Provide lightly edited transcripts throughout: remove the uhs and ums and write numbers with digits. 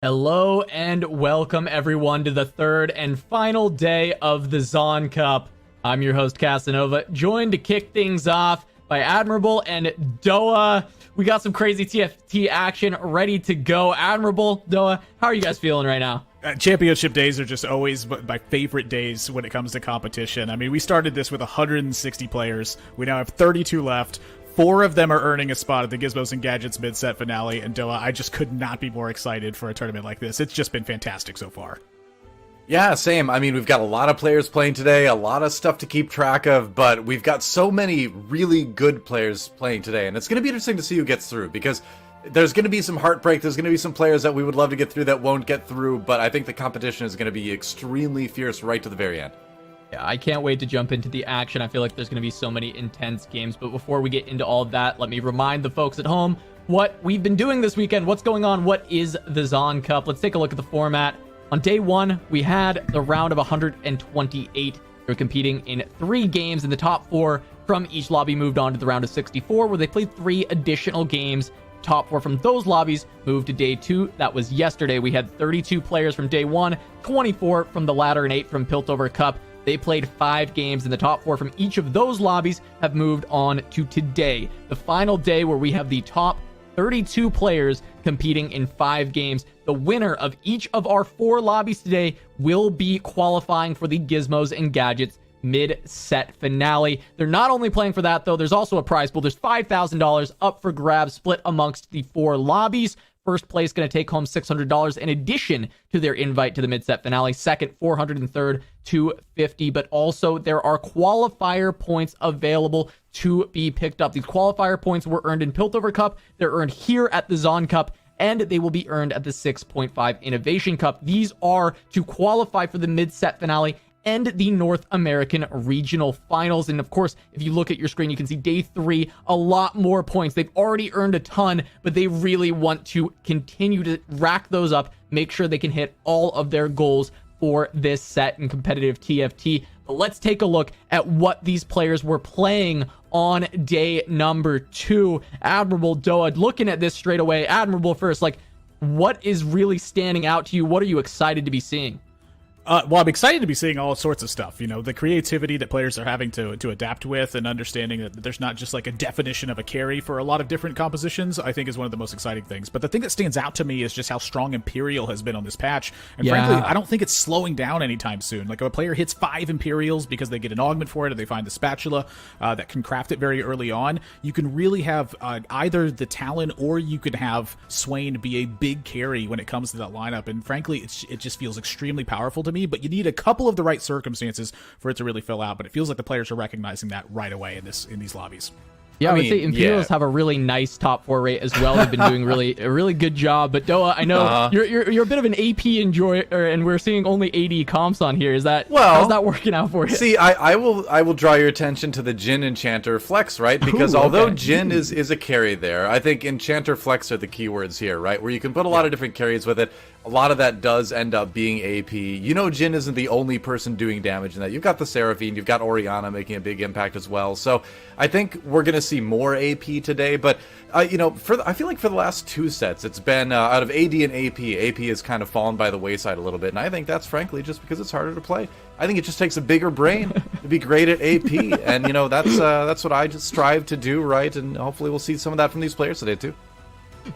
Hello and welcome everyone to the third and final day of the Zaun Cup. I'm your host Casanova, joined to kick things off by Admirable and Doa. We got some crazy TFT action ready to go. Admirable, Doa, how are you guys feeling right now? Championship days are just always my favorite days when it comes to competition. I mean, we started this with 160 players. We now have 32 left. 4 of them are earning a spot at the Gizmos and Gadgets mid-set finale, and Doa, I just could not be more excited for a tournament like this. It's just been fantastic so far. Yeah, same. I mean, we've got a lot of players playing today, a lot of stuff to keep track of, but we've got so many really good players playing today, and it's going to be interesting to see who gets through, because there's going to be some heartbreak, there's going to be some players that we would love to get through that won't get through, but I think the competition is going to be extremely fierce right to the very end. Yeah, I can't wait to jump into the action. I feel like there's going to be so many intense games. But before we get into all of that, let me remind the folks at home what we've been doing this weekend. What's going on? What is the Zaun Cup? Let's take a look at the format. On day 1, we had the round of 128. They're competing in 3 games, and the top 4 from each lobby moved on to the round of 64, where they played 3 additional games. Top 4 from those lobbies moved to day 2. That was yesterday. We had 32 players from day 1, 24 from the ladder, and 8 from Piltover Cup. They played 5 games, and the top 4 from each of those lobbies have moved on to today, the final day where we have the top 32 players competing in 5 games. The winner of each of our 4 lobbies today will be qualifying for the Gizmos and Gadgets mid-set finale. They're not only playing for that, though. There's also a prize pool. There's $5,000 up for grabs, split amongst the 4 lobbies. First place going to take home $600 in addition to their invite to the mid-set finale. Second, $400, and third, $250. But also, there are qualifier points available to be picked up. These qualifier points were earned in Piltover Cup. They're earned here at the Zaun Cup, and they will be earned at the 6.5 Innovation Cup. These are to qualify for the mid-set finale and the North American Regional Finals. And of course, if you look at your screen, you can see day 3, a lot more points. They've already earned a ton, but they really want to continue to rack those up, make sure they can hit all of their goals for this set in competitive TFT. But let's take a look at what these players were playing on day number 2. Admirable, Doa, looking at this straight away. Admirable first, like, what is really standing out to you? What are you excited to be seeing? Well, I'm excited to be seeing all sorts of stuff. You know, the creativity that players are having to adapt with, and understanding that there's not just like a definition of a carry for a lot of different compositions, I think is one of the most exciting things. But the thing that stands out to me is just how strong Imperial has been on this patch. And frankly, I don't think it's slowing down anytime soon. Like, if a player hits 5 Imperials because they get an augment for it, or they find the spatula that can craft it very early on, you can really have either the Talon or you could have Swain be a big carry when it comes to that lineup. And frankly, it just feels extremely powerful to me, but you need a couple of the right circumstances for it to really fill out. But it feels like the players are recognizing that right away in these lobbies. Yeah, I would say Imperials have a really nice top 4 rate as well. They've been doing a really good job. But Doa, I know you're a bit of an AP enjoyer, and we're seeing only AD comps on here. Is that how's that working out for you? See, I will draw your attention to the Jhin Enchanter Flex, right? Because although Jhin is a carry there, I think Enchanter Flex are the keywords here, right? Where you can put a lot of different carries with it. A lot of that does end up being AP. You know, Jhin isn't the only person doing damage in that. You've got the Seraphine, you've got Orianna making a big impact as well. So I think we're going to see more AP today. But, you know, I feel like for the last 2 sets, it's been out of AD and AP has kind of fallen by the wayside a little bit. And I think that's frankly just because it's harder to play. I think it just takes a bigger brain to be great at AP. And, you know, that's what I just strive to do, right? And hopefully we'll see some of that from these players today, too.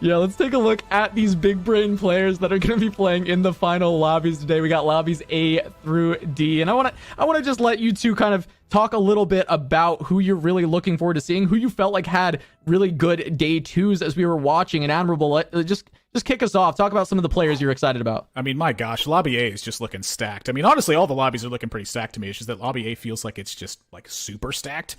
Yeah, let's take a look at these big brain players that are going to be playing in the final lobbies today. We got lobbies A through D, and I want to just let you two kind of talk a little bit about who you're really looking forward to seeing, who you felt like had really good day 2s as we were watching. And Admirable, just kick us off. Talk about some of the players you're excited about. I mean, my gosh, Lobby A is just looking stacked. I mean, honestly, all the lobbies are looking pretty stacked to me. It's just that Lobby A feels like it's just like super stacked.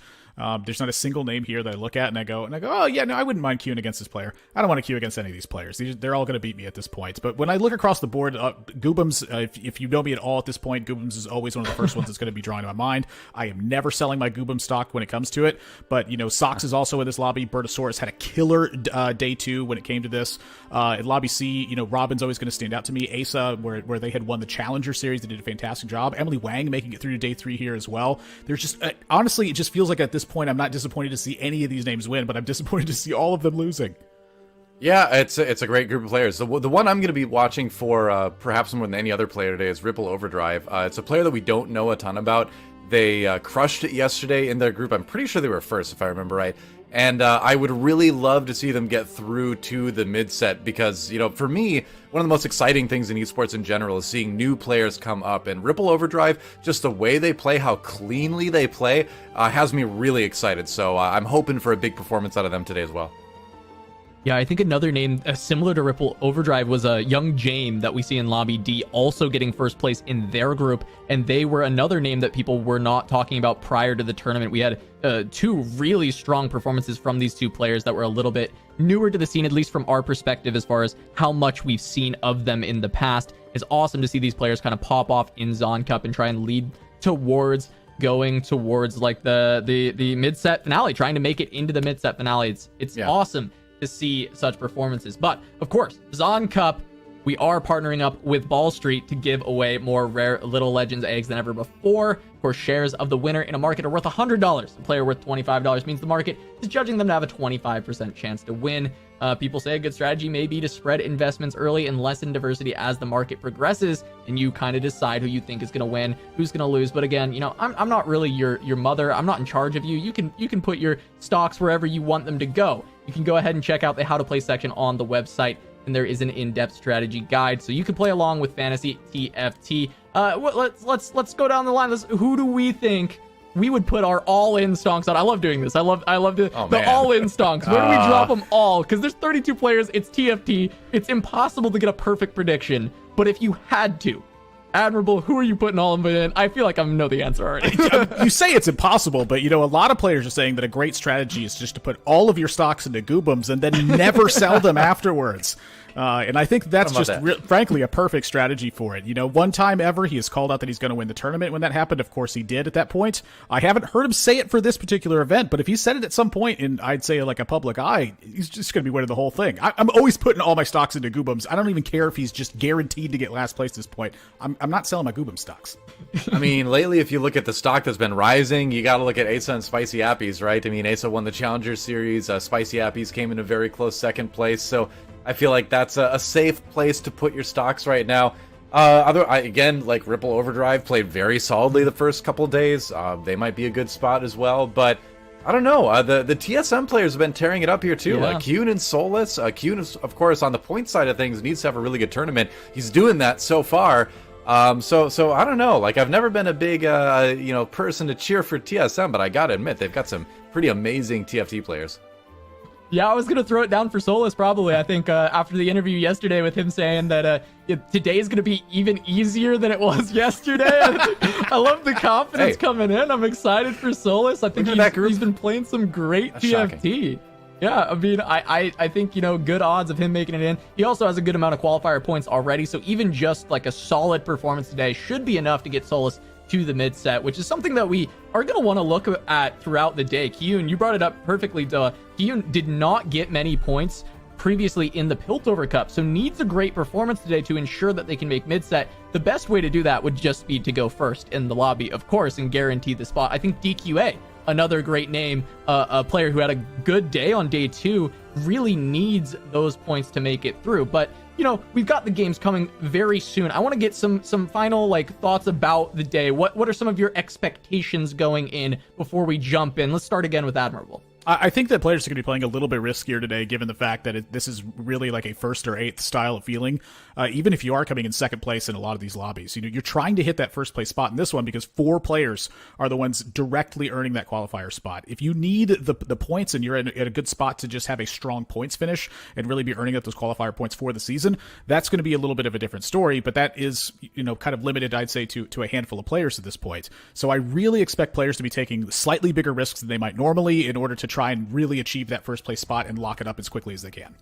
There's not a single name here that I look at and I go, oh yeah, no, I wouldn't mind queuing against this player. I don't want to queue against any of these players. They're all going to beat me at this point. But when I look across the board, Goobums, if you know me at all at this point, Goobums is always one of the first ones that's going to be drawing to my mind. I am never selling my Goobum stock when it comes to it. But, you know, Sox is also in this lobby. Bertosaurus had a killer day 2 when it came to this. At Lobby C, you know, Robin's always going to stand out to me. Asa, where they had won the Challenger Series, they did a fantastic job. Emily Wang making it through to day 3 here as well. There's just, honestly, it just feels like at this point I'm not disappointed to see any of these names win, but I'm disappointed to see all of them losing. Yeah, it's a great group of players. The one I'm going to be watching for perhaps more than any other player today is Ripple Overdrive. It's a player that we don't know a ton about. They crushed it yesterday in their group. I'm pretty sure they were first, if I remember right. And I would really love to see them get through to the mid set because, you know, for me, one of the most exciting things in esports in general is seeing new players come up. And Ripple Overdrive, just the way they play, how cleanly they play, has me really excited. So I'm hoping for a big performance out of them today as well. Yeah, I think another name similar to Ripple Overdrive was Young Jame that we see in Lobby D, also getting first place in their group. And they were another name that people were not talking about prior to the tournament. We had two really strong performances from these two players that were a little bit newer to the scene, at least from our perspective, as far as how much we've seen of them in the past. It's awesome to see these players kind of pop off in Zaun Cup and try and lead towards going towards like the mid-set finale, trying to make it into the mid-set finale. It's awesome to see such performances. But of course, Zaun Cup, we are partnering up with Ball Street to give away more rare Little Legends eggs than ever before. Of course, shares of the winner in a market are worth $100. A player worth $25 means the market is judging them to have a 25% chance to win. People say a good strategy may be to spread investments early and lessen diversity as the market progresses, and you kind of decide who you think is going to win, who's going to lose. But again, you know, I'm not really your mother. I'm not in charge of you. You can put your stocks wherever you want them to go. You can go ahead and check out the how to play section on the website, and there is an in-depth strategy guide, so you can play along with Fantasy TFT. Let's go down the line. Who do we think we would put our all-in stonks on? I love doing this. I love the all-in stonks. Where do we drop them all? Because there's 32 players. It's TFT. It's impossible to get a perfect prediction. But if you had to, Admirable, who are you putting all of them in? I feel like I know the answer already. You say it's impossible, but you know, a lot of players are saying that a great strategy is just to put all of your stocks into goobums and then never sell them afterwards. And I think that's just, frankly, a perfect strategy for it. You know, one time ever, he has called out that he's going to win the tournament. When that happened, of course, he did at that point. I haven't heard him say it for this particular event, but if he said it at some point in, I'd say, like a public eye, he's just going to be winning the whole thing. I'm always putting all my stocks into goobums. I don't even care if he's just guaranteed to get last place at this point. I'm not selling my goobum stocks. I mean, lately, if you look at the stock that's been rising, you got to look at Asa and Spicy Appies, right? I mean, Asa won the Challenger Series. Spicy Appies came in a very close second place. So I feel like that's a safe place to put your stocks right now. Again, like Ripple Overdrive played very solidly the first couple days. They might be a good spot as well, but I don't know. The TSM players have been tearing it up here too. Yeah. Kuhn and Solus. Kuhn, is, of course, on the point side of things, needs to have a really good tournament. He's doing that so far. So I don't know. Like, I've never been a big person to cheer for TSM, but I gotta admit they've got some pretty amazing TFT players. Yeah, I was going to throw it down for Solus probably. I think after the interview yesterday with him saying that today is going to be even easier than it was yesterday. I love the confidence coming in. I'm excited for Solus. I think he's been playing some great TFT. Shocking. Yeah, I mean, I think, you know, good odds of him making it in. He also has a good amount of qualifier points already, so even just like a solid performance today should be enough to get Solus to the mid set, which is something that we are going to want to look at throughout the day. Kyun, you brought it up perfectly, duh. Kyun did not get many points previously in the Piltover Cup, so needs a great performance today to ensure that they can make mid set. The best way to do that would just be to go first in the lobby, of course, and guarantee the spot. I think DQA, another great name, a player who had a good day on day 2, really needs those points to make it through. But you know, we've got the games coming very soon. I want to get some final like thoughts about the day. What are some of your expectations going in before we jump in? Let's start again with Admirable. I think that players are going to be playing a little bit riskier today, given the fact that this is really like a first or eighth style of feeling. Even if you are coming in second place in a lot of these lobbies, you know, you're trying to hit that first place spot in this one because 4 players are the ones directly earning that qualifier spot. If you need the points and you're at a good spot to just have a strong points finish and really be earning up those qualifier points for the season, that's going to be a little bit of a different story. But that is, you know, kind of limited, I'd say, to a handful of players at this point. So I really expect players to be taking slightly bigger risks than they might normally in order to try and really achieve that first place spot and lock it up as quickly as they can.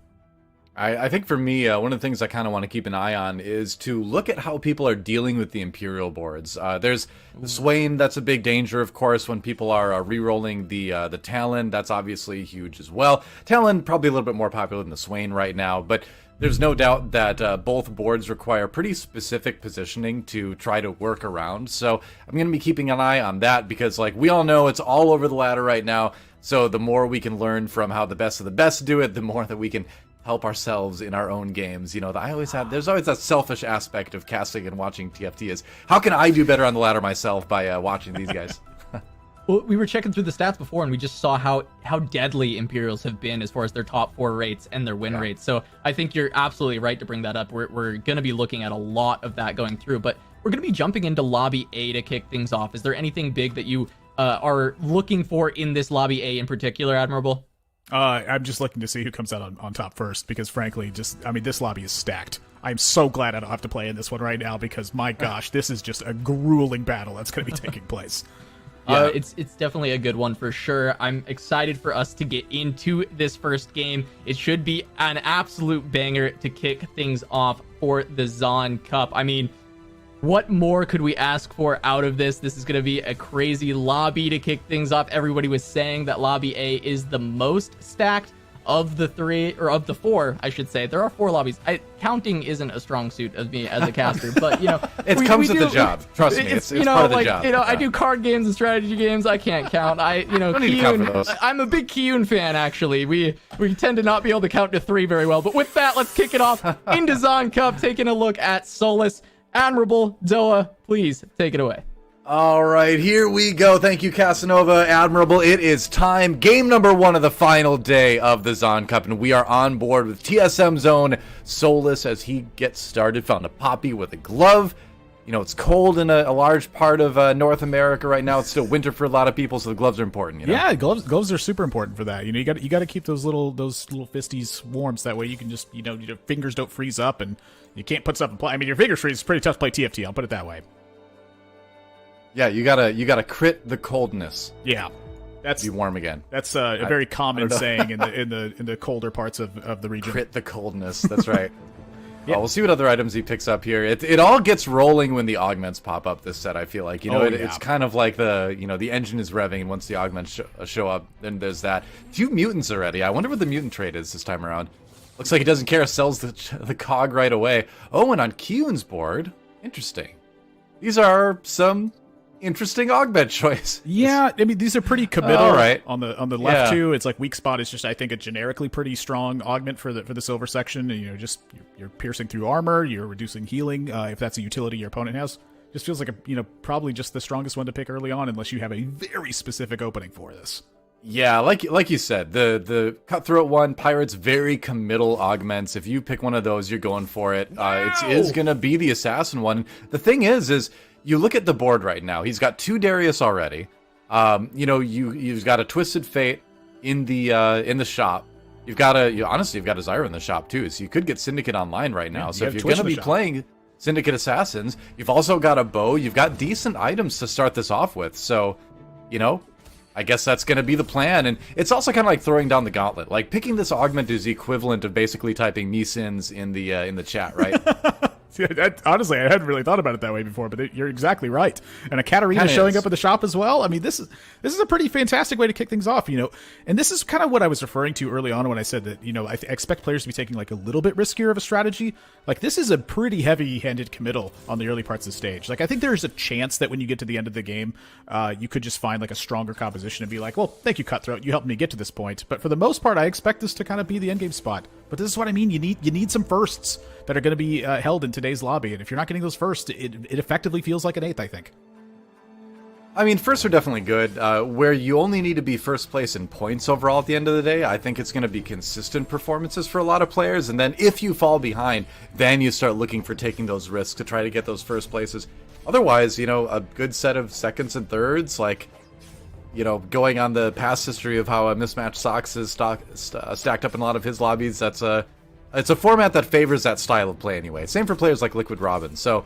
I think for me, one of the things I kind of want to keep an eye on is to look at how people are dealing with the Imperial boards. There's Swain, that's a big danger, of course, when people are re-rolling the Talon. That's obviously huge as well. Talon probably a little bit more popular than the Swain right now, but there's no doubt that both boards require pretty specific positioning to try to work around. So I'm going to be keeping an eye on that because, like, we all know it's all over the ladder right now. So the more we can learn from how the best of the best do it, the more that we can help ourselves in our own games. You know, there's always that selfish aspect of casting and watching TFT is, how can I do better on the ladder myself by watching these guys? Well, we were checking through the stats before, and we just saw how deadly Imperials have been as far as their top 4 rates and their win rates. So I think you're absolutely right to bring that up. We're going to be looking at a lot of that going through, but we're going to be jumping into Lobby A to kick things off. Is there anything big that you are looking for in this Lobby A in particular, Admirable? I'm just looking to see who comes out on top first, because frankly, this lobby is stacked. I'm so glad I don't have to play in this one right now, because my gosh, this is just a grueling battle that's going to be taking place. Yeah, it's definitely a good one for sure. I'm excited for us to get into this first game. It should be an absolute banger to kick things off for the Zaun Cup. I mean, what more could we ask for out of this? This is going to be a crazy lobby to kick things off. Everybody was saying that Lobby A is the most stacked of the 3, or of the 4, I should say. There are 4 lobbies. Counting isn't a strong suit of me as a caster, but, you know. It comes with the job. Trust me, it's you know, part of the like, job. You know, I do card games and strategy games. I can't count. I'm a big Kiyun fan, actually. We tend to not be able to count to 3 very well. But with that, let's kick it off into Zaun Cup, taking a look at Solus. Admirable, Doa, please take it away. All right, here we go. Thank you, Casanova, Admirable. It is time. Game number 1 of the final day of the Zaun Cup, and we are on board with TSM's own Solus as he gets started. Found a Poppy with a glove. You know, it's cold in a large part of North America right now. It's still winter for a lot of people, so the gloves are important. You know? Yeah, gloves are super important for that. You know, you got to keep those little fisties warm, so that way you can just, you know, your fingers don't freeze up, and you can't put stuff in play. I mean, your fingers freeze. It's pretty tough to play TFT. I'll put it that way. Yeah, you gotta crit the coldness. Yeah, that's be warm again. That's a very common saying in the colder parts of the region. Crit the coldness. That's right. Yeah, we'll see what other items he picks up here. It all gets rolling when the augments pop up this set. I feel like, you know, it's kind of like the engine is revving, and once the augments show up, then there's that. 2 mutants already. I wonder what the mutant trade is this time around. Looks like he doesn't care. Sells the cog right away. Oh, and on Kiyun's board, interesting. These are some interesting augment choice. Yeah, I mean, these are pretty committal. All right. On the left too, it's like weak spot is just, I think, a generically pretty strong augment for the silver section. And, you know, just you're piercing through armor, you're reducing healing if that's a utility your opponent has. Just feels like probably just the strongest one to pick early on, unless you have a very specific opening for this. Yeah, like you said, the cutthroat one, pirates, very committal augments. If you pick one of those, you're going for it. It is gonna be the assassin one. The thing is you look at the board right now. He's got 2 Darius already. You know, you've got a Twisted Fate in the shop. You've got a Zyra in the shop too. So you could get Syndicate online right now. So if you're gonna be playing Syndicate Assassins, you've also got a bow. You've got decent items to start this off with. So, you know, I guess that's going to be the plan. And it's also kind of like throwing down the gauntlet. Like, picking this augment is the equivalent of basically typing me sins in the chat, right? Honestly, I hadn't really thought about it that way before, but you're exactly right. And a Katarina showing up at the shop as well. I mean, this is a pretty fantastic way to kick things off, you know. And this is kind of what I was referring to early on when I said that, you know, I expect players to be taking like a little bit riskier of a strategy. Like, this is a pretty heavy-handed committal on the early parts of the stage. Like, I think there's a chance that when you get to the end of the game, you could just find like a stronger composition and be like, well, thank you, Cutthroat, you helped me get to this point. But for the most part, I expect this to kind of be the endgame spot. But this is what I mean. You need some firsts that are going to be held in today's lobby, and if you're not getting those first, it effectively feels like an 8th, I think. I mean, firsts are definitely good. Where you only need to be first place in points overall at the end of the day, I think it's going to be consistent performances for a lot of players, and then if you fall behind, then you start looking for taking those risks to try to get those first places. Otherwise, you know, a good set of seconds and thirds, like, you know, going on the past history of how a Mismatched Socks is stacked up in a lot of his lobbies, it's a format that favors that style of play anyway. Same for players like Liquid Robin. So,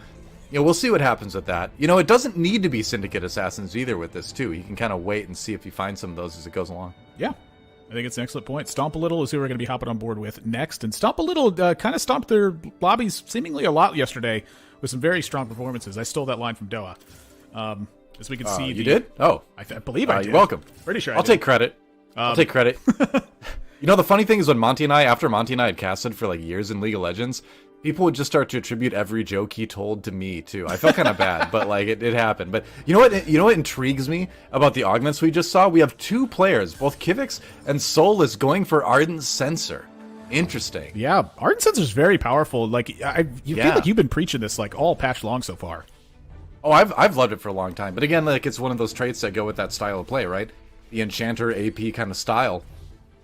you know, we'll see what happens with that. You know, it doesn't need to be Syndicate Assassins either with this, too. You can kind of wait and see if you find some of those as it goes along. Yeah, I think it's an excellent point. Stomp a Little is who we're going to be hopping on board with next. And Stomp a Little kind of stomped their lobbies seemingly a lot yesterday with some very strong performances. I stole that line from Doa. As we can see. You did? Oh. I believe I did. You're welcome. Pretty sure I'll take credit. I'll take credit. You know, the funny thing is after Monty and I had casted for like years in League of Legends, people would just start to attribute every joke he told to me too. I felt kind of bad, but like it happened. But you know what intrigues me about the augments we just saw? We have 2 players, both Kivix and Solus, going for Ardent Censor. Interesting. Yeah, Ardent Sensor is very powerful. Like, you feel like you've been preaching this like all patch long so far. Oh, I've loved it for a long time. But again, like, it's one of those traits that go with that style of play, right? The Enchanter AP kind of style.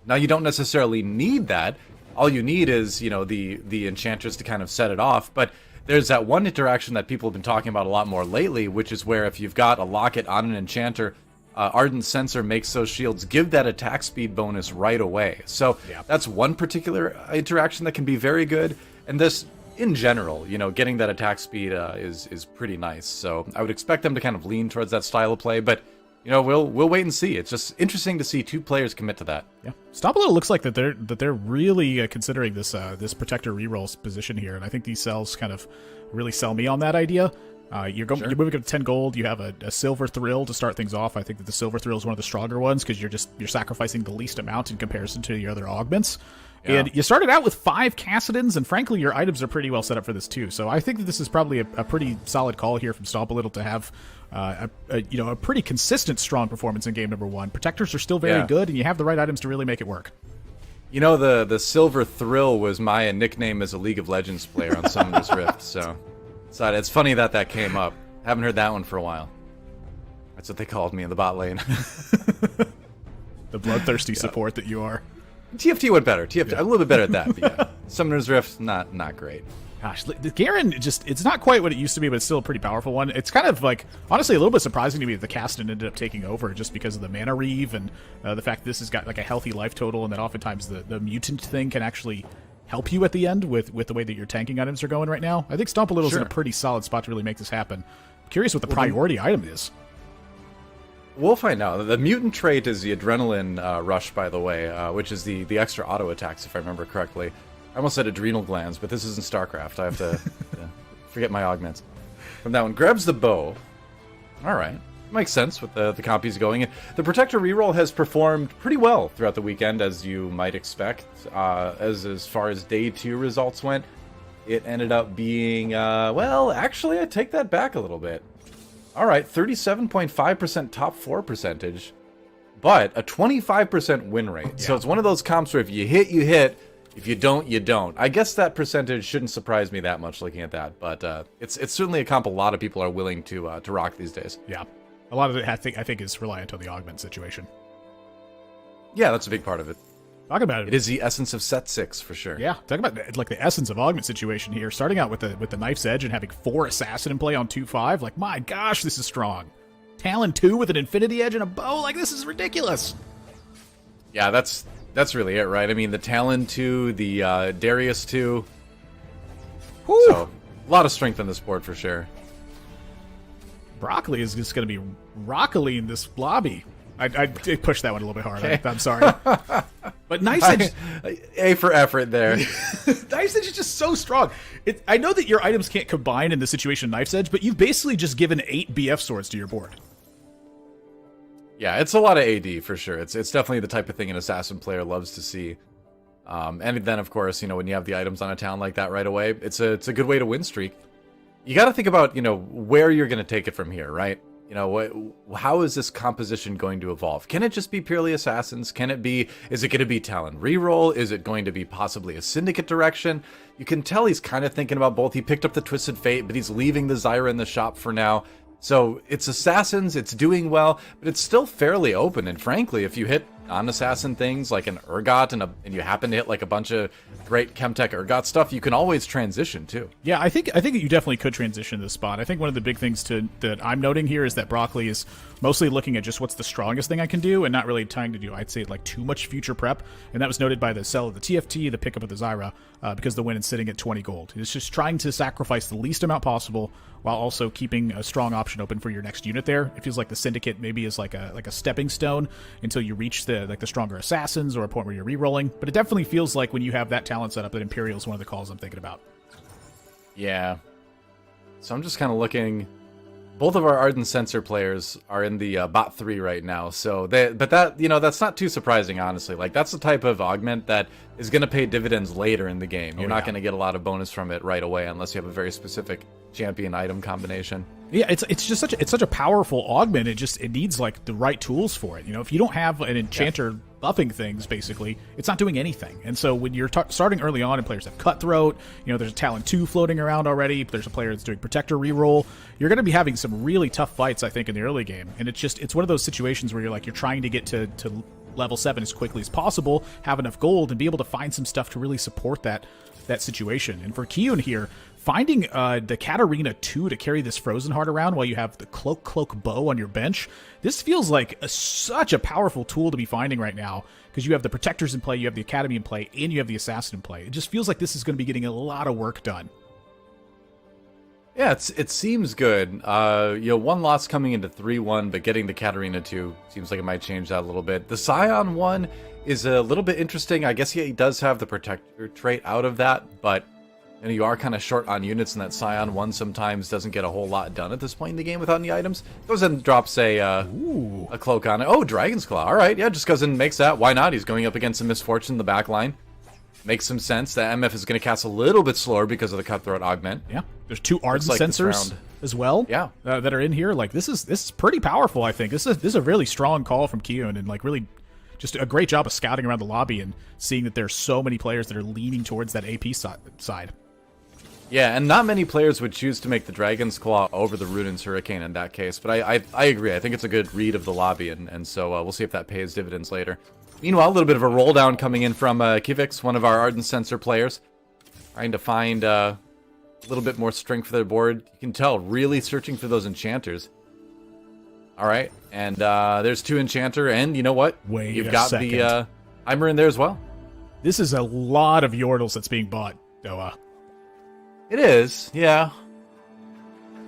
Now, you don't necessarily need that. All you need is, you know, the Enchanters to kind of set it off. But there's that one interaction that people have been talking about a lot more lately, which is where if you've got a locket on an Enchanter, Ardent Sensor makes those shields give that attack speed bonus right away. So that's one particular interaction that can be very good. And this, in general, you know, getting that attack speed is pretty nice. So I would expect them to kind of lean towards that style of play. But, you know, we'll wait and see. It's just interesting to see two players commit to that. Yeah, Stomp a Little looks like that they're really considering this this Protector reroll position here. And I think these cells kind of really sell me on that idea. You're moving up to 10 gold. You have a Silver Thrill to start things off. I think that the Silver Thrill is one of the stronger ones because you're sacrificing the least amount in comparison to your other augments. Yeah. And you started out with 5 Cassidans, and frankly, your items are pretty well set up for this too. So I think that this is probably a pretty solid call here from Stomp a Little to have a pretty consistent strong performance in game number 1. Protectors are still very good, and you have the right items to really make it work. You know, the Silver Thrill was my nickname as a League of Legends player on Summoner's Rift, so it's funny that came up. Haven't heard that one for a while. That's what they called me in the bot lane. The bloodthirsty support that you are. TFT went better. TFT, I'm a little bit better at that, but yeah. Summoner's Rift, not great. Gosh, the Garen it's not quite what it used to be, but it's still a pretty powerful one. It's kind of like, honestly, a little bit surprising to me that the Castan ended up taking over just because of the mana reave and the fact that this has got like a healthy life total, and that oftentimes the mutant thing can actually help you at the end with the way that your tanking items are going right now. I think Stomp a Little's in a pretty solid spot to really make this happen. I'm curious what the priority item is. We'll find out. The mutant trait is the Adrenaline Rush, by the way, which is the extra auto attacks, if I remember correctly. I almost said Adrenal Glands, but this isn't StarCraft. I have to forget my augments. From that one, grabs the bow. All right. Makes sense with the comp he's going in. The Protector reroll has performed pretty well throughout the weekend, as you might expect. As far as day 2 results went, it ended up being, well, actually, I take that back a little bit. All right, 37.5% top 4 percentage, but a 25% win rate. Yeah. So it's one of those comps where if you hit, you hit. If you don't, you don't. I guess that percentage shouldn't surprise me that much looking at that, but it's certainly a comp a lot of people are willing to rock these days. Yeah. A lot of it, I think, is reliant on the augment situation. Yeah, that's a big part of it. Talk about it. It is the essence of set 6 for sure. Yeah, talk about like the essence of augment situation here. Starting out with the Knife's Edge and having 4 Assassin in play on 2/5. Like, my gosh, this is strong. Talon 2 with an Infinity Edge and a bow. Like, this is ridiculous. Yeah, that's really it, right? I mean, the Talon 2, the Darius 2. Whew. So, a lot of strength on this board for sure. Broccoli is just going to be broccoli in this lobby. I pushed that one a little bit hard. Okay. I'm sorry. But Knife's Edge... A for effort there. Knife's Edge is just so strong. I know that your items can't combine in the situation of Knife's Edge, but you've basically just given 8 BF swords to your board. Yeah, it's a lot of AD for sure. It's definitely the type of thing an Assassin player loves to see. And then, of course, you know, when you have the items on a town like that right away, it's a good way to win streak. You got to think about, you know, where you're going to take it from here, right? You know, how is this composition going to evolve? Can it just be purely Assassins? Is it going to be Talon reroll? Is it going to be possibly a Syndicate direction? You can tell he's kind of thinking about both. He picked up the Twisted Fate, but he's leaving the Zyra in the shop for now. So it's Assassins, it's doing well, but it's still fairly open. And frankly, if you hit non-assassin things like an Urgot and you happen to hit like a bunch of great Chemtech Urgot stuff, you can always transition too. Yeah, I think that you definitely could transition this spot. I think one of the big things that I'm noting here is that Broccoli is mostly looking at just what's the strongest thing I can do and not really trying to do, I'd say, like too much future prep. And that was noted by the sell of the TFT, the pickup of the Zyra, because the win is sitting at 20 gold. It's just trying to sacrifice the least amount possible while also keeping a strong option open for your next unit there. It feels like the Syndicate maybe is like a stepping stone until you reach the stronger Assassins or a point where you're rerolling. But it definitely feels like when you have that talent set up that Imperial is one of the calls I'm thinking about. Yeah. So I'm just kind of looking. Both of our Ardent Sensor players are in the bot 3 right now. So that's not too surprising, honestly. Like, that's the type of augment that is going to pay dividends later in the game. You're not going to get a lot of bonus from it right away unless you have a very specific champion item combination. Yeah, it's just such a powerful augment. It needs like the right tools for it. You know, if you don't have an enchanter buffing things, basically, it's not doing anything. And so when you're starting early on and players have Cutthroat, there's a Talon 2 floating around already, there's a player that's doing Protector reroll, you're going to be having some really tough fights, I think, in the early game. And it's one of those situations where you're trying to get to level 7 as quickly as possible, have enough gold, and be able to find some stuff to really support that situation. And for Kiyun here, finding the Katarina 2 to carry this Frozen Heart around while you have the Cloak Bow on your bench, this feels like such a powerful tool to be finding right now, because you have the Protectors in play, you have the Academy in play, and you have the Assassin in play. It just feels like this is going to be getting a lot of work done. Yeah, it seems good. One loss coming into 3-1, but getting the Katarina 2 seems like it might change that a little bit. The Zaun 1 is a little bit interesting. I guess he does have the Protector trait out of that, but you are kind of short on units, and that Zaun 1 sometimes doesn't get a whole lot done at this point in the game without any items. Goes and drops a cloak on it. Oh, Dragon's Claw. All right, yeah, just goes and makes that. Why not? He's going up against a Misfortune in the back line. Makes some sense. The MF is going to cast a little bit slower because of the Cutthroat augment. Yeah, there's 2 Ardent sensors as well. Yeah, that are in here. This is pretty powerful. I think this is a really strong call from Kiyun, and really just a great job of scouting around the lobby and seeing that there's so many players that are leaning towards that AP side. Yeah, and not many players would choose to make the Dragon's Claw over the Ruden's Hurricane in that case, but I agree. I think it's a good read of the lobby, and so we'll see if that pays dividends later. Meanwhile, a little bit of a roll down coming in from Kivix, one of our Ardent Sensor players, trying to find a little bit more strength for their board. You can tell, really searching for those enchanters. All right, and there's 2 enchanter, and you know what? You've got the Heimer in there as well. This is a lot of Yordles that's being bought, Doa. It is, yeah.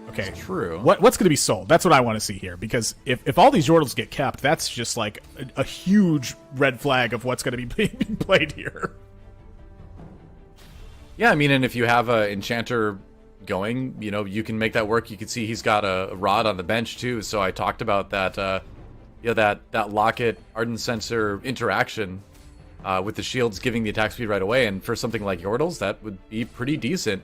Okay, it's true. What's going to be sold? That's what I want to see here, because if all these Yordles get kept, that's just like a huge red flag of what's going to be being played here. Yeah, I mean, and if you have an enchanter going, you can make that work. You can see he's got a rod on the bench too. So I talked about that, that Locket Ardent Sensor interaction with the shields giving the attack speed right away. And for something like Yordles, that would be pretty decent.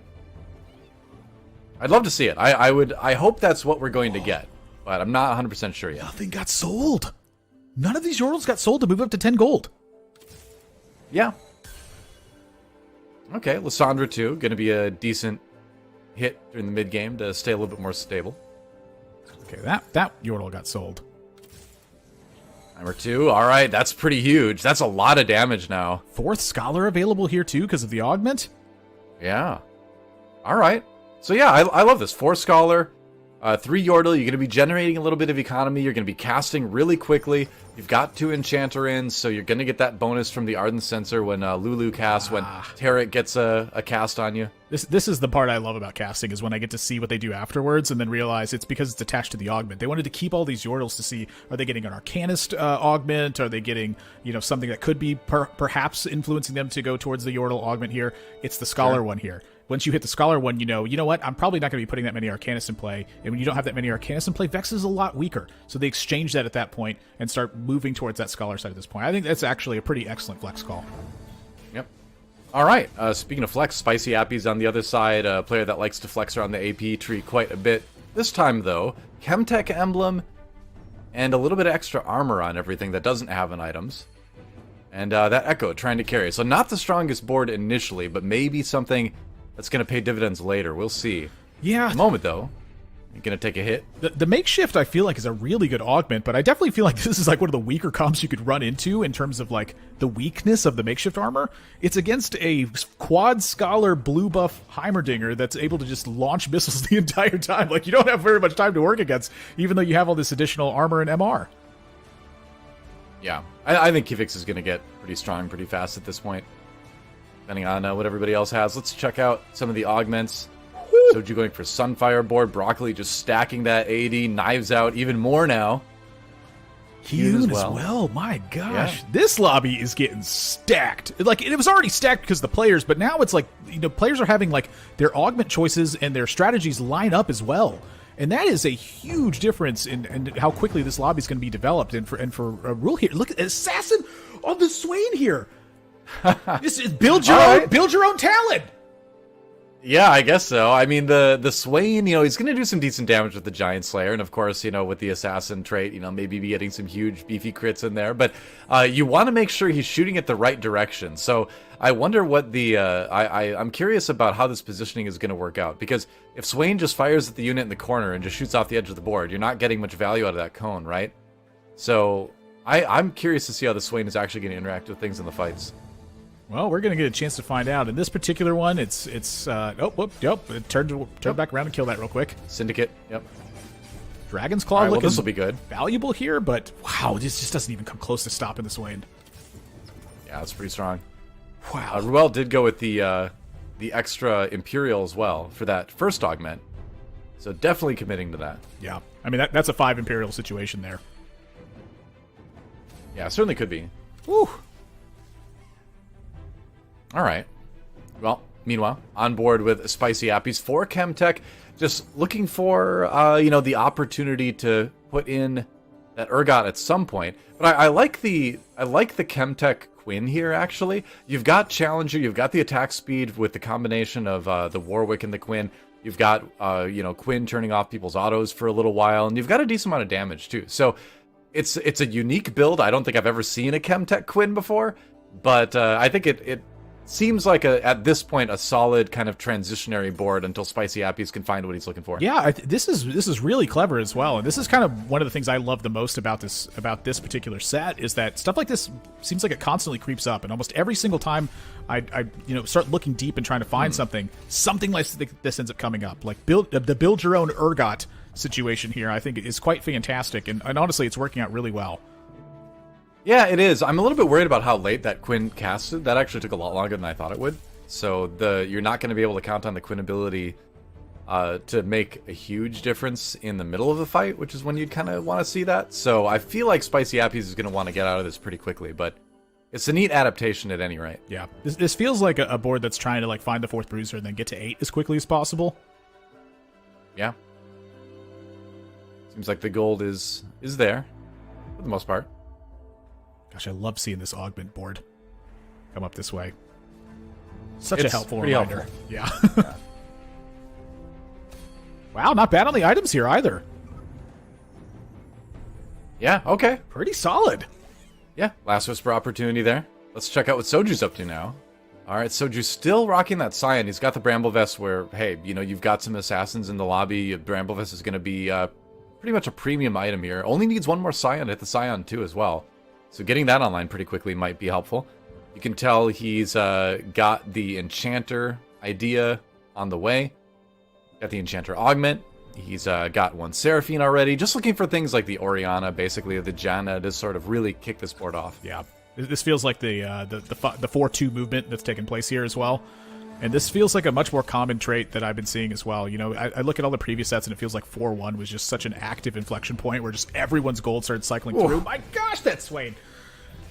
I'd love to see it. I hope that's what we're going to get, but I'm not 100% sure yet. Nothing got sold. None of these Yordles got sold to move up to 10 gold. Yeah. Okay, Lissandra too, going to be a decent hit during the mid game to stay a little bit more stable. Okay, that Yordle got sold. Number 2, all right, that's pretty huge. That's a lot of damage now. 4th Scholar available here too because of the augment. Yeah. All right. So yeah, I love this. 4 Scholar, 3 Yordle. You're going to be generating a little bit of economy. You're going to be casting really quickly. You've got 2 Enchanter in, so you're going to get that bonus from the Ardent Sensor when Lulu casts, when Tarek gets a cast on you. This is the part I love about casting, is when I get to see what they do afterwards and then realize it's because it's attached to the augment. They wanted to keep all these Yordles to see, are they getting an Arcanist augment? Are they getting something that could be perhaps influencing them to go towards the Yordle augment here? It's the Scholar one here. Once you hit the Scholar one, you know what? I'm probably not going to be putting that many Arcanists in play. And when you don't have that many Arcanists in play, Vex is a lot weaker. So they exchange that at that point and start moving towards that Scholar side at this point. I think that's actually a pretty excellent flex call. Yep. All right. Speaking of flex, Spicy Appy's on the other side. A player that likes to flex around the AP tree quite a bit. This time, though, Chemtech Emblem and a little bit of extra armor on everything that doesn't have an items. And that Echo trying to carry. So not the strongest board initially, but maybe something that's going to pay dividends later. We'll see. Yeah. At the moment, though, you're going to take a hit. The Makeshift, I feel like, is a really good augment, but I definitely feel like this is like one of the weaker comps you could run into in terms of like the weakness of the Makeshift armor. It's against a Quad Scholar blue buff Heimerdinger that's able to just launch missiles the entire time. Like, you don't have very much time to work against, even though you have all this additional armor and MR. Yeah. I think Kivix is going to get pretty strong pretty fast at this point, depending on what everybody else has. Let's check out some of the augments. Soju going for Sunfire board. Broccoli just stacking that AD. Knives Out even more now. Kiyun as well. My gosh. Yeah. This lobby is getting stacked. Like, it was already stacked because of the players, but now it's like, players are having like their augment choices and their strategies line up as well. And that is a huge difference in how quickly this lobby is going to be developed. And for a rule here, look at Assassin on the Swain here. This is build your own talent. Yeah, I guess so. I mean, the Swain, he's going to do some decent damage with the Giant Slayer, and of course, with the Assassin trait, maybe be getting some huge beefy crits in there. But you want to make sure he's shooting at the right direction. So I wonder what the I'm curious about how this positioning is going to work out, because if Swain just fires at the unit in the corner and just shoots off the edge of the board, you're not getting much value out of that cone, right? So I'm curious to see how the Swain is actually going to interact with things in the fights. Well, we're going to get a chance to find out. In this particular one, turn back around and kill that real quick. Syndicate, yep. Dragon's Claw well, looking this will be good. Valuable here, but wow, this just doesn't even come close to stopping the Swain. Yeah, that's pretty strong. Wow. Ruel did go with the extra Imperial as well for that first augment. So definitely committing to that. Yeah. I mean, that's a 5 Imperial situation there. Yeah, certainly could be. Woo. All right. Well, meanwhile, on board with Spicy Appies for Chemtech, just looking for, the opportunity to put in that Urgot at some point. But I like the Chemtech Quinn here, actually. You've got Challenger, you've got the attack speed with the combination of the Warwick and the Quinn. You've got, Quinn turning off people's autos for a little while, and you've got a decent amount of damage, too. So it's a unique build. I don't think I've ever seen a Chemtech Quinn before, but I think it seems like at this point a solid kind of transitionary board until Spicy Appies can find what he's looking for. Yeah, this is really clever as well, and this is kind of one of the things I love the most about this particular set is that stuff like this seems like it constantly creeps up, and almost every single time I start looking deep and trying to find something like this ends up coming up. Like the build your own Urgot situation here, I think is quite fantastic, and honestly, it's working out really well. Yeah, it is. I'm a little bit worried about how late that Quinn casted. That actually took a lot longer than I thought it would. So you're not going to be able to count on the Quinn ability to make a huge difference in the middle of the fight, which is when you'd kind of want to see that. So I feel like Spicy Appies is going to want to get out of this pretty quickly, but it's a neat adaptation at any rate. Yeah, this feels like a board that's trying to find the 4th Bruiser and then get to 8 as quickly as possible. Yeah. Seems like the gold is there, for the most part. Gosh, I love seeing this augment board come up this way. Such It's a helpful pretty reminder. helpful. Yeah. Wow, not bad on the items here either. Yeah, okay. Pretty solid. Yeah, last whisper opportunity there. Let's check out what Soju's up to now. All right, Soju's still rocking that Scion. He's got the Bramble Vest where, hey, you've got some assassins in the lobby. Bramble Vest is going to be pretty much a premium item here. Only needs one more Scion to hit the Scion too as well. So getting that online pretty quickly might be helpful. You can tell he's got the Enchanter idea on the way. Got the Enchanter Augment. He's got one Seraphine already. Just looking for things like the Oriana, basically, the Janna, to sort of really kick this board off. Yeah. This feels like the 4-2 movement that's taking place here as well. And this feels like a much more common trait that I've been seeing as well. I look at all the previous sets and it feels like 4-1 was just such an active inflection point where just everyone's gold started cycling through. My gosh, that's Swain.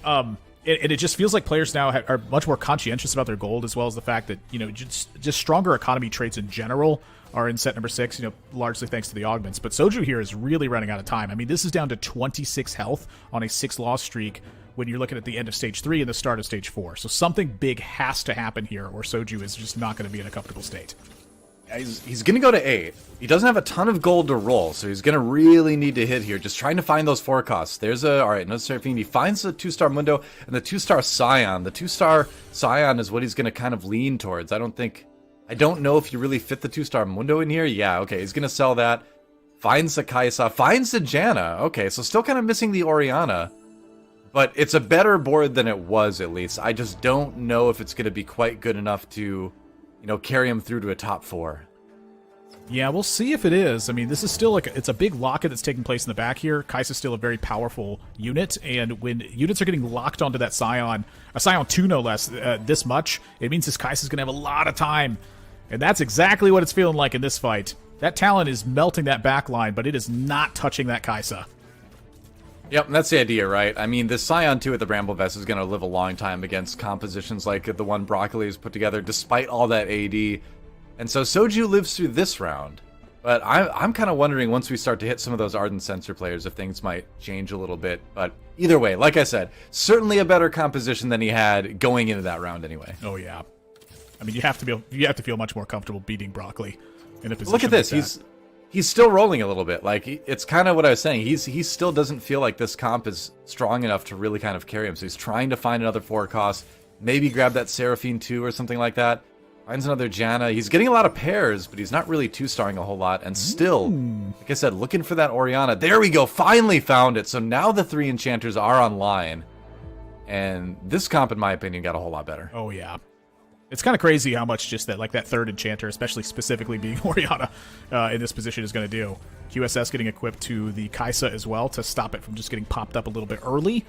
And it just feels like players now are much more conscientious about their gold, as well as the fact that, just stronger economy traits in general are in set number 6, largely thanks to the augments. But Soju here is really running out of time. I mean, this is down to 26 health on a 6-loss streak when you're looking at the end of Stage 3 and the start of Stage 4. So something big has to happen here, or Soju is just not going to be in a comfortable state. He's going to go to 8. He doesn't have a ton of gold to roll, so he's going to really need to hit here. Just trying to find those 4 costs. All right, no Seraphine. He finds the 2-star Mundo and the 2-star Scion. The 2-star Scion is what he's going to kind of lean towards. I don't know if you really fit the 2-star Mundo in here. Yeah, okay, he's going to sell that. Finds the Kaisa. Finds the Janna. Okay, so still kind of missing the Oriana. But it's a better board than it was, at least. I just don't know if it's going to be quite good enough to, carry him through to a top 4. Yeah, we'll see if it is. I mean, this is still it's a big locket that's taking place in the back here. Kai'Sa's still a very powerful unit, and when units are getting locked onto that Scion, a Scion 2 no less, this much, it means this Kai'Sa's going to have a lot of time. And that's exactly what it's feeling like in this fight. That Talon is melting that back line, but it is not touching that Kaisa. Yep, and that's the idea, right? I mean, the Scion 2 at the Bramble Vest is going to live a long time against compositions like the one Broccoli has put together, despite all that AD. And so Soju lives through this round. But I'm kind of wondering, once we start to hit some of those Ardent Sensor players, if things might change a little bit. But either way, like I said, certainly a better composition than he had going into that round anyway. Oh, yeah. I mean, you have to feel much more comfortable beating Broccoli in a position. Look at this. Like He's still rolling a little bit. Like, it's kind of what I was saying. He still doesn't feel like this comp is strong enough to really kind of carry him. So he's trying to find another 4 cost, maybe grab that Seraphine 2 or something like that. Finds another Janna. He's getting a lot of pairs, but he's not really 2-starring a whole lot. And still, like I said, looking for that Orianna. There we go. Finally found it. So now the 3 enchanters are online. And this comp, in my opinion, got a whole lot better. Oh, yeah. It's kind of crazy how much just that, like, that 3rd enchanter, especially specifically being Orianna, in this position is going to do. QSS getting equipped to the Kaisa as well to stop it from just getting popped up a little bit early.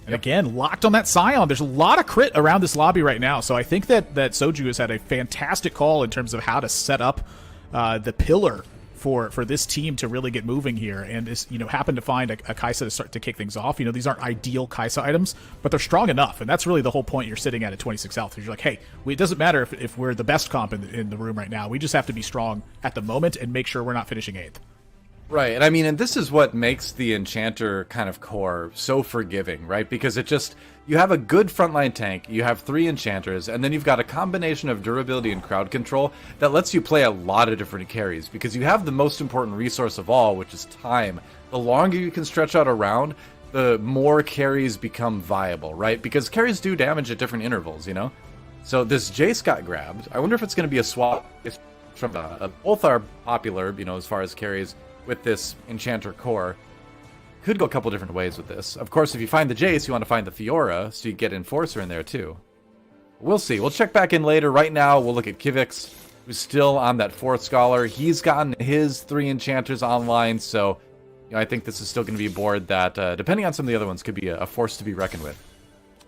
And again, locked on that Scion. There's a lot of crit around this lobby right now, so I think that Soju has had a fantastic call in terms of how to set up the pillar for this team to really get moving here, and is, happen to find a Kaisa to start to kick things off. These aren't ideal Kaisa items, but they're strong enough, and that's really the whole point. You're sitting at 26 health. You're like, hey, it doesn't matter if we're the best comp in the room right now. We just have to be strong at the moment and make sure we're not finishing 8th. Right, and I mean, and this is what makes the Enchanter kind of core so forgiving, right? Because you have a good frontline tank, you have 3 Enchanters, and then you've got a combination of durability and crowd control that lets you play a lot of different carries, because you have the most important resource of all, which is time. The longer you can stretch out a round, the more carries become viable, right? Because carries do damage at different intervals, So this Jace got grabbed. I wonder if it's going to be a swap from both are popular, as far as carries, with this Enchanter core. Could go a couple different ways with this. Of course, if you find the Jace, you want to find the Fiora, so you get Enforcer in there too. We'll see. We'll check back in later. Right now, we'll look at Kivix, who's still on that 4th Scholar. He's gotten his 3 Enchanters online, so I think this is still going to be a board that, depending on some of the other ones, could be a force to be reckoned with.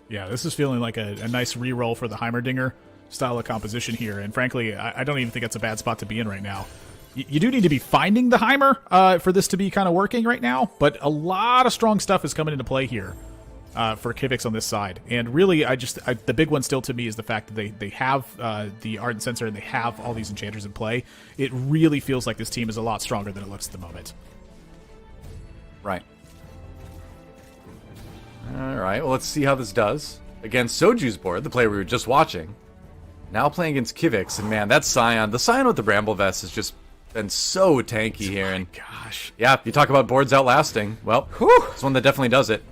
Yeah, this is feeling like a nice reroll for the Heimerdinger style of composition here, and frankly, I don't even think it's a bad spot to be in right now. You do need to be finding the Heimer for this to be kind of working right now, but a lot of strong stuff is coming into play here for Kivix on this side. And really, the big one still to me is the fact that they have the Ardent Sensor and they have all these Enchanters in play. It really feels like this team is a lot stronger than it looks at the moment. Right. Alright, well, let's see how this does. Against Soju's board, the player we were just watching. Now playing against Kivix, and man, that Scion, the Scion with the Bramble Vest has just been so tanky here. And gosh. Yeah, you talk about boards outlasting. Well, it's one that definitely does it.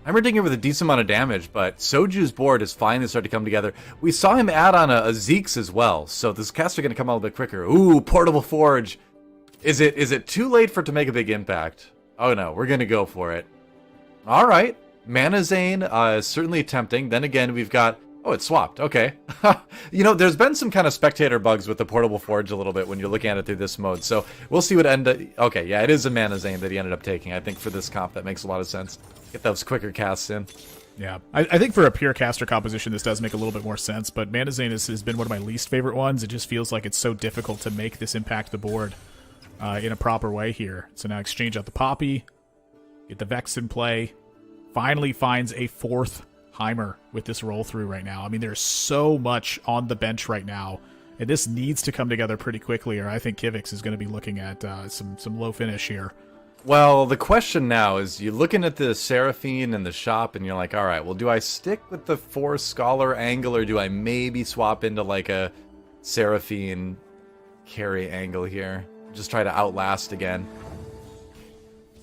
Heimerdinger with a decent amount of damage, but Soju's board has finally started to come together. We saw him add on a Zeke's as well, so this caster going to come out a bit quicker. Ooh, Portable Forge. Is it too late for it to make a big impact? Oh no, we're going to go for it. All right. Mana Zane is certainly tempting. Then again, we've got... Oh, it's swapped. Okay. There's been some kind of spectator bugs with the Portable Forge a little bit when you're looking at it through this mode. So we'll see what Okay, yeah, it is a Mana Zane that he ended up taking. I think for this comp, that makes a lot of sense. Get those quicker casts in. Yeah, I think for a pure caster composition, this does make a little bit more sense, but Mana Zane has been one of my least favorite ones. It just feels like it's so difficult to make this impact the board in a proper way here. So now exchange out the Poppy, get the Vex in play, finally finds a 4th Heimer with this roll through right now. I mean, there's so much on the bench right now, and this needs to come together pretty quickly, or I think Kivix is going to be looking at some low finish here. Well, the question now is, you're looking at the Seraphine and the shop, and you're like, all right, well, do I stick with the 4 Scholar angle, or do I maybe swap into like a Seraphine carry angle here? Just try to outlast again.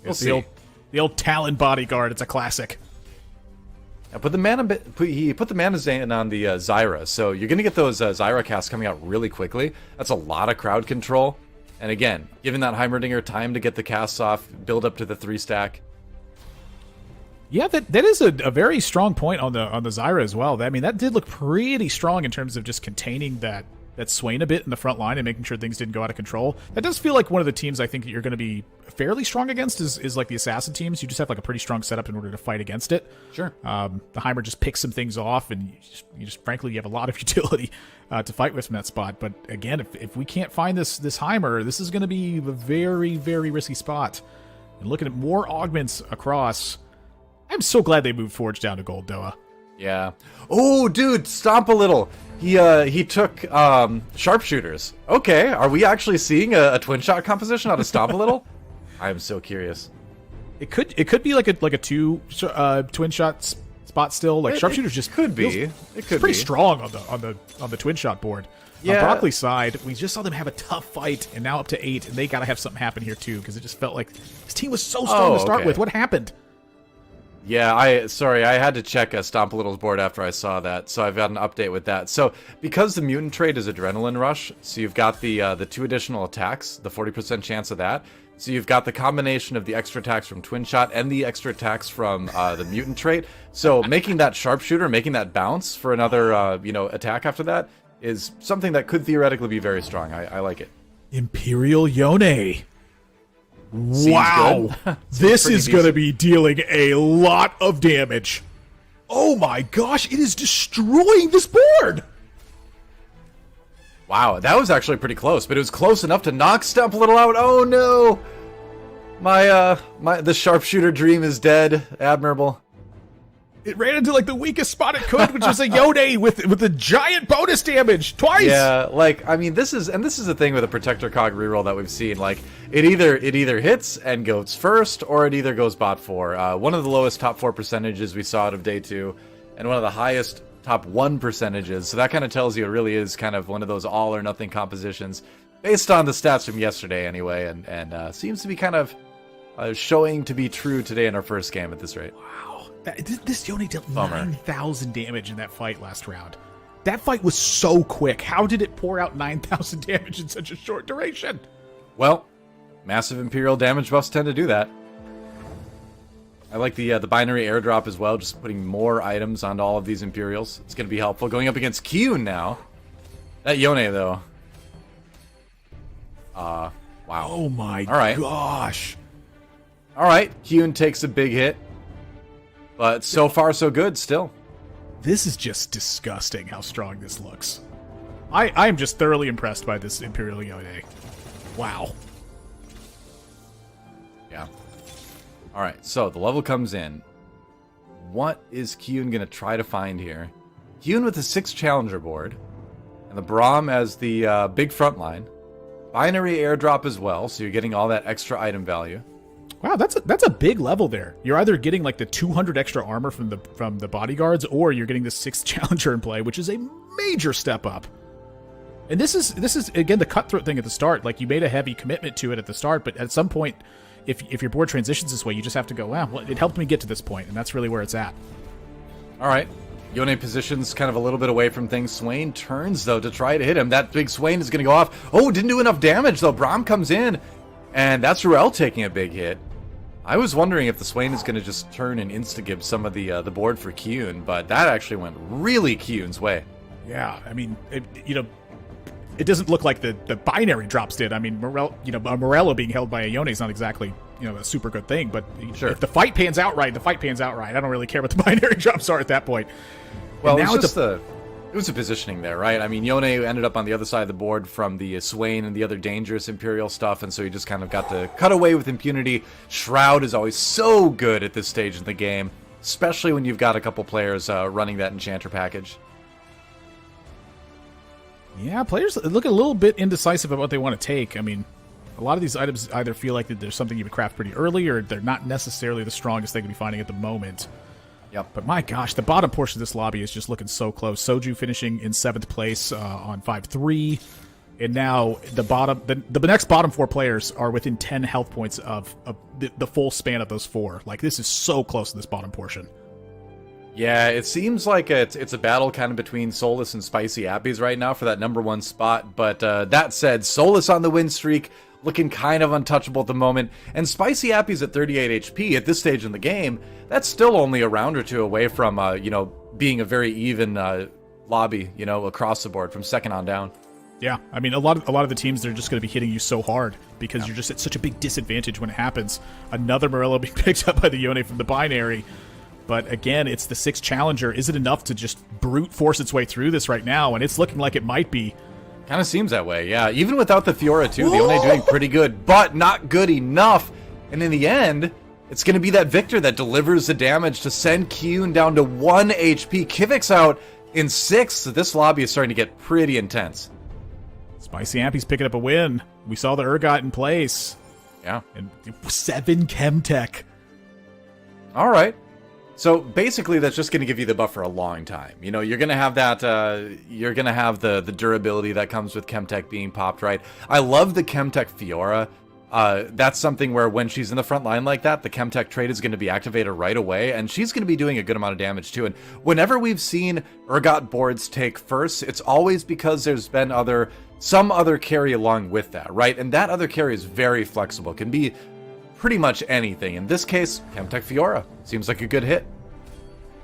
We'll see. The old Talon Bodyguard, it's a classic. He put the Mana Zane on the Zyra, so you're going to get those Zyra casts coming out really quickly. That's a lot of crowd control. And again, giving that Heimerdinger time to get the casts off, build up to the 3-stack. Yeah, that is a very strong point on the Zyra as well. I mean, that did look pretty strong in terms of just containing that Swain a bit in the front line and making sure things didn't go out of control. That does feel like one of the teams I think that you're going to be fairly strong against is like the Assassin teams. You just have like a pretty strong setup in order to fight against it. Sure. The Heimer just picks some things off, and you just frankly, you have a lot of utility to fight with from that spot. But again, if we can't find this Heimer, this is going to be a very, very risky spot. And looking at more augments across, I'm so glad they moved Forge down to gold, Doa. Yeah. Oh, dude, stomp a little. He took sharpshooters. Okay, are we actually seeing a twin shot composition out of Stomp a Little? I am so curious. It could be like a 2 twin shot spot still. Like sharpshooters just could be. feels- It could pretty be. strong on the twin shot board. Yeah. On Broccoli's side, we just saw them have a tough fight, and now up to 8, and they got to have something happen here too, because it just felt like this team was so strong to start okay. with. What happened? Yeah, I had to check Stomp a Little's board after I saw that, so I've got an update with that. So because the mutant trait is Adrenaline Rush, so you've got the 2 additional attacks, the 40% chance of that. So you've got the combination of the extra attacks from Twin Shot and the extra attacks from the mutant trait. So making that sharpshooter, making that bounce for another attack after that is something that could theoretically be very strong. I like it. Imperial Yone. Seems Wow. good. This pretty is going to decent. be dealing a lot of damage. Oh my gosh, it is destroying this board. Wow, that was actually pretty close, but it was close enough to knock Stomp a Little out. Oh no! The sharpshooter dream is dead. Admirable. It ran into like the weakest spot it could, which was a Yone with the giant bonus damage twice. Yeah, like I mean, this is the thing with a Protector Cog reroll that we've seen. Like it either hits and goes first, or it either goes bot 4. One of the lowest top 4 percentages we saw out of day 2, and one of the highest top 1 percentages. So that kind of tells you it really is kind of one of those all or nothing compositions, based on the stats from yesterday anyway, and seems to be kind of showing to be true today in our first game at this rate. This Yone dealt Bummer. 9,000 damage in that fight last round. That fight was so quick. How did it pour out 9,000 damage in such a short duration? Well, massive Imperial damage buffs tend to do that. I like the binary airdrop as well, just putting more items onto all of these Imperials. It's going to be helpful. Going up against Kyun now. That Yone, though. Wow. Oh my All right. gosh. All right, Kyun takes a big hit. But so far, so good still. This is just disgusting how strong this looks. I am just thoroughly impressed by this Imperial Yone. Wow. Yeah. All right, so the level comes in. What is Kyun going to try to find here? Kyun with the 6 challenger board, and the Braum as the big front line. Binary airdrop as well, so you're getting all that extra item value. Wow, that's a big level there. You're either getting like the 200 extra armor from the bodyguards, or you're getting the 6th challenger in play, which is a major step up. And this is again the cutthroat thing at the start. Like you made a heavy commitment to it at the start, but at some point, if your board transitions this way, you just have to go, wow, well, it helped me get to this point, and that's really where it's at. All right. Yone positions kind of a little bit away from things. Swain turns, though, to try to hit him. That big Swain is going to go off. Oh, didn't do enough damage, though. Braum comes in, and that's Ruel taking a big hit. I was wondering if the Swain is going to just turn and insta-gib some of the board for Kyun, but that actually went really Kyun's way. Yeah, I mean, it doesn't look like the binary drops did. I mean, Morello being held by a Yone is not exactly a super good thing, but Sure. if the fight pans out right, the fight pans out right. I don't really care what the binary drops are at that point. Well, And now it's just it was a positioning there, right? I mean, Yone ended up on the other side of the board from the Swain and the other dangerous Imperial stuff, and so he just kind of got to cut away with impunity. Shroud is always so good at this stage in the game, especially when you've got a couple players running that Enchanter package. Yeah, players look a little bit indecisive about what they want to take. I mean, a lot of these items either feel like that there's something you would craft pretty early, or they're not necessarily the strongest they could be finding at the moment. Yep. But my gosh, the bottom portion of this lobby is just looking so close. Soju finishing in 7th place on 5-3. And now the next bottom 4 players are within 10 health points of the full span of those 4. Like, this is so close to this bottom portion. Yeah, it seems like it's a battle kind of between Solus and Spicy Appies right now for that number 1 spot. But that said, Solus on the win streak, looking kind of untouchable at the moment. And Spicy Appies at 38 HP at this stage in the game, that's still only a round or 2 away from, being a very even lobby, across the board from second on down. Yeah, I mean, a lot of the teams, they're just going to be hitting you so hard because you're just at such a big disadvantage when it happens. Another Morello being picked up by the Yone from the binary. But again, it's the 6th challenger. Is it enough to just brute force its way through this right now? And it's looking like it might be. Kind of seems that way, yeah. Even without the Fiora, too, the Yone doing pretty good, but not good enough. And in the end, it's going to be that Victor that delivers the damage to send Kyun down to 1 HP. Kivik's out in 6th, so this lobby is starting to get pretty intense. Spicy Ampy's picking up a win. We saw the Urgot in place. Yeah. And 7 Chemtech. All right. So basically, that's just going to give you the buff for a long time. You know, you're going to have that, you're going to have the durability that comes with Chemtech being popped, right? I love the Chemtech Fiora. That's something where when she's in the front line like that, the Chemtech trait is going to be activated right away, and she's going to be doing a good amount of damage too. And whenever we've seen Urgot boards take first, it's always because there's been some other carry along with that, right? And that other carry is very flexible, can be pretty much anything. In this case, Chemtech Fiora seems like a good hit.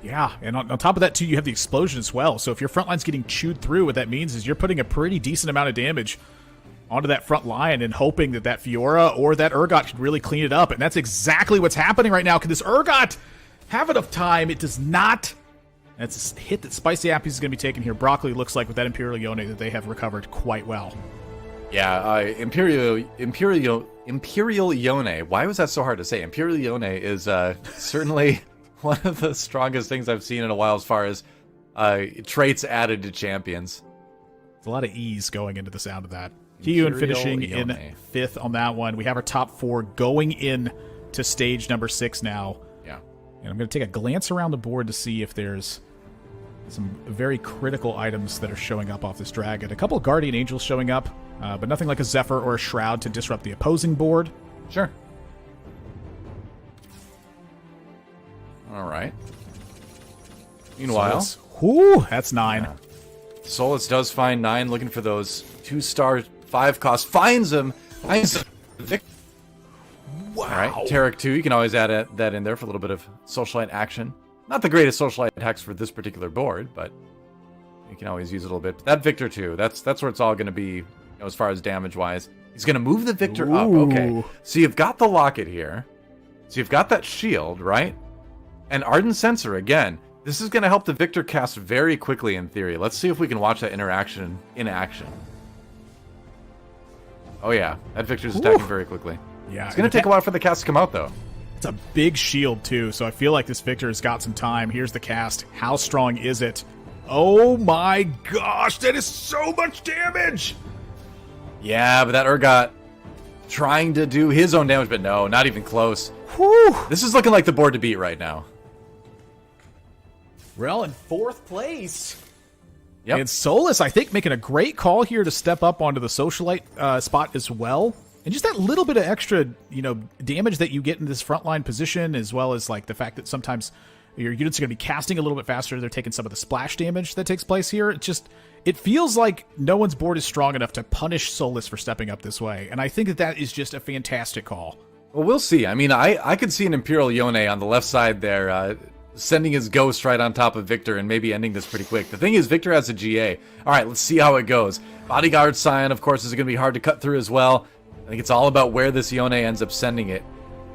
Yeah, and on top of that, too, you have the explosion as well. So if your front line's getting chewed through, what that means is you're putting a pretty decent amount of damage onto that front line and hoping that that Fiora or that Urgot can really clean it up. And that's exactly what's happening right now. Can this Urgot have enough time? It does not. That's a hit that Spicy Appies is going to be taking here. Broccoli looks like with that Imperial Yone that they have recovered quite well. Yeah, Imperial Yone. Why was that so hard to say? Imperial Yone is certainly one of the strongest things I've seen in a while as far as traits added to champions. There's a lot of ease going into the sound of that. Kiyun finishing in 5th on that one. We have our top 4 going in to stage number 6 now. Yeah. And I'm going to take a glance around the board to see if there's some very critical items that are showing up off this dragon. A couple of Guardian Angels showing up, but nothing like a Zephyr or a Shroud to disrupt the opposing board. Sure. All right. Meanwhile... Whoo, that's 9. Yeah. Solus does find 9, looking for those 2-star 5 cost. Finds him. Wow. All right, Tarek 2. You can always add that in there for a little bit of socialite action. Not the greatest socialite hex for this particular board, but you can always use it a little bit. That Victor 2, that's where it's all going to be, you know, as far as damage-wise. He's going to move the Victor up. Okay, so you've got the Locket here. So you've got that shield, right? And Ardent Sensor, again. This is going to help the Victor cast very quickly in theory. Let's see if we can watch that interaction in action. Oh yeah, that Victor's attacking very quickly. Yeah, it's going to take a while for the cast to come out, though. It's a big shield, too, so I feel like this Victor has got some time. Here's the cast. How strong is it? Oh my gosh, that is so much damage! Yeah, but that Urgot trying to do his own damage, but no, not even close. Whew. This is looking like the board to beat right now. Rel in 4th place. Yep. And Solus, I think, making a great call here to step up onto the socialite spot as well. And just that little bit of extra, you know, damage that you get in this frontline position, as well as like the fact that sometimes your units are going to be casting a little bit faster. They're taking some of the splash damage that takes place here. It feels like no one's board is strong enough to punish Solus for stepping up this way. And I think that is just a fantastic call. Well, we'll see. I mean, I could see an Imperial Yone on the left side there, sending his ghost right on top of Victor and maybe ending this pretty quick. The thing is, Victor has a GA. All right, let's see how it goes. Bodyguard Scion, of course, is going to be hard to cut through as well. I think it's all about where this Yone ends up sending it.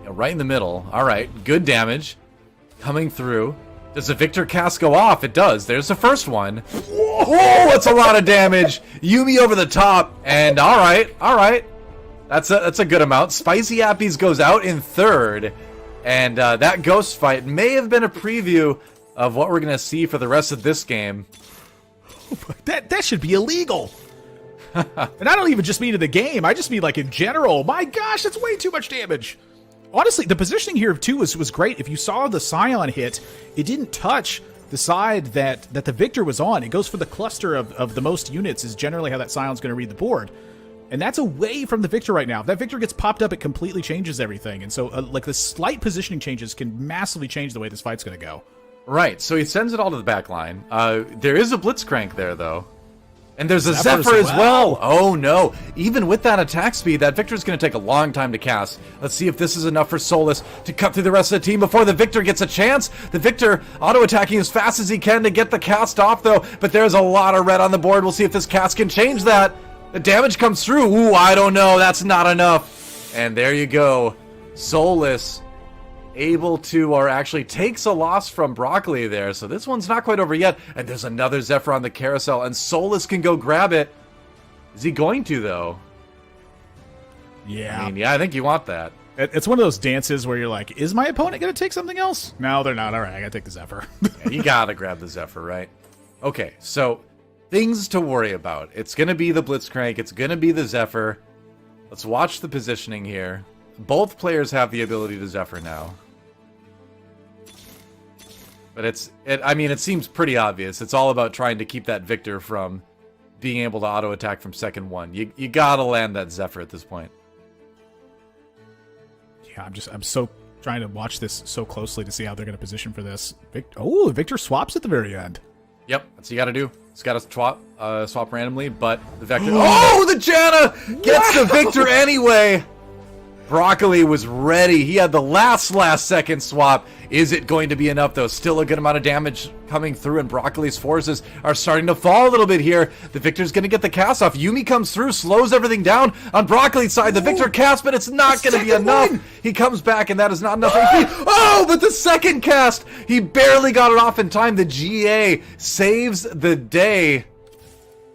You know, right in the middle. All right, good damage coming through. Does the Victor cast go off? It does. There's the first one. Whoa, that's a lot of damage. Yumi over the top. And all right. That's a good amount. Spicy Appies goes out in 3rd. And that ghost fight may have been a preview of what we're going to see for the rest of this game. That should be illegal. And I don't even just mean in the game. I just mean like in general. My gosh, that's way too much damage. Honestly, the positioning here too was great. If you saw the Scion hit, it didn't touch the side that the Victor was on. It goes for the cluster of the most units is generally how that Scion's going to read the board. And that's away from the Victor right now. If that Victor gets popped up, it completely changes everything. And so, like, the slight positioning changes can massively change the way this fight's going to go. Right, so he sends it all to the back line. There is a Blitzcrank there, though. And there's a Zephyr as well. Oh, no. Even with that attack speed, that Victor's going to take a long time to cast. Let's see if this is enough for Solus to cut through the rest of the team before the Victor gets a chance. The Victor auto-attacking as fast as he can to get the cast off, though. But there's a lot of red on the board. We'll see if this cast can change that. The damage comes through. Ooh, I don't know. That's not enough. And there you go. Solus able to, or actually takes a loss from Broccoli there. So this one's not quite over yet. And there's another Zephyr on the carousel, and Solus can go grab it. Is he going to, though? Yeah. I mean, yeah, I think you want that. It's one of those dances where you're like, is my opponent going to take something else? No, they're not. All right, I got to take the Zephyr. Yeah, you got to grab the Zephyr, right? Okay, so things to worry about. It's going to be the Blitzcrank. It's going to be the Zephyr. Let's watch the positioning here. Both players have the ability to Zephyr now. But I mean, it seems pretty obvious. It's all about trying to keep that Victor from being able to auto attack from second one. You gotta land that Zephyr at this point. Yeah, I'm so trying to watch this so closely to see how they're going to position for this. Victor swaps at the very end. Yep, that's what you gotta do. It's gotta swap randomly, but the Vector... Oh, the Janna gets the Victor anyway! Broccoli was ready. He had the last second swap. Is it going to be enough, though? Still a good amount of damage coming through, and Broccoli's forces are starting to fall a little bit here. The Victor's going to get the cast off. Yumi comes through, slows everything down on Broccoli's side. The Victor cast, but it's not going to be enough. He comes back, and that is not enough HP. Oh, but the second cast! He barely got it off in time. The GA saves the day.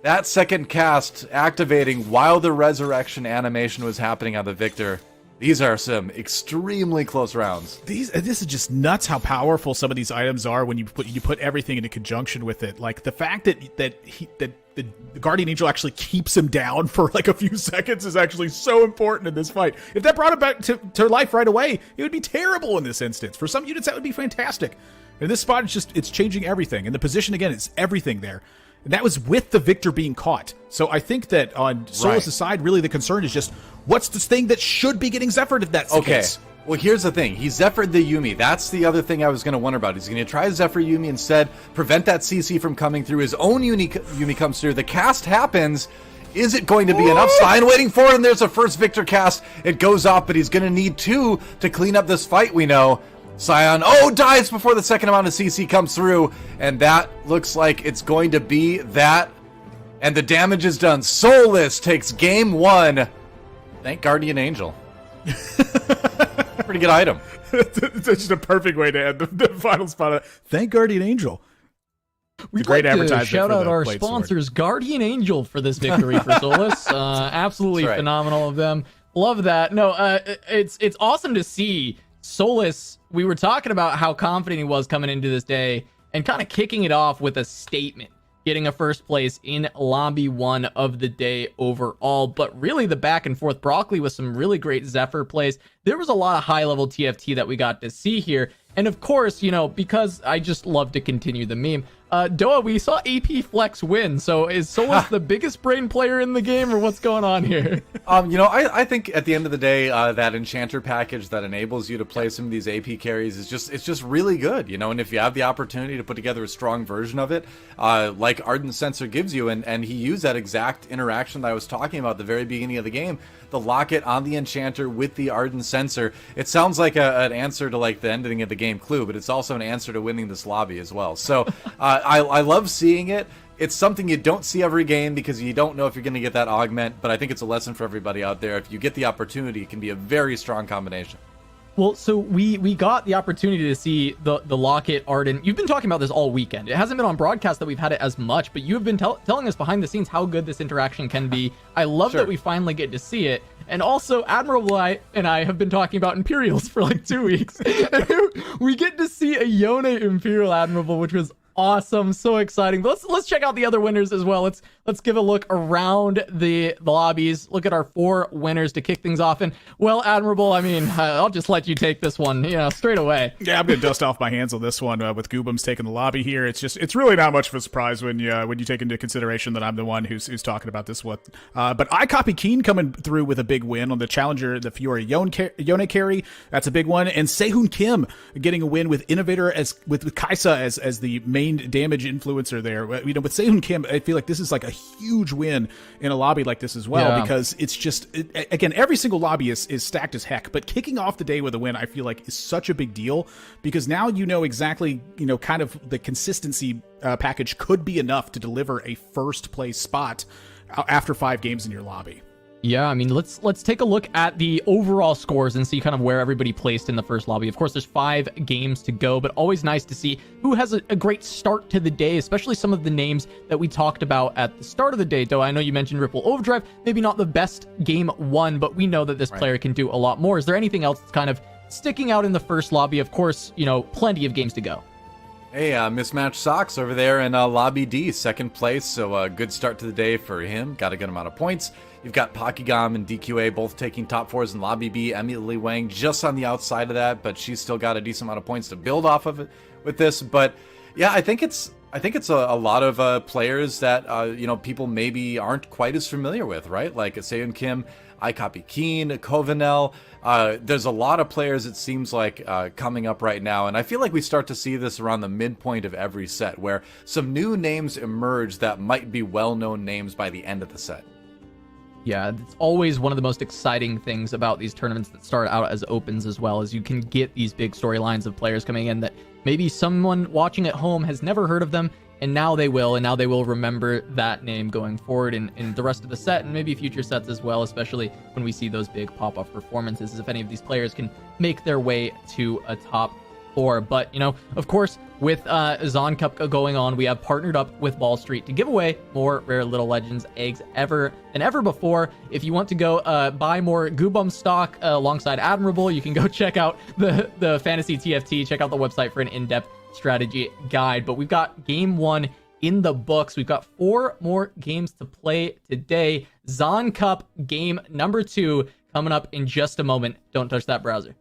That second cast activating while the resurrection animation was happening on the Victor. These are some extremely close rounds. This is just nuts how powerful some of these items are when you put everything into conjunction with it. Like the fact that the Guardian Angel actually keeps him down for like a few seconds is actually so important in this fight. If that brought him back to life right away, it would be terrible in this instance. For some units, that would be fantastic. In this spot, it's changing everything. And the position, again, it's everything there. And that was with the Victor being caught. So I think that on Solis' side, really the concern is just, what's this thing that should be getting Zephyred if that's the case? Well, here's the thing. He Zephyred the Yumi. That's the other thing I was going to wonder about. He's going to try to Zephyr Yumi instead, prevent that CC from coming through. His own Yumi comes through. The cast happens. Is it going to be enough? Sign waiting for it, and there's a first Victor cast. It goes off, but he's going to need 2 to clean up this fight, we know. Sion, dies before the second amount of CC comes through, and that looks like it's going to be that, and the damage is done. Soulless takes game 1. Thank Guardian Angel. Pretty good item. It's just a perfect way to end the final spot. Thank Guardian Angel. We'd like to shout out our sponsors, Guardian Angel, for this victory for Solus. Absolutely phenomenal of them. Love that. No, it's awesome to see Solus. We were talking about how confident he was coming into this day and kind of kicking it off with a statement, getting a first place in lobby 1 of the day overall. But really the back and forth, Broccoli with some really great Zephyr plays. There was a lot of high level TFT that we got to see here. And of course, you know, because I just love to continue the meme, Doa, we saw AP Flex win. So is Solus the biggest brain player in the game, or what's going on here? You know, I think at the end of the day, that Enchanter package that enables you to play some of these AP carries is just really good, you know. And if you have the opportunity to put together a strong version of it, like Ardent Sensor gives you, and he used that exact interaction that I was talking about at the very beginning of the game, the locket on the Enchanter with the Ardent Sensor. It sounds like an answer to like the ending of the game clue, but it's also an answer to winning this lobby as well. So I love seeing it. It's something you don't see every game because you don't know if you're going to get that augment, but I think it's a lesson for everybody out there. If you get the opportunity, it can be a very strong combination. Well, so we got the opportunity to see the Locket Ardent. You've been talking about this all weekend. It hasn't been on broadcast that we've had it as much, but you have been telling us behind the scenes how good this interaction can be. I love that we finally get to see it. And also, Admirable and I have been talking about Imperials for like 2 weeks. We get to see a Yone Imperial Admirable, which was awesome, so exciting. But let's check out the other winners as well. Let's give a look around the lobbies. Look at our 4 winners to kick things off. And well, Admirable, I mean, I'll just let you take this one, you know, straight away. Yeah, I'm gonna dust off my hands on this one with Goobums taking the lobby here. It's really not much of a surprise when you take into consideration that I'm the one who's talking about this one. But I copy Keen coming through with a big win on the Challenger, the Fiora Yone carry. That's a big one. And Sehun Kim getting a win with Innovator with Kaisa as the main damage influencer there. You know, with Sehun Kim, I feel like this is like a huge win in a lobby like this as well, because it's just, again, every single lobby is stacked as heck, but kicking off the day with a win, I feel like is such a big deal, because now you know exactly, you know, kind of the consistency package could be enough to deliver a first place spot after 5 games in your lobby. Yeah, I mean, let's take a look at the overall scores and see kind of where everybody placed in the first lobby. Of course, there's 5 games to go, but always nice to see who has a great start to the day, especially some of the names that we talked about at the start of the day. Though I know you mentioned Ripple Overdrive, maybe not the best game 1, but we know that this player can do a lot more. Is there anything else that's kind of sticking out in the first lobby? Of course, you know, plenty of games to go. Hey, Mismatched Socks over there in Lobby D, 2nd place, so a good start to the day for him. Got a good amount of points. You've got Pokigam and DQA both taking top 4s in Lobby B. Emily Wang just on the outside of that, but she's still got a decent amount of points to build off of it with this, but yeah, I think it's a lot of players that you know, people maybe aren't quite as familiar with, right? Like Seon Kim, I Copy Keen, Kovanel. There's a lot of players, it seems like, coming up right now, and I feel like we start to see this around the midpoint of every set, where some new names emerge that might be well-known names by the end of the set. Yeah, it's always one of the most exciting things about these tournaments that start out as opens as well, is you can get these big storylines of players coming in that maybe someone watching at home has never heard of them, and now they will, remember that name going forward in the rest of the set, and maybe future sets as well, especially when we see those big pop-off performances, if any of these players can make their way to a top 4. But, you know, of course, with Zaun Cup going on, we have partnered up with Ball Street to give away more Rare Little Legends eggs ever before. If you want to go buy more Goobum stock alongside Admirable, you can go check out the Fantasy TFT, check out the website for an in-depth strategy guide. But we've got game 1 in the books. We've got 4 more games to play today. Zaun Cup game number 2 coming up in just a moment. Don't touch that browser.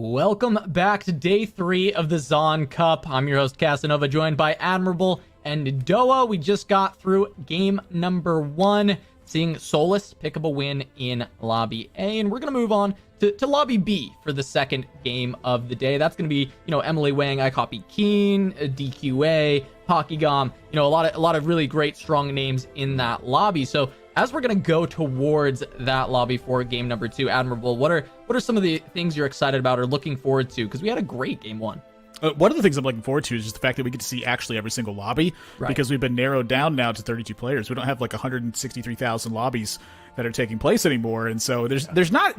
Welcome back to day 3 of the Zaun Cup. I'm your host, Casanova, joined by Admirable and Doa. We just got through game number 1, seeing Solus pick up a win in Lobby A, and we're going to move on to Lobby B for the second game of the day. That's going to be, Emily Wang, I Copy Keen, DQA, Pokygom, a lot of really great, strong names in that lobby. So as we're going to go towards that lobby for game number 2, Admirable, what are some of the things you're excited about or looking forward to? Because we had a great game 1. One of the things I'm looking forward to is just the fact that we get to see actually every single lobby, because we've been narrowed down now to 32 players. We don't have like 163,000 lobbies that are taking place anymore, and so there's not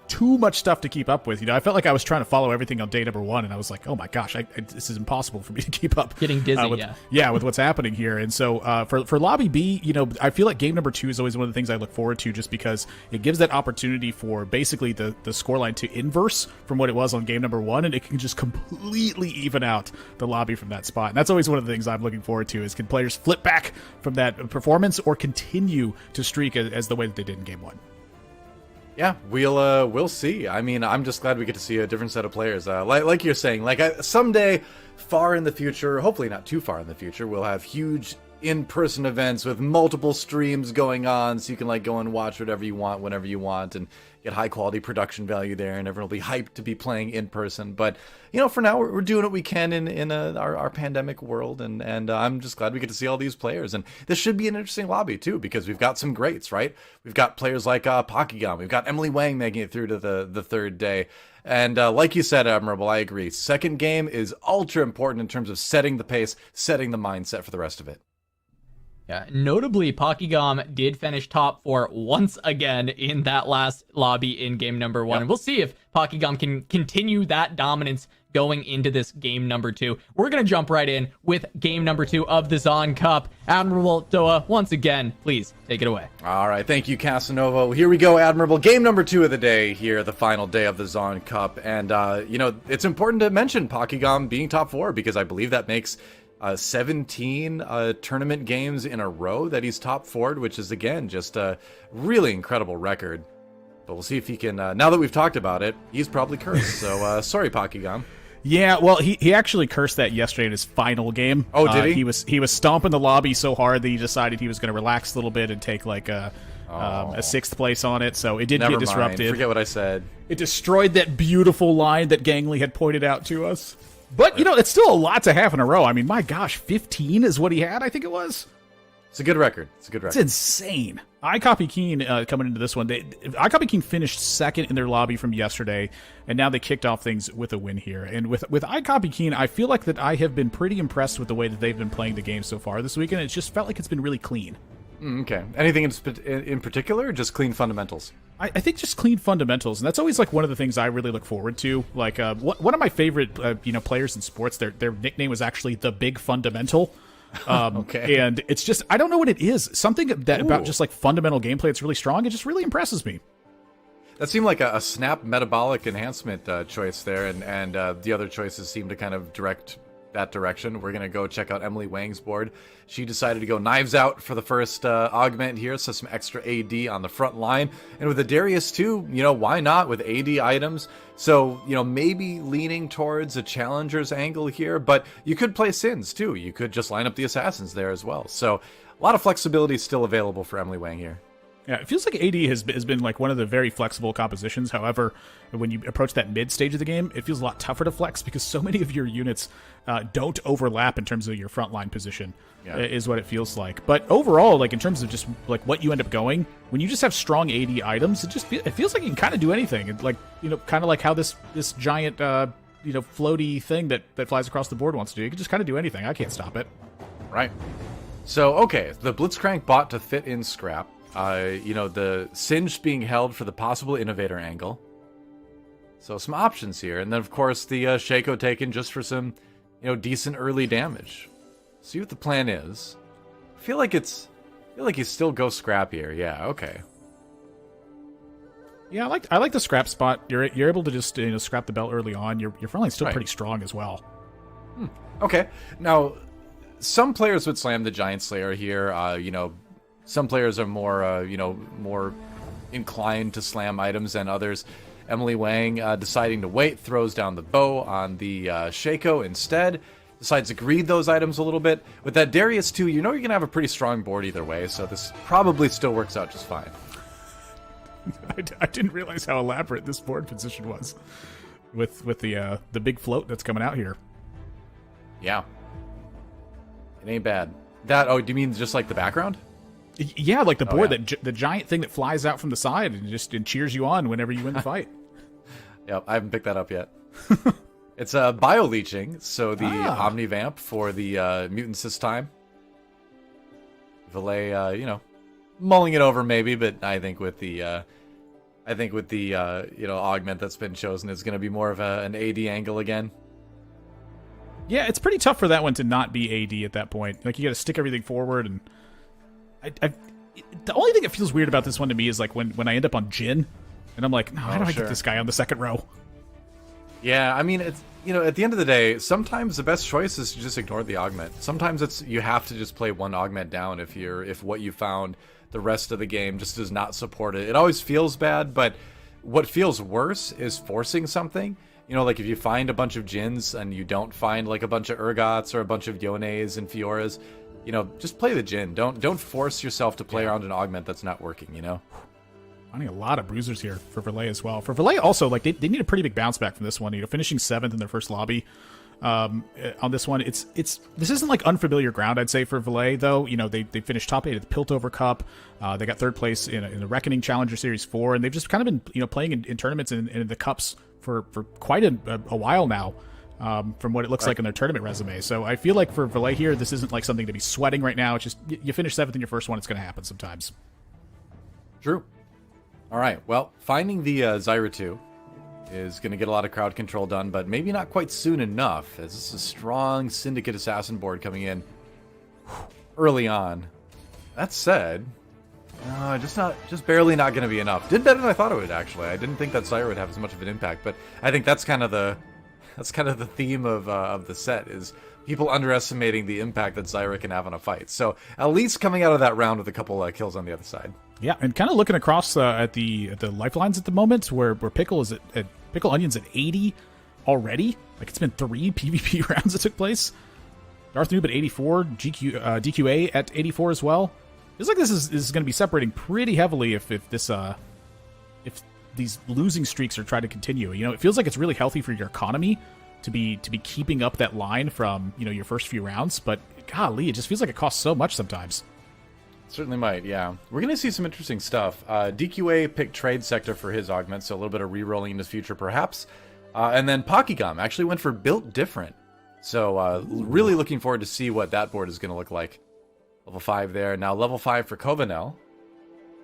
too much stuff to keep up with. I felt like I was trying to follow everything on day number 1, and I was like, oh my gosh, this is impossible for me to keep up. Getting dizzy, with what's happening here. And so for Lobby B, I feel like game number 2 is always one of the things I look forward to, just because it gives that opportunity for basically the scoreline to inverse from what it was on game number 1, and it can just completely even out the lobby from that spot. And that's always one of the things I'm looking forward to, is can players flip back from that performance or continue to streak as the way that they did in game 1. Yeah, we'll see. I mean, I'm just glad we get to see a different set of players. Like you're saying, someday, far in the future, hopefully not too far in the future, we'll have huge in-person events with multiple streams going on, so you can go and watch whatever you want, whenever you want, and get high-quality production value there, and everyone will be hyped to be playing in person. But for now, we're doing what we can in our pandemic world, and I'm just glad we get to see all these players. And this should be an interesting lobby too, because we've got some greats, right? We've got players like Pokygom, we've got Emily Wang making it through to the third day. And like you said, Admirable, I agree. Second game is ultra important in terms of setting the pace, setting the mindset for the rest of it. Yeah, notably, Pokygom did finish top 4 once again in that last lobby in game number 1. Yep. And we'll see if Pokygom can continue that dominance going into this game number 2. We're going to jump right in with game number 2 of the Zaun Cup. Admirable, Doa, once again, please take it away. All right, thank you, Casanova. Here we go, Admirable. Game number 2 of the day here, the final day of the Zaun Cup. And, it's important to mention Pokygom being top 4, because I believe that makes 17 tournament games in a row that he's top 4'd, which is, again, just a really incredible record. But we'll see if he can, now that we've talked about it, he's probably cursed. So, sorry, Pokygom. Yeah, well, he actually cursed that yesterday in his final game. Oh, did he? He was stomping the lobby so hard that he decided he was going to relax a little bit and take a 6th place on it. So it did get disrupted. Forget what I said. It destroyed that beautiful line that Gangly had pointed out to us. But, it's still a lot to have in a row. I mean, my gosh, 15 is what he had, I think it was. It's a good record. It's insane. iCopy Keen coming into this one. iCopy Keen finished 2nd in their lobby from yesterday, and now they kicked off things with a win here. And with iCopy Keen, I feel like that I have been pretty impressed with the way that they've been playing the game so far this weekend. It just felt like it's been really clean. Okay. Anything in particular, or just clean fundamentals? I think just clean fundamentals, and that's always one of the things I really look forward to. One of my favorite players in sports, their nickname was actually the Big Fundamental. Okay. And it's just, I don't know what it is. Something that about just fundamental gameplay that's really strong. It just really impresses me. That seemed like a snap metabolic enhancement choice there, and the other choices seem to kind of direct that direction. We're going to go check out Emily Wang's board. She decided to go Knives Out for the first augment here, so some extra AD on the front line. And with the Darius too, why not with AD items? So, maybe leaning towards a Challenger's angle here, but you could play Sins too. You could just line up the Assassins there as well. So, a lot of flexibility still available for Emily Wang here. Yeah, it feels like AD has been one of the very flexible compositions. However, when you approach that mid stage of the game, it feels a lot tougher to flex because so many of your units don't overlap in terms of your frontline position, is what it feels like. But overall, in terms of just what you end up going, when you just have strong AD items, it feels like you can kind of do anything. Kind of like how this giant floaty thing that flies across the board wants to do. You can just kind of do anything. I can't stop it. Right. So okay, the Blitzcrank bot to fit in Scrap. The Singe being held for the possible Innovator angle. So some options here. And then, of course, the Shaco taken just for some, decent early damage. See what the plan is. I feel like you still go Scrap here. Yeah, okay. Yeah, I like the Scrap spot. You're able to just scrap the belt early on. Your front line's still pretty strong as well. Okay. Now, some players would slam the Giant Slayer here. Some players are more, more inclined to slam items than others. Emily Wang deciding to wait, throws down the bow on the Shaco instead. Decides to greed those items a little bit. With that Darius too, you know you're going to have a pretty strong board either way, so this probably still works out just fine. I didn't realize how elaborate this board position was with the big float that's coming out here. Yeah. It ain't bad. That, oh, do you mean just like the background? Yeah, like the board, the giant thing that flies out from the side and cheers you on whenever you win the fight. Yep, I haven't picked that up yet. It's bio-leeching, so the Omnivamp for the mutants this time. Valet, mulling it over maybe, but I think with the augment that's been chosen, it's going to be more of an AD angle again. Yeah, it's pretty tough for that one to not be AD at that point. Like, you got to stick everything forward, and the only thing that feels weird about this one to me is like when I end up on Jin, and I'm like, no, how do I get this guy on the second row? Yeah, I mean, it's at the end of the day, sometimes the best choice is to just ignore the augment. Sometimes you have to just play one augment down if what you found the rest of the game just does not support it. It always feels bad, but what feels worse is forcing something. Like if you find a bunch of Jins and you don't find like a bunch of Urgots or a bunch of Yones and Fioras, just play the Jin. Don't force yourself to play around an augment that's not working, Finding a lot of bruisers here for Valet as well. For Valet also, like they need a pretty big bounce back from this one. Finishing 7th in their first lobby on this one. This isn't like unfamiliar ground, I'd say, for Valet though. They finished top 8 at the Piltover Cup. They got 3rd place in the Reckoning Challenger Series 4, and they've just kind of been playing in tournaments and in the cups for quite a while now. From what it looks like in their tournament resume. So I feel like for Valet here, this isn't like something to be sweating right now. It's just you finish 7th in your first one, it's going to happen sometimes. True. All right, well, finding the Zyra 2 is going to get a lot of crowd control done, but maybe not quite soon enough, as this is a strong Syndicate Assassin board coming in early on. That said, just barely not going to be enough. Did better than I thought it would, actually. I didn't think that Zyra would have as much of an impact, but I think that's kind of the theme of the set, is people underestimating the impact that Zyra can have on a fight. So at least coming out of that round with a couple kills on the other side. Yeah, and kind of looking across at the lifelines at the moment, where Pickle is at Pickle Onion's at 80 already. Like, it's been 3 PvP rounds that took place. Darth Noob at 84, DQA at 84 as well. Feels like this is going to be separating pretty heavily if these losing streaks are trying to continue. It feels like it's really healthy for your economy to be keeping up that line from your first few rounds, but golly, it just feels like it costs so much sometimes. Certainly might, yeah. We're going to see some interesting stuff. DQA picked Trade Sector for his augment, so a little bit of re-rolling in his future, perhaps. And then Pokigum actually went for Built Different. So really looking forward to see what that board is going to look like. Level 5 there. Now level 5 for Covanel.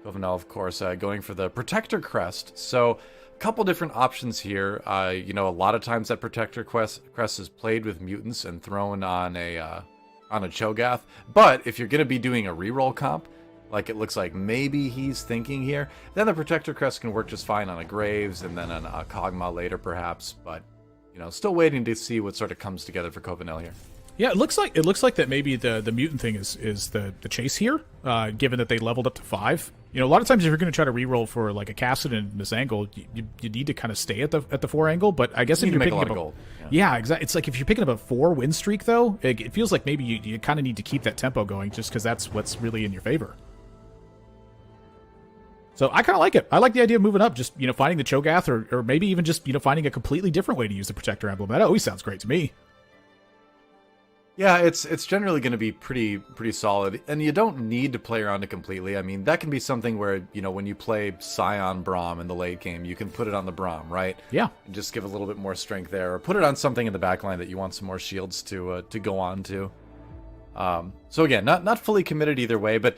Covanel, of course, going for the Protector Crest. So a couple different options here. A lot of times that Protector Crest is played with mutants and thrown on a Cho'Gath, but if you're going to be doing a reroll comp, like it looks like maybe he's thinking here, then the Protector Crest can work just fine on a Graves and then on a Kog'Maw later perhaps, but still waiting to see what sort of comes together for Covanel here. Yeah, it looks like that maybe the mutant thing is the chase here, given that they leveled up to 5. A lot of times if you're going to try to reroll for like a Cassid in this angle, you need to kind of stay at the 4 angle. But I guess if you're picking up gold. Yeah, exactly. It's like if you're picking up a 4 win streak though, it feels like maybe you kind of need to keep that tempo going just because that's what's really in your favor. So I kind of like it. I like the idea of moving up, just finding the Cho'Gath or maybe even just finding a completely different way to use the Protector Emblem. That always sounds great to me. Yeah, it's generally going to be pretty solid, and you don't need to play around it completely. I mean, that can be something where, when you play Scion Braum in the late game, you can put it on the Braum, right? Yeah. And just give a little bit more strength there, or put it on something in the backline that you want some more shields to go on to. So again, not fully committed either way, but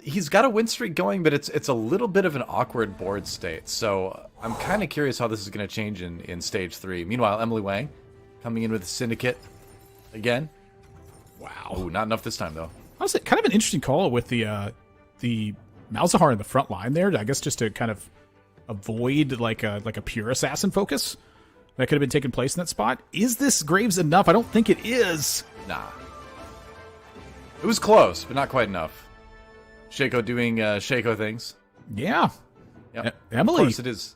he's got a win streak going, but it's a little bit of an awkward board state. So I'm kind of curious how this is going to change in stage 3. Meanwhile, Emily Wang coming in with the Syndicate. Again, wow. Ooh, not enough this time though. Honestly, kind of an interesting call with the Malzahar in the front line there. I guess just to kind of avoid like a pure assassin focus that could have been taking place in that spot. Is this Graves enough? I don't think it is. Nah. It was close, but not quite enough. Shaco doing Shaco things. Yeah. Yep. Emily. Of course it is.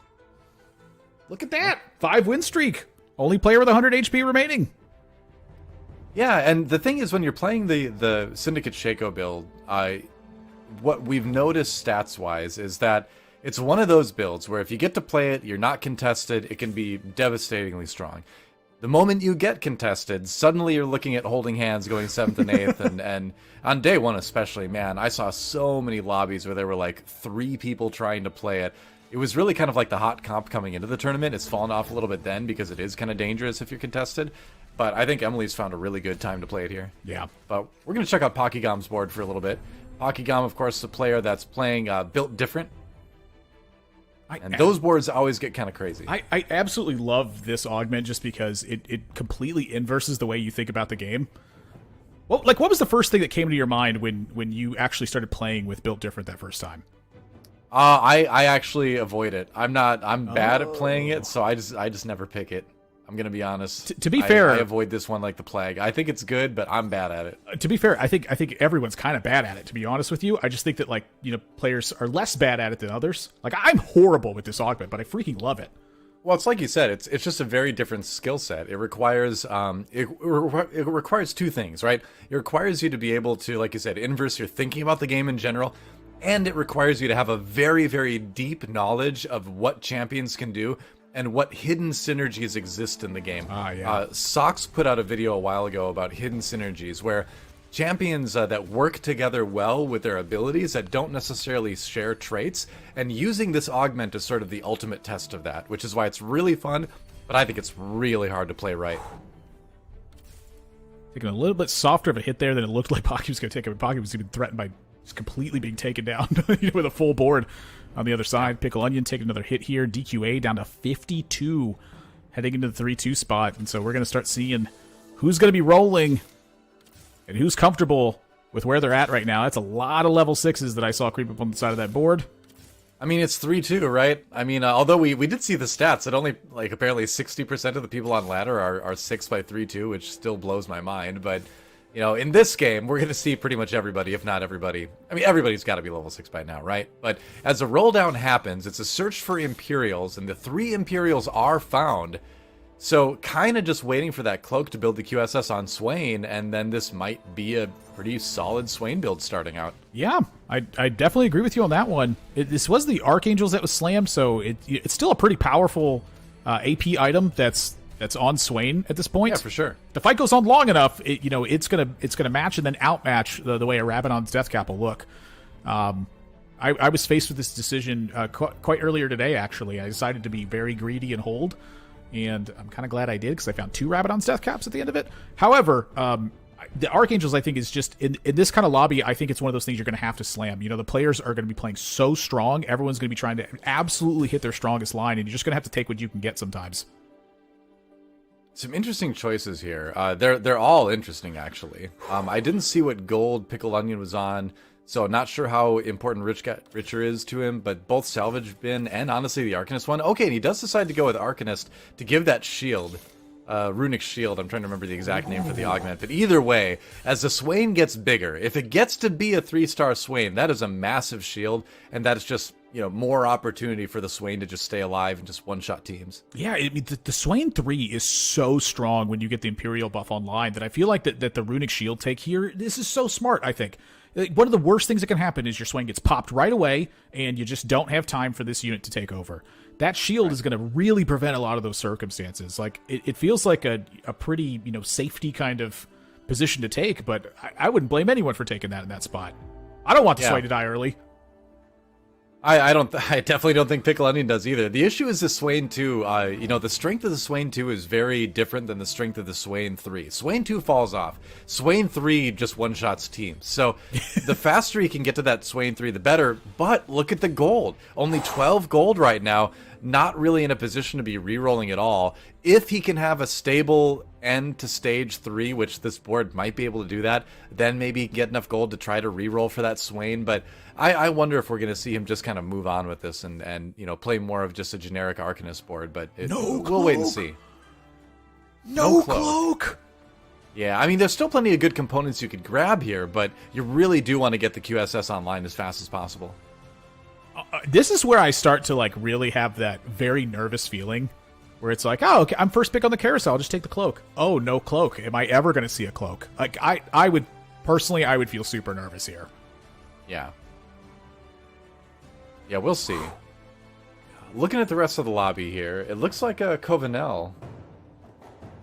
Look at that. 5 win streak. Only player with 100 HP remaining. Yeah, and the thing is, when you're playing the Syndicate Shaco build, what we've noticed stats-wise is that it's one of those builds where if you get to play it, you're not contested, it can be devastatingly strong. The moment you get contested, suddenly you're looking at holding hands going 7th and 8th, and on day 1 especially, man, I saw so many lobbies where there were like 3 people trying to play it. It was really kind of like the hot comp coming into the tournament. It's fallen off a little bit then because it is kind of dangerous if you're contested. But I think Emily's found a really good time to play it here. Yeah. But we're going to check out Pokigom's board for a little bit. Pokigom, of course, is a player that's playing Built Different. And those boards always get kind of crazy. I absolutely love this augment just because it completely inverses the way you think about the game. Well, like, what was the first thing that came to your mind when you actually started playing with Built Different that first time? I actually avoid it. I'm bad at playing it, so I just never pick it. I'm gonna be honest. To be fair, I avoid this one like the plague. I think it's good, but I'm bad at it. To be fair, I think everyone's kind of bad at it. To be honest with you, I just think that, like, you know, players are less bad at it than others. Like, I'm horrible with this augment, but I freaking love it. Well, it's like you said, it's just a very different skill set. It requires it requires 2 things, right? It requires you to be able to, like you said, inverse your thinking about the game in general, and it requires you to have a very, very deep knowledge of what champions can do and what hidden synergies exist in the game. Sox put out a video a while ago about hidden synergies, where champions that work together well with their abilities that don't necessarily share traits, and using this augment is sort of the ultimate test of that, which is why it's really fun, but I think it's really hard to play right. Taking a little bit softer of a hit there than it looked like Pocky was going to take. Pocky was even threatened by just completely being taken down with a full board on the other side. Pickle Onion taking another hit here. DQA down to 52, heading into the 3-2 spot. And so we're going to start seeing who's going to be rolling and who's comfortable with where they're at right now. That's a lot of level 6s that I saw creep up on the side of that board. I mean, it's 3-2, right? I mean, although we did see the stats, that only, like, apparently 60% of the people on ladder are 6 by 3-2, which still blows my mind. But, you know, in this game, we're going to see pretty much everybody, if not everybody. I mean, everybody's got to be level 6 by now, right? But as the roll down happens, it's a search for Imperials, and the 3 Imperials are found. So kind of just waiting for that cloak to build the QSS on Swain, and then this might be a pretty solid Swain build starting out. Yeah, I definitely agree with you on that one. This was the Archangels that was slammed, so it's still a pretty powerful AP item that's on Swain at this point. Yeah, for sure. The fight goes on long enough, it's gonna match and then outmatch the way a Rabadon's Death Cap will look. I was faced with this decision quite earlier today, actually. I decided to be very greedy and hold, and I'm kind of glad I did because I found 2 Rabadon's Death Caps at the end of it. However, the Archangels, I think, is just, in this kind of lobby, I think it's one of those things you're going to have to slam. You know, the players are going to be playing so strong, everyone's going to be trying to absolutely hit their strongest line, and you're just going to have to take what you can get sometimes. Some interesting choices here. They're all interesting, actually. I didn't see what gold Pickle Onion was on, so not sure how important Richer is to him, but both Salvage Bin and honestly the Arcanist one. Okay, and he does decide to go with Arcanist to give that shield. Runic Shield, I'm trying to remember the exact name for the augment, but either way, as the Swain gets bigger, if it gets to be a 3-star Swain, that is a massive shield, and that is just, you know, more opportunity for the Swain to just stay alive and just one-shot teams. Yeah, I mean, the Swain 3 is so strong when you get the Imperial buff online that I feel like that the Runic Shield take here, this is so smart, I think. One of the worst things that can happen is your Swain gets popped right away, and you just don't have time for this unit to take over. That shield is going to really prevent a lot of those circumstances. Like, it feels like a pretty, you know, safety kind of position to take, but I wouldn't blame anyone for taking that in that spot. I don't want the Swain to die early. I definitely don't think Pickle Onion does either. The issue is the Swain 2, you know, the strength of the Swain 2 is very different than the strength of the Swain 3. Swain 2 falls off. Swain 3 just one-shots teams. So the faster he can get to that Swain 3, the better. But look at the gold. Only 12 gold right now. Not really in a position to be re-rolling at all. If he can have a stable end to stage 3, which this board might be able to do that, then maybe get enough gold to try to re-roll for that Swain. But I wonder if we're going to see him just kind of move on with this and you know, play more of just a generic Arcanist board. But we'll wait and see. No cloak! Yeah, I mean, there's still plenty of good components you could grab here, but you really do want to get the QSS online as fast as possible. This is where I start to like really have that very nervous feeling where it's like, oh, okay, I'm first pick on the carousel. I'll just take the cloak. Oh, no cloak. Am I ever going to see a cloak? Like I would personally, I would feel super nervous here. Yeah. Yeah, we'll see. Looking at the rest of the lobby here, it looks like Covenel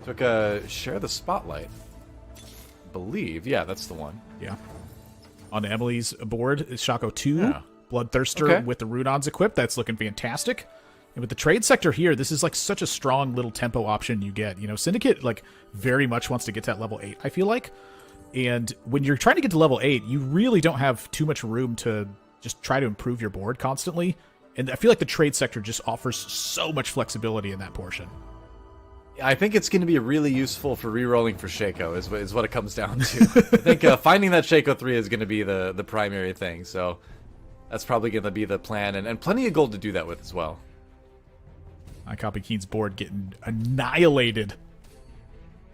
took a share the spotlight. Believe, yeah, that's the one. Yeah. On Emily's board is Shaco 2, Yeah. Bloodthirster with the Rudons equipped. That's looking fantastic. And with the trade sector here, this is like such a strong little tempo option you get. You know, Syndicate like very much wants to get to that level 8, I feel like. And when you're trying to get to level 8, you really don't have too much room to just try to improve your board constantly. And I feel like the trade sector just offers so much flexibility in that portion. I think it's going to be really useful for re-rolling for Shaco, is what it comes down to. I think finding that Shaco 3 is going to be the primary thing, so that's probably going to be the plan, and plenty of gold to do that with as well. I copy Keen's board getting annihilated.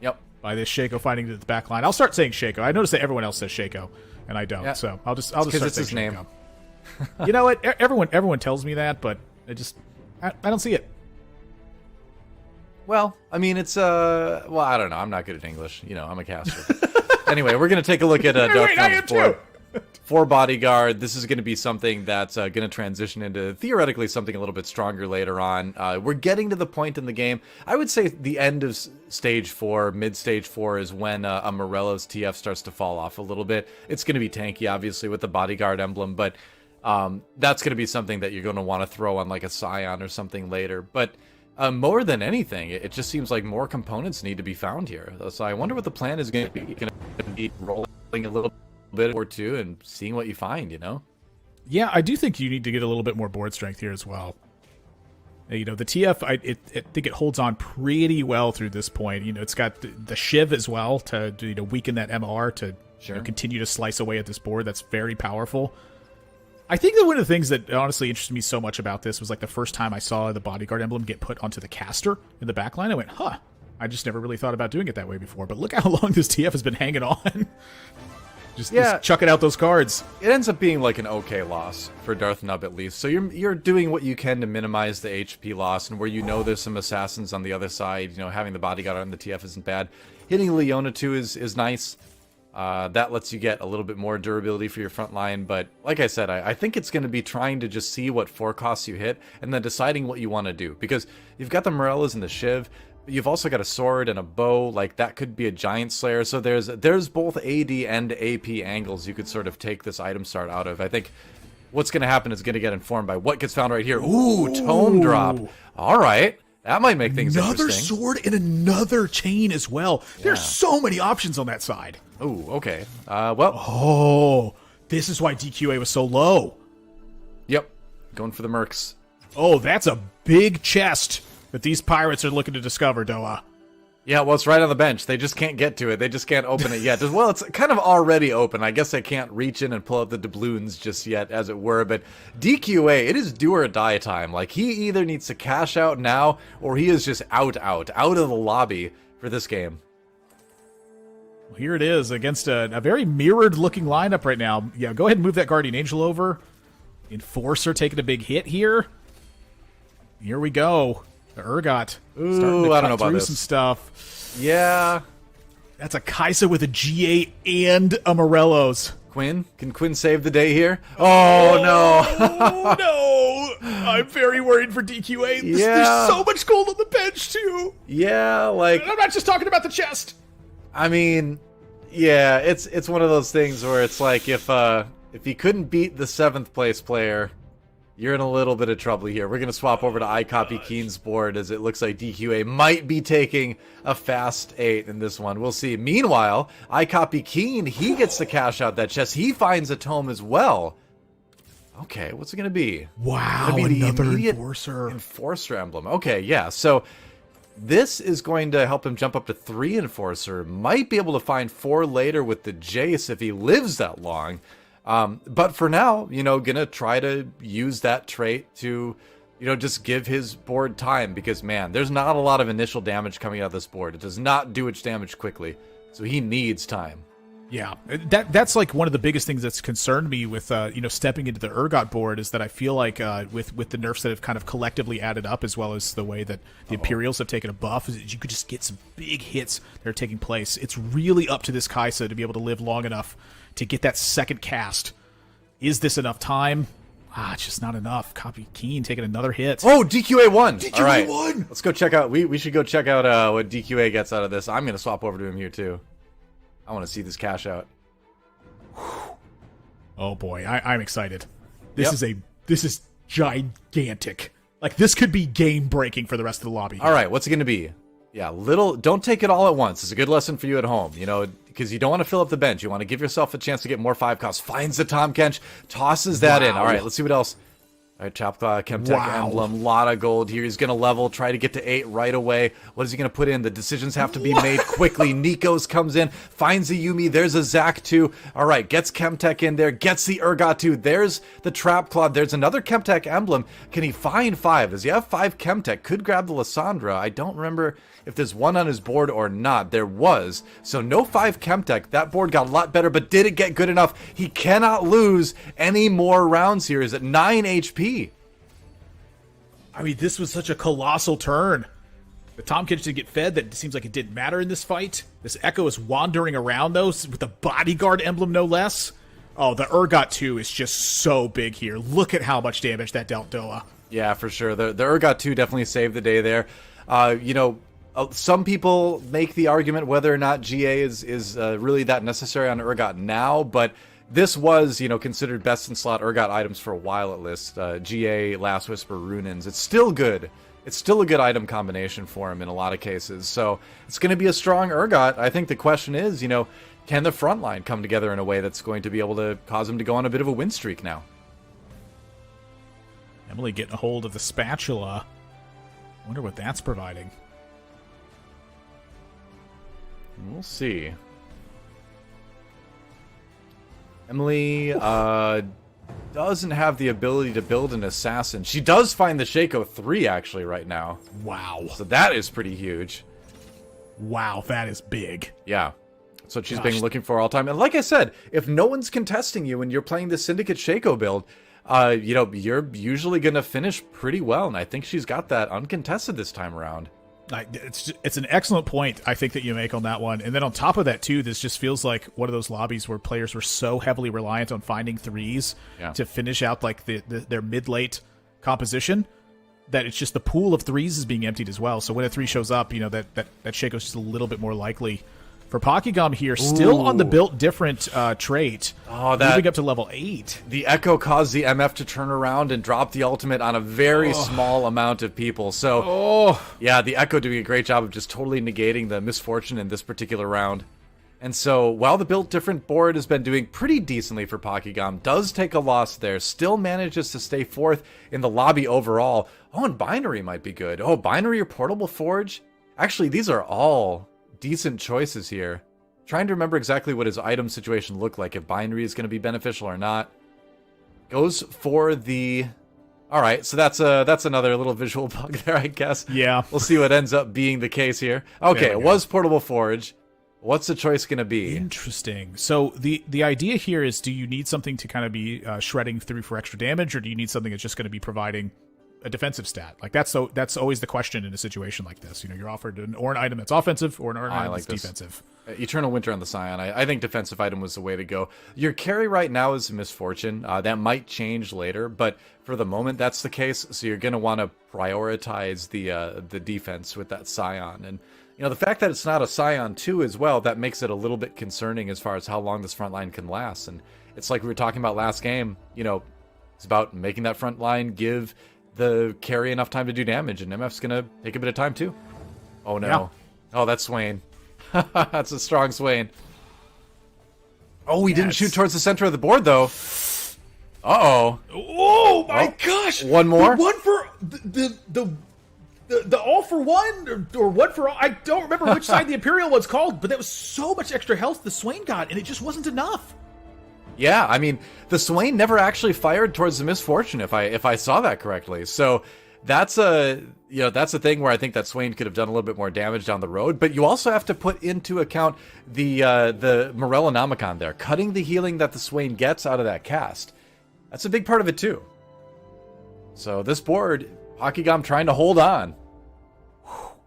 Yep. By this Shaco fighting to the back line. I'll start saying Shaco. I noticed that everyone else says Shaco, and I don't, so I'll just start saying his Shaco. name. You know what? Everyone tells me that, but I don't see it. Well, I mean, it's, well, I don't know. I'm not good at English. You know, I'm a caster. Anyway, we're going to take a look at Dark Knight's board. For Bodyguard, this is going to be something that's going to transition into, theoretically, something a little bit stronger later on. We're getting to the point in the game. I would say the end of Stage 4, mid-Stage 4, is when a Morello's TF starts to fall off a little bit. It's going to be tanky, obviously, with the Bodyguard emblem, but that's going to be something that you're going to want to throw on, like, a Scion or something later. But more than anything, it just seems like more components need to be found here. So I wonder what the plan is going to be. Going to be rolling a little bit or two and seeing what you find, you know? Yeah, I do think you need to get a little bit more board strength here as well. You know, the TF, I think it holds on pretty well through this point. You know, it's got the Shiv as well to weaken that MR to continue to slice away at this board. That's very powerful. I think that one of the things that honestly interested me so much about this was like the first time I saw the Bodyguard emblem get put onto the caster in the backline. I went, huh, I just never really thought about doing it that way before. But look how long this TF has been hanging on. just chucking out those cards. It ends up being like an okay loss for Darth Nub at least. So you're doing what you can to minimize the HP loss, and where you know there's some assassins on the other side, you know, having the Bodyguard on the TF isn't bad. Hitting Leona too is nice. That lets you get a little bit more durability for your front line, but like I said, I think it's going to be trying to just see what 4 costs you hit, and then deciding what you want to do. Because you've got the Morellas and the Shiv, but you've also got a sword and a bow, like that could be a Giant Slayer, so there's both AD and AP angles you could sort of take this item start out of. I think what's going to happen is going to get informed by what gets found right here. Ooh, Tome Drop. Alright. That might make things another interesting. Sword and another chain as well. Yeah. There's so many options on that side. Oh, okay. Well. Oh, this is why DQA was so low. Yep. Going for the mercs. Oh, that's a big chest that these pirates are looking to discover, Doa. Yeah, well, it's right on the bench. They just can't get to it. They just can't open it yet. Well, it's kind of already open. I guess they can't reach in and pull out the doubloons just yet, as it were. But DQA, it is do or die time. Like, he either needs to cash out now, or he is just out of the lobby for this game. Well, here it is against a very mirrored-looking lineup right now. Yeah, go ahead and move that Guardian Angel over. Enforcer taking a big hit here. Here we go. The Urgot starting to I don't know cut about through this. some stuff. Yeah. That's a Kaisa with a GA and a Morellos. Quinn? Can Quinn save the day here? Oh, no. Oh, no. I'm very worried for DQA. There's so much gold on the bench, too. Yeah, like... I'm not just talking about the chest. I mean, yeah, it's one of those things where it's like if you couldn't beat the 7th place player, you're in a little bit of trouble here. We're going to swap over to iCopy Keen's board, as it looks like DQA might be taking a fast 8 in this one. We'll see. Meanwhile, iCopy Keen, he gets to cash out that chest. He finds a tome as well. Okay, what's it going to be? Wow, Be another Enforcer. Enforcer emblem. Okay, yeah, so this is going to help him jump up to 3 Enforcer. Might be able to find 4 later with the Jace if he lives that long. But for now, you know, gonna try to use that trait to, you know, just give his board time, because, man, there's not a lot of initial damage coming out of this board. It does not do its damage quickly, so he needs time. Yeah, that's like one of the biggest things that's concerned me with stepping into the Urgot board is that I feel like with the nerfs that have kind of collectively added up, as well as the way that the Imperials have taken a buff, is that you could just get some big hits that are taking place. It's really up to this Kaisa to be able to live long enough to get that second cast. Is this enough time? It's just not enough. Copy Keen taking another hit. Oh, DQA won. DQA All right, won. let's go check out. We should go check out what DQA gets out of this. I'm gonna swap over to him here too. I want to see this cash out. Oh boy, I'm excited. This is gigantic. Like, this could be game breaking for the rest of the lobby. All right, what's it gonna be? Yeah, don't take it all at once. It's a good lesson for you at home, because you don't want to fill up the bench. You want to give yourself a chance to get more 5 costs. Finds the Tom Kench, tosses that in. All right, let's see what else. All right, Chemtech Emblem, lot of gold here. He's going to level, try to get to 8 right away. What is he going to put in? The decisions have to be made quickly. Nikos comes in, finds a Yumi. There's a Zac too. All right, gets Chemtech in there, gets the Urgot too. There's the Trap Claw. There's another Chemtech Emblem. Can he find 5? Does he have 5 Chemtech? Could grab the Lysandra. I don't remember if there's one on his board or not. There was. So no 5 Chemtech. That board got a lot better, but did it get good enough? He cannot lose any more rounds here. He's at 9 HP. I mean, this was such a colossal turn. The Tom Kench did get fed. That seems like it didn't matter in this fight. This Echo is wandering around, though, with the Bodyguard emblem, no less. Oh, the Urgot 2 is just so big here. Look at how much damage that dealt Doa. Yeah, for sure. The Urgot 2 definitely saved the day there. Some people make the argument whether or not GA is really that necessary on Urgot now, but this was, considered best in slot Urgot items for a while at least. GA, Last Whisper, Runins. It's still good. It's still a good item combination for him in a lot of cases. So it's going to be a strong Urgot. I think the question is, can the front line come together in a way that's going to be able to cause him to go on a bit of a win streak now? Emily getting a hold of the spatula. Wonder what that's providing. We'll see. Emily doesn't have the ability to build an assassin. She does find the Shaco 3 actually right now. Wow. So that is pretty huge. Wow, that is big. Yeah. That's what she's been looking for all time. And like I said, if no one's contesting you and you're playing the Syndicate Shaco build, you're usually going to finish pretty well. And I think she's got that uncontested this time around. It's an excellent point, I think, that you make on that one. And then on top of that, too, this just feels like one of those lobbies where players were so heavily reliant on finding threes to finish out like their mid-late composition that it's just the pool of threes is being emptied as well. So when a 3 shows up, that Shaco's just a little bit more likely. For Pokygum here, still on the built different trait, moving up to level 8. The Echo caused the MF to turn around and drop the ultimate on a very small amount of people. So, yeah, the Echo doing a great job of just totally negating the misfortune in this particular round. And so, while the built different board has been doing pretty decently for Pokygum, does take a loss there, still manages to stay 4th in the lobby overall. Oh, and Binary might be good. Oh, Binary or Portable Forge? Actually, these are all decent choices here. Trying to remember exactly what his item situation looked like, if Binary is going to be beneficial or not. Goes for the... Alright, so that's another little visual bug there, I guess. Yeah. We'll see what ends up being the case here. Okay, it was Portable Forge. What's the choice going to be? Interesting. So the idea here is, do you need something to kind of be shredding through for extra damage, or do you need something that's just going to be providing a defensive stat? Like, that's always the question in a situation like this. You're offered an item that's offensive or an item that's defensive. Eternal Winter on the Scion. I think defensive item was the way to go. Your carry right now is Misfortune. That might change later, but for the moment that's the case. So you're going to want to prioritize the defense with that Scion. And the fact that it's not a Scion 2 as well, that makes it a little bit concerning as far as how long this front line can last. And it's like we were talking about last game. It's about making that front line give the carry enough time to do damage, and MF's gonna take a bit of time too. Oh no. Yeah. Oh, that's Swain. That's a strong Swain. Oh, he didn't shoot towards the center of the board though. Uh-oh. Oh my gosh! One more? The one for the all for one or one for all. I don't remember which side the Imperial was called, but that was so much extra health the Swain got, and it just wasn't enough. Yeah, I mean, the Swain never actually fired towards the Misfortune, if I saw that correctly. So that's a that's a thing where I think that Swain could have done a little bit more damage down the road. But you also have to put into account the Morellonomicon there, cutting the healing that the Swain gets out of that cast. That's a big part of it too. So this board, Pakigam trying to hold on.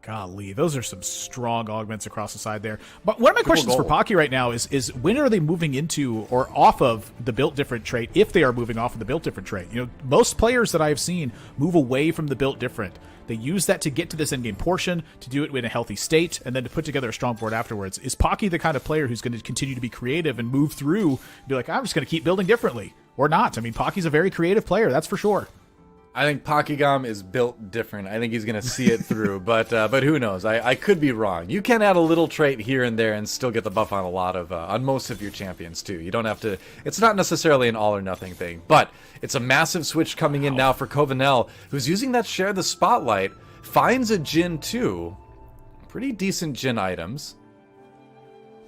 Golly, those are some strong augments across the side there. But one of my questions for Pocky right now is when are they moving into or off of the built different trait, if they are moving off of the built different trait? You know, most players that I've seen move away from the built different. They use that to get to this endgame portion, to do it in a healthy state, and then to put together a strong board afterwards. Is Pocky the kind of player who's going to continue to be creative and move through and be like, I'm just going to keep building differently? Or not? I mean, Pocky's a very creative player, that's for sure. I think Pakigam is built different. I think he's going to see it through, but who knows? I could be wrong. You can add a little trait here and there and still get the buff on on most of your champions too. You don't have to. It's not necessarily an all or nothing thing, but it's a massive switch coming in now for Covenel, who's using that share the spotlight. Finds a Jhin too. Pretty decent Jhin items.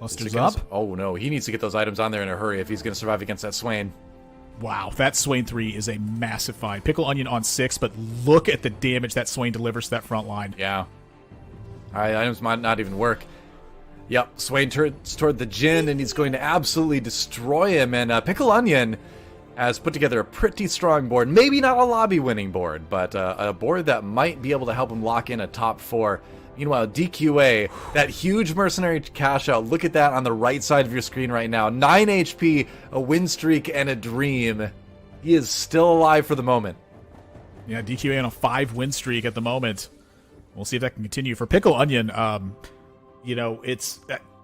Luster's up. Oh no, he needs to get those items on there in a hurry if he's going to survive against that Swain. Wow, that Swain 3 is a massive find. Pickle Onion on 6, but look at the damage that Swain delivers to that front line. Yeah. Alright, items might not even work. Yep, Swain turns toward the Jhin, and he's going to absolutely destroy him. And Pickle Onion has put together a pretty strong board. Maybe not a lobby-winning board, but a board that might be able to help him lock in a top 4. Meanwhile, DQA, that huge mercenary cash out, look at that on the right side of your screen right now. 9 HP, a win streak, and a dream. He is still alive for the moment. Yeah, DQA on a 5 win streak at the moment. We'll see if that can continue. For Pickle Onion, you know, it's...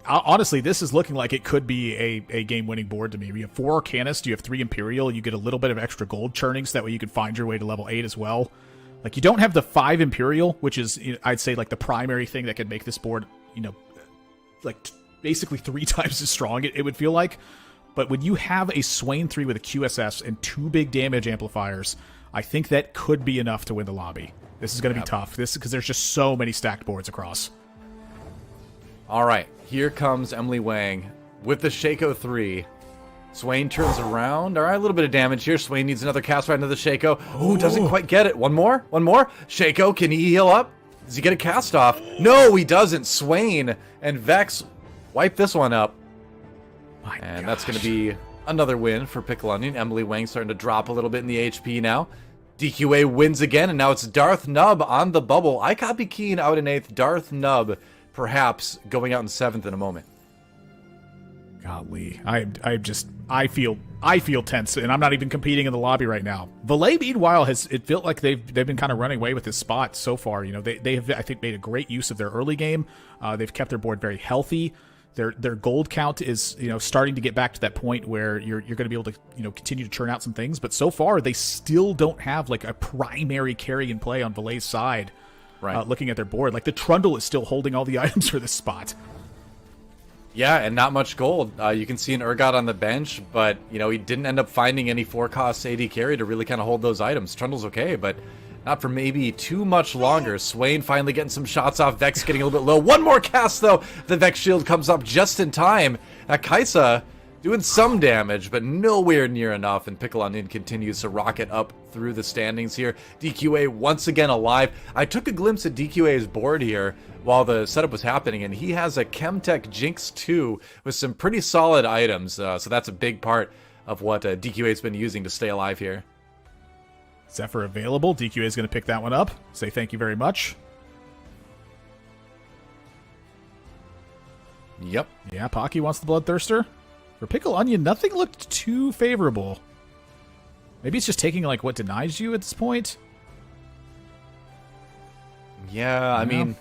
honestly, this is looking like it could be a game-winning board to me. You have 4 Arcanist, you have 3 Imperial, you get a little bit of extra gold churning, so that way you can find your way to level 8 as well. Like, you don't have the 5 Imperial, which is, I'd say, like, the primary thing that could make this board, you know, like, basically 3 times as strong, it would feel like. But when you have a Swain 3 with a QSS and 2 big damage amplifiers, I think that could be enough to win the lobby. This is going to be tough, because there's just so many stacked boards across. All right, here comes Emily Wang with the Shaco 3. Swain turns around. All right, a little bit of damage here. Swain needs another cast right into the Shaco. Ooh, doesn't quite get it. One more? One more? Shaco, can he heal up? Does he get a cast off? No, he doesn't. Swain and Vex wipe this one up. And that's going to be another win for Pickle Onion. Emily Wang starting to drop a little bit in the HP now. DQA wins again, and now it's Darth Nub on the bubble. I copy Keen out in 8th. Darth Nub perhaps going out in 7th in a moment. Golly, I feel tense, and I'm not even competing in the lobby right now. Valet, meanwhile, it felt like they've been kind of running away with this spot so far. You know, they have, I think, made a great use of their early game. They've kept their board very healthy. Their gold count is, you know, starting to get back to that point where you're going to be able to, you know, continue to churn out some things. But so far, they still don't have like a primary carry and play on Valet's side. Right. Looking at their board, like the Trundle is still holding all the items for this spot. Yeah, and not much gold. You can see an Urgot on the bench, but, you know, he didn't end up finding any 4-cost AD carry to really kind of hold those items. Trundle's okay, but not for maybe too much longer. Swain finally getting some shots off. Vex getting a little bit low. One more cast, though. The Vex shield comes up just in time. Kaisa doing some damage, but nowhere near enough, and Pickle Onion continues to rocket up through the standings here. DQA once again alive. I took a glimpse at DQA's board here while the setup was happening, and he has a Chemtech Jinx 2 with some pretty solid items, so that's a big part of what DQA's been using to stay alive here. Zephyr available. DQA is going to pick that one up. Say thank you very much. Yep. Yeah, Pocky wants the Bloodthirster. For Pickle Onion, nothing looked too favorable. Maybe it's just taking, like, what denies you at this point? Yeah, I mean,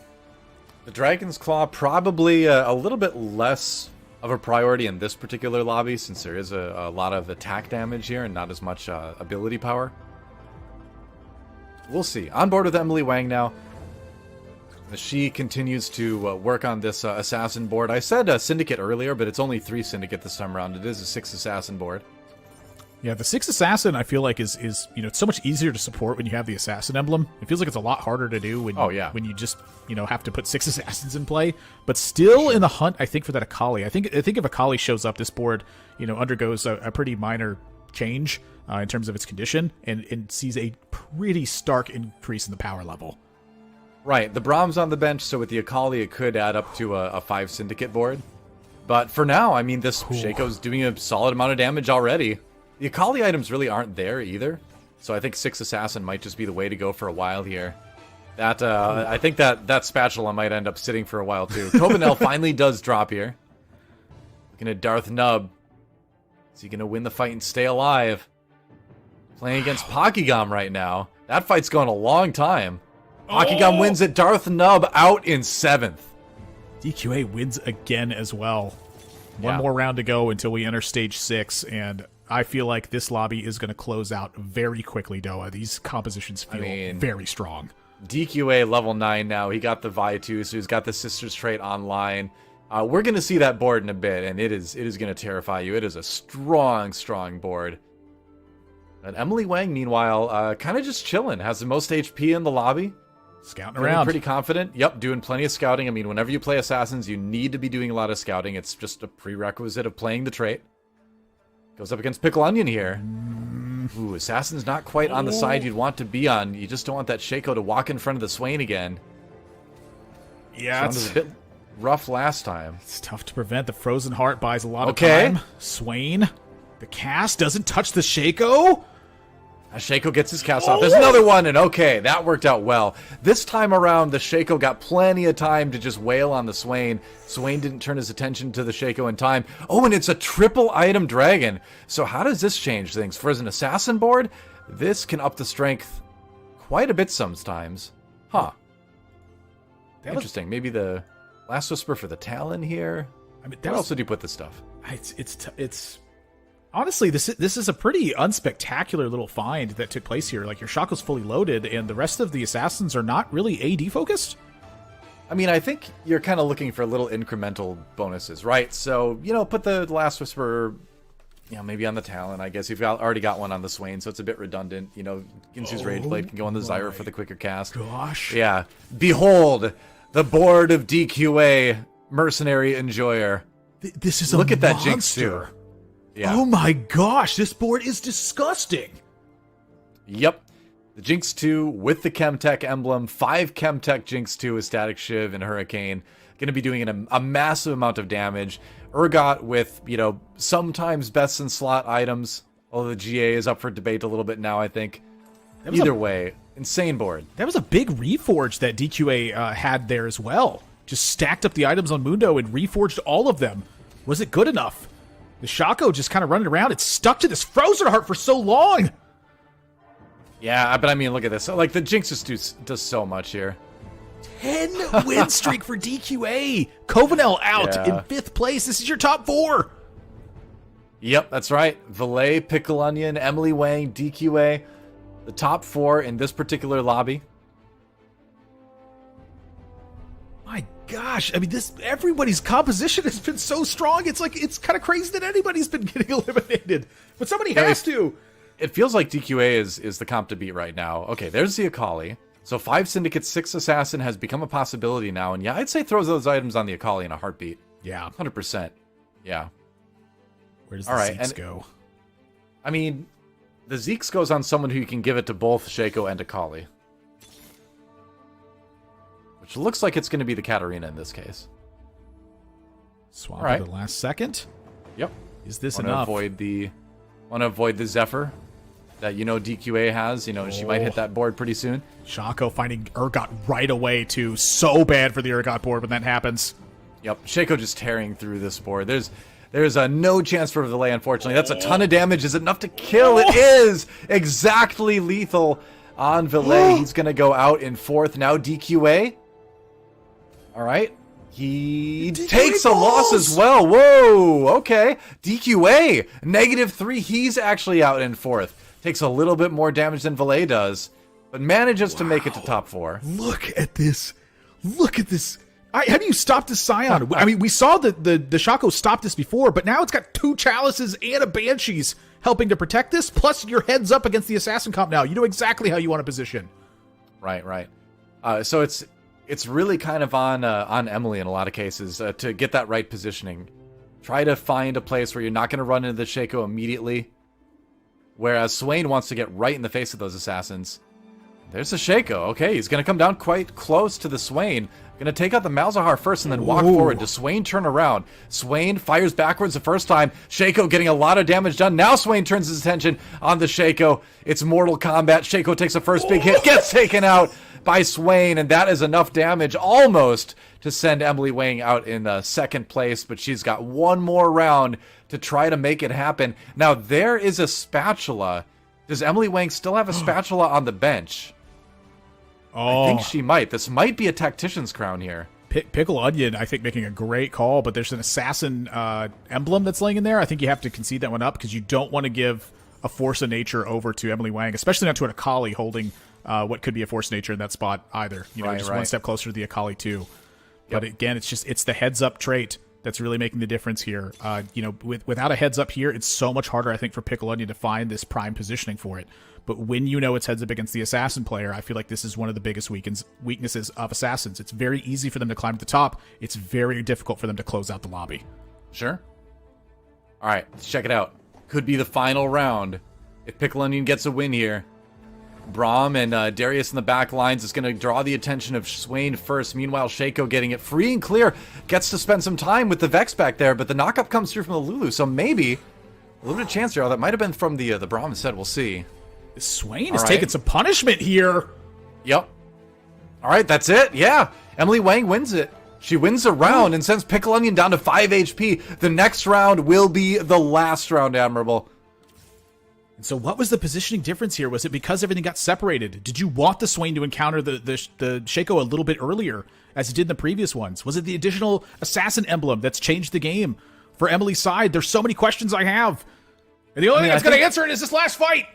the Dragon's Claw probably a little bit less of a priority in this particular lobby, since there is a lot of attack damage here and not as much ability power. We'll see. On board with Emily Wang now. She continues to work on this assassin board. I said Syndicate earlier, but it's only 3 Syndicate this time around. It is a 6 assassin board. Yeah, the 6 assassin I feel like is you know, it's so much easier to support when you have the assassin emblem. It feels like it's a lot harder to do when when you just, you know, have to put 6 assassins in play. But still in the hunt, I think, for that Akali. I think if Akali shows up, this board, you know, undergoes a pretty minor change in terms of its condition, and sees a pretty stark increase in the power level. Right, the Brahm's on the bench, so with the Akali, it could add up to a 5 Syndicate board. But for now, I mean, this Shaco's doing a solid amount of damage already. The Akali items really aren't there either, so I think 6 Assassin might just be the way to go for a while here. That I think that spatula might end up sitting for a while too. Cobanel finally does drop here. Looking at Darth Nub. Is he going to win the fight and stay alive? Playing against Pokigam right now. That fight's going a long time. Pokigam wins it. Darth Nub out in 7th. DQA wins again as well. One more round to go until we enter stage 6, and I feel like this lobby is going to close out very quickly, Doa. These compositions feel very strong. DQA level 9 now. He got the Vi 2, so he's got the Sister's trait online. We're going to see that board in a bit, and it is going to terrify you. It is a strong, strong board. And Emily Wang, meanwhile, kind of just chilling. Has the most HP in the lobby. Scouting around. Pretty confident. Yep, doing plenty of scouting. I mean, whenever you play Assassins, you need to be doing a lot of scouting. It's just a prerequisite of playing the trait. Goes up against Pickle Onion here. Ooh, Assassin's not quite on the side you'd want to be on. You just don't want that Shaco to walk in front of the Swain again. Yeah, it's a bit rough last time. It's tough to prevent. The Frozen Heart buys a lot of time. Swain, the cast doesn't touch the Shaco. Shaco gets his cast off. There's another one, and okay, that worked out well. This time around, the Shaco got plenty of time to just wail on the Swain. Swain didn't turn his attention to the Shaco in time. Oh, and it's a triple item dragon. So how does this change things? For as an assassin board, this can up the strength quite a bit sometimes. Huh. Interesting. Maybe the Last Whisper for the Talon here. I mean, where else did you put this stuff? It's honestly, this is a pretty unspectacular little find that took place here. Like, your Shaco's fully loaded, and the rest of the Assassins are not really AD focused. I mean, I think you're kind of looking for little incremental bonuses, right? So, put the Last Whisper, maybe on the Talon. I guess you've already got one on the Swain, so it's a bit redundant. Ginsu's Rage Blade can go on the Zyra for the quicker cast. Gosh. Yeah. Behold, the board of DQA Mercenary Enjoyer. This is Look a at that monster. Jinx too. Yeah. Oh my gosh, this board is disgusting. Yep. The Jinx 2 with the Chemtech emblem. 5 Chemtech Jinx 2 with Static Shiv and Hurricane. Going to be doing a massive amount of damage. Urgot with, sometimes best in slot items. Although the GA is up for debate a little bit now, I think. Either way, insane board. That was a big reforge that DQA had there as well. Just stacked up the items on Mundo and reforged all of them. Was it good enough? The Shaco just kind of running around. It's stuck to this Frozen Heart for so long. Yeah, but I mean, look at this. Like, the Jinx just does so much here. 10 win streak for DQA. Covenel out in 5th place. This is your top 4. Yep, that's right. Valet, Pickle Onion, Emily Wang, DQA. The top 4 in this particular lobby. My gosh, I mean, everybody's composition has been so strong. It's kind of crazy that anybody's been getting eliminated, but somebody has to. It feels like DQA is the comp to beat right now. Okay, there's the Akali. So 5 Syndicate, 6 Assassin has become a possibility now, and yeah, I'd say throws those items on the Akali in a heartbeat. Yeah, 100%. Yeah. Where does the Zeeks go? I mean, the Zeeks goes on someone who you can give it to both Shaco and Akali. Which looks like it's going to be the Katarina in this case. Swap at the last second. Yep. Is this enough? Want to avoid the Zephyr that DQA has. She might hit that board pretty soon. Shaco finding Urgot right away too. So bad for the Urgot board when that happens. Yep. Shaco just tearing through this board. There's no chance for Valet, unfortunately. That's a ton of damage. Is it enough to kill? It is exactly lethal on Valet. He's going to go out in 4th. Now DQA. All right. He takes a loss as well. Whoa. Okay. DQA. -3. He's actually out in 4th. Takes a little bit more damage than Valet does, but manages to make it to top 4. Look at this. Look at this. How do you stop this Scion? I mean, we saw the Shaco stop this before, but now it's got 2 Chalices and a Banshees helping to protect this, plus your heads up against the Assassin comp now. You know exactly how you want to position. Right. So it's really kind of on Emily in a lot of cases to get that right positioning. Try to find a place where you're not going to run into the Shaco immediately. whereas Swain wants to get right in the face of those assassins. There's a Shaco. Okay, he's going to come down quite close to the Swain. Going to take out the Malzahar first and then walk forward. Does Swain turn around? Swain fires backwards the first time. Shaco getting a lot of damage done. Now Swain turns his attention on the Shaco. It's Mortal Kombat. Shaco takes the first big hit, gets taken out by Swain, and that is enough damage almost to send Emily Wang out in second place, but she's got one more round to try to make it happen. Now, there is a spatula. Does Emily Wang still have a spatula on the bench? I think she might. This might be a tactician's crown here. Pickle Onion, I think, making a great call, but there's an assassin emblem that's laying in there. I think you have to concede that one up because you don't want to give a force of nature over to Emily Wang, especially not to an Akali holding what could be a force of nature in that spot either. You know, just one step closer to the Akali too. But again, it's the heads up trait that's really making the difference here. You know, without a heads up here, it's so much harder, I think, for Pickle Onion to find this prime positioning for it. But when you know it's heads up against the assassin player, I feel like this is one of the biggest weaknesses of assassins. It's very easy for them to climb to the top. It's very difficult for them to close out the lobby. Sure. All right, let's check it out. Could be the final round if Pickle Onion gets a win here. Braum and Darius in the back lines is going to draw the attention of Swain first. Meanwhile, Shaco getting it free and clear. Gets to spend some time with the Vex back there, but the knockup comes through from the Lulu, so maybe a little bit of chance here. Oh, that might have been from the Braum instead. We'll see. Swain is taking some punishment here. Yep. All right, that's it. Yeah. Emily Wang wins it. She wins the round and sends Pickle Onion down to 5 HP. The next round will be the last round, Admirable. And so what was the positioning difference here? Was it because everything got separated? Did you want the Swain to encounter the Shaco a little bit earlier, as it did in the previous ones? Was it the additional assassin emblem that's changed the game for Emily's side? There's so many questions I have. And the only thing that's going to answer it is this last fight.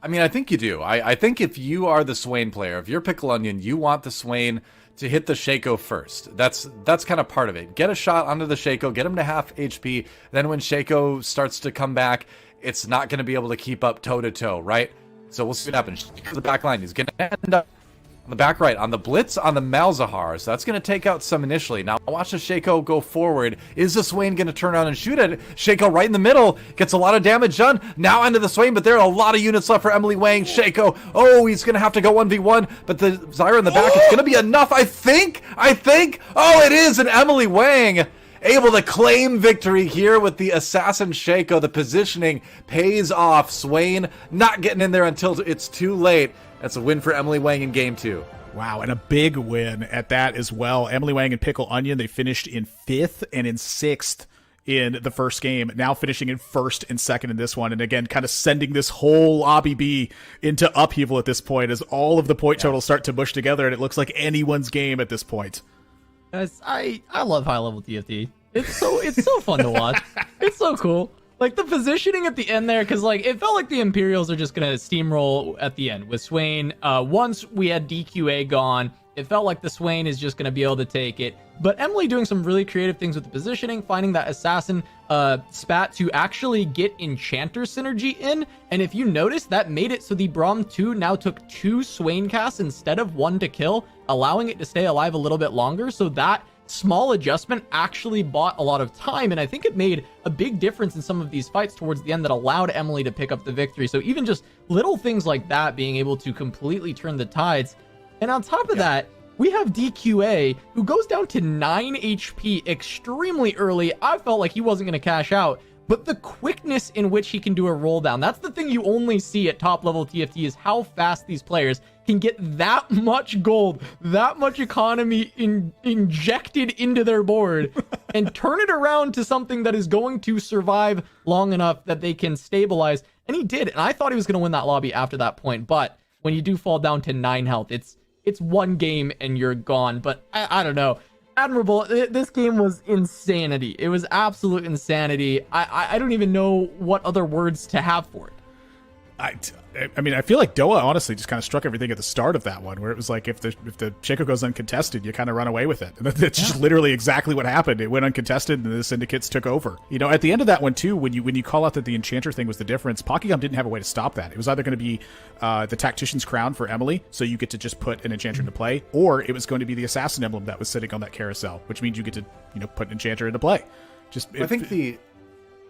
I mean, I think you do. I think if you are the Swain player, if you're Pickle Onion, you want the Swain to hit the Shaco first. That's kind of part of it. Get a shot onto the Shaco, get him to half HP. Then when Shaco starts to come back, it's not going to be able to keep up toe-to-toe, right? So we'll see what happens. The back line, he's going to end up on the back right, on the Blitz, on the Malzahar. So that's going to take out some initially. Now watch the Shaco go forward. Is the Swain going to turn around and shoot at it? Shaco right in the middle. Gets a lot of damage done. Now onto the Swain, but there are a lot of units left for Emily Wang. Shaco, oh, he's going to have to go 1v1, but the Zyra in the back is going to be enough, I think. Oh, it is, and Emily Wang able to claim victory here with the Assassin Shaco. The positioning pays off. Swain not getting in there until it's too late. That's a win for Emily Wang in game 2. Wow, and a big win at that as well. Emily Wang and Pickle Onion, they finished in 5th and in 6th in the first game, now finishing in 1st and 2nd in this one. And again, kind of sending this whole Lobby B into upheaval at this point as all of the point totals start to mush together, and it looks like anyone's game at this point. Guys, I love high level TFT. It's so fun to watch. It's so cool. Like the positioning at the end there, because like it felt like the Imperials are just gonna steamroll at the end with Swain. Once we had DQA gone, it felt like the Swain is just gonna be able to take it. But Emily doing some really creative things with the positioning, finding that assassin spat to actually get Enchanter synergy in. And if you notice, that made it so the Braum 2 now took 2 Swain casts instead of 1 to kill, allowing it to stay alive a little bit longer. So that small adjustment actually bought a lot of time, and I think it made a big difference in some of these fights towards the end that allowed Emily to pick up the victory. So even just little things like that being able to completely turn the tides. And on top of that, we have DQA, who goes down to 9 HP extremely early. I felt like he wasn't going to cash out, but the quickness in which he can do a roll down, that's the thing you only see at top level TFT, is how fast these players can get that much gold, that much economy injected into their board and turn it around to something that is going to survive long enough that they can stabilize. And he did. And I thought he was going to win that lobby after that point. But when you do fall down to 9 health, it's one game and you're gone. But I don't know. Admirable, this game was insanity. It was absolute insanity. I don't even know what other words to have for it. I mean, I feel like Doa honestly just kind of struck everything at the start of that one, where it was like if the Shaco goes uncontested, you kind of run away with it. And that's just literally exactly what happened. It went uncontested, and the Syndicates took over. You know, at the end of that one too, when you call out that the Enchanter thing was the difference, Pokygum didn't have a way to stop that. It was either going to be the Tactician's Crown for Emily, so you get to just put an Enchanter into play, or it was going to be the Assassin Emblem that was sitting on that carousel, which means you get to put an Enchanter into play. I think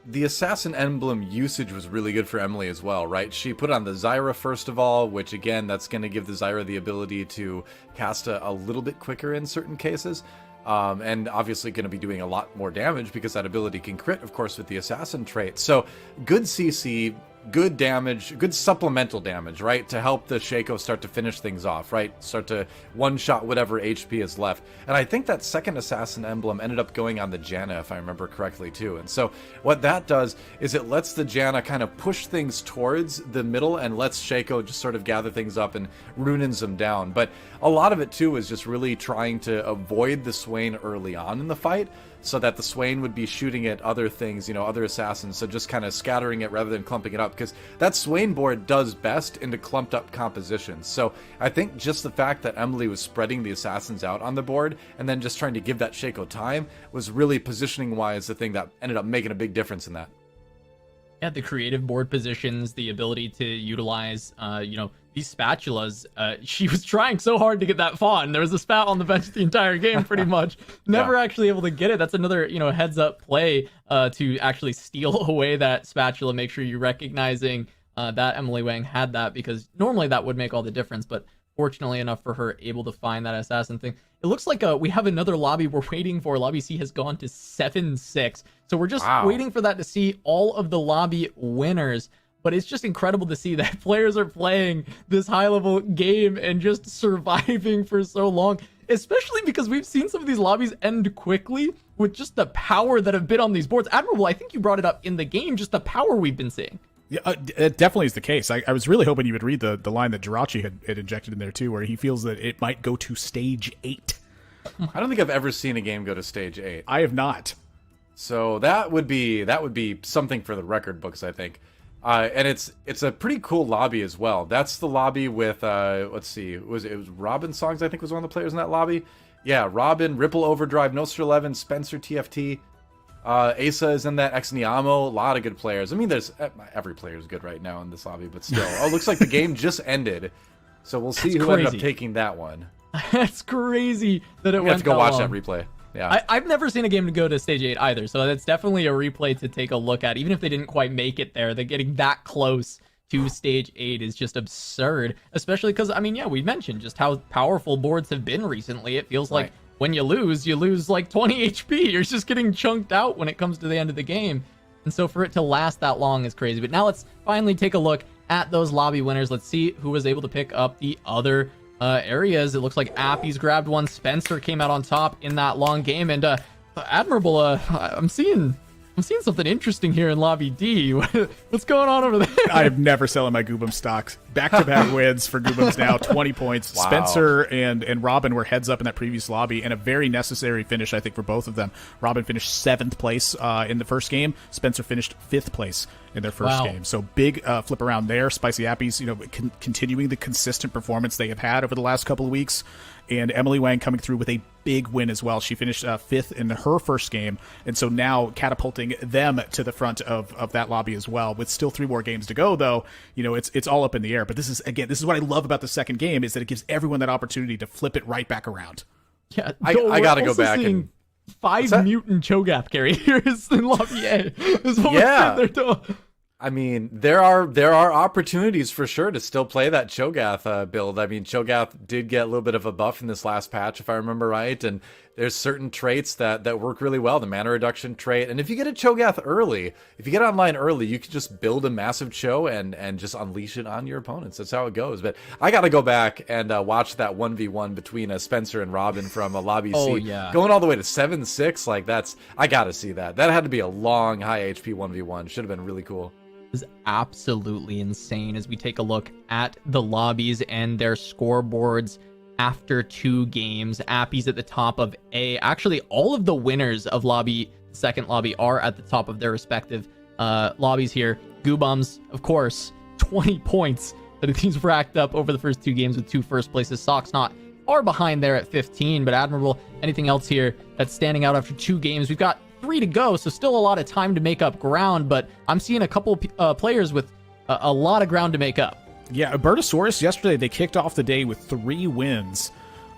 the Assassin Emblem usage was really good for Emily as well, right? She put on the Zyra first of all, which again, that's going to give the Zyra the ability to cast a little bit quicker in certain cases. And obviously going to be doing a lot more damage because that ability can crit, of course, with the Assassin trait. So good CC, good damage, good supplemental damage, right? To help the Shaco start to finish things off, right? Start to one-shot whatever HP is left. And I think that second Assassin Emblem ended up going on the Janna, if I remember correctly, too. And so what that does is it lets the Janna kind of push things towards the middle and lets Shaco just sort of gather things up and runins them down. But a lot of it, too, is just really trying to avoid the Swain early on in the fight, so that the Swain would be shooting at other things, you know, other assassins, so just kind of scattering it rather than clumping it up, because that Swain board does best into clumped up compositions. So I think just the fact that Emily was spreading the assassins out on the board and then just trying to give that Shaco time was really positioning-wise the thing that ended up making a big difference in that. Yeah, the creative board positions, the ability to utilize, you know, these spatulas. She was trying so hard to get that fawn. There was a spat on the bench the entire game, pretty much. Never actually able to get it. That's another, you know, heads up play to actually steal away that spatula. Make sure you're recognizing that Emily Wang had that, because normally that would make all the difference. But fortunately enough for her, able to find that assassin thing. It looks like we have another lobby we're waiting for. Lobby C has gone to 7-6. So we're just waiting for that to see all of the lobby winners. But it's just incredible to see that players are playing this high-level game and just surviving for so long, especially because we've seen some of these lobbies end quickly with just the power that have been on these boards. Admirable, I think you brought it up in the game, just the power we've been seeing. Yeah, it definitely is the case. I was really hoping you would read the line that Jirachi had injected in there, too, where he feels that it might go to stage 8. I don't think I've ever seen a game go to stage 8. I have not. So that would be something for the record books, I think. And it's a pretty cool lobby as well. That's the lobby with let's see, it was Robin Songs, I think, was one of the players in that lobby. Yeah, Robin, Ripple Overdrive, Nostra11, Spencer TFT, Asa is in that, Ex Niamo, a lot of good players. I mean, there's every player is good right now in this lobby, but still. Oh, looks like the game just ended, so we'll see who ended up taking that one. That's crazy that it went. You have to go watch that replay. Yeah, I've never seen a game to go to stage 8 either, so that's definitely a replay to take a look at. Even if they didn't quite make it there, they're getting that close to stage 8 is just absurd, especially because, I mean, yeah, we mentioned just how powerful boards have been recently. It feels like when you lose like 20 HP. You're just getting chunked out when it comes to the end of the game. And so for it to last that long is crazy. But now let's finally take a look at those lobby winners. Let's see who was able to pick up the other areas. It looks like Appy's grabbed one. Spencer came out on top in that long game, and Admirable, I'm seeing something interesting here in lobby D. What's going on over there? I have never selling my Goobum stocks. Back-to-back wins for Goobums now, 20 points. Wow. Spencer and Robin were heads up in that previous lobby, and a very necessary finish, I think, for both of them. Robin finished 7th place in the first game. Spencer finished 5th place in their first game. So big flip around there. Spicy Appies, you know, continuing the consistent performance they have had over the last couple of weeks. And Emily Wang coming through with a big win as well. She finished 5th in her first game, and so now catapulting them to the front of that lobby as well. With still 3 more games to go, though, you know, it's all up in the air. But this is what I love about the second game, is that it gives everyone that opportunity to flip it right back around. Yeah, I gotta go back and 5 mutant Cho'Gath carriers in lobby A. Is what we're doing. I mean, there are opportunities for sure to still play that Cho'Gath build. I mean, Cho'Gath did get a little bit of a buff in this last patch, if I remember right, and there's certain traits that work really well. The mana reduction trait, and if you get a Cho'Gath early, if you get online early, you can just build a massive Cho and just unleash it on your opponents. That's how it goes. But I got to go back and watch that 1v1 between Spencer and Robin from lobby C, going all the way to 7-6. Like I got to see that. That had to be a long high HP 1v1. Should have been really cool. Is absolutely insane as we take a look at the lobbies and their scoreboards after 2 games. Appy's at the top of A. Actually, all of the winners of second lobby are at the top of their respective lobbies here. Goobums, of course, 20 points that he's racked up over the first 2 games with 2 first places. Sock's not far behind there at 15, but Admirable, anything else here that's standing out after 2 games? We've got 3 to go, so still a lot of time to make up ground, but I'm seeing a couple players with a lot of ground to make up. Yeah, Bertosaurus yesterday, they kicked off the day with 3 wins.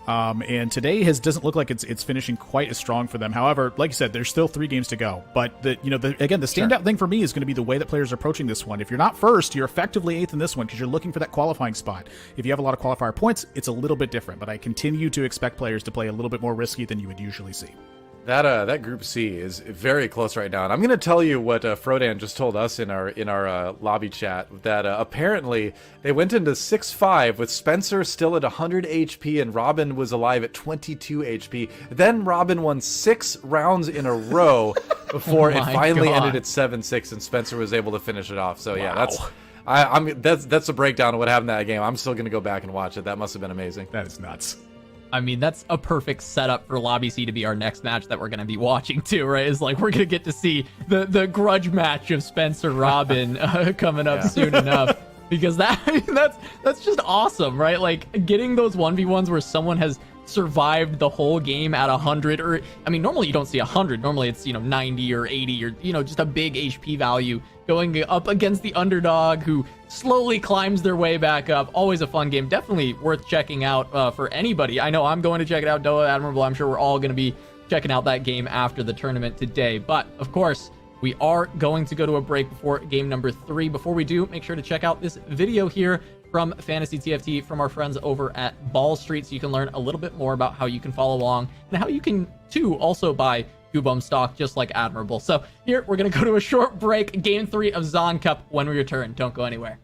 And today doesn't look like it's finishing quite as strong for them. However, like you said, there's still 3 games to go. But the standout thing for me is going to be the way that players are approaching this one. If you're not first, you're effectively 8th in this one because you're looking for that qualifying spot. If you have a lot of qualifier points, it's a little bit different. But I continue to expect players to play a little bit more risky than you would usually see. That Group C is very close right now, and I'm going to tell you what Frodan just told us in our lobby chat, that apparently they went into 6-5 with Spencer still at 100 HP and Robin was alive at 22 HP. Then Robin won 6 rounds in a row before it finally ended at 7-6, and Spencer was able to finish it off. So yeah, that's a breakdown of what happened in that game. I'm still going to go back and watch it. That must have been amazing. That is nuts. I mean, that's a perfect setup for Lobby C to be our next match that we're going to be watching too, right? Is like we're going to get to see the grudge match of Spencer Robin coming up soon enough, because that's just awesome, right? Like getting those 1v1s where someone has survived the whole game at 100, or I mean, normally you don't see 100. Normally it's 90 or 80 or just a big HP value going up against the underdog who slowly climbs their way back up. Always a fun game, definitely worth checking out for anybody. I know I'm going to check it out. ThatsAdmirable, I'm sure we're all going to be checking out that game after the tournament today. But of course, we are going to go to a break before game number 3. Before we do, make sure to check out this video here from Fantasy TFT from our friends over at Ball Street, so you can learn a little bit more about how you can follow along and how you can too also buy Goobum stock just like Admirable. So here we're going to go to a short break. Game 3 of Zaun Cup when we return. Don't go anywhere.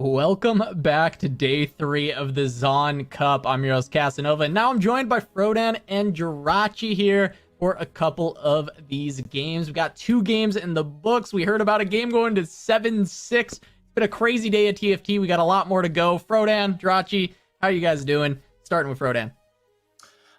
Welcome back to day 3 of the Zaun Cup. I'm your host, Casanova, and now I'm joined by Frodan and Jirachi here for a couple of these games. We've got 2 games in the books. We heard about a game going to 7-6. It's been a crazy day at TFT. We got a lot more to go. Frodan, Jirachi, how are you guys doing? Starting with Frodan.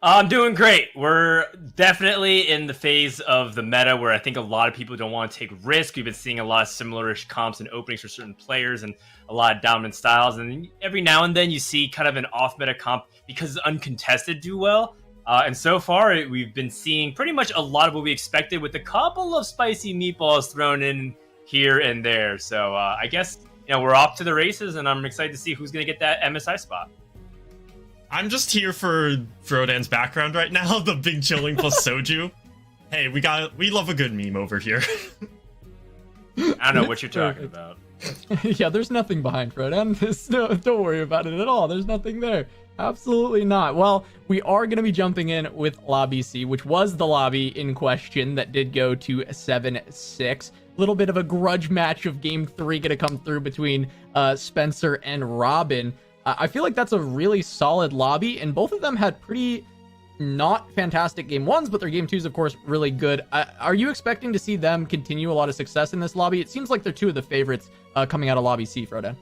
I'm doing great. We're definitely in the phase of the meta where I think a lot of people don't want to take risk. We've been seeing a lot of similar-ish comps and openings for certain players and a lot of dominant styles. And every now and then you see kind of an off-meta comp because uncontested do well. And so far, we've been seeing pretty much a lot of what we expected with a couple of spicy meatballs thrown in here and there. So I guess we're off to the races, and I'm excited to see who's going to get that MSI spot. I'm just here for Frodan's background right now, the big chilling plus soju. Hey, we love a good meme over here. I don't know what you're talking about. Yeah, there's nothing behind Frodan. Don't worry about it at all. There's nothing there. Absolutely not. Well, we are going to be jumping in with Lobby C, which was the lobby in question that did go to 7-6. A little bit of a grudge match of game 3 going to come through between Spencer and Robin. I feel like that's a really solid lobby, and both of them had pretty not fantastic game 1s, but their game 2s, of course, really good. Are you expecting to see them continue a lot of success in this lobby? It seems like they're 2 of the favorites coming out of Lobby C, Frodan.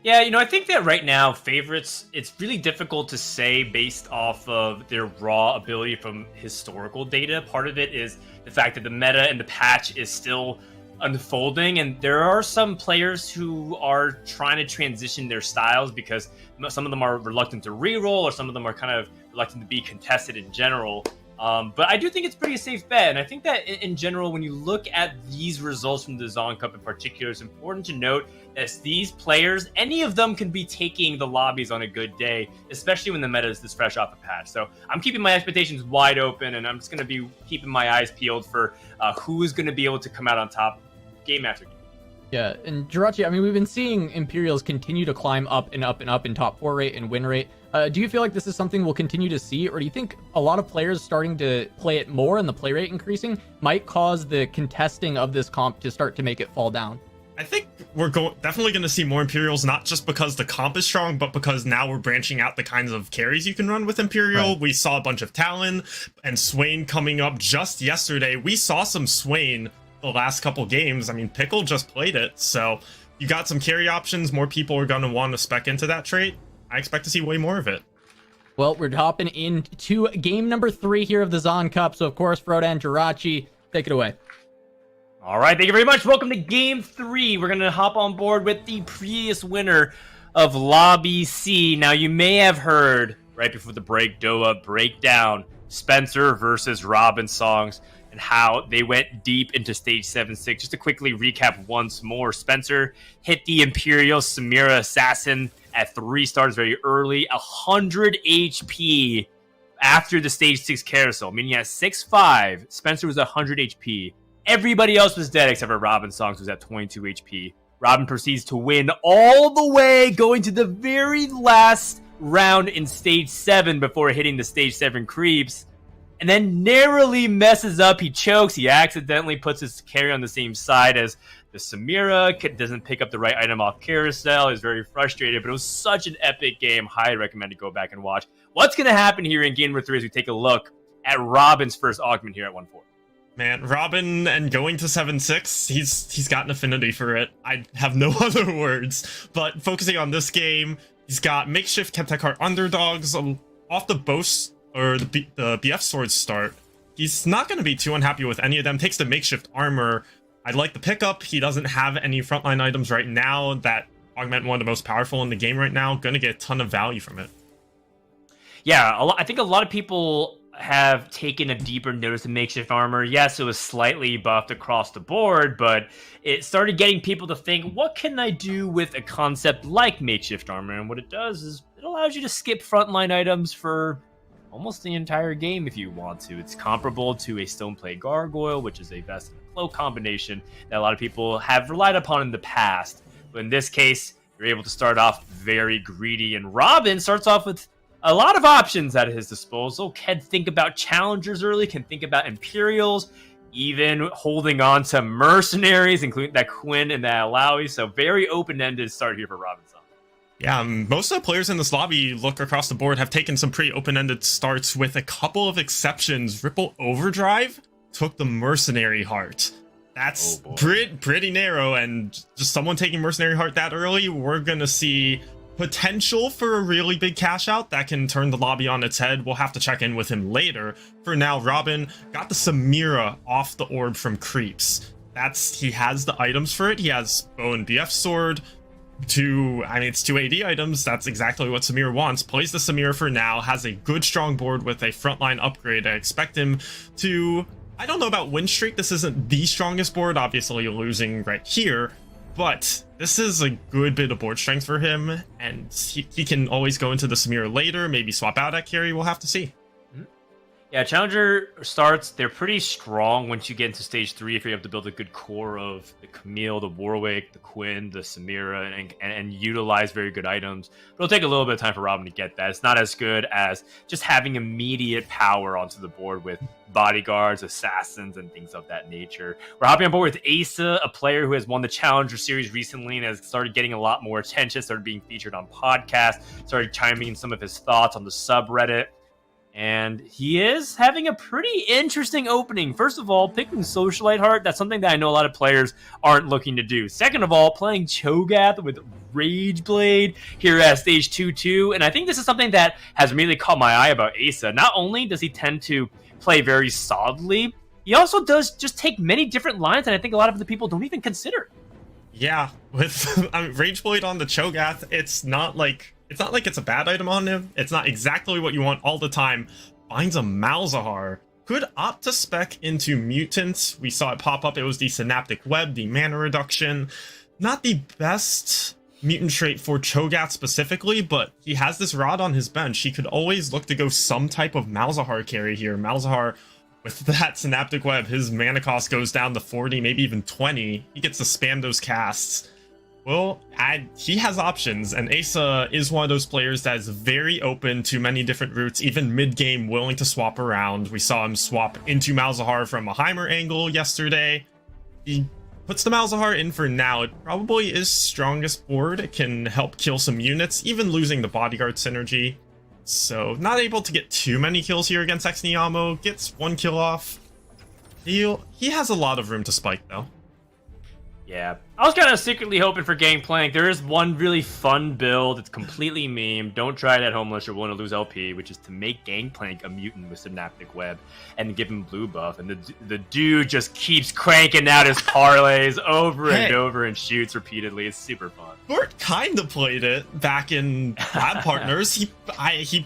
Yeah, I think that right now, favorites, it's really difficult to say based off of their raw ability from historical data. Part of it is the fact that the meta and the patch is still unfolding, and there are some players who are trying to transition their styles because some of them are reluctant to reroll, or some of them are kind of reluctant to be contested in general. But I do think it's pretty a safe bet, and I think that in general, when you look at these results from the Zaun Cup in particular, it's important to note that these players, any of them can be taking the lobbies on a good day, especially when the meta is this fresh off the patch. So I'm keeping my expectations wide open, and I'm just going to be keeping my eyes peeled for who is going to be able to come out on top game after game. Yeah, and Jirachi, I mean, we've been seeing Imperials continue to climb up and up and up in top 4 rate and win rate. Do you feel like this is something we'll continue to see, or do you think a lot of players starting to play it more and the play rate increasing might cause the contesting of this comp to start to make it fall down? I think we're definitely going to see more Imperials, not just because the comp is strong, but because now we're branching out the kinds of carries you can run with Imperial. Right. We saw a bunch of Talon and Swain coming up just yesterday. We saw some Swain the last couple games. I mean, Pickle just played it, so you got some carry options. More people are going to want to spec into that trait. I expect to see way more of it. Well, we're hopping into game number 3 here of the Zaun Cup, so of course, Frodan, Jirachi, take it away. All right, thank you very much. Welcome to game 3. We're going to hop on board with the previous winner of Lobby C. Now, you may have heard right before the break, Doa break down Spencer versus Robin songs and how they went deep into stage 7-6. Just to quickly recap once more, Spencer hit the Imperial Samira Assassin at 3 stars very early, 100 HP after the stage 6 carousel, meaning at 6-5, Spencer was 100 HP. Everybody else was dead except for Robin Songs, was at 22 HP. Robin proceeds to win all the way, going to the very last round in stage 7 before hitting the stage 7 creeps. And then narrowly messes up. He chokes. He accidentally puts his carry on the same side as the Samira. Doesn't pick up the right item off carousel. Is very frustrated. But it was such an epic game. Highly recommend to go back and watch. What's going to happen here in game number 3 as we take a look at Robin's first augment here at 1-4? Man, Robin and going to 7-6, he's got an affinity for it. I have no other words. But focusing on this game, he's got makeshift Keptekar underdogs off the boast or the BF Swords start. He's not going to be too unhappy with any of them. Takes the makeshift armor. I like the pickup. He doesn't have any frontline items right now that augment one of the most powerful in the game right now. Going to get a ton of value from it. Yeah, I think a lot of people have taken a deeper notice of makeshift armor. Yes, it was slightly buffed across the board, but it started getting people to think, what can I do with a concept like makeshift armor? And what it does is it allows you to skip frontline items for almost the entire game if you want to. It's comparable to a Stoneplate Gargoyle, which is a vest and flow combination that a lot of people have relied upon in the past. But in this case, you're able to start off very greedy, and Robin starts off with a lot of options at his disposal. Can think about challengers early, can think about Imperials, even holding on to mercenaries, including that Quinn and that Alawi. So very open-ended start here for Robinson. Yeah, most of the players in this lobby, look across the board, have taken some pretty open-ended starts with a couple of exceptions. Ripple Overdrive took the Mercenary Heart. That's pretty narrow, and just someone taking Mercenary Heart that early, we're going to see potential for a really big cash out that can turn the lobby on its head. We'll have to check in with him later. For now, Robin got the Samira off the orb from Creeps. He has the items for it. He has Bow and BF Sword, it's 2 AD items. That's exactly what Samir wants. Plays the Samir for now, has a good strong board with a frontline upgrade. I expect him to, I don't know about win streak. This isn't the strongest board, obviously losing right here, but this is a good bit of board strength for him, and he can always go into the Samir later, maybe swap out at carry. We'll have to see. Yeah, Challenger starts, they're pretty strong once you get into stage 3 if you're able to build a good core of the Camille, the Warwick, the Quinn, the Samira, and utilize very good items. But it'll take a little bit of time for Robin to get that. It's not as good as just having immediate power onto the board with bodyguards, assassins, and things of that nature. We're hopping on board with Asa, a player who has won the Challenger Series recently and has started getting a lot more attention, started being featured on podcasts, started chiming in some of his thoughts on the subreddit. And he is having a pretty interesting opening. First of all, picking Socialite Heart, that's something that I know a lot of players aren't looking to do. Second of all, playing Cho'Gath with Rageblade here at stage 2-2. And I think this is something that has really caught my eye about Asa. Not only does he tend to play very solidly, he also does just take many different lines, and I think a lot of the people don't even consider. Yeah, with Rageblade on the Cho'Gath, it's not like it's a bad item on him. It's not exactly what you want all the time. Finds a Malzahar. Could opt to spec into Mutants. We saw it pop up. It was the Synaptic Web, the mana reduction. Not the best mutant trait for Cho'Gath specifically, but he has this Rod on his bench. He could always look to go some type of Malzahar carry here. Malzahar, with that Synaptic Web, his mana cost goes down to 40, maybe even 20. He gets to spam those casts. Well, he has options, and Asa is one of those players that is very open to many different routes, even mid-game willing to swap around. We saw him swap into Malzahar from a Heimer angle yesterday. He puts the Malzahar in for now. It probably is strongest board. It can help kill some units, even losing the bodyguard synergy. So, not able to get too many kills here against Exniamo. Gets 1 kill off. He has a lot of room to spike, though. Yeah, I was kind of secretly hoping for Gangplank. There is one really fun build. It's completely meme. Don't try it at home unless you're willing to lose LP, which is to make Gangplank a mutant with Synaptic Web and give him blue buff. And the dude just keeps cranking out his parlays over and over and shoots repeatedly. It's super fun. Bort kind of played it back in Lab Partners. He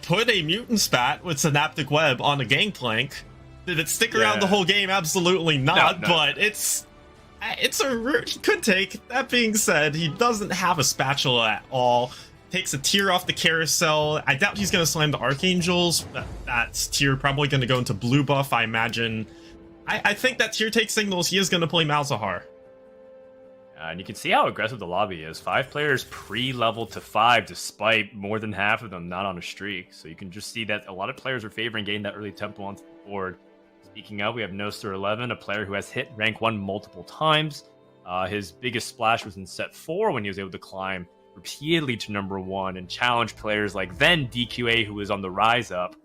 put a mutant spat with Synaptic Web on a Gangplank. Did it stick around the whole game? Absolutely not. No. But it's a route he could take. That being said, he doesn't have a spatula at all. Takes a tier off the carousel. I doubt he's going to slam the Archangels. That tier probably going to go into blue buff, I imagine. I think that tier take signals he is going to play Malzahar. And you can see how aggressive the lobby is. 5 players pre-leveled to 5, despite more than half of them not on a streak. So you can just see that a lot of players are favoring getting that early tempo onto the board. Speaking of, we have Noster11, a player who has hit rank 1 multiple times. His biggest splash was in set 4 when he was able to climb repeatedly to number 1 and challenge players like then DQA, who was on the rise up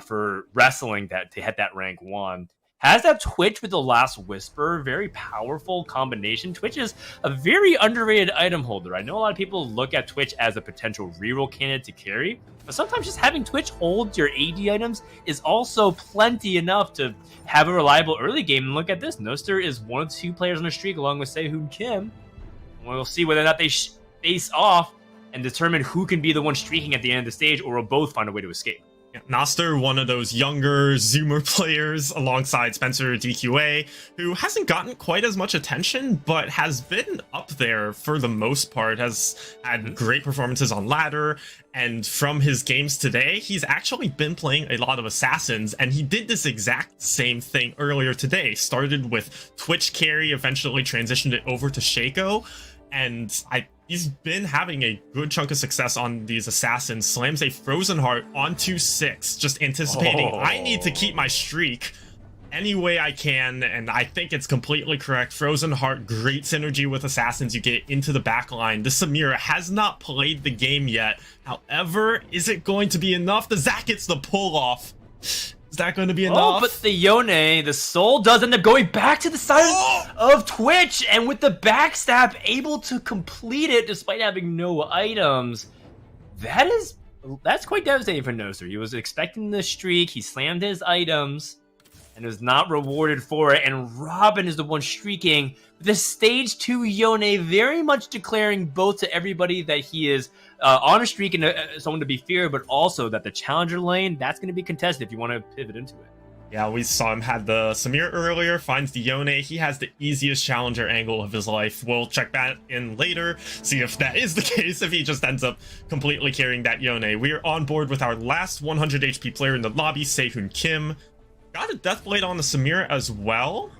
for wrestling to hit that rank 1. Has that Twitch with the Last Whisper, very powerful combination. Twitch is a very underrated item holder. I know a lot of people look at Twitch as a potential reroll candidate to carry, but sometimes just having Twitch hold your AD items is also plenty enough to have a reliable early game. And look at this, Noster is 1 of 2 players on a streak along with Sehun Kim. We'll see whether or not they face off and determine who can be the one streaking at the end of the stage, or will both find a way to escape. Noster, one of those younger Zoomer players alongside Spencer DQA, who hasn't gotten quite as much attention, but has been up there for the most part, has had great performances on ladder, and from his games today, he's actually been playing a lot of Assassins, and he did this exact same thing earlier today. Started with Twitch carry, eventually transitioned it over to Shaco, and he's been having a good chunk of success on these Assassins. Slams a Frozen Heart onto 6, just anticipating, I need to keep my streak. any way I can, and I think it's completely correct. Frozen Heart, great synergy with assassins. You get into the back line. This Samira has not played the game yet. However, is it going to be enough? The Zac gets the pull off. Is that going to be enough? Oh, but the Yone, the soul, does end up going back to the side of Twitch, and with the backstab, able to complete it despite having no items. That's quite devastating for Noser. He was expecting the streak, he slammed his items, and was not rewarded for it, and Robin is the one streaking. The stage 2 Yone very much declaring both to everybody that he is on a streak and someone to be feared, but also that the challenger lane, that's going to be contested if you want to pivot into it. Yeah, we saw him had the Samir earlier, finds the Yone. He has the easiest challenger angle of his life. We'll check that in later, see if that is the case, if he just ends up completely carrying that Yone. We are on board with our last 100 HP player in the lobby, Sehun Kim. Got a Deathblade on the Samira as well,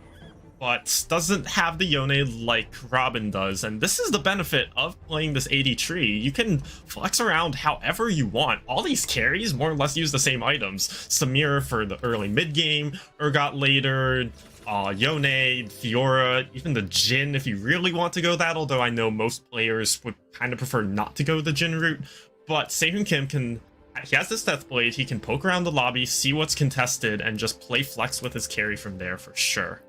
but doesn't have the Yone like Robin does. And this is the benefit of playing this AD tree. You can flex around however you want. All these carries more or less use the same items. Samira for the early mid game, Urgot later, Yone, Fiora, even the Jhin if you really want to go that, although I know most players would kind of prefer not to go the Jhin route. But Sehun Kim he has this Deathblade, he can poke around the lobby, see what's contested, and just play flex with his carry from there for sure.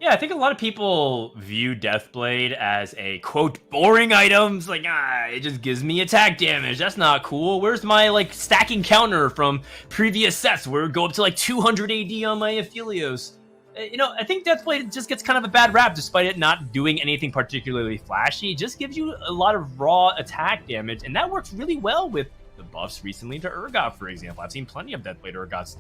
Yeah, I think a lot of people view Deathblade as a, quote, boring item. It's like, it just gives me attack damage. That's not cool. Where's my, like, stacking counter from previous sets where it would go up to, like, 200 AD on my Aphelios? You know, I think Deathblade just gets kind of a bad rap despite it not doing anything particularly flashy. It just gives you a lot of raw attack damage, and that works really well with the buffs recently to Urgot, for example. I've seen plenty of Deathblade Urgots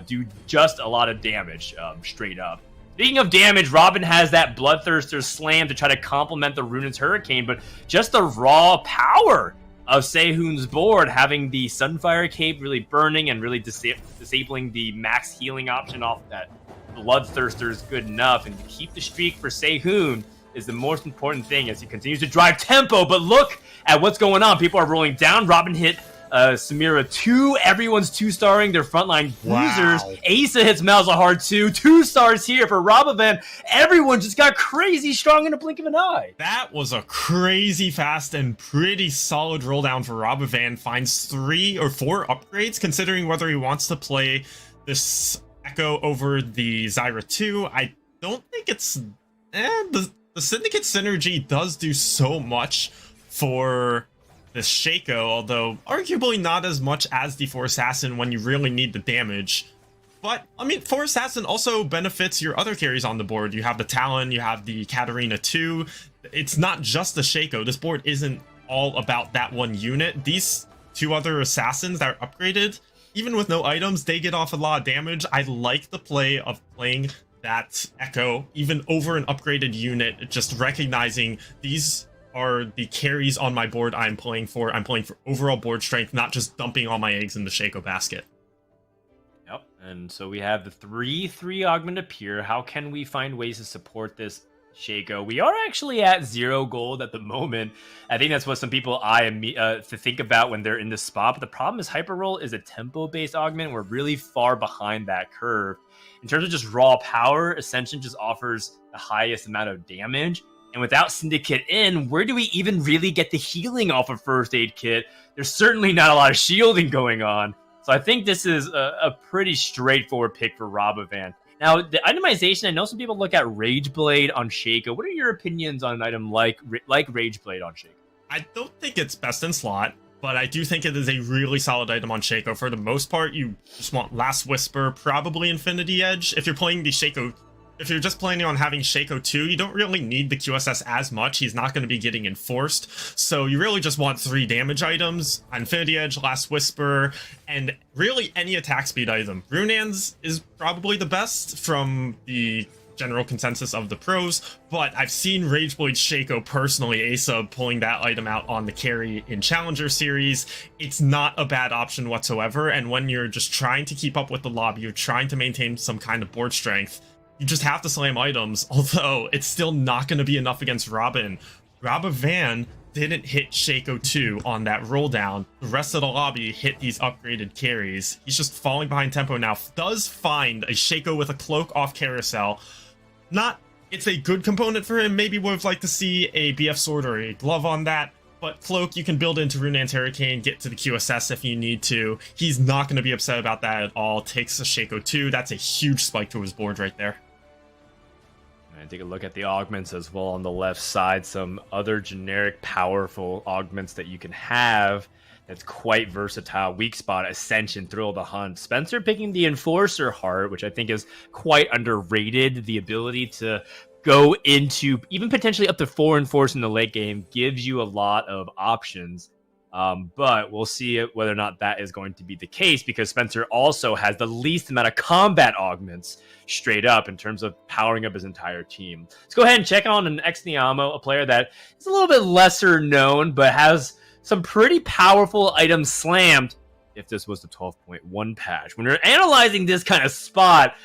do just a lot of damage straight up. Speaking of damage, Robin has that Bloodthirster slam to try to complement the Runaan's Hurricane, but just the raw power of Sehun's board, having the Sunfire Cape really burning and really disabling the max healing option off that Bloodthirster is good enough, and to keep the streak for Sehun is the most important thing as he continues to drive tempo. But look at what's going on. People are rolling down. Robin hit Samira 2. Everyone's 2-starring their frontline losers. Asa hits Malzahar 2. 2 stars here for Rabovan. Everyone just got crazy strong in a blink of an eye. That was a crazy fast and pretty solid roll down for Rabovan. Finds 3 or 4 upgrades, considering whether he wants to play this Echo over the Zyra 2. I don't think it's... The Syndicate synergy does do so much for this Shaco, although arguably not as much as the 4 Assassin when you really need the damage. But, I mean, 4 Assassin also benefits your other carries on the board. You have the Talon, you have the Katarina 2. It's not just the Shaco. This board isn't all about that one unit. These 2 other Assassins that are upgraded, even with no items, they get off a lot of damage. I like the play of playing that Echo, even over an upgraded unit, just recognizing these are the carries on my board I'm playing for. I'm playing for overall board strength, not just dumping all my eggs in the Shaco basket. Yep, and so we have the 3/3 Augment Appear. How can we find ways to support this Shaco? We are actually at 0 gold at the moment. I think that's what some people to think about when they're in this spot. But the problem is Hyper Roll is a tempo-based augment. We're really far behind that curve. In terms of just raw power, Ascension just offers the highest amount of damage. And without Syndicate in, where do we even really get the healing off of First Aid Kit? There's certainly not a lot of shielding going on. So I think this is a pretty straightforward pick for Rabovan. Now, the itemization, I know some people look at Rageblade on Shaco. What are your opinions on an item like Rageblade on Shaco? I don't think it's best in slot, but I do think it is a really solid item on Shaco. For the most part, you just want Last Whisper, probably Infinity Edge. If you're playing the Shaco, if you're just planning on having Shaco 2, you don't really need the QSS as much. He's not going to be getting enforced. So you really just want 3 damage items, Infinity Edge, Last Whisper, and really any attack speed item. Runaan's is probably the best from the general consensus of the pros, but I've seen Rageblade Shaco personally, Asa pulling that item out on the carry in Challenger Series. It's not a bad option whatsoever, and when you're just trying to keep up with the lobby, you're trying to maintain some kind of board strength, you just have to slam items, although it's still not going to be enough against Robin. Rabovan didn't hit Shaco 2 on that roll down, the rest of the lobby hit these upgraded carries. He's just falling behind tempo now. Does find a Shaco with a cloak off carousel. It's a good component for him. Maybe would have liked to see a BF sword or a glove on that. But cloak, you can build into Rune's Hurricane, get to the QSS if you need to. He's not going to be upset about that at all. Takes a Shaco 2. That's a huge spike to his board right there. And take a look at the augments as well on the left side. Some other generic, powerful augments that you can have. That's quite versatile. Weak Spot, Ascension, Thrill of the Hunt. Spencer picking the Enforcer Heart, which I think is quite underrated. The ability to go into even potentially up to 4 Enforce in the late game gives you a lot of options. But we'll see whether or not that is going to be the case, because Spencer also has the least amount of combat augments straight up in terms of powering up his entire team. Let's go ahead and check on an Exniamo, a player that is a little bit lesser known, but has some pretty powerful items slammed. If this was the 12.1 patch, when you're analyzing this kind of spot,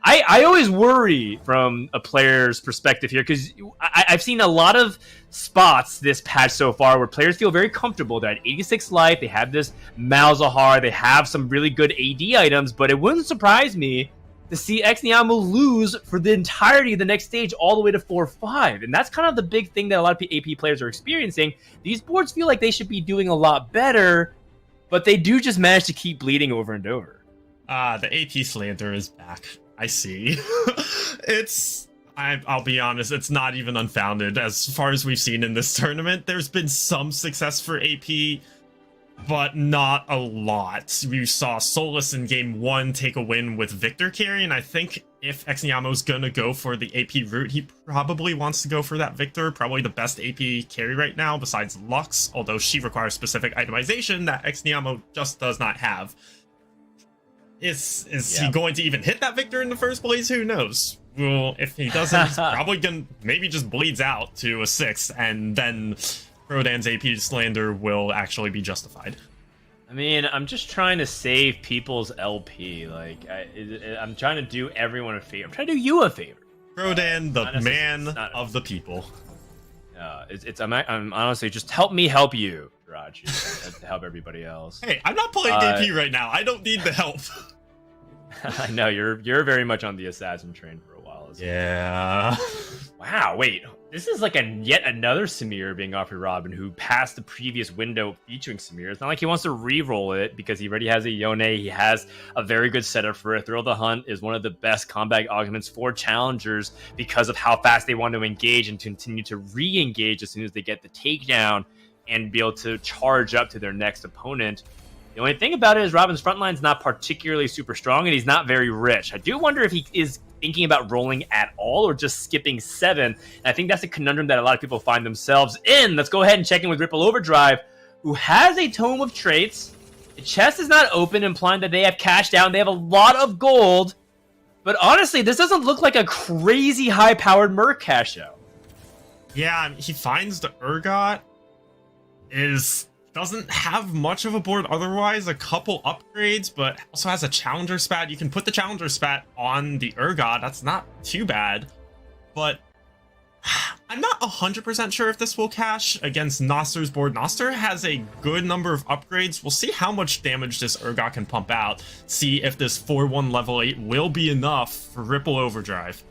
I always worry from a player's perspective here, because I've seen a lot of spots this patch so far where players feel very comfortable. They're at 86 life, they have this Malzahar, they have some really good AD items, but it wouldn't surprise me to see Exniamo lose for the entirety of the next stage all the way to 4-5. And that's kind of the big thing that a lot of AP players are experiencing. These boards feel like they should be doing a lot better, but they do just manage to keep bleeding over and over. The AP slander is back. I see. I'll be honest, it's not even unfounded. As far as we've seen in this tournament, there's been some success for AP, but not a lot. We saw Solus in game 1 take a win with Victor carry, and I think if Exniamo's gonna go for the AP route, he probably wants to go for that Victor, probably the best AP carry right now, besides Lux, although she requires specific itemization that Exniamo just does not have. Is he going to even hit that Victor in the first place? Who knows? Well, if he doesn't, he's probably gonna maybe just bleeds out to a 6, and then Rodan's AP slander will actually be justified. I mean, I'm just trying to save people's LP. Like, I'm trying to do everyone a favor. I'm trying to do you a favor. Rodan, the man of the people. I'm honestly just help me help you, Raj, to help everybody else. Hey, I'm not playing AP right now. I don't need the help. I know you're very much on the assassin train for a while. Yeah. Wow. Wait. This is like yet another Samir being offered Robin, who passed the previous window featuring Samir. It's not like he wants to re-roll it because he already has a Yone. He has a very good setup for it. Thrill of the Hunt is one of the best combat augments for challengers because of how fast they want to engage and continue to re-engage as soon as they get the takedown and be able to charge up to their next opponent. The only thing about it is Robin's frontline is not particularly super strong, and he's not very rich. I do wonder if he is thinking about rolling at all or just skipping 7. And I think that's a conundrum that a lot of people find themselves in. Let's go ahead and check in with Ripple Overdrive, who has a Tome of Traits. The chest is not open, implying that they have cash down. They have a lot of gold. But honestly, this doesn't look like a crazy high-powered Merc cash out. Yeah, he finds the Urgot. Doesn't have much of a board otherwise, a couple upgrades, but also has a challenger spat. You can put the challenger spat on the Urgot, that's not too bad, but I'm not 100% sure if this will cash against Noster's board. Noster has a good number of upgrades. We'll see how much damage this Urgot can pump out, see if this 4-1 level 8 will be enough for Ripple Overdrive.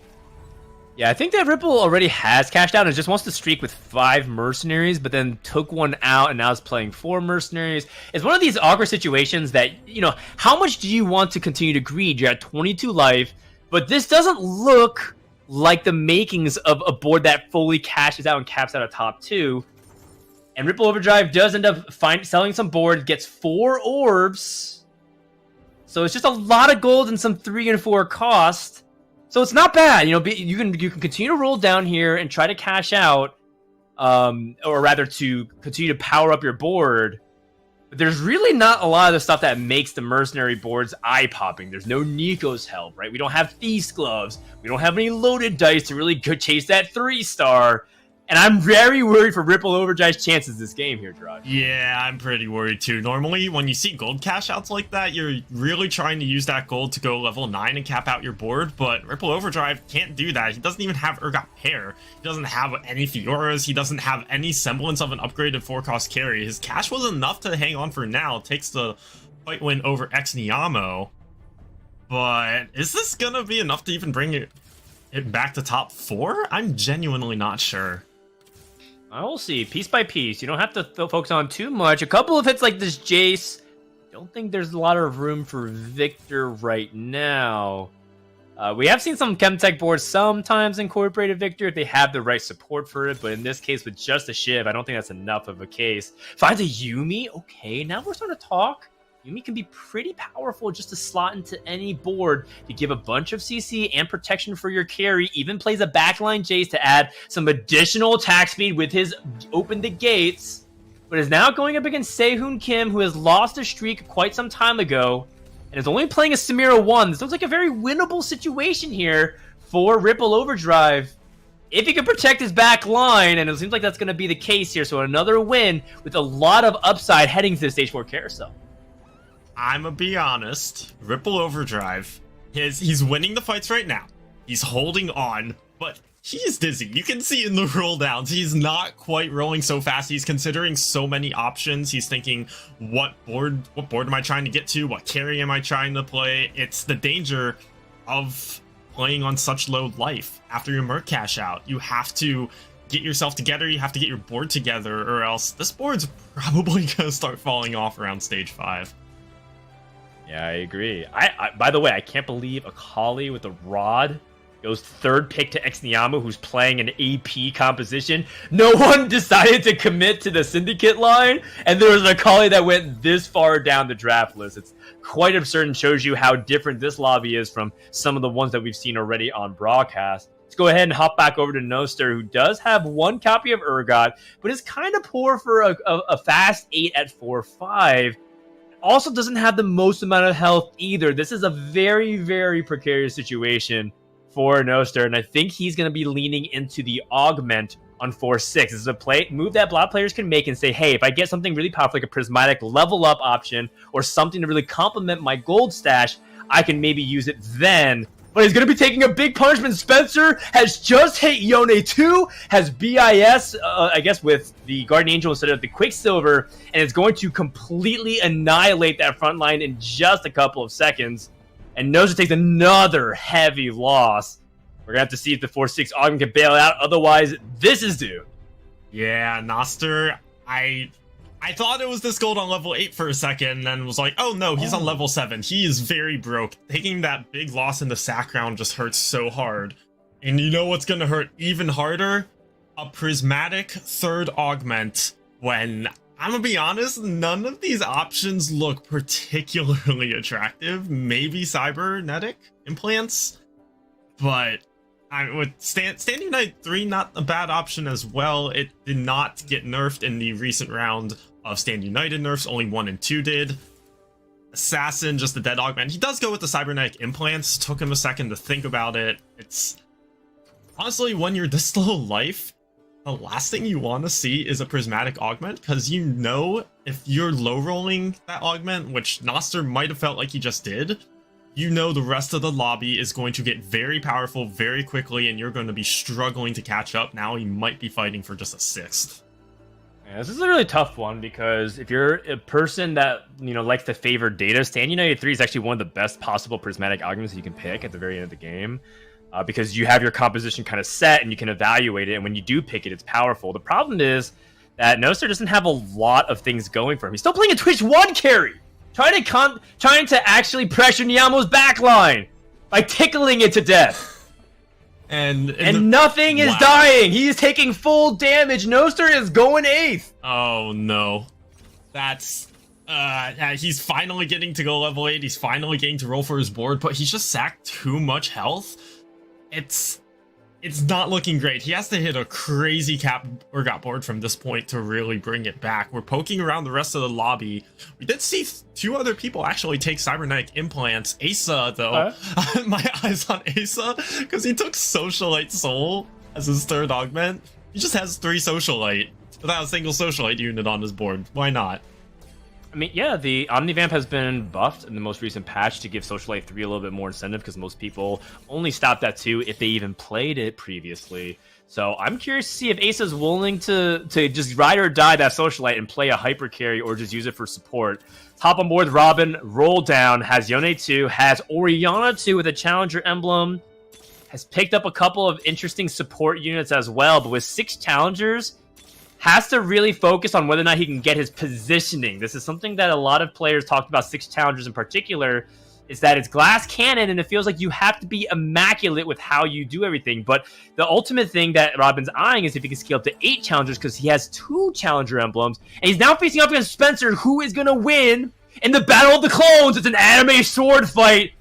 Yeah, I think that Ripple already has cashed out and just wants to streak with 5 mercenaries, but then took one out and now is playing 4 mercenaries. It's one of these awkward situations that, how much do you want to continue to greed? You're at 22 life, but this doesn't look like the makings of a board that fully cashes out and caps out a top 2. And Ripple Overdrive does end up selling some boards, gets 4 orbs. So it's just a lot of gold and some 3 and 4 cost. So it's not bad, you can continue to roll down here and try to cash out, or rather to continue to power up your board. But there's really not a lot of the stuff that makes the mercenary boards eye-popping. There's no Nico's help, right? We don't have Thief's Gloves. We don't have any loaded dice to really chase that 3-star. And I'm very worried for Ripple Overdrive's chances this game here, Drog. Yeah, I'm pretty worried too. Normally, when you see gold cash outs like that, you're really trying to use that gold to go level 9 and cap out your board, but Ripple Overdrive can't do that. He doesn't even have Urgot Pair. He doesn't have any Fioras. He doesn't have any semblance of an upgraded 4-cost carry. His cash was enough to hang on for now. Takes the fight win over Niamo. But is this gonna be enough to even bring it back to top 4? I'm genuinely not sure. I will see, piece by piece. You don't have to focus on too much. A couple of hits like this Jace. Don't think there's a lot of room for Victor right now. We have seen some Chemtech boards sometimes incorporate a Victor if they have the right support for it, but in this case with just a Shiv, I don't think that's enough of a case. Finds a Yuumi. Okay, now we're starting to talk. Yuumi can be pretty powerful just to slot into any board to give a bunch of CC and protection for your carry. Even plays a backline Jace to add some additional attack speed with his open the gates. But is now going up against Sehun Kim, who has lost a streak quite some time ago, and is only playing a Samira 1. This looks like a very winnable situation here for Ripple Overdrive. If he can protect his back line, and it seems like that's going to be the case here, so another win with a lot of upside heading to the Stage 4 carousel. I'ma be honest, Ripple Overdrive, he's winning the fights right now. He's holding on, but he is dizzy. You can see in the roll downs, he's not quite rolling so fast. He's considering so many options. He's thinking, what board am I trying to get to? What carry am I trying to play? It's the danger of playing on such low life after your Merc cash out. You have to get yourself together. You have to get your board together, or else this board's probably gonna start falling off around stage 5. Yeah, I agree. I by the way, I can't believe Akali with the rod goes third pick to Niamo, who's playing an AP composition. No one decided to commit to the Syndicate line, and there was an Akali that went this far down the draft list. It's quite absurd and shows you how different this lobby is from some of the ones that we've seen already on broadcast. Let's go ahead and hop back over to Noster, who does have one copy of Urgot, but is kind of poor for a fast 8 at 4-5. Also doesn't have the most amount of health either. This is a very, very precarious situation for Noster, and I think he's going to be leaning into the augment on 4-6. This is a move that a lot of players can make and say, hey, if I get something really powerful like a prismatic level up option or something to really complement my gold stash, I can maybe use it then. But he's going to be taking a big punishment. Spencer has just hit Yone 2, has BIS, I guess, with the Guardian Angel instead of the Quicksilver, and is going to completely annihilate that front line in just a couple of seconds. And Noster takes another heavy loss. We're going to have to see if the 4-6 Augment can bail out. Otherwise, this is due. Yeah, Noster, I thought it was this gold on level 8 for a second, and then was like, oh no, he's on level 7. He is very broke. Taking that big loss in the sack round just hurts so hard. And you know what's gonna hurt even harder? A prismatic third augment when, I'm gonna be honest, none of these options look particularly attractive. Maybe cybernetic implants, but with Stand Unite 3, not a bad option as well. It did not get nerfed in the recent round of Stand United nerfs. Only 1 and 2 did. Assassin, just the dead augment. He does go with the cybernetic implants. Took him a second to think about it. It's honestly, when you're this low life, the last thing you want to see is a prismatic augment, because you know if you're low rolling that augment, which Noster might have felt like he just did, you know the rest of the lobby is going to get very powerful very quickly, and you're going to be struggling to catch up. Now he might be fighting for just a 6th. Yeah, this is a really tough one, because if you're a person that, you know, likes to favor data, Stand United 3 is actually one of the best possible prismatic augments you can pick at the very end of the game, because you have your composition kind of set and you can evaluate it, and when you do pick it, it's powerful. The problem is that Noster doesn't have a lot of things going for him. He's still playing a Twitch 1 carry, trying to actually pressure Niamo's backline by tickling it to death. And nothing is dying. He is taking full damage. Noster is going 8th. Oh no. That's he's finally getting to go level 8. He's finally getting to roll for his board, but he's just sacked too much health. It's not looking great. He has to hit a crazy cap Urgot board from this point to really bring it back. We're poking around the rest of the lobby. We did see 2 other people actually take cybernetic implants. Asa, though, my eyes on Asa, because he took Socialite Soul as his third augment. He just has 3 Socialite without a single Socialite unit on his board. Why not? I mean, yeah, the Omnivamp has been buffed in the most recent patch to give Socialite 3 a little bit more incentive because most people only stopped at 2 if they even played it previously. So I'm curious to see if Asa's willing to just ride or die that Socialite and play a hyper carry or just use it for support. Top on board, Robin, roll down, has Yone 2, has Orianna 2 with a Challenger emblem, has picked up a couple of interesting support units as well, but with 6 Challengers, has to really focus on whether or not he can get his positioning. This is something that a lot of players talked about, 6 Challengers in particular, is that it's glass cannon, and it feels like you have to be immaculate with how you do everything. But the ultimate thing that Robin's eyeing is if he can scale up to 8 Challengers, because he has 2 Challenger emblems, and he's now facing up against Spencer, who is going to win in the Battle of the Clones. It's an anime sword fight,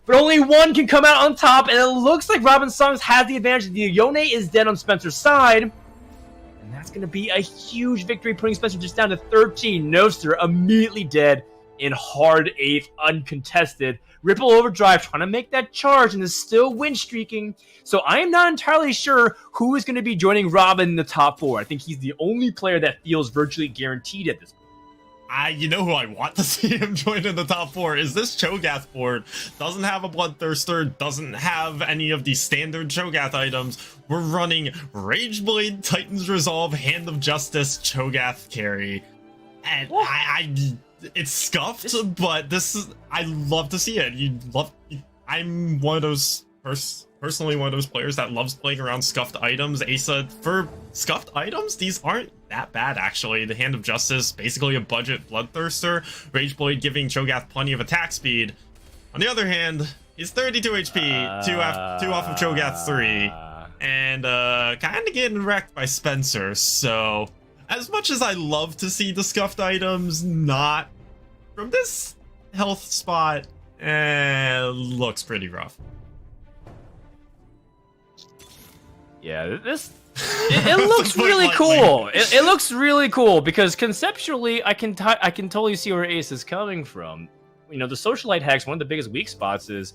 but only one can come out on top, and it looks like Robin Songs has the advantage. The Yone is dead on Spencer's side, and that's going to be a huge victory, putting Spencer just down to 13. Noster immediately dead in hard 8th, uncontested. Ripple Overdrive trying to make that charge and is still win streaking. So I am not entirely sure who is going to be joining Robin in the top 4. I think he's the only player that feels virtually guaranteed at this point. You know who I want to see him join in the top 4 is this Cho'Gath board. Doesn't have a Bloodthirster, doesn't have any of the standard Cho'Gath items. We're running Rageblade, Titan's Resolve, Hand of Justice, Cho'Gath carry. And it's scuffed, but I love to see it. I'm one of those personally one of those players that loves playing around scuffed items. Asa, for scuffed items, these aren't that bad actually. The Hand of Justice, basically a budget Bloodthirster. Rageblade giving Cho'Gath plenty of attack speed. On the other hand, he's 32 HP, 2 off of Cho'Gath 3, and kind of getting wrecked by Spencer. So as much as I love to see the scuffed items, not from this health spot, looks pretty rough. Yeah, it looks really cool. It looks really cool because conceptually, I can totally see where Ace is coming from. You know, the Socialite Hex, one of the biggest weak spots is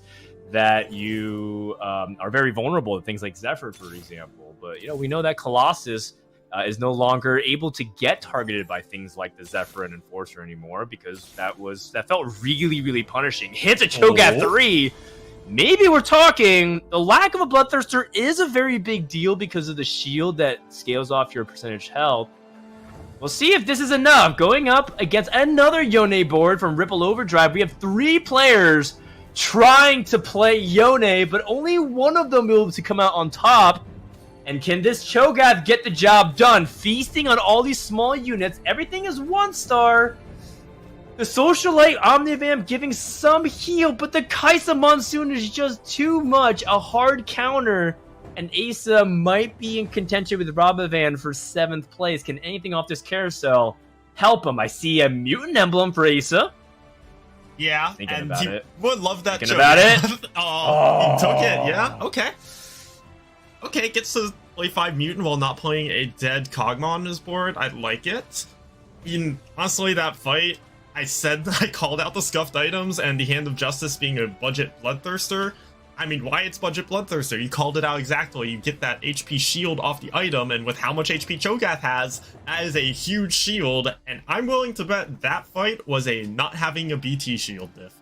that you are very vulnerable to things like Zephyr, for example. But, you know, we know that Colossus is no longer able to get targeted by things like the Zephyr and Enforcer anymore because that felt really, really punishing. Hits a Cho'Gath 3. Maybe we're talking the lack of a Bloodthirster is a very big deal because of the shield that scales off your percentage health. We'll see if this is enough. Going up against another Yone board from Ripple Overdrive, we have 3 players trying to play Yone, but only one of them will be able to come out on top. And can this Cho'Gath get the job done? Feasting on all these small units. Everything is 1-star. The Socialite Omnivamp giving some heal, but the Kaisa Monsoon is just too much. A hard counter. And Asa might be in contention with Robovan for 7th place. Can anything off this carousel help him? I see a Mutant Emblem for Asa. Yeah, Thinking and about you it. would love that. Thinking about it. He took it. Yeah, okay. Okay, gets to play 5 Mutant while not playing a dead Kog'Maw on his board. I like it. I mean, honestly, that fight, I called out the scuffed items and the Hand of Justice being a budget Bloodthirster. I mean, why it's budget Bloodthirster? You called it out exactly. You get that HP shield off the item, and with how much HP Cho'Gath has, that is a huge shield, and I'm willing to bet that fight was a not having a BT shield diff.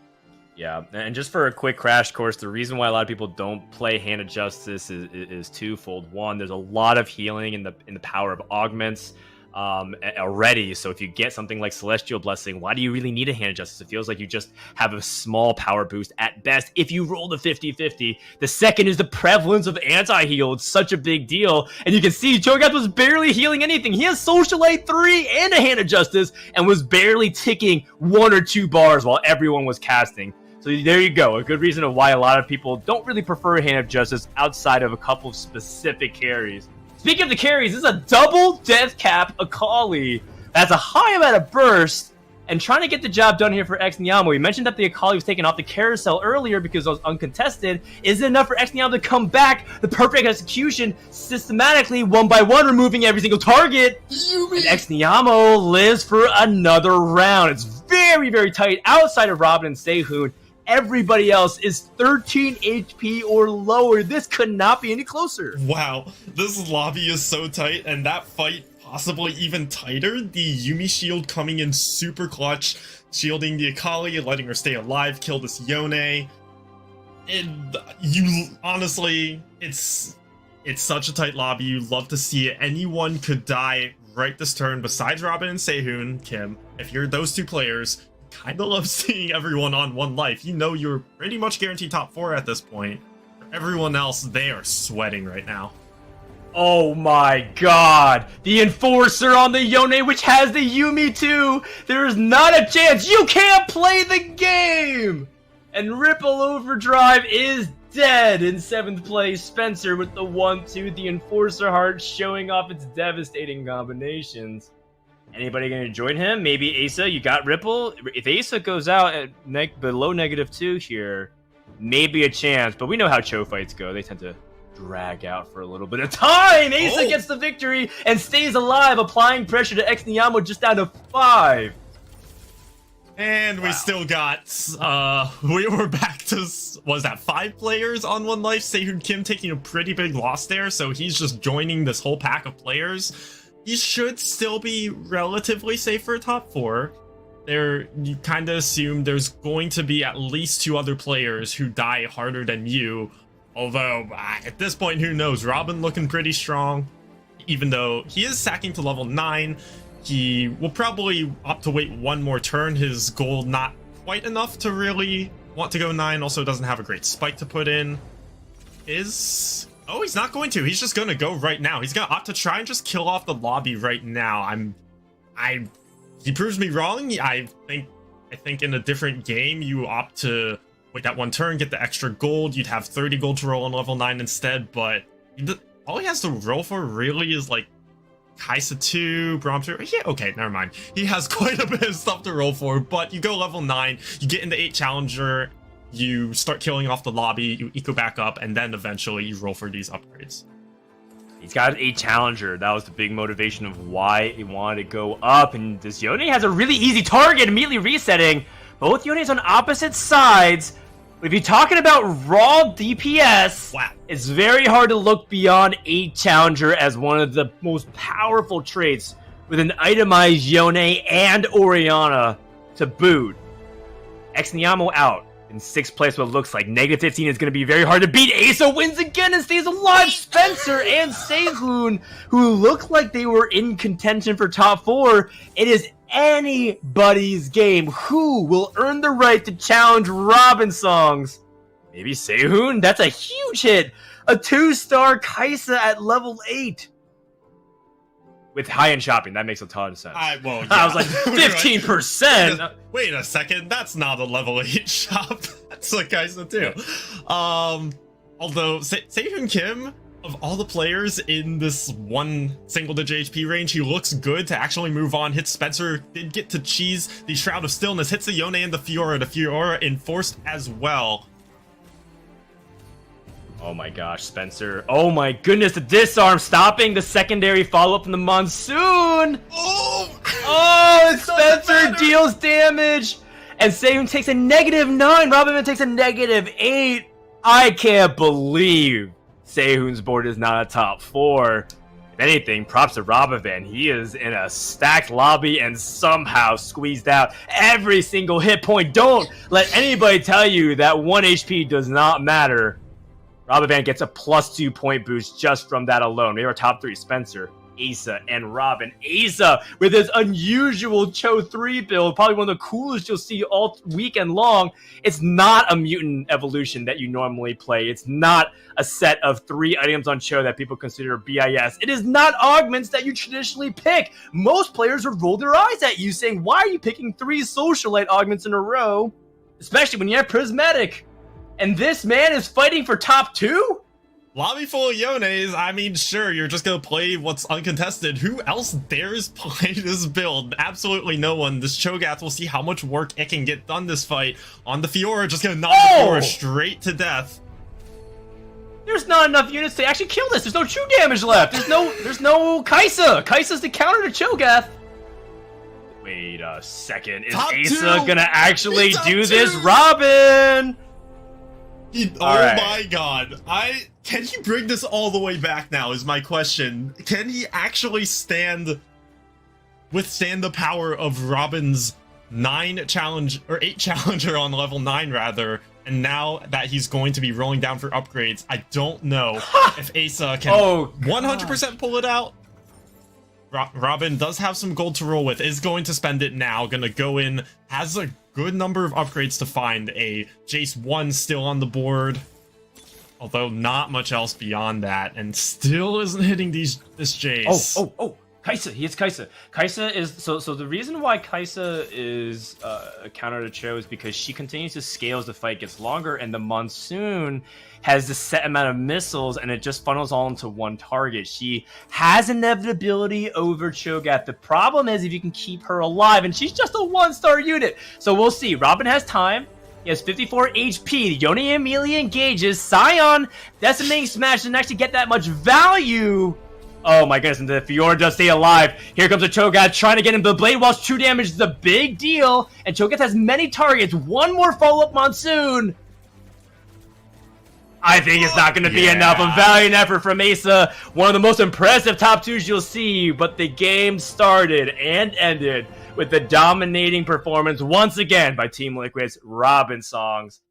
Yeah, and just for a quick crash course, the reason why a lot of people don't play Hand of Justice is twofold. One, there's a lot of healing in the power of augments already, so if you get something like Celestial Blessing, why do you really need a Hand of Justice? It feels like you just have a small power boost at best if you roll the 50-50. The second is the prevalence of anti-heal. It's such a big deal, and you can see Cho'Gath was barely healing anything. He has Socialite 3 and a Hand of Justice and was barely ticking 1 or 2 bars while everyone was casting. So there you go, a good reason of why a lot of people don't really prefer Hand of Justice outside of a couple of specific carries. Speaking of the carries, this is a double Death Cap Akali. That's a high amount of burst, and trying to get the job done here for Xnyama. We mentioned that the Akali was taken off the carousel earlier because it was uncontested. Is it enough for Xnyama to come back? The perfect execution, systematically, 1 by 1, removing every single target. And Xnyama lives for another round. It's very, very tight outside of Robin and Sehun. Everybody else is 13 HP or lower. This could not be any closer. Wow, this lobby is so tight, and that fight possibly even tighter. The Yuumi shield coming in super clutch, shielding the Akali, letting her stay alive, kill this Yone. And you honestly, it's such a tight lobby. You love to see it. Anyone could die right this turn besides Robin and Sehun, Kim. If you're those two players, kind of love seeing everyone on one life. You know you're pretty much guaranteed top 4 at this point. For everyone else, they are sweating right now. Oh my god! The Enforcer on the Yone, which has the Yuumi too! There is not a chance! You can't play the game! And Ripple Overdrive is dead in 7th place. Spencer with the 1-2, the Enforcer heart showing off its devastating combinations. Anybody gonna join him? Maybe Asa, you got Ripple? If Asa goes out at below -2 here, maybe a chance, but we know how Cho fights go. They tend to drag out for a little bit of time. Asa gets the victory and stays alive, applying pressure to Exniamo just down to 5. And we still got, we were back to, was that 5 players on one life? Sehun Kim taking a pretty big loss there, so he's just joining this whole pack of players. He should still be relatively safe for a top 4. There, you kind of assume there's going to be at least 2 other players who die harder than you. Although, at this point, who knows? Robin looking pretty strong, even though he is sacking to level 9. He will probably opt to wait one more turn. His gold not quite enough to really want to go 9. Also doesn't have a great spike to put in. Oh, he's not going to. He's just going to go right now. He's going to opt to try and just kill off the lobby right now. He proves me wrong. I think in a different game, you opt to wait that one turn, get the extra gold. You'd have 30 gold to roll on level 9 instead, but all he has to roll for really is like Kaisa 2, Braum 2. Yeah, okay, never mind. He has quite a bit of stuff to roll for, but you go level 9, you get into 8 Challenger, you start killing off the lobby, you eco back up, and then eventually you roll for these upgrades. He's got an 8 Challenger. That was the big motivation of why he wanted to go up, and this Yone has a really easy target, immediately resetting. Both Yones on opposite sides. If you're talking about raw DPS, wow, it's very hard to look beyond 8 Challenger as one of the most powerful traits with an itemized Yone and Orianna to boot. Exniamo out in 6th place, what looks like -15 is going to be very hard to beat. Asa wins again and stays alive. Spencer and Sehun, who look like they were in contention for top 4, it is anybody's game. Who will earn the right to challenge Robin songs? Maybe Sehun? That's a huge hit. A 2-star Kaisa at level 8. With high-end shopping, that makes a ton of sense. Well, yeah. I was like, 15%? Wait a second, that's not a level 8 shop. That's a Kaisa too. Although, Sehun Kim, of all the players in this one single-digit HP range, he looks good to actually move on. Hits Spencer, did get to cheese the Shroud of Stillness, hits the Yone and the Fiora enforced as well. Oh my gosh, Spencer. Oh my goodness, the disarm stopping the secondary follow-up from the Monsoon! Oh, Spencer deals damage! And Sehun takes a -9, Robin takes a -8. I can't believe Sehun's board is not a top 4. If anything, props to Robovan. He is in a stacked lobby and somehow squeezed out every single hit point. Don't let anybody tell you that 1 HP does not matter. Robovan gets a +2 point boost just from that alone. They were top 3, Spencer, Asa, and Robin. Asa with his unusual Cho 3 build, probably one of the coolest you'll see all weekend long. It's not a mutant evolution that you normally play. It's not a set of 3 items on Cho that people consider BIS. It is not augments that you traditionally pick. Most players would roll their eyes at you saying, why are you picking 3 socialite augments in a row? Especially when you have Prismatic. And this man is fighting for top 2? Lobby full of Yones, I mean, sure, you're just gonna play what's uncontested. Who else dares play this build? Absolutely no one. This Cho'Gath will see how much work it can get done this fight. On the Fiora, just gonna knock the Fiora straight to death. There's not enough units to actually kill this. There's no true damage left. There's no Kaisa. Kaisa's the counter to Cho'Gath. Wait a second. Is Top Asa 2! gonna actually Top do this? 2! Robin! Alright. My god. Can he bring this all the way back now is my question. Can he actually withstand the power of Robin's 8 challenger on level 9 rather, and now that he's going to be rolling down for upgrades, I don't know if Asa can 100% pull it out. Robin does have some gold to roll with, is going to spend it now, gonna go in, has a good number of upgrades to find. A Jace 1 still on the board, although not much else beyond that, and still isn't hitting this Jace. Oh, Kaisa, he hits Kaisa. Kaisa is, so the reason why Kaisa is a counter to Cho is because she continues to scale as the fight gets longer, and the Monsoon has the set amount of missiles, and it just funnels all into one target. She has inevitability over Cho'Gath. The problem is if you can keep her alive, and she's just a 1-star unit. So we'll see. Robin has time. He has 54 HP. Yone immediately engages. Sion, Decimating Smash doesn't actually get that much value. Oh my goodness, and the Fiora does stay alive. Here comes a Cho'Gath trying to get him the Blade Wall's true damage is a big deal. And Cho'Gath has many targets. One more follow-up Monsoon. I think it's not going to be enough. A valiant effort from Asa. One of the most impressive top 2s you'll see. But the game started and ended with the dominating performance once again by Team Liquid's Robin Songs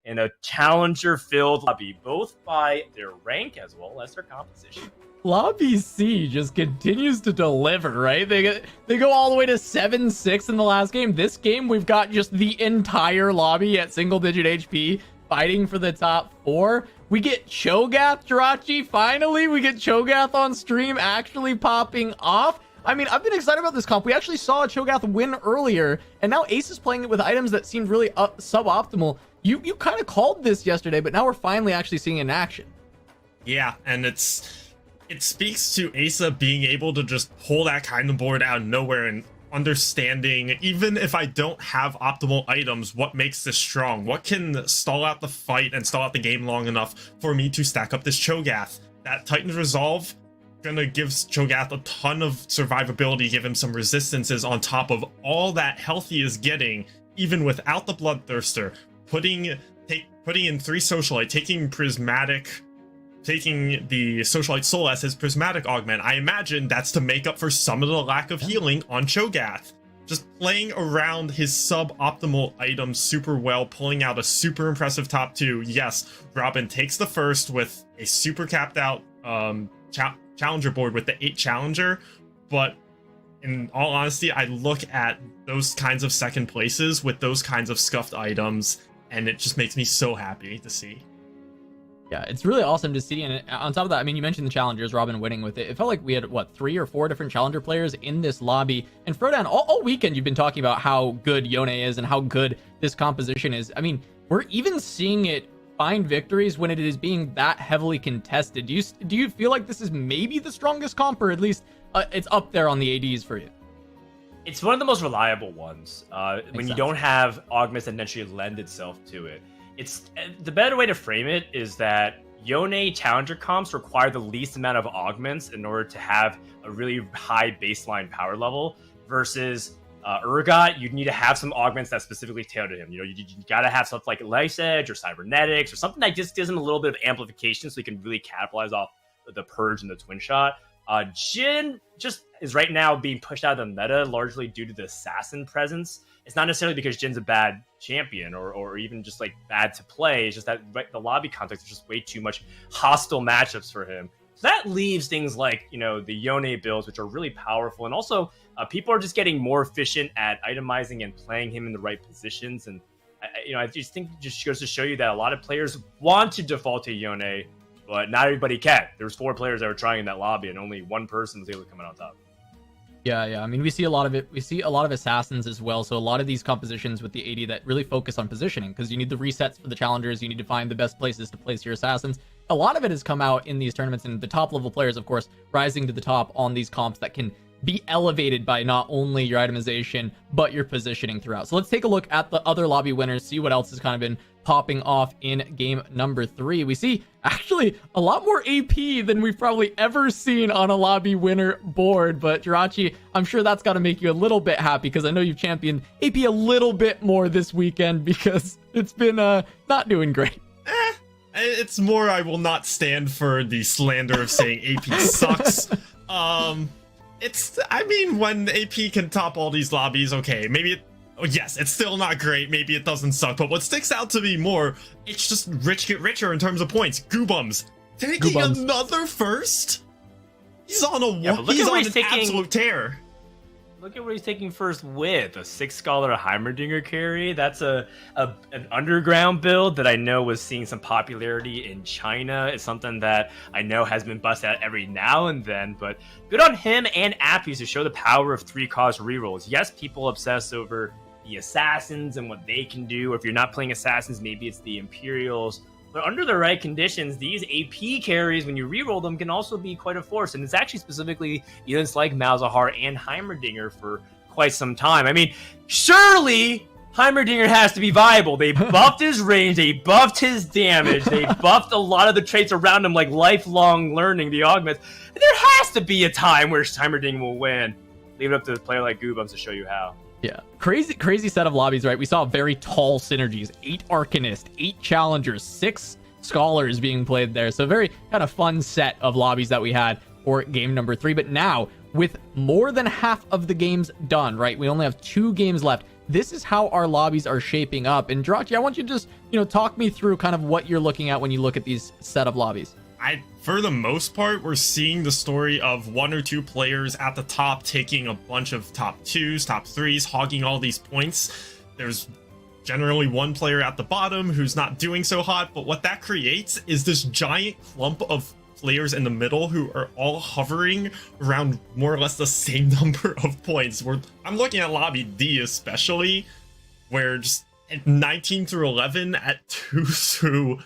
in a challenger-filled lobby, both by their rank as well as their composition. Lobby C just continues to deliver, right? They go all the way to 7-6 in the last game. This game, we've got just the entire lobby at single-digit HP fighting for the top 4. We get Cho'Gath, Jirachi. Finally, we get Cho'Gath on stream actually popping off. I mean, I've been excited about this comp. We actually saw a Cho'Gath win earlier, and now Ace is playing it with items that seemed really suboptimal. You kind of called this yesterday, but now we're finally actually seeing it in action. Yeah, and it speaks to Asa being able to just pull that kind of board out of nowhere and understanding, even if I don't have optimal items, what makes this strong? What can stall out the fight and stall out the game long enough for me to stack up this Cho'Gath? That Titan's Resolve gonna give Cho'Gath a ton of survivability, give him some resistances on top of all that health he is getting, even without the Bloodthirster. Putting in 3 Socialite, taking the Socialite Soul as his Prismatic Augment. I imagine that's to make up for some of the lack of healing on Cho'Gath. Just playing around his suboptimal items super well, pulling out a super impressive top 2. Yes, Robin takes the first with a super capped out challenger board with the 8 challenger, but in all honesty, I look at those kinds of second places with those kinds of scuffed items, and it just makes me so happy to see. Yeah, it's really awesome to see. And on top of that, I mean, you mentioned the challengers, Robin winning with it. It felt like we had, 3 or 4 different challenger players in this lobby. And Frodan, all weekend you've been talking about how good Yone is and how good this composition is. I mean, we're even seeing it find victories when it is being that heavily contested. Do you feel like this is maybe the strongest comp, or at least it's up there on the ADs for you? It's one of the most reliable ones. When you don't have augments that naturally lend itself to it. It's the better way to frame it is that Yone challenger comps require the least amount of augments in order to have a really high baseline power level, versus Urgot, you need to have some augments that specifically tailor to him. You know, you gotta have something like Life's Edge or Cybernetics or something that just gives him a little bit of amplification so he can really capitalize off the Purge and the Twin Shot. Jhin just is right now being pushed out of the meta largely due to the assassin presence. It's not necessarily because Jin's a bad champion or even just like bad to play. It's just that the lobby context is just way too much hostile matchups for him. So that leaves things like, you know, the Yone builds, which are really powerful. And also people are just getting more efficient at itemizing and playing him in the right positions. And, I just think it just goes to show you that a lot of players want to default to Yone, but not everybody can. There's 4 players that were trying in that lobby and only 1 person was able to come out on top. Yeah. I mean, we see a lot of it. We see a lot of assassins as well. So a lot of these compositions with the AD that really focus on positioning, because you need the resets for the challengers. You need to find the best places to place your assassins. A lot of it has come out in these tournaments, and the top level players, of course, rising to the top on these comps that can be elevated by not only your itemization, but your positioning throughout. So let's take a look at the other lobby winners, see what else has kind of been popping off in game number 3. We see actually a lot more AP than we've probably ever seen on a lobby winner board. But Jirachi, I'm sure that's got to make you a little bit happy, because I know you've championed AP a little bit more this weekend, because it's been not doing great. It's more, I will not stand for the slander of saying AP sucks. I mean, when AP can top all these lobbies, okay, maybe yes, it's still not great, maybe it doesn't suck, but what sticks out to me more, it's just rich get richer in terms of points. Goobums taking another first? He's on a he's on an absolute tear. Look at what he's taking first with a 6-scholar Heimerdinger carry. That's an underground build that I know was seeing some popularity in China. It's something that I know has been busted out every now and then, but good on him and Appies to show the power of 3-cost rerolls. Yes, people obsess over the assassins and what they can do, or if you're not playing assassins, maybe it's the Imperials. But under the right conditions, these AP carries, when you reroll them, can also be quite a force. And it's actually specifically units like Malzahar and Heimerdinger for quite some time. I mean, surely Heimerdinger has to be viable. They buffed his range, they buffed his damage, they buffed a lot of the traits around him, like lifelong learning, the augments. There has to be a time where Heimerdinger will win. Leave it up to a player like Goobums to show you how. Yeah, crazy set of lobbies, right? We saw very tall synergies, 8 Arcanists, 8 Challengers, 6 Scholars being played there. So very kind of fun set of lobbies that we had for game number 3. But now, with more than half of the games done, right? We only have 2 games left. This is how our lobbies are shaping up. And Jirachi, I want you to just, talk me through kind of what you're looking at when you look at these set of lobbies. For the most part, we're seeing the story of 1 or 2 players at the top taking a bunch of top 2s, top 3s, hogging all these points. There's generally 1 player at the bottom who's not doing so hot, but what that creates is this giant clump of players in the middle who are all hovering around more or less the same number of points. I'm looking at Lobby D especially, where just 19 through 11 at 2 through...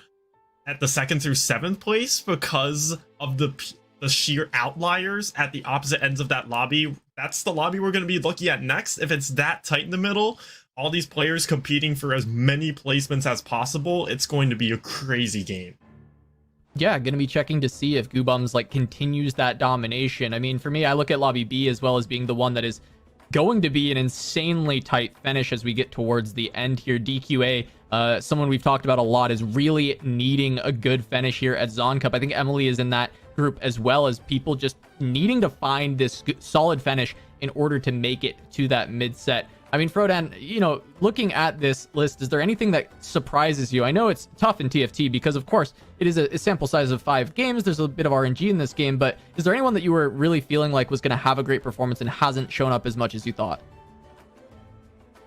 at the 2nd through 7th place, because of the sheer outliers at the opposite ends of that lobby. That's the lobby we're going to be looking at next. If it's that tight in the middle, all these players competing for as many placements as possible, it's going to be a crazy game. Yeah, going to be checking to see if Goobums continues that domination. I mean, for me, I look at lobby B as well as being the one that is going to be an insanely tight finish as we get towards the end here. DQA, someone we've talked about a lot, is really needing a good finish here at Zaun Cup. I think Emily is in that group, as well as people just needing to find this solid finish in order to make it to that mid set. I mean, Frodan, looking at this list, is there anything that surprises you? I know it's tough in TFT because, of course, it is a sample size of 5 games. There's a bit of RNG in this game, but is there anyone that you were really feeling like was going to have a great performance and hasn't shown up as much as you thought?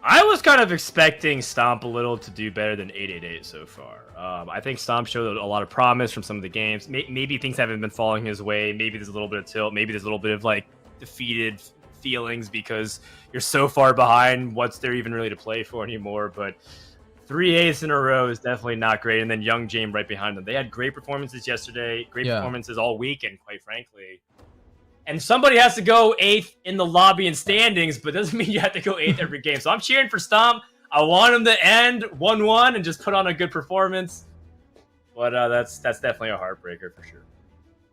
I was kind of expecting Stomp a little to do better than 888 so far. I think Stomp showed a lot of promise from some of the games. Maybe things haven't been falling his way. Maybe there's a little bit of tilt. Maybe there's a little bit of defeated feelings because you're so far behind. What's there even really to play for anymore? But 3 8s in a row is definitely not great. And then Young James right behind them. They had great performances yesterday, great performances all weekend, quite frankly. And somebody has to go 8th in the lobby and standings, but doesn't mean you have to go 8th every game. So I'm cheering for Stomp. I want him to end 1-1 and just put on a good performance. But that's definitely a heartbreaker for sure.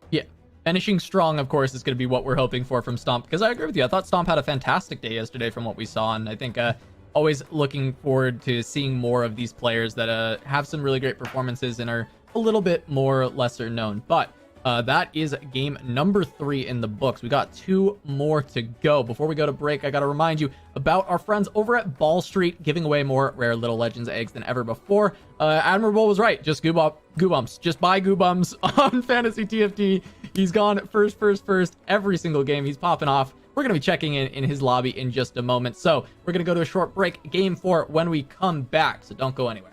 Yeah. Finishing strong, of course, is going to be what we're hoping for from Stomp, because I agree with you. I thought Stomp had a fantastic day yesterday from what we saw, and I think always looking forward to seeing more of these players that have some really great performances and are a little bit more lesser known. But that is game number 3 in the books. We got 2 more to go. Before we go to break, I got to remind you about our friends over at Ball Street giving away more rare Little Legends eggs than ever before. Admirable was right. Just Goobums. Just buy Goobums on Fantasy TFT. He's gone first every single game. He's popping off. We're going to be checking in his lobby in just a moment. So we're going to go to a short break. Game 4 when we come back. So don't go anywhere.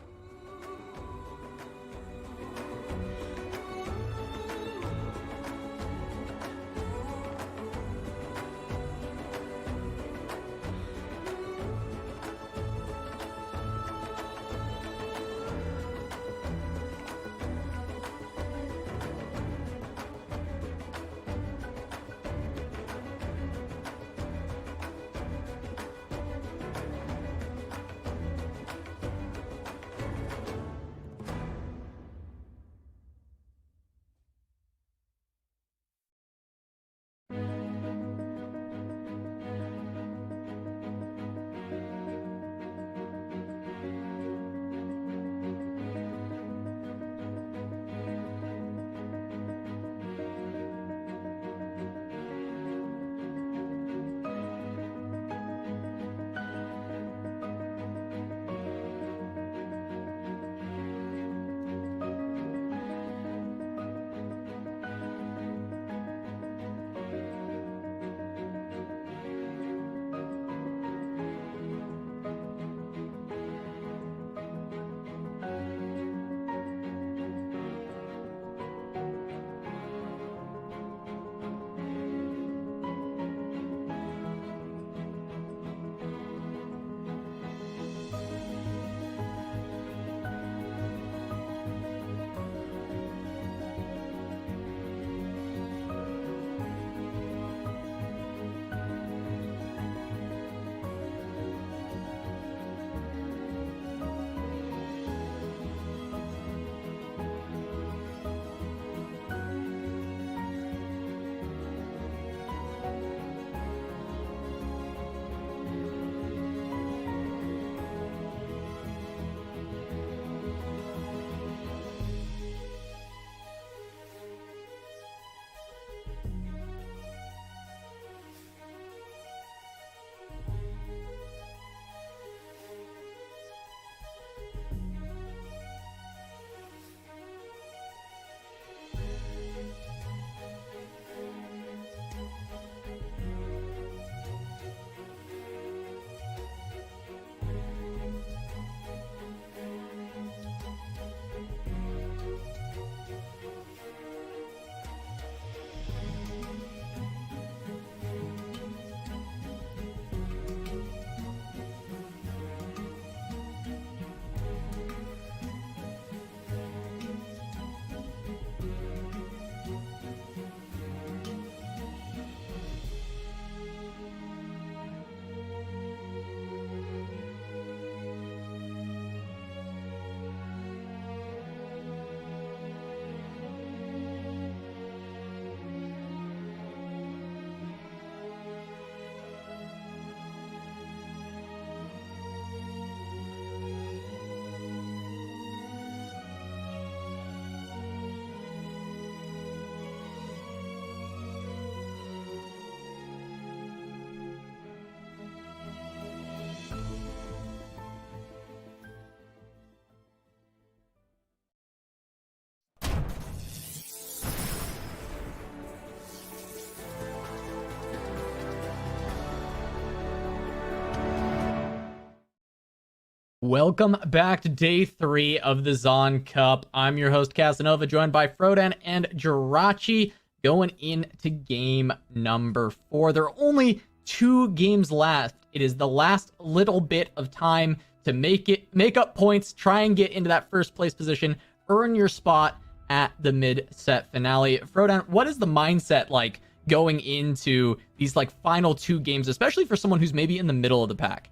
Welcome back to day 3 of the Zaun Cup. I'm your host, Casanova, joined by Frodan and Jirachi, going into game number 4. There are only 2 games left. It is the last little bit of time to make up points, try and get into that first place position, earn your spot at the mid-set finale. Frodan, what is the mindset like going into these final 2 games, especially for someone who's maybe in the middle of the pack?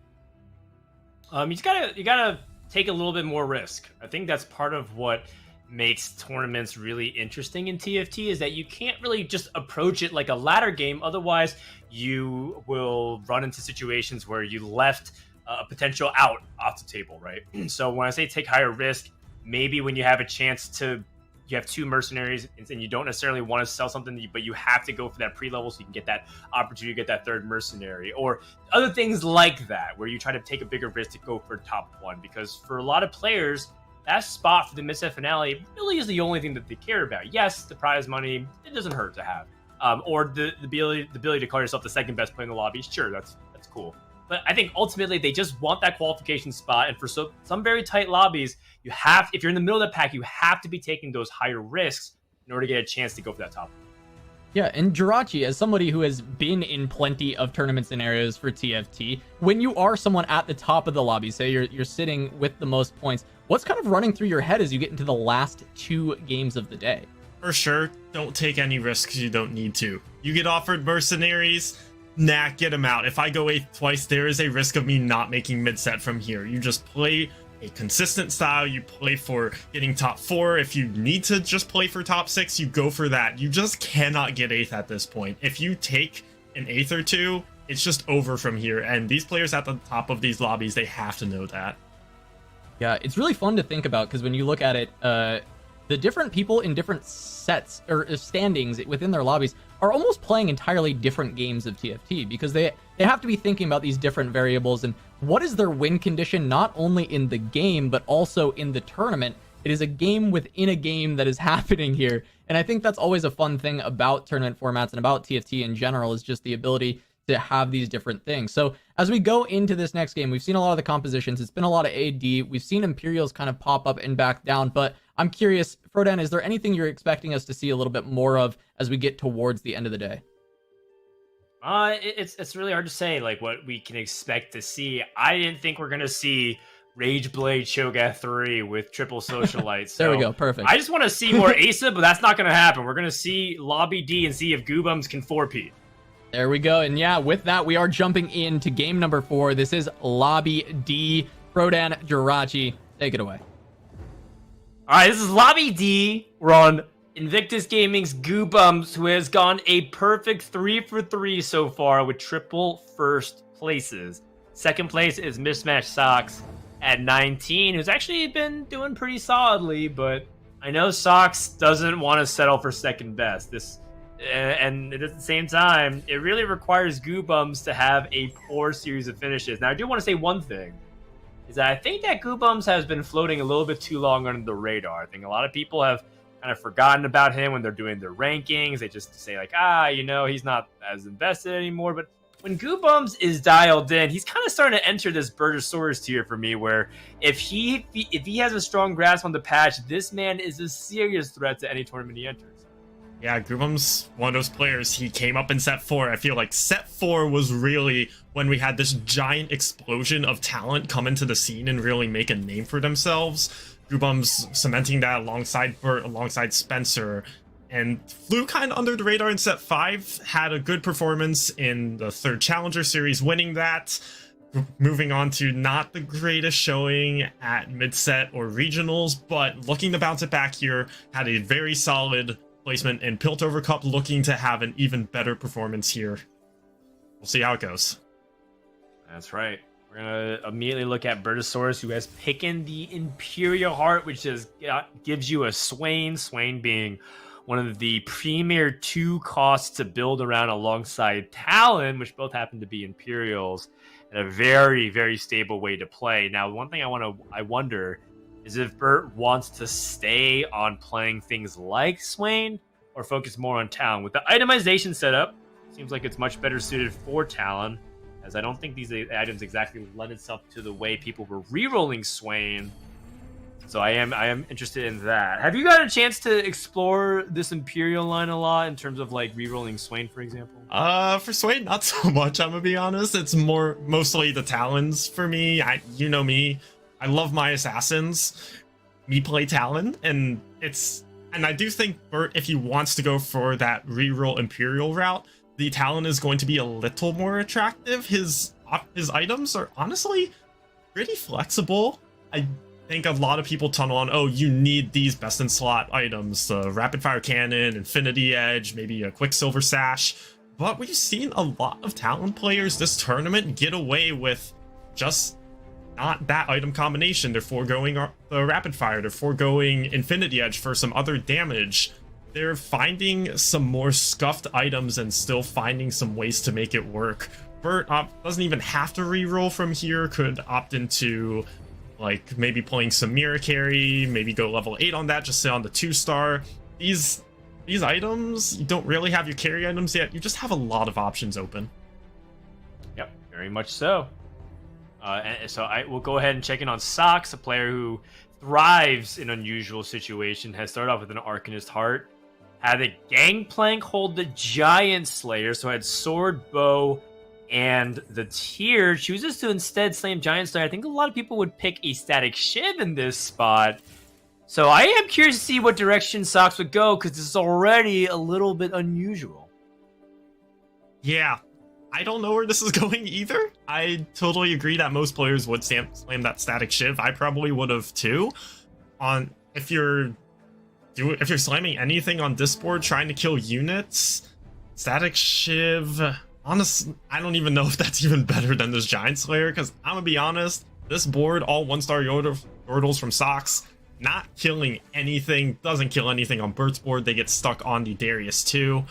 You gotta take a little bit more risk. I think that's part of what makes tournaments really interesting in TFT, is that you can't really just approach it like a ladder game. Otherwise, you will run into situations where you left a potential out off the table, right? So when I say take higher risk, maybe when you have a chance to, you have 2 mercenaries and you don't necessarily want to sell something, but you have to go for that pre-level so you can get that opportunity to get that 3rd mercenary, or other things like that, where you try to take a bigger risk to go for top 1. Because for a lot of players, that spot for the mid-set finale really is the only thing that they care about. Yes, the prize money, it doesn't hurt to have. Or the ability to call yourself the 2nd best player in the lobby, sure, that's cool. But I think ultimately they just want that qualification spot, and for some very tight lobbies, you have, if you're in the middle of the pack, you have to be taking those higher risks in order to get a chance to go for that top. Yeah, and Jirachi, as somebody who has been in plenty of tournament scenarios for TFT, when you are someone at the top of the lobby, say you're sitting with the most points, what's kind of running through your head as you get into the last 2 games of the day? For sure, don't take any risks you don't need to. You get offered mercenaries, nah, get them out. If I go 8th twice, there is a risk of me not making mid-set from here. You just play a consistent style. You play for getting top 4. If you need to just play for top 6, you go for that. You just cannot get 8th at this point. If you take an 8th or 2, it's just over from here. And these players at the top of these lobbies, they have to know that. Yeah, it's really fun to think about, because when you look at it, the different people in different sets or standings within their lobbies are almost playing entirely different games of TFT, because they have to be thinking about these different variables and what is their win condition, not only in the game, but also in the tournament. It is a game within a game that is happening here. And I think that's always a fun thing about tournament formats and about TFT in general, is just the ability to have these different things. So as we go into this next game, we've seen a lot of the compositions. It's been a lot of AD. We've seen Imperials kind of pop up and back down, but I'm curious, Frodan, is there anything you're expecting us to see a little bit more of as we get towards the end of the day? It's really hard to say what we can expect to see. I didn't think we're gonna see Rageblade Cho'Gath 3 with triple socialites. There we go, perfect. I just want to see more Asa, but that's not gonna happen. We're gonna see Lobby D and see if Goobums can 4P. There we go. And yeah, with that, we are jumping into game number 4. This is Lobby D. Frodan, Jirachi, take it away. All right, this is Lobby D. We're on Invictus Gaming's Goobums, who has gone a perfect 3 for 3 so far with triple first places. Second place is Mismatch Socks at 19, who's actually been doing pretty solidly, but I know Socks doesn't want to settle for second best. And at the same time, it really requires Goobums to have a poor series of finishes. Now, I do want to say one thing, is that I think that Goobums has been floating a little bit too long under the radar. I think a lot of people have kind of forgotten about him when they're doing their rankings. They just say he's not as invested anymore. But when Goobums is dialed in, he's kind of starting to enter this Burgosaurus tier for me, where if he has a strong grasp on the patch, this man is a serious threat to any tournament he enters. Yeah, Goobums, one of those players, he came up in set 4. I feel like set 4 was really when we had this giant explosion of talent come into the scene and really make a name for themselves. Goobums cementing that alongside Burt, alongside Spencer, and flew kind of under the radar in set 5, had a good performance in the 3rd Challenger Series, winning that. Moving on to not the greatest showing at mid-set or regionals, but looking to bounce it back here, had a very solid placement in Piltover Cup, looking to have an even better performance here. We'll see how it goes. That's right. We're going to immediately look at Burgosaurus, who has picked the Imperial Heart, which gives you a Swain. Swain being one of the premier 2 costs to build around alongside Talon, which both happen to be Imperials, and a very, very stable way to play. Now, one thing I wonder is if Burt wants to stay on playing things like Swain or focus more on Talon. With the itemization setup, seems like it's much better suited for Talon, as I don't think these items exactly lend itself to the way people were rerolling Swain. So I am interested in that. Have you got a chance to explore this Imperial line a lot in terms of like rerolling Swain, for example? For Swain, not so much, I'm gonna be honest. It's mostly the Talons for me. You know me. I love my assassins. Me play Talon, and I do think Bert, if he wants to go for that reroll Imperial route, the Talon is going to be a little more attractive. His items are honestly pretty flexible. I think a lot of people tunnel on, oh, you need these best in slot items, the rapid fire cannon, infinity edge, maybe a quicksilver sash. But we've seen a lot of Talon players this tournament get away with just not that item combination. They're foregoing the rapid fire, they're foregoing infinity edge for some other damage. They're finding some more scuffed items and still finding some ways to make it work. Bert doesn't even have to reroll from here, could opt into like maybe playing some mirror carry, maybe go level 8 on that, just sit on the 2-star. These items, you don't really have your carry items yet, you just have a lot of options open. Yep, very much so. So I will go ahead and check in on Sox, a player who thrives in unusual situation, has started off with an Arcanist Heart, had a Gangplank hold the Giant Slayer, so had Sword, Bow, and the tier, chooses to instead slam Giant Slayer. I think a lot of people would pick a Static Shiv in this spot. So I am curious to see what direction Sox would go, because this is already a little bit unusual. Yeah, I don't know where this is going either. I totally agree that most players would slam that Static Shiv. I probably would have too. If you're slamming anything on this board trying to kill units, Static Shiv, honestly, I don't even know if that's even better than this Giant Slayer, because I'm gonna be honest, this board, all 1-star Yordles from Sox, not killing anything, doesn't kill anything on Bert's board. They get stuck on the Darius too.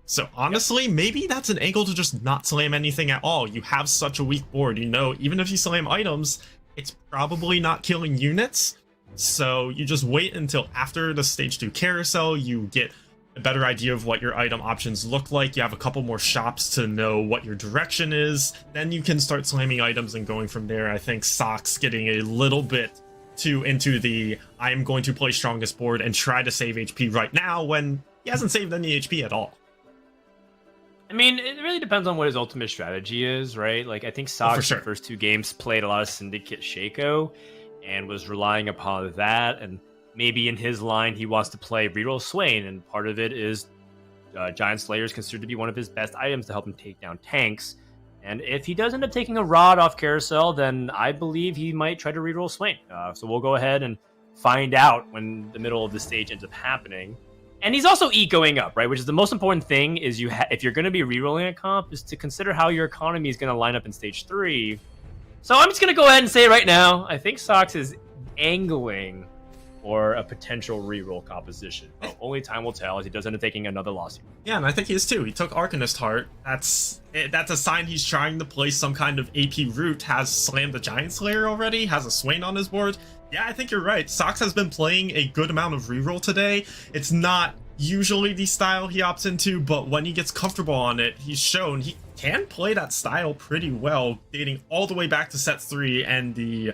So honestly, maybe that's an angle to just not slam anything at all. You have such a weak board, you know, even if you slam items, it's probably not killing units. So you just wait until after the stage 2 carousel, you get a better idea of what your item options look like. You have a couple more shops to know what your direction is. Then you can start slamming items and going from there. I think Sox getting a little bit too into the I am going to play strongest board and try to save HP right now when he hasn't saved any HP at all. I mean, it really depends on what his ultimate strategy is, right? Like, I think Sox, the first 2 games, played a lot of Syndicate Shaco and was relying upon that. And maybe in his line, he wants to play reroll Swain, and part of it is Giant Slayer is considered to be one of his best items to help him take down tanks. And if he does end up taking a Rod off Carousel, then I believe he might try to reroll Swain. So we'll go ahead and find out when the middle of the stage ends up happening. And he's also ecoing up, right? Which is the most important thing, is if you're going to be rerolling a comp, is to consider how your economy is going to line up in stage 3. So I'm just going to go ahead and say right now, I think Sox is angling or a potential reroll composition. But only time will tell, as he does end up taking another loss here. Yeah, and I think he is too. He took Arcanist Heart. That's a sign he's trying to play some kind of AP route. Has slammed the Giant Slayer already, has a Swain on his board. Yeah, I think you're right. Sox has been playing a good amount of reroll today. It's not usually the style he opts into, but when he gets comfortable on it, he's shown he can play that style pretty well, dating all the way back to set 3 and the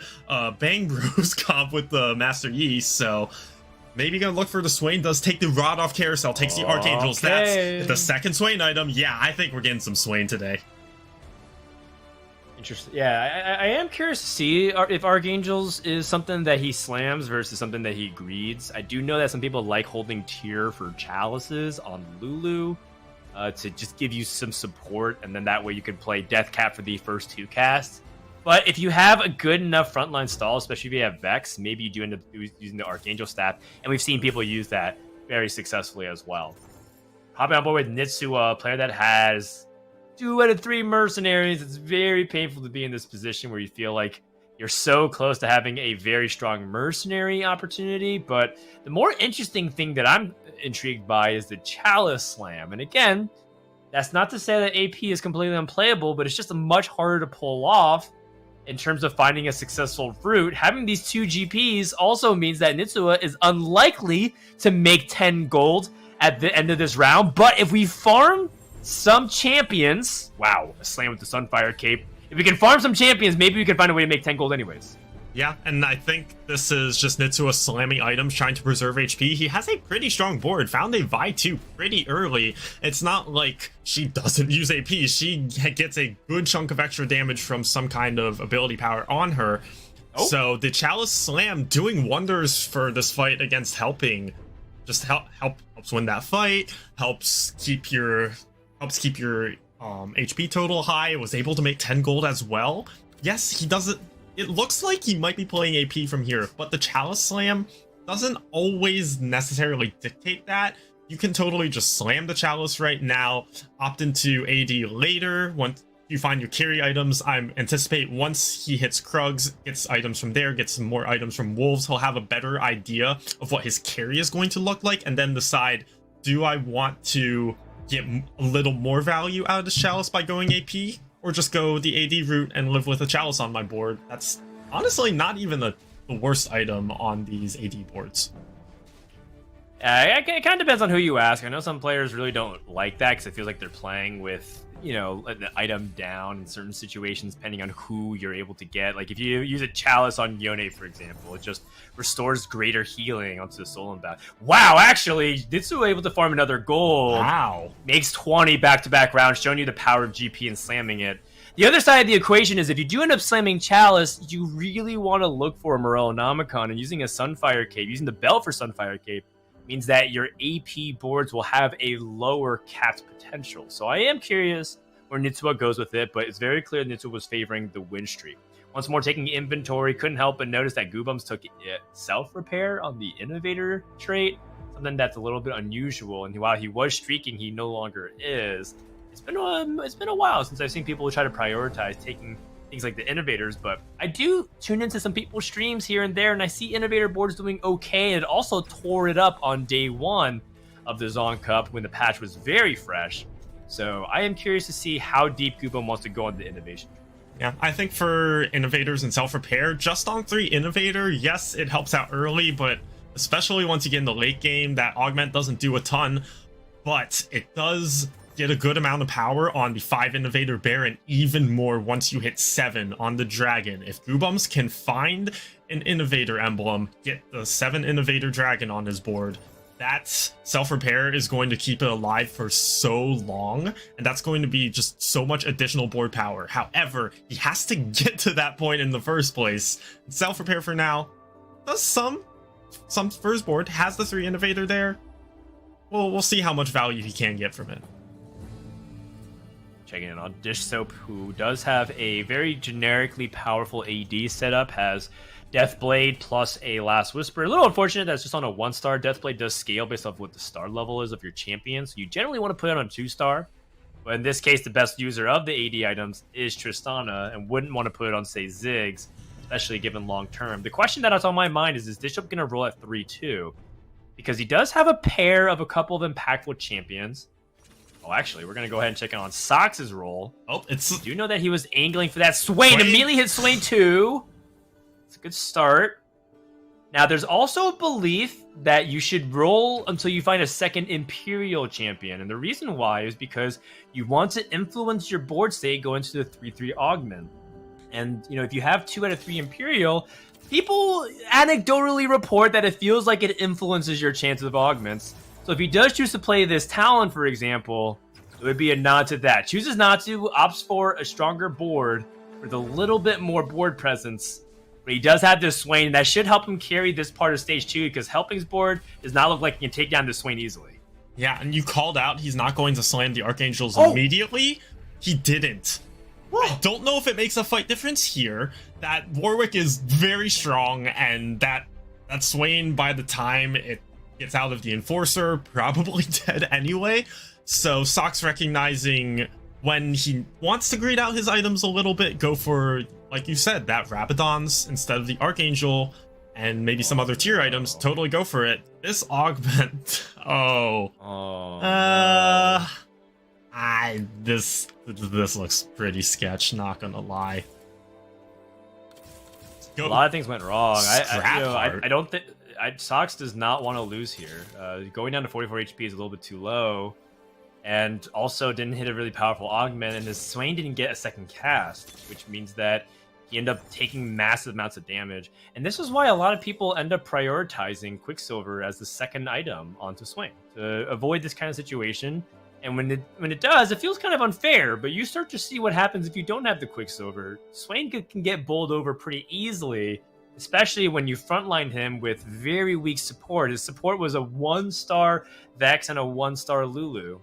Bang Bros comp with the Master Yi. So maybe gonna look for the Swain. Does take the Rod off Carousel, takes the Archangels. Okay. That's the second Swain item. Yeah, I think we're getting some Swain today. Interesting. Yeah, I am curious to see if Archangels is something that he slams versus something that he greeds. I do know that some people like holding tier for chalices on Lulu to just give you some support, and then that way you can play Death Cap for the first 2 casts. But if you have a good enough frontline stall, especially if you have Vex, maybe you do end up using the Archangel staff, and we've seen people use that very successfully as well. Hopping on board with Nitsua, a player that has 2 out of 3 mercenaries. It's very painful to be in this position where you feel like you're so close to having a very strong mercenary opportunity. But the more interesting thing that I'm intrigued by is the Chalice Slam. And again, that's not to say that AP is completely unplayable, but it's just much harder to pull off in terms of finding a successful route. Having these 2 GPs also means that Nitsua is unlikely to make 10 gold at the end of this round. But if we farm some champions. Wow, a slam with the Sunfire Cape. If we can farm some champions, maybe we can find a way to make 10 gold anyways. Yeah, and I think this is just Nitsua slamming items, trying to preserve HP. He has a pretty strong board, found a Vi 2 pretty early. It's not like she doesn't use AP. She gets a good chunk of extra damage from some kind of ability power on her. Oh. So the Chalice Slam doing wonders for this fight against helping. Just helps win that fight, helps keep your HP total high, was able to make 10 gold as well. Yes, he doesn't. It looks like he might be playing AP from here, but the Chalice Slam doesn't always necessarily dictate that. You can totally just slam the Chalice right now, opt into AD later. Once you find your carry items, I anticipate once he hits Krugs, gets items from there, gets some more items from Wolves, he'll have a better idea of what his carry is going to look like, and then decide, do I want to get a little more value out of this Chalice by going AP? Or just go the AD route and live with a Chalice on my board. That's honestly not even the worst item on these AD boards. It kind of depends on who you ask. I know some players really don't like that because it feels like they're playing with, you know, the item down in certain situations depending on who you're able to get. Like if you use a Chalice on Yone, for example, it just restores greater healing onto the Soul Bound. Wow, actually, Nitsu able to farm another gold. Wow. Makes 20 back-to-back rounds, showing you the power of GP and slamming it. The other side of the equation is if you do end up slamming Chalice, you really want to look for a Morellonomicon, and using a Sunfire Cape, using the belt for Sunfire Cape, means that your AP boards will have a lower capped potential. So I am curious where Nitsua goes with it, but it's very clear Nitsua was favoring the win streak. Once more, taking inventory, couldn't help but notice that Goobums took self-repair on the Innovator trait, something that's a little bit unusual, and while he was streaking, he no longer is. It's been a while since I've seen people try to prioritize taking things like the Innovators, but I do tune into some people's streams here and there, and I see Innovator boards doing okay, and it also tore it up on day one of the Zaun Cup when the patch was very fresh. So I am curious to see how deep Goobum wants to go on the innovation. Yeah, I think for Innovators and self-repair, just on 3 Innovator, yes, it helps out early, but especially once you get in the late game, that augment doesn't do a ton, but it does get a good amount of power on the 5 Innovator Bear, and even more once you hit 7 on the Dragon. If Goobums can find an Innovator emblem, get the 7 Innovator Dragon on his board, that self-repair is going to keep it alive for so long, and that's going to be just so much additional board power. However, he has to get to that point in the first place. Self-repair for now does some for his board, has the 3 Innovator there. Well, we'll see how much value he can get from it. Checking in on Dish Soap, who does have a very generically powerful AD setup, has Deathblade plus a Last Whisper. A little unfortunate that's just on a 1-star. Deathblade does scale based off what the star level is of your champion, so you generally want to put it on 2-star. But in this case, the best user of the AD items is Tristana, and wouldn't want to put it on, say, Ziggs, especially given long term. The question that's on my mind is Dish Soap going to roll at 3-2? Because he does have a pair of a couple of impactful champions. Oh, actually, we're going to go ahead and check in on Sox's roll. Oh, it's... You do know that he was angling for that Swain. Immediately hit Swain 2. It's a good start. Now, there's also a belief that you should roll until you find a second Imperial champion. And the reason why is because you want to influence your board state going into the 3-3 augment. And, you know, if you have 2 out of 3 Imperial, people anecdotally report that it feels like it influences your chances of augments. So if he does choose to play this Talon, for example, it would be a nod to that. Chooses not to, opts for a stronger board with a little bit more board presence. But he does have this Swain, and that should help him carry this part of stage 2, because Helping's board does not look like he can take down this Swain easily. Yeah, and you called out he's not going to slam the Archangels immediately. He didn't. I don't know if it makes a fight difference here. That Warwick is very strong, and that Swain, by the time it gets out of the Enforcer, probably dead anyway. So Sox recognizing when he wants to grade out his items a little bit, go for, like you said, that Rabadon's instead of the Archangel, and maybe some other tier items. Totally go for it. This augment, this looks pretty sketch, not gonna lie. A lot of things went wrong. I don't think Sox does not want to lose here. Going down to 44 HP is a little bit too low. and also didn't hit a really powerful augment, and his Swain didn't get a second cast, which means that he ended up taking massive amounts of damage. And this is why a lot of people end up prioritizing Quicksilver as the second item onto Swain to avoid this kind of situation. And when it does, it feels kind of unfair, but you start to see what happens if you don't have the Quicksilver. Swain can get bowled over pretty easily, especially when you frontline him with very weak support. His support was a 1-star Vex and a 1-star Lulu.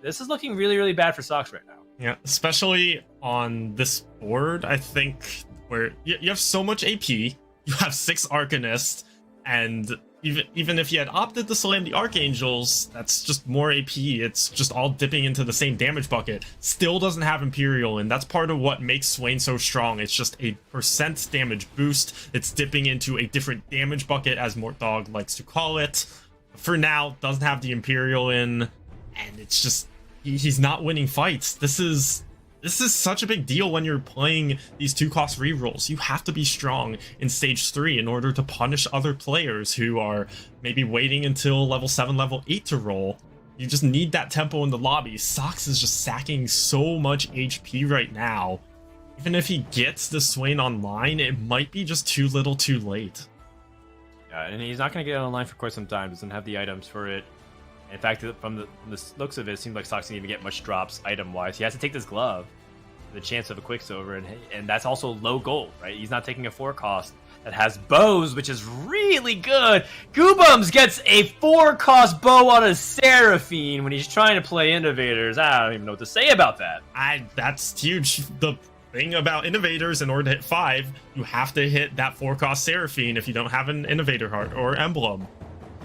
This is looking really, really bad for Sox right now. Yeah, especially on this board, I think, where you have so much AP, you have 6 Arcanists, and even if you had opted to slam the Archangels, that's just more AP. It's just all dipping into the same damage bucket. Still doesn't have Imperial, and that's part of what makes Swain so strong. It's just a % damage boost. It's dipping into a different damage bucket, as Mortdog likes to call it. For now, doesn't have the Imperial in, and it's just he's not winning fights. This is such a big deal when you're playing these 2-cost rerolls. You have to be strong in stage 3 in order to punish other players who are maybe waiting until level 7, level 8 to roll. You just need that tempo in the lobby. Sox is just sacking so much HP right now. Even if he gets the Swain online, it might be just too little too late. Yeah, and he's not going to get online for quite some time. Doesn't have the items for it. In fact, from the looks of it, it seems like Sox didn't even get much drops item-wise. He has to take this glove for the chance of a Quicksilver, and that's also low gold, right? He's not taking a 4-cost that has bows, which is really good. Goobums gets a 4-cost bow on a Seraphine when he's trying to play Innovators. I don't even know what to say about that. That's huge. The thing about Innovators, in order to hit 5, you have to hit that 4-cost Seraphine if you don't have an Innovator Heart or Emblem.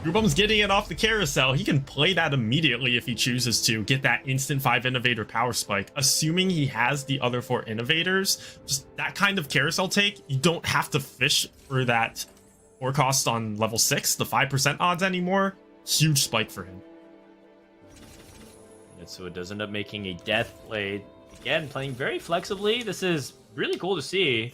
Goobum's getting it off the carousel. He can play that immediately if he chooses to, get that instant 5 Innovator power spike. Assuming he has the other 4 Innovators, just that kind of carousel take, you don't have to fish for that 4 cost on level 6, the 5% odds anymore. Huge spike for him. And so it does end up making a Death Blade. Again, playing very flexibly. This is really cool to see.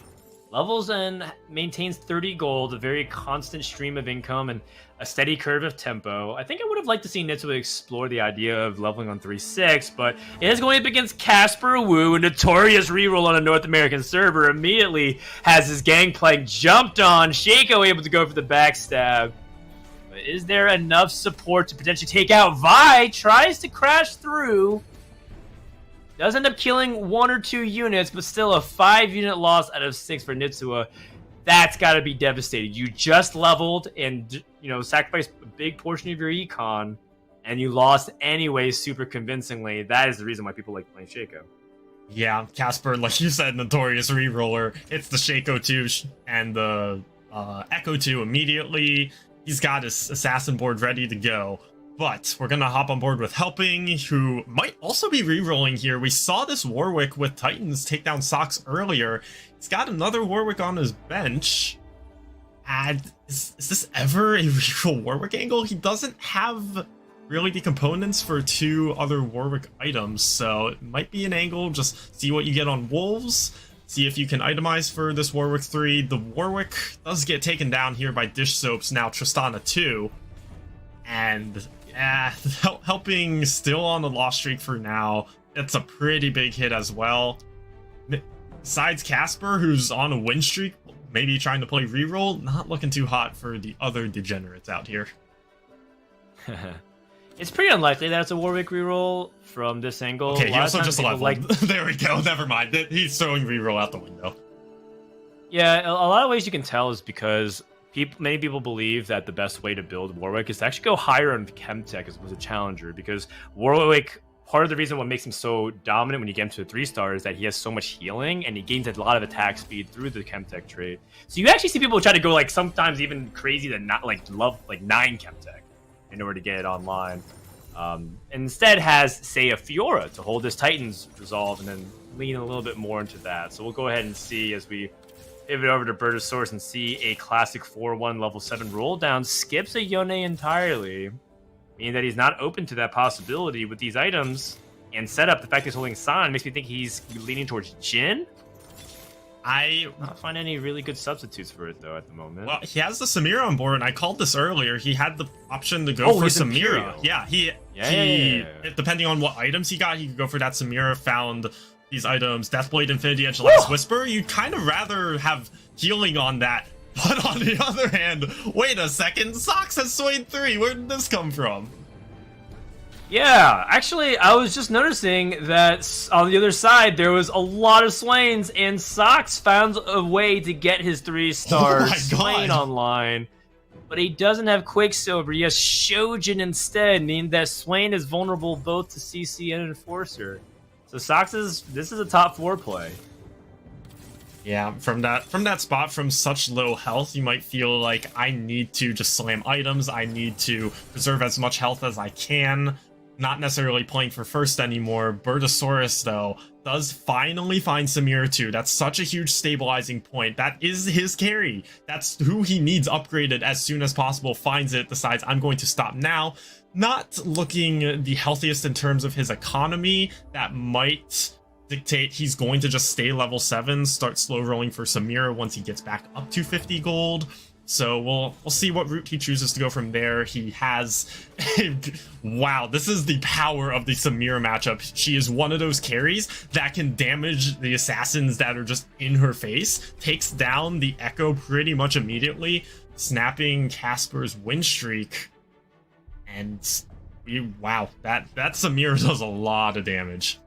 Levels and maintains 30 gold, a very constant stream of income, and a steady curve of tempo. I think I would have liked to see Nitsuo explore the idea of leveling on 3-6, but it is going up against Casper Wu, a notorious reroll on a North American server. Immediately has his gangplank jumped on. Shaco able to go for the backstab. But is there enough support to potentially take out Vi? Tries to crash through. Does end up killing 1 or 2 units, but still a 5-unit loss out of 6 for Nitsuo. That's got to be devastating. You just leveled and, sacrificed a big portion of your econ, and you lost anyway super convincingly. That is the reason why people like playing Shaco. Yeah, Casper, like you said, notorious reroller. It's the Shaco 2 and the Echo 2 immediately. He's got his assassin board ready to go. But we're going to hop on board with Helping, who might also be rerolling here. We saw this Warwick with Titans take down Sox earlier. He's got another Warwick on his bench. And is this ever a reroll Warwick angle? He doesn't have really the components for 2 other Warwick items, so it might be an angle. Just see what you get on Wolves. See if you can itemize for this Warwick 3. The Warwick does get taken down here by Dish Soaps, now Tristana 2. And Helping still on the loss streak for now. It's a pretty big hit as well. Besides Casper, who's on a win streak, maybe trying to play reroll, not looking too hot for the other degenerates out here. It's pretty unlikely that it's a Warwick reroll from this angle. Okay, he also just leveled. Like... There we go, never mind. He's throwing reroll out the window. Yeah, a lot of ways you can tell is because many people believe that the best way to build Warwick is to actually go higher on Chemtech as a challenger, because Warwick, part of the reason what makes him so dominant when you get him to a 3-star is that he has so much healing and he gains a lot of attack speed through the Chemtech trait. So you actually see people try to go sometimes even crazy to not love 9 Chemtech in order to get it online. Instead has, say, a Fiora to hold this Titan's resolve and then lean a little bit more into that. So we'll go ahead and see as we pivot over to Bird of Source and see a classic 4-1 level 7 roll down. Skips a Yone entirely, meaning that he's not open to that possibility with these items and setup. The fact he's holding San makes me think he's leaning towards Jin. I Not find any really good substitutes for it though at the moment. Well, he has the Samira on board, and I called this earlier. He had the option to go for he's Samira. Imperial. Yeah, he Yeah. depending on what items he got, he could go for that Samira. Found these items: Deathblade, Infinity Edge, Last Whisper. You'd kind of rather have healing on that. But on the other hand, wait a second, Sox has Swain 3. Where did this come from? Yeah, actually, I was just noticing that on the other side, there was a lot of Swains, and Sox found a way to get his 3-star Oh my Swain God. online. But he doesn't have Quicksilver, he has Shojin instead, meaning that Swain is vulnerable both to CC and Enforcer. So this is a top 4 play. Yeah, from that spot, from such low health, you might feel like I need to just slam items. I need to preserve as much health as I can. Not necessarily playing for first anymore. Bertosaurus, though, does finally find Samira 2. That's such a huge stabilizing point. That is his carry. That's who he needs upgraded as soon as possible. Finds it, decides I'm going to stop now. Not looking the healthiest in terms of his economy. That might dictate he's going to just stay level 7, start slow rolling for Samira once he gets back up to 50 gold. So we'll see what route he chooses to go from there. He has wow, this is the power of the Samira matchup. She is one of those carries that can damage the assassins that are just in her face, takes down the Echo pretty much immediately, snapping Casper's win streak. And wow, that Samira does a lot of damage.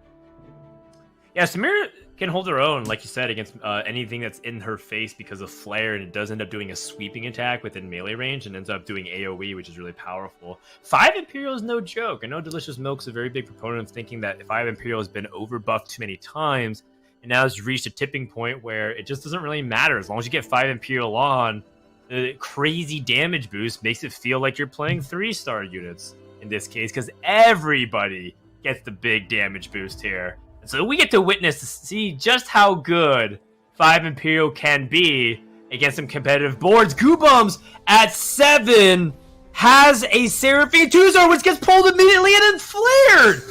Yeah, Samira can hold her own, like you said, against anything that's in her face because of Flare, and it does end up doing a sweeping attack within melee range and ends up doing AoE, which is really powerful. 5 Imperial is no joke. I know Delicious Milk's a very big proponent of thinking that 5 Imperial has been overbuffed too many times, and now has reached a tipping point where it just doesn't really matter. As long as you get 5 Imperial on, the crazy damage boost makes it feel like you're playing 3-star units in this case, because everybody gets the big damage boost here. So we get to witness to see just how good 5 Imperial can be against some competitive boards. Goobums at 7 has a Seraphine 2-star, which gets pulled immediately and then flared.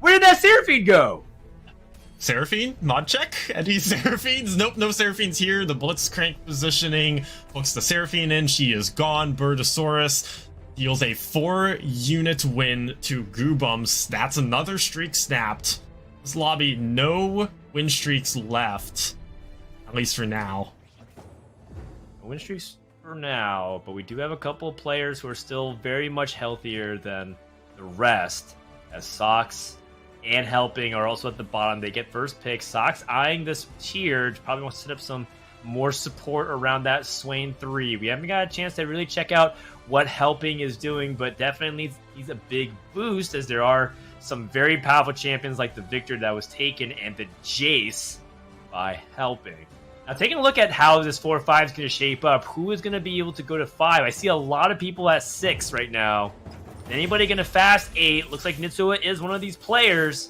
Where did that Seraphine go? Seraphine? Mod check? Any Seraphines? Nope, no Seraphines here. The Blitzcrank positioning hooks the Seraphine in. She is gone. Bertosaurus deals a 4-unit win to Goobums. That's another streak snapped. This lobby, no win streaks left, at least for now. No win streaks for now, but we do have a couple of players who are still very much healthier than the rest, as Sox and Helping are also at the bottom. They get first pick. Sox eyeing this tier, probably wants to set up some more support around that Swain 3. We haven't got a chance to really check out what Helping is doing, but definitely needs a big boost, as there are some very powerful champions like the Victor that was taken and the Jace by Helping. Now, taking a look at how this 4-5 is going to shape up, who is going to be able to go to 5? I see a lot of people at 6 right now. Anybody going to fast 8? Looks like Nitsua is one of these players.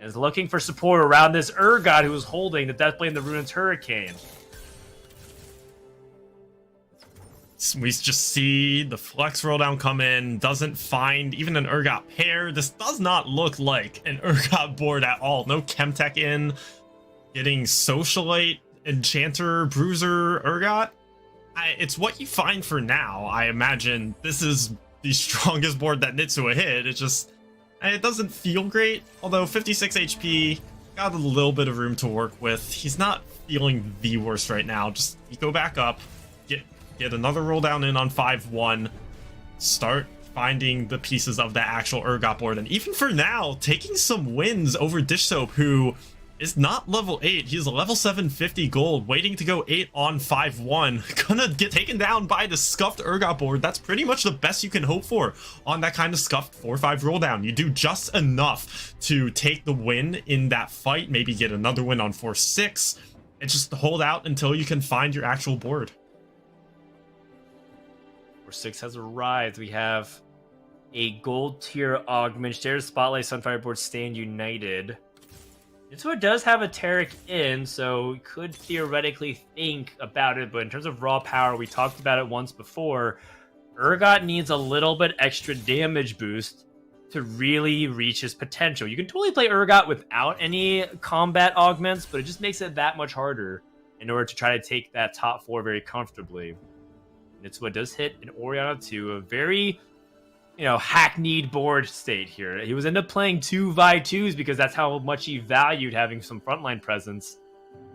And is looking for support around this Urgot who is holding the Deathblade and the Ruinous Hurricane. We just see the Flex roll down come in, doesn't find even an Urgot pair. This does not look like an Urgot board at all. No Chemtech in. Getting Socialite, Enchanter, Bruiser, Urgot. It's what you find for now. I imagine this is the strongest board that Nitsua hit. It doesn't feel great. Although 56 HP, got a little bit of room to work with. He's not feeling the worst right now. Just you go back up. Get another roll down in on 5-1. Start finding the pieces of that actual Urgot board. And even for now, taking some wins over Dish Soap, who is not level 8. He's a level 750 gold, waiting to go 8 on 5-1. Gonna get taken down by the scuffed Urgot board. That's pretty much the best you can hope for on that kind of scuffed 4-5 roll down. You do just enough to take the win in that fight, maybe get another win on 4-6, and just hold out until you can find your actual board. 4-6 has arrived. We have a gold tier augment. Share Spotlight, Sunfire board, Stand United. Nitsua does have a Taric in, so we could theoretically think about it, but in terms of raw power, we talked about it once before. Urgot needs a little bit extra damage boost to really reach his potential. You can totally play Urgot without any combat augments, but it just makes it that much harder in order to try to take that top 4 very comfortably. Nitsua does hit an Orianna to a very, hackneyed board state here. He was end up playing 2 Vi-2s because that's how much he valued having some frontline presence.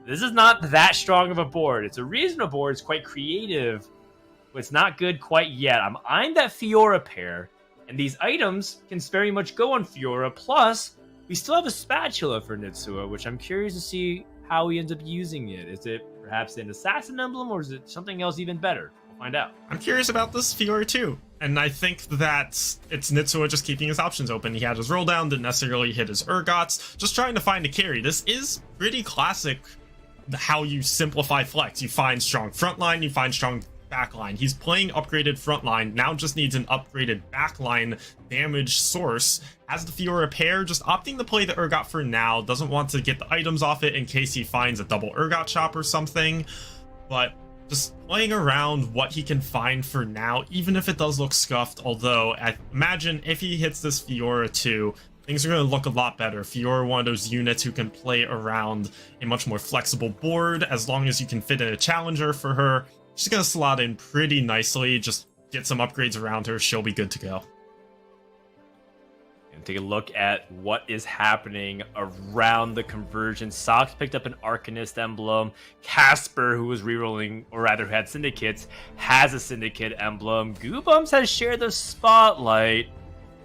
This is not that strong of a board. It's a reasonable board. It's quite creative, but it's not good quite yet. I'm eyeing that Fiora pair, and these items can very much go on Fiora. Plus, we still have a spatula for Nitsua, which I'm curious to see how he ends up using it. Is it perhaps an assassin emblem, or is it something else even better? We'll find out. I'm curious about this Fiora too, and I think that it's Nitsua just keeping his options open. He had his roll down, didn't necessarily hit his Urgots, just trying to find a carry. This is pretty classic how you simplify flex. You find strong frontline, you find strong backline. He's playing upgraded frontline, now just needs an upgraded backline damage source. Has the Fiora pair, just opting to play the Urgot for now, doesn't want to get the items off it in case he finds a double Urgot shop or something, but just playing around what he can find for now, even if it does look scuffed. Although, I imagine if he hits this Fiora too, things are going to look a lot better. Fiora, one of those units who can play around a much more flexible board. As long as you can fit in a challenger for her, she's going to slot in pretty nicely. Just get some upgrades around her, she'll be good to go. And take a look at what is happening around the conversion. Sox picked up an Arcanist emblem. Casper, who was rerolling, or rather who had syndicates, has a syndicate emblem. Goobums has shared the spotlight.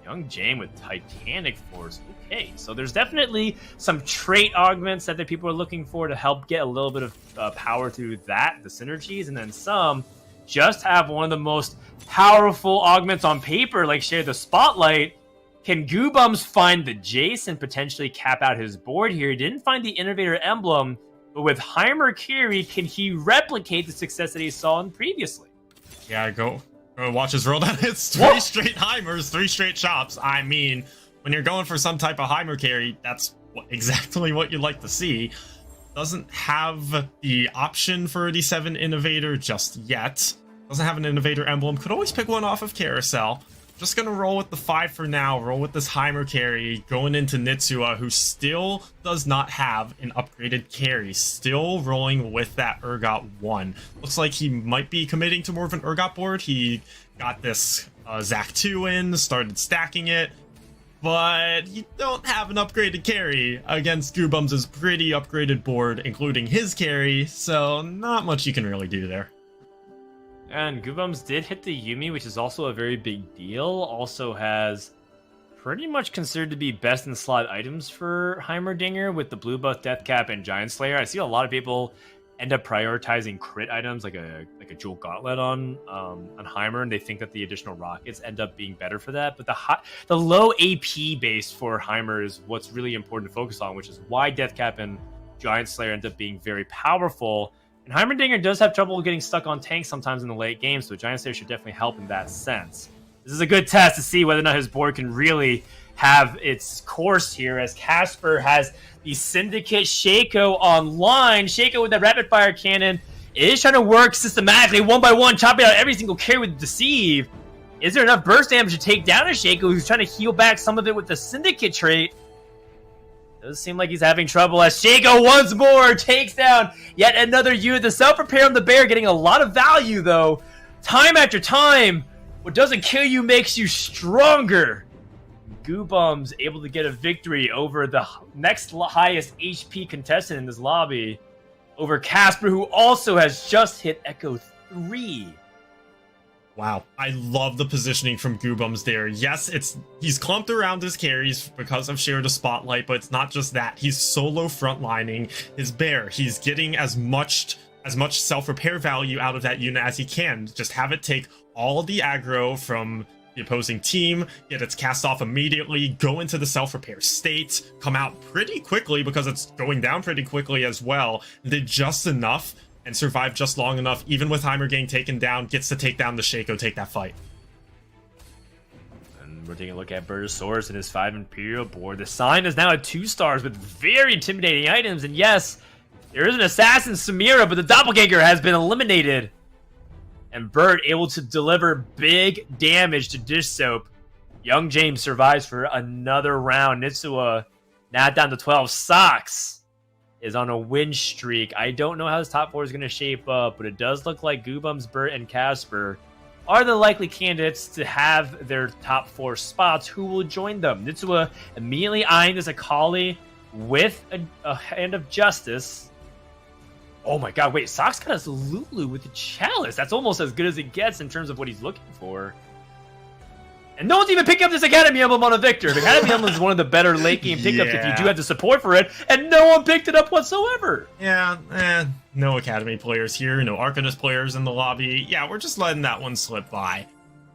Young Jane with Titanic Force. Okay, so there's definitely some trait augments that the people are looking for to help get a little bit of power through that, the synergies, and then some just have one of the most powerful augments on paper, like share the spotlight. Can Goobums find the Jace and potentially cap out his board here? He didn't find the Innovator emblem, but with Heimer carry, can he replicate the success that he saw previously? Yeah, go watch his roll down. It's 3 straight Heimers, 3 straight shops. I mean, when you're going for some type of Heimer carry, that's exactly what you'd like to see. Doesn't have the option for a D7 Innovator just yet. Doesn't have an Innovator emblem. Could always pick one off of Carousel. Just gonna roll with the 5 for now, roll with this Heimer carry, going into Nitsua, who still does not have an upgraded carry, still rolling with that Urgot 1. Looks like he might be committing to more of an Urgot board. He got this Zac 2 in, started stacking it, but you don't have an upgraded carry against Goobums' pretty upgraded board, including his carry, so not much you can really do there. And Goobums did hit the Yumi, which is also a very big deal. Also has pretty much considered to be best in slot items for Heimerdinger with the Blue Buff, Deathcap, and Giant Slayer. I see a lot of people end up prioritizing crit items like a Jewel Gauntlet on Heimer, and they think that the additional rockets end up being better for that. But the low AP base for Heimer is what's really important to focus on, which is why Deathcap and Giant Slayer end up being very powerful. And Heimerdinger does have trouble getting stuck on tanks sometimes in the late game, so Giant Slayer should definitely help in that sense. This is a good test to see whether or not his board can really have its course here, as Casper has the Syndicate Shaco online. Shaco with that rapid fire cannon is trying to work systematically, one by one, chopping out every single carry with Deceive. Is there enough burst damage to take down a Shaco who's trying to heal back some of it with the Syndicate trait? Does seem like he's having trouble as Shaco once more takes down yet another unit. The self-repair on the bear getting a lot of value, though. Time after time, what doesn't kill you makes you stronger. Goobums able to get a victory over the next highest HP contestant in this lobby, over Casper, who also has just hit Echo 3. Wow, I love the positioning from Goobums there. Yes, he's clumped around his carries because of Share the Spotlight, but it's not just that. He's solo frontlining his bear. He's getting as much self-repair value out of that unit as he can. Just have it take all the aggro from the opposing team, get its cast off immediately, go into the self-repair state, come out pretty quickly because it's going down pretty quickly as well, and did just enough and survive just long enough, even with Heimer getting taken down, gets to take down the Shaco, take that fight. And we're taking a look at Burtosaurus and his 5 Imperial board. The sign is now at 2 stars with very intimidating items, and yes, there is an Assassin Samira, but the Doppelganger has been eliminated. And Burt able to deliver big damage to Dish Soap. Young James survives for another round. Nitsua now down to 12. Sox is on a win streak. I don't know how his top 4 is going to shape up, but it does look like Goobums, Burt, and Casper are the likely candidates to have their top 4 spots. Who will join them? Nitsua immediately eyeing this Akali with a Hand of Justice. Oh my god, wait, Sox kind of Lulu with the Chalice. That's almost as good as it gets in terms of what he's looking for. And no one's even picking up this Academy Emblem on a Victor. The Academy Emblem is one of the better late game pickups if you do have the support for it, and no one picked it up whatsoever. Yeah, no Academy players here, no Arcanist players in the lobby. Yeah, we're just letting that one slip by.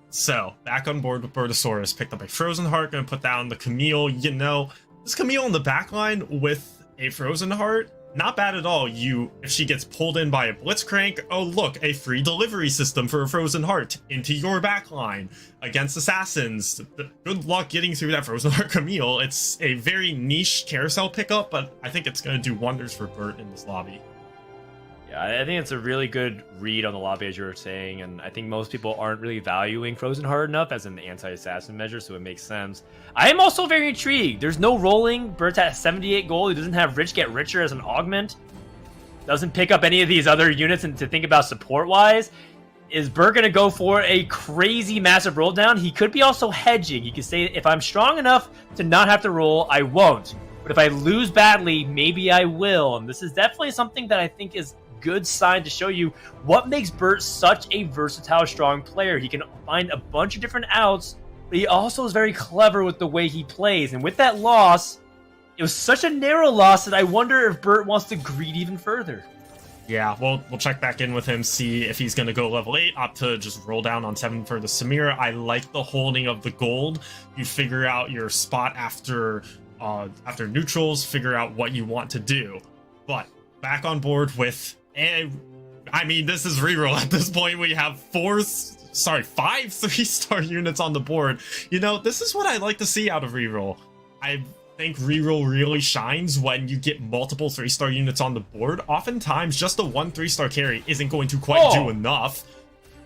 So, back on board with Bertosaurus. Picked up a Frozen Heart, gonna put down the Camille. You know, this Camille in the backline with a Frozen Heart, not bad at all. If she gets pulled in by a Blitzcrank, oh look, a free delivery system for a Frozen Heart into your backline against assassins. Good luck getting through that Frozen Heart Camille. It's a very niche carousel pickup, but I think it's going to do wonders for Burt in this lobby. Yeah, I think it's a really good read on the lobby, as you were saying, and I think most people aren't really valuing Frozen Heart enough as an anti-assassin measure, so it makes sense. I am also very intrigued. There's no rolling. Burt's at 78 gold. He doesn't have Rich Get Richer as an augment. Doesn't pick up any of these other units and to think about support-wise. Is Burt going to go for a crazy massive roll down? He could be also hedging. He could say, if I'm strong enough to not have to roll, I won't. But if I lose badly, maybe I will. And this is definitely something that I think is good sign to show you what makes Burt such a versatile, strong player. He can find a bunch of different outs, but he also is very clever with the way he plays. And with that loss, it was such a narrow loss that I wonder if Burt wants to greed even further. Yeah, we'll check back in with him, see if he's going to go level 8, opt to just roll down on 7 for the Samira. I like the holding of the gold. You figure out your spot after neutrals, figure out what you want to do. But back on board with... I mean, this is reroll at this point. We have 5 3-star units on the board. You know, this is what I like to see out of reroll. I think reroll really shines when you get multiple 3-star units on the board. Oftentimes, just a 1 3-star carry isn't going to quite do enough.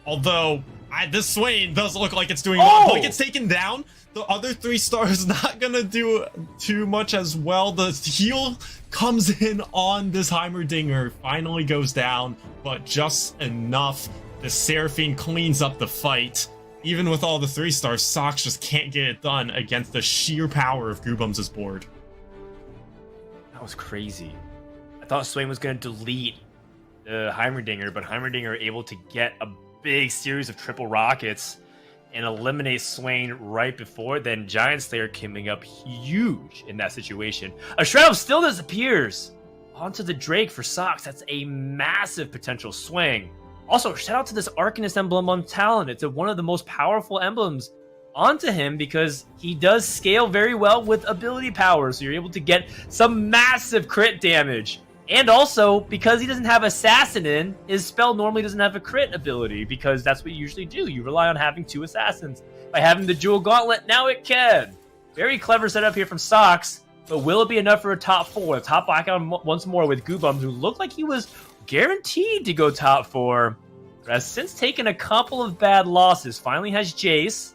Although, this Swain does look like it's doing well. But it gets taken down. The other 3-stars not gonna do too much as well. The heal comes in on this Heimerdinger, finally goes down, but just enough. The Seraphine cleans up the fight. Even with all the 3-stars, Sox just can't get it done against the sheer power of Goobums' board. That was crazy. I thought Swain was going to delete the Heimerdinger, but Heimerdinger able to get a big series of triple rockets and eliminate Swain right before. Then Giant Slayer coming up huge in that situation. A Shroud of Still disappears onto the Drake for Sox. That's a massive potential swing. Also, shout out to this Arcanist emblem on Talon. It's one of the most powerful emblems onto him because he does scale very well with ability power. So you're able to get some massive crit damage. And also, because he doesn't have Assassin in, his spell normally doesn't have a crit ability because that's what you usually do. You rely on having 2 Assassins. By having the Jewel Gauntlet, now it can. Very clever setup here from Sox, but will it be enough for a top 4? Top back on once more with Goobums, who looked like he was guaranteed to go top 4, but has since taken a couple of bad losses. Finally has Jace.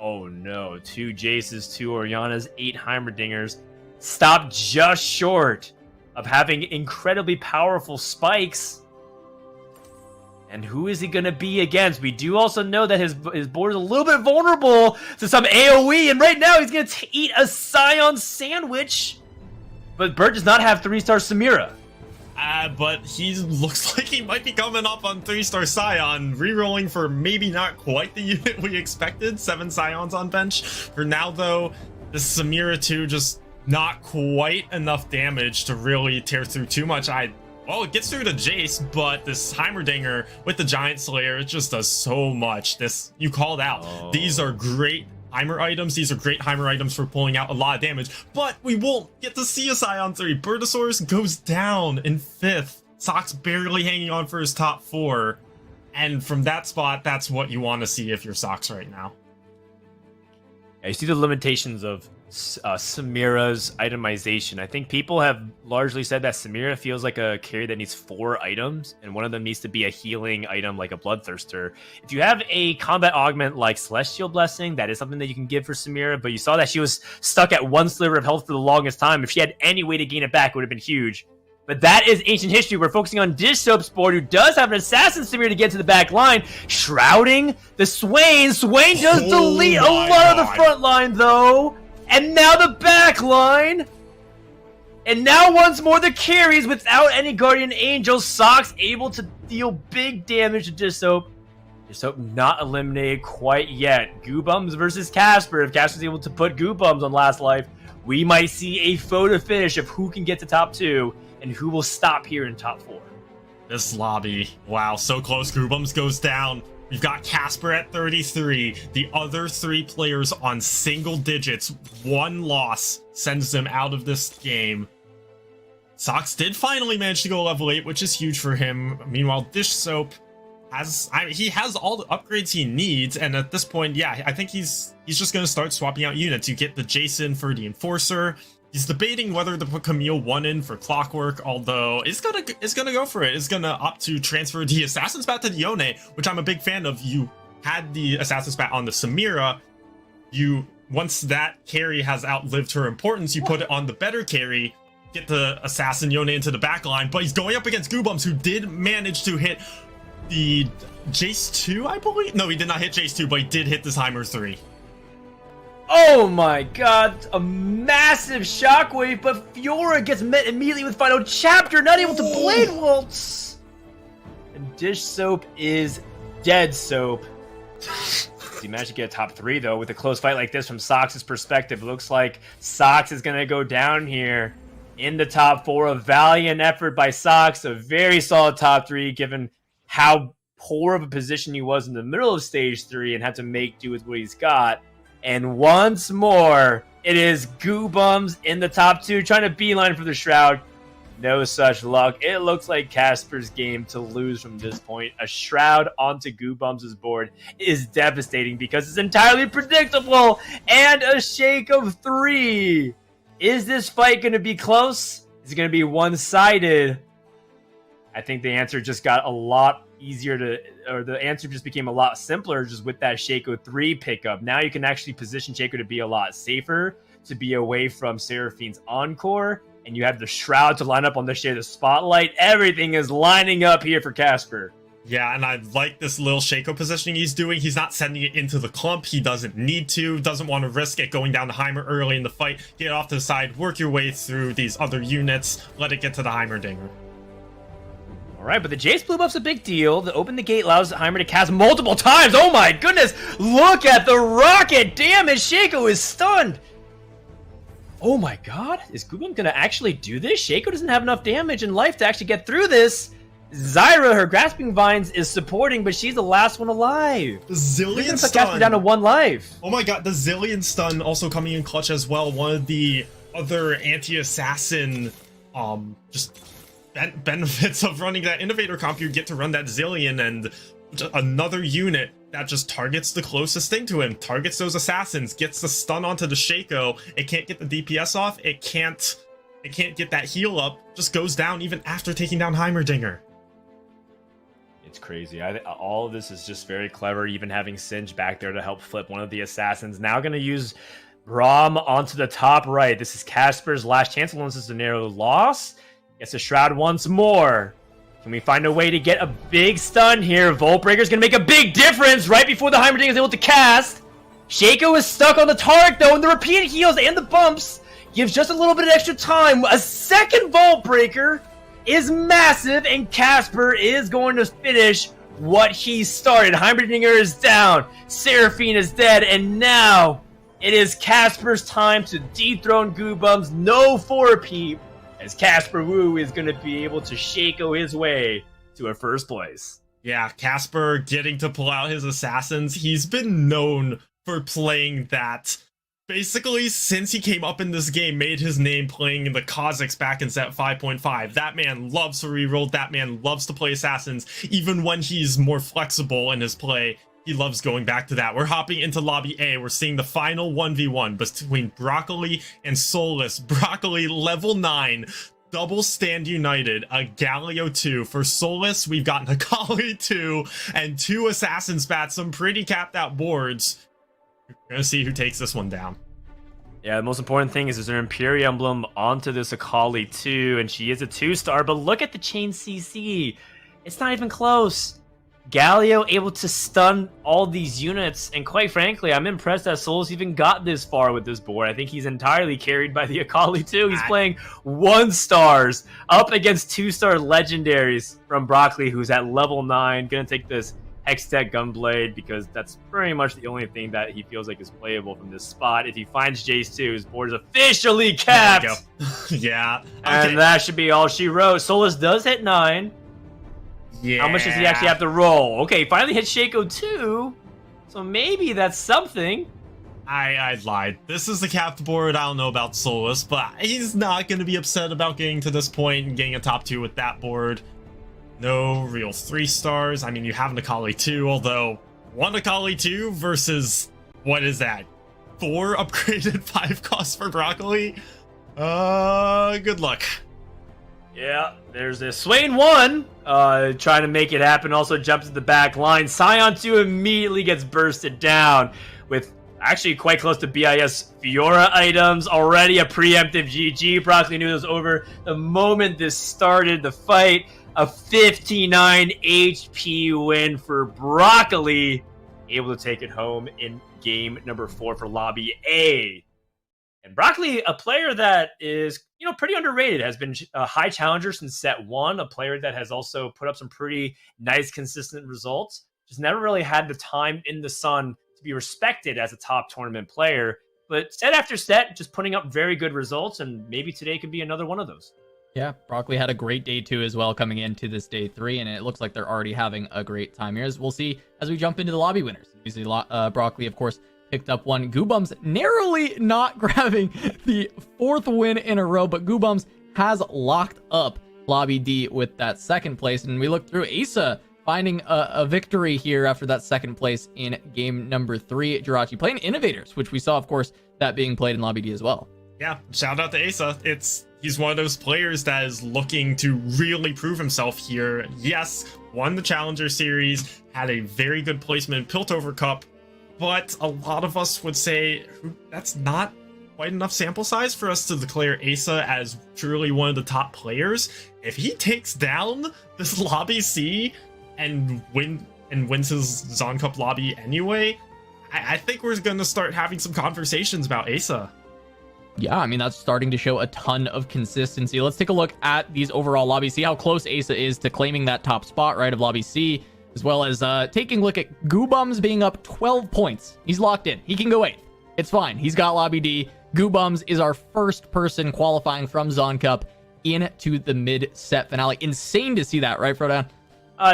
Oh no, 2 Jaces, 2 Orianas, 8 Heimerdingers. Stopped just short of having incredibly powerful spikes. And who is he going to be against? We do also know that his board is a little bit vulnerable to some AoE, and right now he's going to eat a Scion sandwich. But Burt does not have 3-star Samira. But he looks like he might be coming up on 3-star Scion, rerolling for maybe not quite the unit we expected. 7 Scions on bench. For now, though, the Samira 2 just not quite enough damage to really tear through too much. Well, it gets through to Jace, but this Heimerdinger with the Giant Slayer, it just does so much. This, you called out. Oh. These are great Heimer items. These are great Heimer items for pulling out a lot of damage, but we won't get to see a Scion 3. Bertosaurus goes down in 5th. Sox barely hanging on for his top 4. And from that spot, that's what you want to see if you're Sox right now. Yeah, you see the limitations of Samira's itemization. I think people have largely said that Samira feels like a carry that needs 4 items, and one of them needs to be a healing item like a Bloodthirster. If you have a combat augment like Celestial Blessing, that is something that you can give for Samira, but you saw that she was stuck at 1 sliver of health for the longest time. If she had any way to gain it back, it would have been huge. But that is ancient history. We're focusing on Dish Soap's board, who does have an Assassin Samir to get to the back line. Shrouding the Swain. Swain does delete a lot of the front line, though. And now the back line. And now once more the carries without any Guardian Angel. Sox able to deal big damage to Dish Soap. Dish Soap not eliminated quite yet. Goobums versus Casper. If Casper's able to put Goobums on last life, we might see a photo finish of who can get to top 2. And who will stop here in top 4? This lobby, wow, so close. Goobums goes down. We've got Casper at 33. The other 3 players on single digits. 1 loss sends them out of this game. Sox did finally manage to go level 8, which is huge for him. Meanwhile, Dish Soap he has all the upgrades he needs, and at this point, yeah, I think he's just going to start swapping out units. You get the Jason for the Enforcer. He's debating whether to put Camille 1 in for Clockwork, although it's gonna go for it. It's gonna opt to transfer the Assassin's Bat to the Yone, which I'm a big fan of. You had the Assassin's Bat on the Samira. Once that carry has outlived her importance, you put it on the better carry, get the Assassin Yone into the back line, but he's going up against Goobums, who did manage to hit the Jace 2, I believe? No, he did not hit Jace 2, but he did hit this Heimer 3. Oh my god, a massive shockwave, but Fiora gets met immediately with Final Chapter, not able to Blade Waltz! And Dish Soap is dead soap. He managed to get a top 3 though, with a close fight like this from Sox's perspective. It looks like Sox is gonna go down here in the top 4. A valiant effort by Sox, a very solid top 3 given how poor of a position he was in the middle of stage 3 and had to make do with what he's got. And once more, it is Goobums in the top 2, trying to beeline for the Shroud. No such luck. It looks like Casper's game to lose from this point. A Shroud onto Goobums' board is devastating because it's entirely predictable. And a shake of 3. Is this fight going to be close? Is it going to be one-sided? I think the answer just got a lot easier or the answer just became a lot simpler just with that Shaco 3 pickup. Now you can actually position Shaco to be a lot safer, to be away from Seraphine's Encore, and you have the Shroud to line up on the share the spotlight. Everything is lining up here for Casper. Yeah, and I like this little Shaco positioning he's doing. He's not sending it into the clump. He doesn't need to, doesn't want to risk it going down to Heimer early in the fight. Get off to the side, work your way through these other units, let it get to the Heimerdinger. Alright, but the Jace blue buff's a big deal. The open the gate allows Heimer to cast multiple times. Oh my goodness! Look at the rocket damage! Shaco is stunned! Oh my god, is Goobum gonna actually do this? Shaco doesn't have enough damage and life to actually get through this. Zyra, her Grasping Vines, is supporting, but she's the last one alive. The Zillion put Casper down to 1 life. Oh my god, the Zillion stun also coming in clutch as well. One of the other anti-assassin just benefits of running that Innovator comp. You get to run that Zillion, and another unit that just targets the closest thing to him, targets those assassins, gets the stun onto the Shaco. It can't get the DPS off. It can't get that heal up. Just goes down even after taking down Heimerdinger. It's crazy. All of this is just very clever, even having Singe back there to help flip one of the assassins. Now going to use Braum onto the top right. This is Casper's last chance unless it's a narrow loss. Gets a Shroud once more. Can we find a way to get a big stun here? Voltbreaker's going to make a big difference right before the Heimerdinger is able to cast. Shaco is stuck on the Tarek though, and the repeated heals and the bumps gives just a little bit of extra time. A second Voltbreaker is massive, and Casper is going to finish what he started. Heimerdinger is down, Seraphine is dead, and now it is Casper's time to dethrone Goobums. No 4-peep, as Casper Wu is going to be able to Shaco his way to a first place. Yeah, Casper getting to pull out his assassins. He's been known for playing that. Basically, since he came up in this game, made his name playing in the Kazakhs back in set 5.5. That man loves to reroll. That man loves to play assassins. Even when he's more flexible in his play, He loves going back to that. We're hopping into Lobby A. We're seeing the final 1v1 between Broccoli and Solus. Broccoli, level 9. Double stand united, a Galio 2. For Solus, we've got Akali 2 and 2 Assassin's Bats, some pretty capped out boards. We're gonna see who takes this one down. Yeah, the most important thing is there's an Imperial Emblem onto this Akali 2, and she is a 2-star, but look at the chain CC. It's not even close. Galio able to stun all these units, and quite frankly, I'm impressed that Solus even got this far with this board. I think he's entirely carried by the Akali too. He's playing 1-stars up against 2-star legendaries from Broccoli, who's at level 9. Gonna take this Hextech Gunblade because that's pretty much the only thing that he feels like is playable from this spot. If he finds Jace 2, his board is officially capped. There we go. Yeah. Okay. And that should be all she wrote. Solus does hit 9. Yeah. How much does he actually have to roll? Okay, finally hit Shaco 2. So maybe that's something. I lied. This is the capped board. I don't know about Solus, but he's not going to be upset about getting to this point and getting a top 2 with that board. No real 3-stars. I mean, you have an Akali 2, although 1 Akali 2 versus, what is that? 4 upgraded 5 costs for Broccoli? Good luck. Yeah, there's this Swain 1 trying to make it happen, also jumps to the back line. Scion 2 immediately gets bursted down with actually quite close to BIS Fiora items. Already a preemptive GG. Broccoli knew it was over the moment this started the fight. A 59 HP win for Broccoli. Able to take it home in game number 4 for Lobby A. And Broccoli, a player that is, pretty underrated, has been a high challenger since set 1, a player that has also put up some pretty nice, consistent results. Just never really had the time in the sun to be respected as a top tournament player. But set after set, just putting up very good results, and maybe today could be another one of those. Yeah, Broccoli had a great day 2 as well coming into this day 3, and it looks like they're already having a great time here. As we'll see as we jump into the lobby winners. Usually, Broccoli, of course, picked up one. Goobums narrowly not grabbing the 4th win in a row, but Goobums has locked up Lobby D with that 2nd place. And we look through Asa finding a victory here after that 2nd place in game number 3. Jirachi playing Innovators, which we saw, of course, that being played in Lobby D as well. Yeah, shout out to Asa. He's one of those players that is looking to really prove himself here. Yes, won the Challenger Series, had a very good placement in Piltover Cup, but a lot of us would say that's not quite enough sample size for us to declare Asa as truly one of the top players. If he takes down this Lobby C and wins his Zaun Cup lobby anyway, I think we're going to start having some conversations about Asa. Yeah, I mean, that's starting to show a ton of consistency. Let's take a look at these overall lobbies, see how close Asa is to claiming that top spot, right, of Lobby C, as well as taking a look at Goobums being up 12 points. He's locked in. He can go 8th. It's fine. He's got Lobby D. Goobums is our first person qualifying from Zaun Cup into the mid-set finale. Insane to see that, right, Frodan?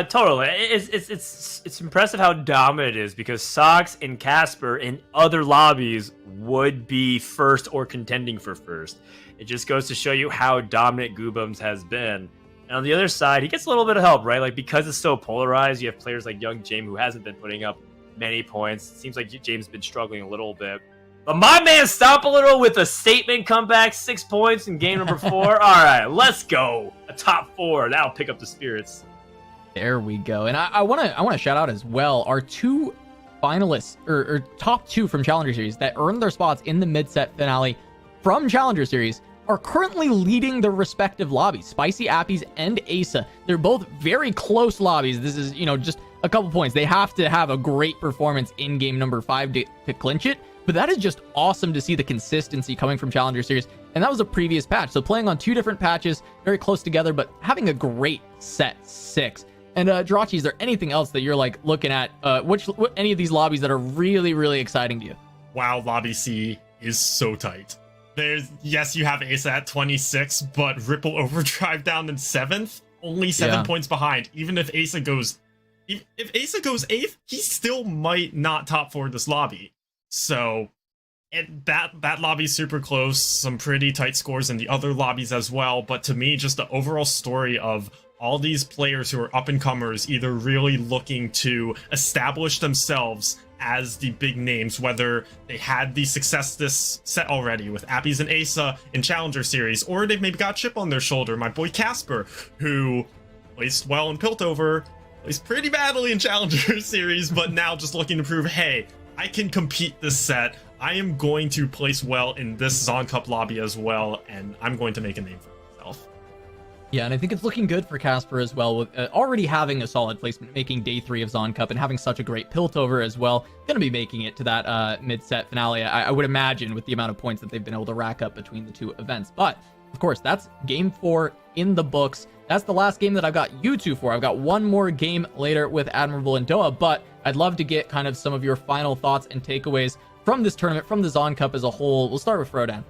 Totally. It's impressive how dominant it is, because Sox and Casper in other lobbies would be first or contending for first. It just goes to show you how dominant Goobums has been. And on the other side, he gets a little bit of help, right? Like, because it's so polarized, you have players like Young James who hasn't been putting up many points. It seems like James has been struggling a little bit. But my man Stomp a Little with a statement comeback, 6 points in game number 4. All right, let's go. A top 4. That'll pick up the spirits. There we go. And I want to shout out as well our 2 finalists or top 2 from Challenger Series that earned their spots in the mid-set finale from Challenger Series are currently leading their respective lobbies. Spicy Appies and Asa. They're both very close lobbies. This is, just a couple points. They have to have a great performance in game number 5 to clinch it. But that is just awesome to see the consistency coming from Challenger Series. And that was a previous patch. So playing on 2 different patches, very close together, but having a great set 6. And Jirachi, is there anything else that you're like looking at? Any of these lobbies that are really, really exciting to you? Wow, Lobby C is so tight. Yes, you have Asa at 26, but Ripple Overdrive down in 7th, only 7 points behind. Even if Asa goes 8th, he still might not top 4 this lobby. So that lobby's super close. Some pretty tight scores in the other lobbies as well. But to me, just the overall story of all these players who are up-and-comers either really looking to establish themselves as the big names, whether they had the success this set already with Appies and Asa in Challenger Series, or they've maybe got a chip on their shoulder. My boy Casper, who placed well in Piltover, placed pretty badly in Challenger Series, but now just looking to prove, hey, I can compete this set. I am going to place well in this Zaun Cup lobby as well, and I'm going to make a name for myself. Yeah, and I think it's looking good for Casper as well, with already having a solid placement, making day 3 of Zaun Cup and having such a great Piltover as well. Going to be making it to that mid-set finale, I would imagine, with the amount of points that they've been able to rack up between the two events. But, of course, that's Game 4 in the books. That's the last game that I've got you two for. I've got one more game later with Admirable and Doa, but I'd love to get kind of some of your final thoughts and takeaways from this tournament, from the Zaun Cup as a whole. We'll start with Frodan.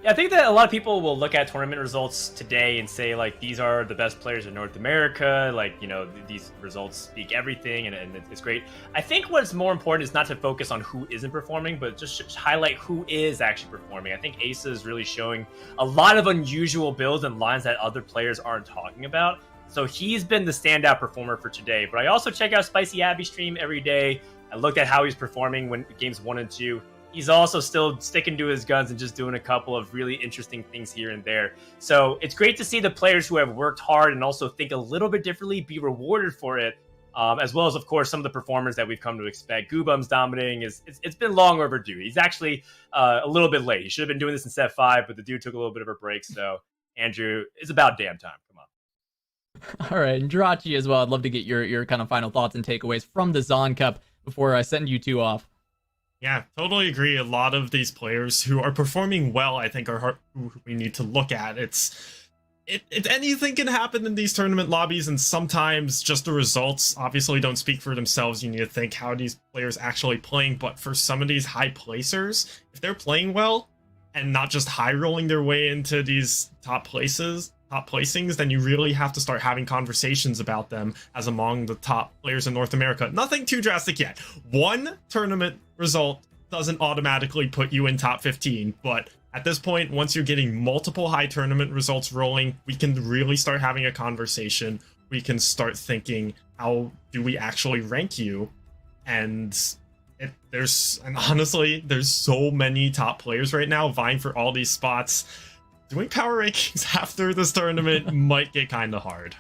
Yeah, I think that a lot of people will look at tournament results today and say, like, these are the best players in North America. Like, you know, these results speak everything, and it's great. I think what's more important is not to focus on who isn't performing, but just highlight who is actually performing. I think Asa is really showing a lot of unusual builds and lines that other players aren't talking about. So he's been the standout performer for today. But I also check out Spicy Abby stream every day. I looked at how he's performing when games 1 and 2. He's also still sticking to his guns and just doing a couple of really interesting things here and there. So it's great to see the players who have worked hard and also think a little bit differently be rewarded for it, as well as, of course, some of the performers that we've come to expect. Goobum's dominating. It's been long overdue. He's actually a little bit late. He should have been doing this in set 5, but the dude took a little bit of a break. So, Andrew, it's about damn time. Come on. All right, and Jirachi as well. I'd love to get your kind of final thoughts and takeaways from the Zaun Cup before I send you two off. Yeah, totally agree. A lot of these players who are performing well, I think, are who we need to look at. Anything can happen in these tournament lobbies, and sometimes just the results obviously don't speak for themselves. You need to think how these players actually playing. But for some of these high placers, if they're playing well and not just high rolling their way into these top placings, then you really have to start having conversations about them as among the top players in North America. Nothing too drastic yet. One tournament result doesn't automatically put you in top 15, but at this point, once you're getting multiple high tournament results rolling, we can really start having a conversation. We can start thinking, how do we actually rank you? And honestly, there's so many top players right now vying for all these spots. Doing power rankings after this tournament might get kind of hard.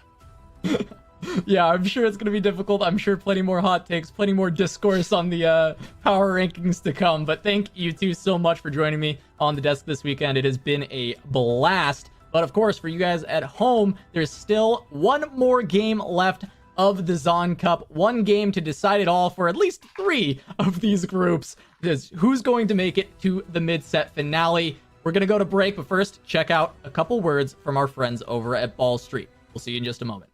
Yeah, I'm sure it's going to be difficult. I'm sure plenty more hot takes, plenty more discourse on the power rankings to come. But thank you two so much for joining me on the desk this weekend. It has been a blast. But of course, for you guys at home, there's still one more game left of the Zaun Cup. One game to decide it all for at least 3 of these groups. Who's going to make it to the mid-set finale? We're going to go to break, but first, check out a couple words from our friends over at Ball Street. We'll see you in just a moment.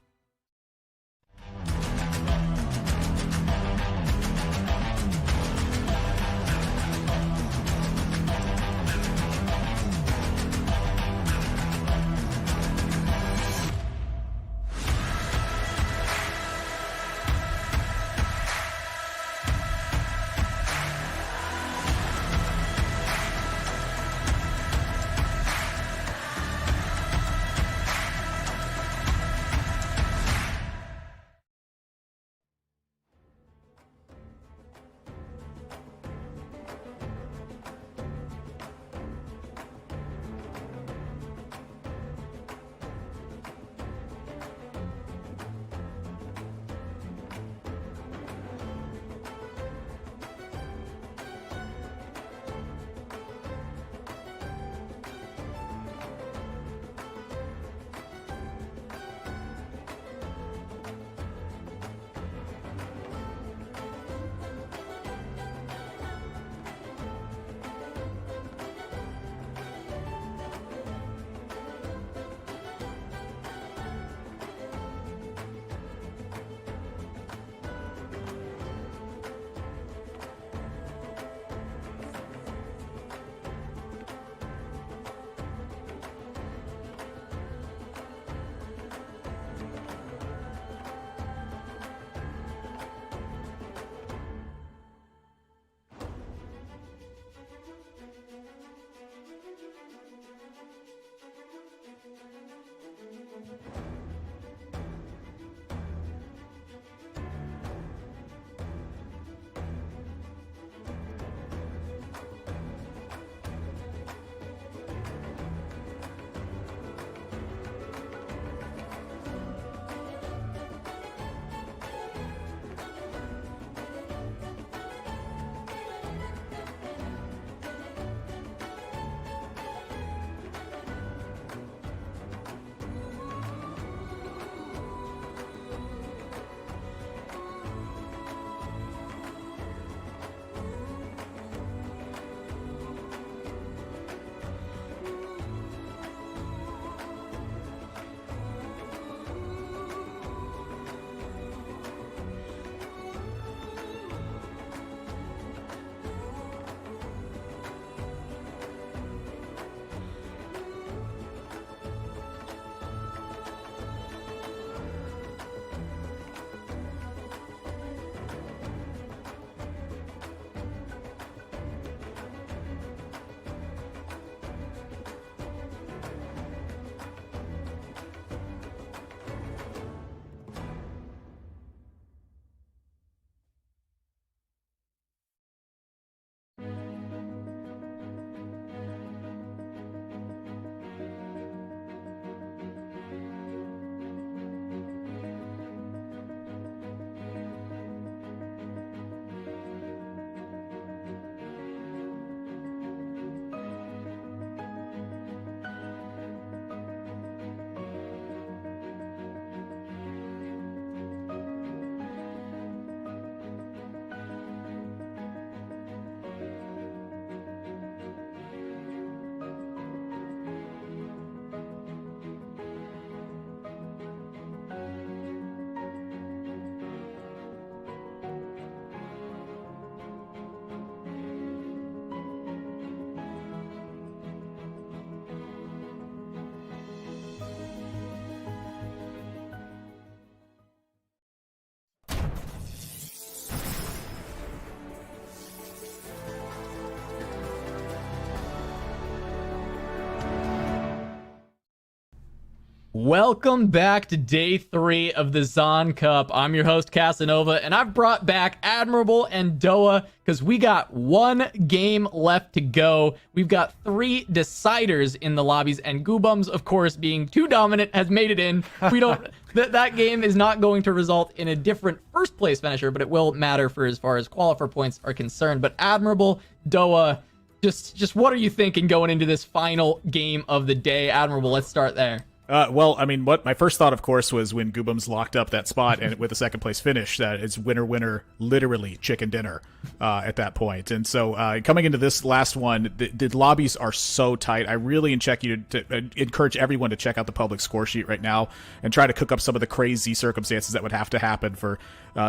Welcome back to day 3 of the Zaun Cup. I'm your host, Casanova, and I've brought back Admirable and Doa because we got one game left to go. We've got 3 deciders in the lobbies, and Goobums, of course, being too dominant, has made it in. We don't. That game is not going to result in a different first place finisher, but it will matter for as far as qualifier points are concerned. But Admirable, Doa, just what are you thinking going into this final game of the day? Admirable, let's start there. Well, I mean, what my first thought, of course, was when Goobums locked up that spot and with a second place finish, that it's winner, winner, literally chicken dinner at that point. And so coming into this last one, the lobbies are so tight. I really encourage everyone to check out the public score sheet right now and try to cook up some of the crazy circumstances that would have to happen for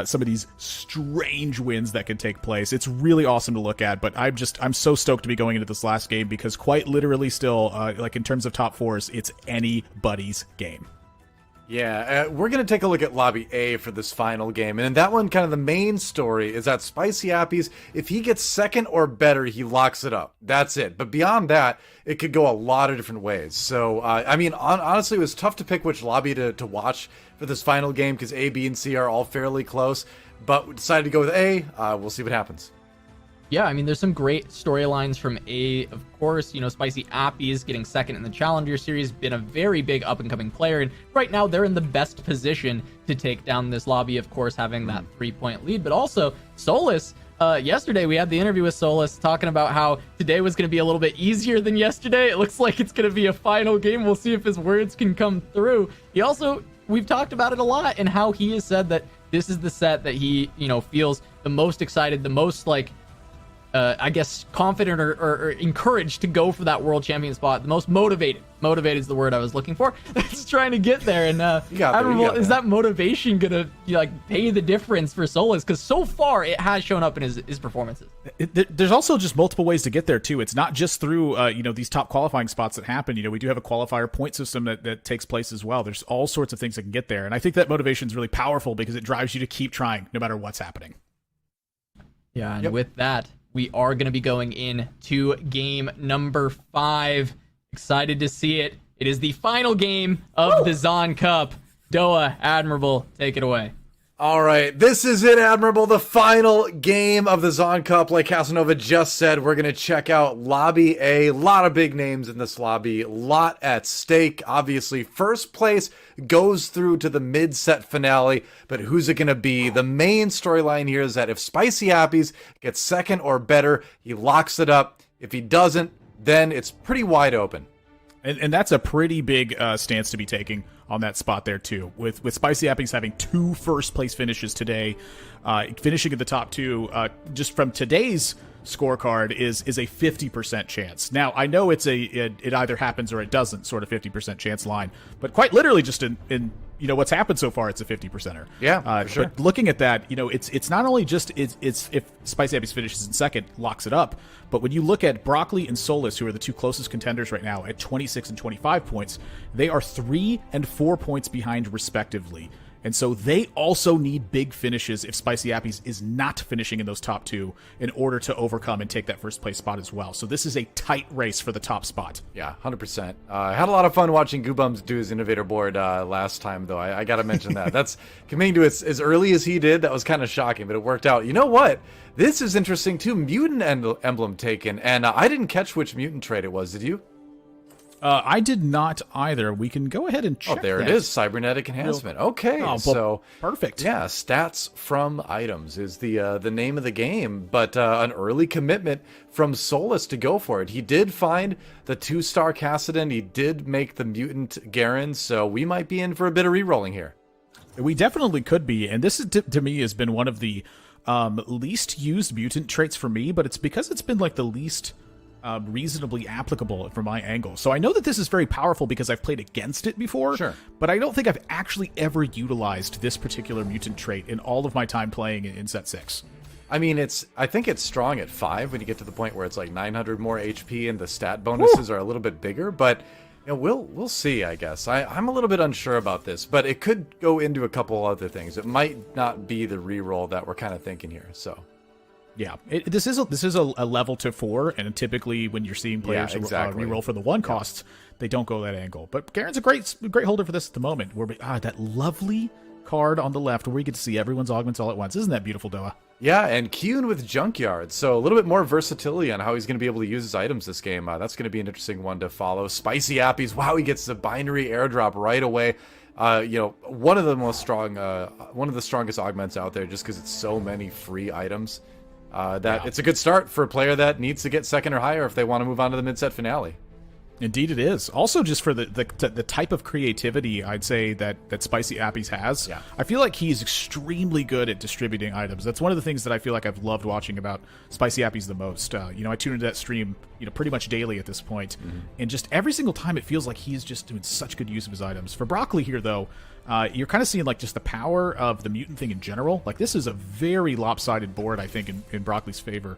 some of these strange wins that can take place. It's really awesome to look at, but I'm so stoked to be going into this last game because quite literally still, like in terms of top 4s, it's anybody's game. Yeah, we're going to take a look at Lobby A for this final game. And in that one, kind of the main story is that Spicy Appies, if he gets second or better, he locks it up. That's it. But beyond that, it could go a lot of different ways. So, I mean, honestly, it was tough to pick which lobby to watch for this final game because A, B, and C are all fairly close. But we decided to go with A. We'll see what happens. Yeah, I mean, there's some great storylines from A, of course. You know, Spicy Appies getting second in the Challenger Series, been a very big up-and-coming player, and right now they're in the best position to take down this lobby, of course, having that 3-point lead. But also, Solus, yesterday we had the interview with Solus talking about how today was going to be a little bit easier than yesterday. It looks like it's going to be a final game. We'll see if his words can come through. He also, we've talked about it a lot, and how he has said that this is the set that he, you know, feels the most excited, the most, like, I guess confident or encouraged to go for that world champion spot. The most motivated. Motivated is the word I was looking for. Just trying to get there. And Admirable, is that motivation gonna pay the difference for Solus? Because so far it has shown up in his performances. There's also just multiple ways to get there too. It's not just through these top qualifying spots that happen. You know, we do have a qualifier point system that takes place as well. There's all sorts of things that can get there, and I think that motivation is really powerful because it drives you to keep trying no matter what's happening. Yeah, and with that, we are going to be going in to game number 5. Excited to see it. It is the final game of the Zaun Cup. Doa, Admirable, take it away. All right, this is it, Admirable, the final game of the Zaun Cup. Like Casanova just said, we're going to check out Lobby A. A lot of big names in this lobby, a lot at stake. Obviously, first place goes through to the mid-set finale, but who's it going to be? The main storyline here is that if Spicy Appies gets second or better, he locks it up. If he doesn't, then it's pretty wide open. And that's a pretty big stance to be taking on that spot there too. With Spicy Appies having 2 first place finishes today, finishing in the top 2, just from today's scorecard is a 50% chance. Now I know it either happens or it doesn't sort of 50% chance line, but quite literally just in what's happened so far, it's a 50%er. Yeah, for sure. But looking at that, it's not only just it's if Spicy Appies finishes in second, locks it up, but when you look at Broccoli and Solus, who are the 2 closest contenders right now at 26 and 25 points, they are 3 and 4 points behind respectively. And so they also need big finishes if Spicy Appies is not finishing in those top 2 in order to overcome and take that first place spot as well. So this is a tight race for the top spot. Yeah, 100%. I had a lot of fun watching Goobums do his innovator board last time, though. I got to mention that. That's coming to it as early as he did. That was kind of shocking, but it worked out. You know what? This is interesting, too. Mutant emblem taken, and I didn't catch which mutant trait it was. Did you? I did not either. We can go ahead and check. Oh, there it is. Cybernetic enhancement. Okay, so perfect. Yeah, stats from items is the name of the game, but an early commitment from Solus to go for it. He did find the 2-star Cassidon. He did make the mutant Garen, so we might be in for a bit of re-rolling here. We definitely could be, and this is to me has been one of the least used mutant traits for me, but it's because it's been like the least reasonably applicable from my angle. So I know that this is very powerful because I've played against it before, sure, but I don't think I've actually ever utilized this particular mutant trait in all of my time playing in set 6. I mean, I think it's strong at 5 when you get to the point where it's like 900 more HP and the stat bonuses are a little bit bigger, but we'll see, I guess. I'm a little bit unsure about this, but it could go into a couple other things. It might not be the reroll that we're kind of thinking here, so. Yeah, this is a level to 4, and typically when you're seeing players reroll for the 1 costs, they don't go that angle. But Garen's a great holder for this at the moment. Where that lovely card on the left where we get to see everyone's augments all at once. Isn't that beautiful, Doa? Yeah, and Kyun with Junkyard, so a little bit more versatility on how he's going to be able to use his items this game. That's going to be an interesting one to follow. Spicy Appies, wow, he gets the binary airdrop right away. One of the strongest augments out there, just because it's so many free items. It's a good start for a player that needs to get 2nd or higher if they want to move on to the mid-set finale. Indeed it is. Also, just for the type of creativity I'd say that Spicy Appies has, I feel like he's extremely good at distributing items. That's one of the things that I feel like I've loved watching about Spicy Appies the most. I tune into that stream pretty much daily at this point, and just every single time it feels like he's just doing such good use of his items. For Broccoli here, though, you're kind of seeing like just the power of the mutant thing in general. Like, this is a very lopsided board, I think, in Broccoli's favor.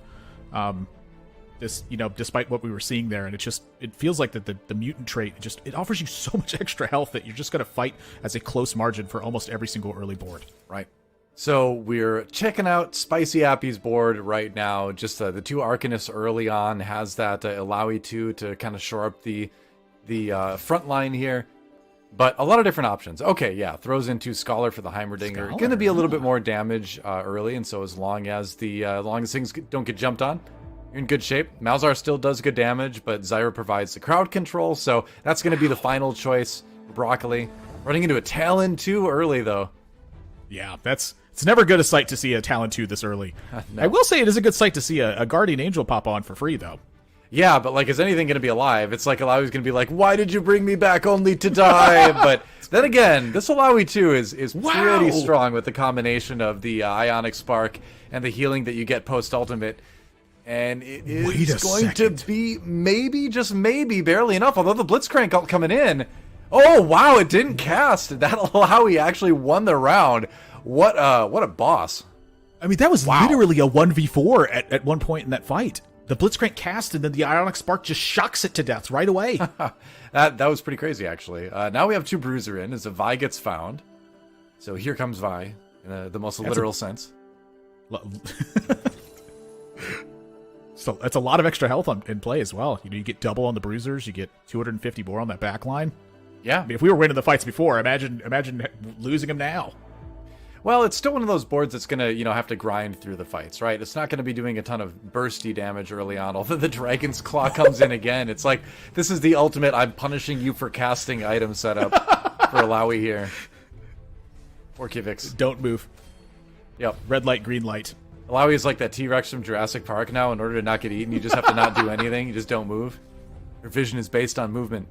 Despite what we were seeing there, and it feels like that the mutant trait it offers you so much extra health that you're just going to fight as a close margin for almost every single early board. Right. So we're checking out Spicy Appy's board right now. Just the 2 Arcanists early on has that Alawi 2 to kind of shore up the front line here. But a lot of different options. Okay, yeah, throws into Scholar for the Heimerdinger. Going to be a little bit more damage early, and so as long as things don't get jumped on, you're in good shape. Malzahar still does good damage, but Zyra provides the crowd control, so that's going to be the final choice. Broccoli running into a Talon 2 early, though. Yeah, it's never good a sight to see a Talon 2 this early. No. I will say it is a good sight to see a Guardian Angel pop on for free, though. Yeah, but like, is anything going to be alive? It's like Alawi's going to be like, why did you bring me back only to die? But then again, this Alawi 2 is pretty strong with the combination of the Ionic Spark and the healing that you get post-ultimate. And it is going to be maybe, just maybe, barely enough, although the Blitzcrank coming in. Oh, wow, it didn't cast. That Alawi actually won the round. What a boss. I mean, that was literally a 1v4 at one point in that fight. The Blitzcrank cast, and then the Ionic Spark just shocks it to death right away. That was pretty crazy, actually. Now we have 2 Bruiser in as a Vi gets found. So here comes Vi, in the most literal sense. So that's a lot of extra health in play as well. You get double on the Bruisers, you get 250 more on that back line. Yeah. I mean, if we were winning the fights before, imagine losing them now. Well, it's still one of those boards that's going to, have to grind through the fights, right? It's not going to be doing a ton of bursty damage early on, although the Dragon's Claw comes in again. It's like, this is the ultimate I'm punishing you for casting item setup for Alawi here. Or Kivix. Don't move. Yep. Red light, green light. Alawi is like that T-Rex from Jurassic Park now. In order to not get eaten, you just have to not do anything. You just don't move. Your vision is based on movement.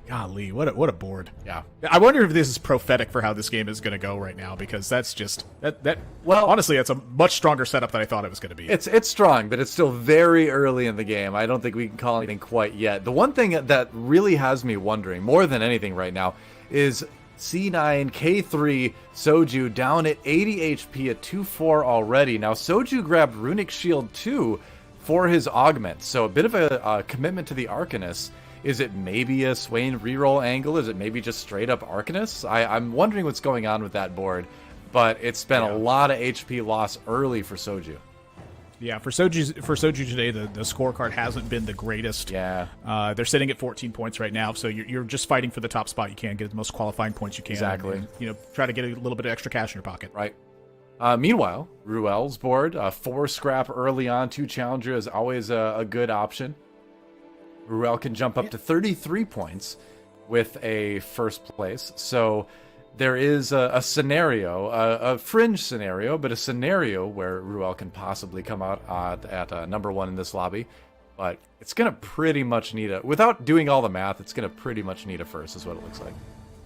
Golly, what a board. Yeah. I wonder if this is prophetic for how this game is going to go right now, because that's just well, honestly, that's a much stronger setup than I thought it was going to be. It's strong, but it's still very early in the game. I don't think we can call anything quite yet. The one thing that really has me wondering more than anything right now is C9 K3 Soju down at 80 HP at 2-4 already. Now Soju grabbed Runic Shield 2 for his augment, so a bit of a commitment to the Arcanist. Is it maybe a Swain reroll angle? Is it maybe just straight up Arcanist? I'm wondering what's going on with that board, but it's been a lot of HP loss early for Soju. Yeah, for Soju today, the scorecard hasn't been the greatest. Yeah. They're sitting at 14 points right now, so you're just fighting for the top spot you can, get the most qualifying points you can. Exactly. And, try to get a little bit of extra cash in your pocket. Right. Meanwhile, Ruel's board, 4 scrap early on, 2 challenger is always a good option. Ruel can jump up to 33 points with a first place. So there is a scenario, a fringe scenario, but a scenario where Ruel can possibly come out at number 1 in this lobby. But it's going to pretty much need without doing all the math, it's going to pretty much need a first is what it looks like.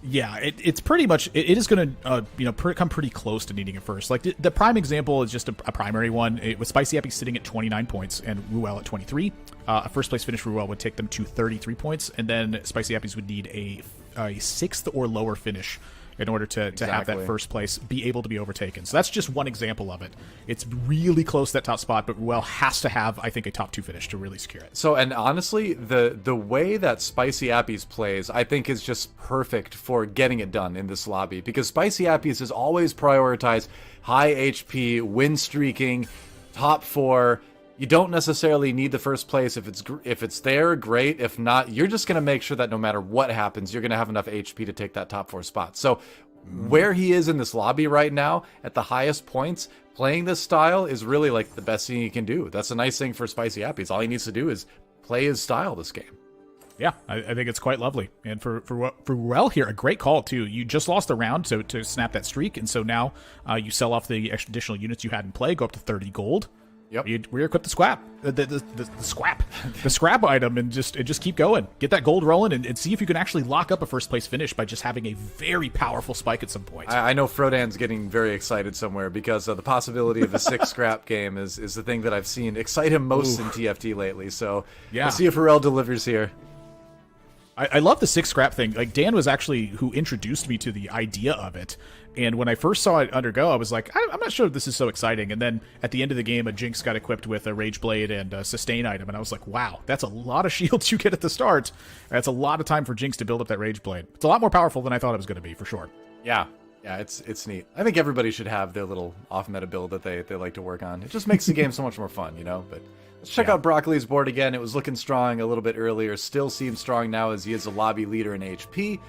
Yeah, it's pretty much, it is going to come pretty close to needing a first. Like the prime example is just a primary one. With Spicy Epi sitting at 29 points and Ruel at 23. A first place finish Ruel would take them to 33 points, and then Spicy Eppies would need a 6th or lower finish in order to have Exactly. that first place be able to be overtaken. So that's just one example of it. It's really close to that top spot, but Ruel has to have, I think, a top 2 finish to really secure it. So, and honestly, the way that Spicy Appies plays, I think, is just perfect for getting it done in this lobby, because Spicy Appies has always prioritized high HP, win streaking, top 4. You don't necessarily need the first place. If it's there, great. If not, you're just going to make sure that no matter what happens, you're going to have enough HP to take that top 4 spot. So where he is in this lobby right now, at the highest points, playing this style is really like the best thing he can do. That's a nice thing for Spicy Appies. All he needs to do is play his style this game. Yeah, I think it's quite lovely. And for Ruel here, a great call, too. You just lost a round to snap that streak, and so now you sell off the extra additional units you had in play, go up to 30 gold. Yep. You re-equip the scrap item, and just keep going. Get that gold rolling, and see if you can actually lock up a first place finish by just having a very powerful spike at some point. I know Frodan's getting very excited somewhere, because the possibility of a 6 scrap game is the thing that I've seen excite him most in TFT lately. So yeah, we'll see if Ruel delivers here. I love the 6 scrap thing. Like, Dan was actually who introduced me to the idea of it. And when I first saw it undergo, I was like, I'm not sure if this is so exciting. And then at the end of the game, a Jinx got equipped with a Rage Blade and a Sustain item. And I was like, wow, that's a lot of shields you get at the start. That's a lot of time for Jinx to build up that Rage Blade. It's a lot more powerful than I thought it was going to be, for sure. Yeah, it's neat. I think everybody should have their little off-meta build that they like to work on. It just makes the game so much more fun, you know? But let's check out Broccoli's board again. It was looking strong a little bit earlier. Still seems strong now, as he is a lobby leader in HP.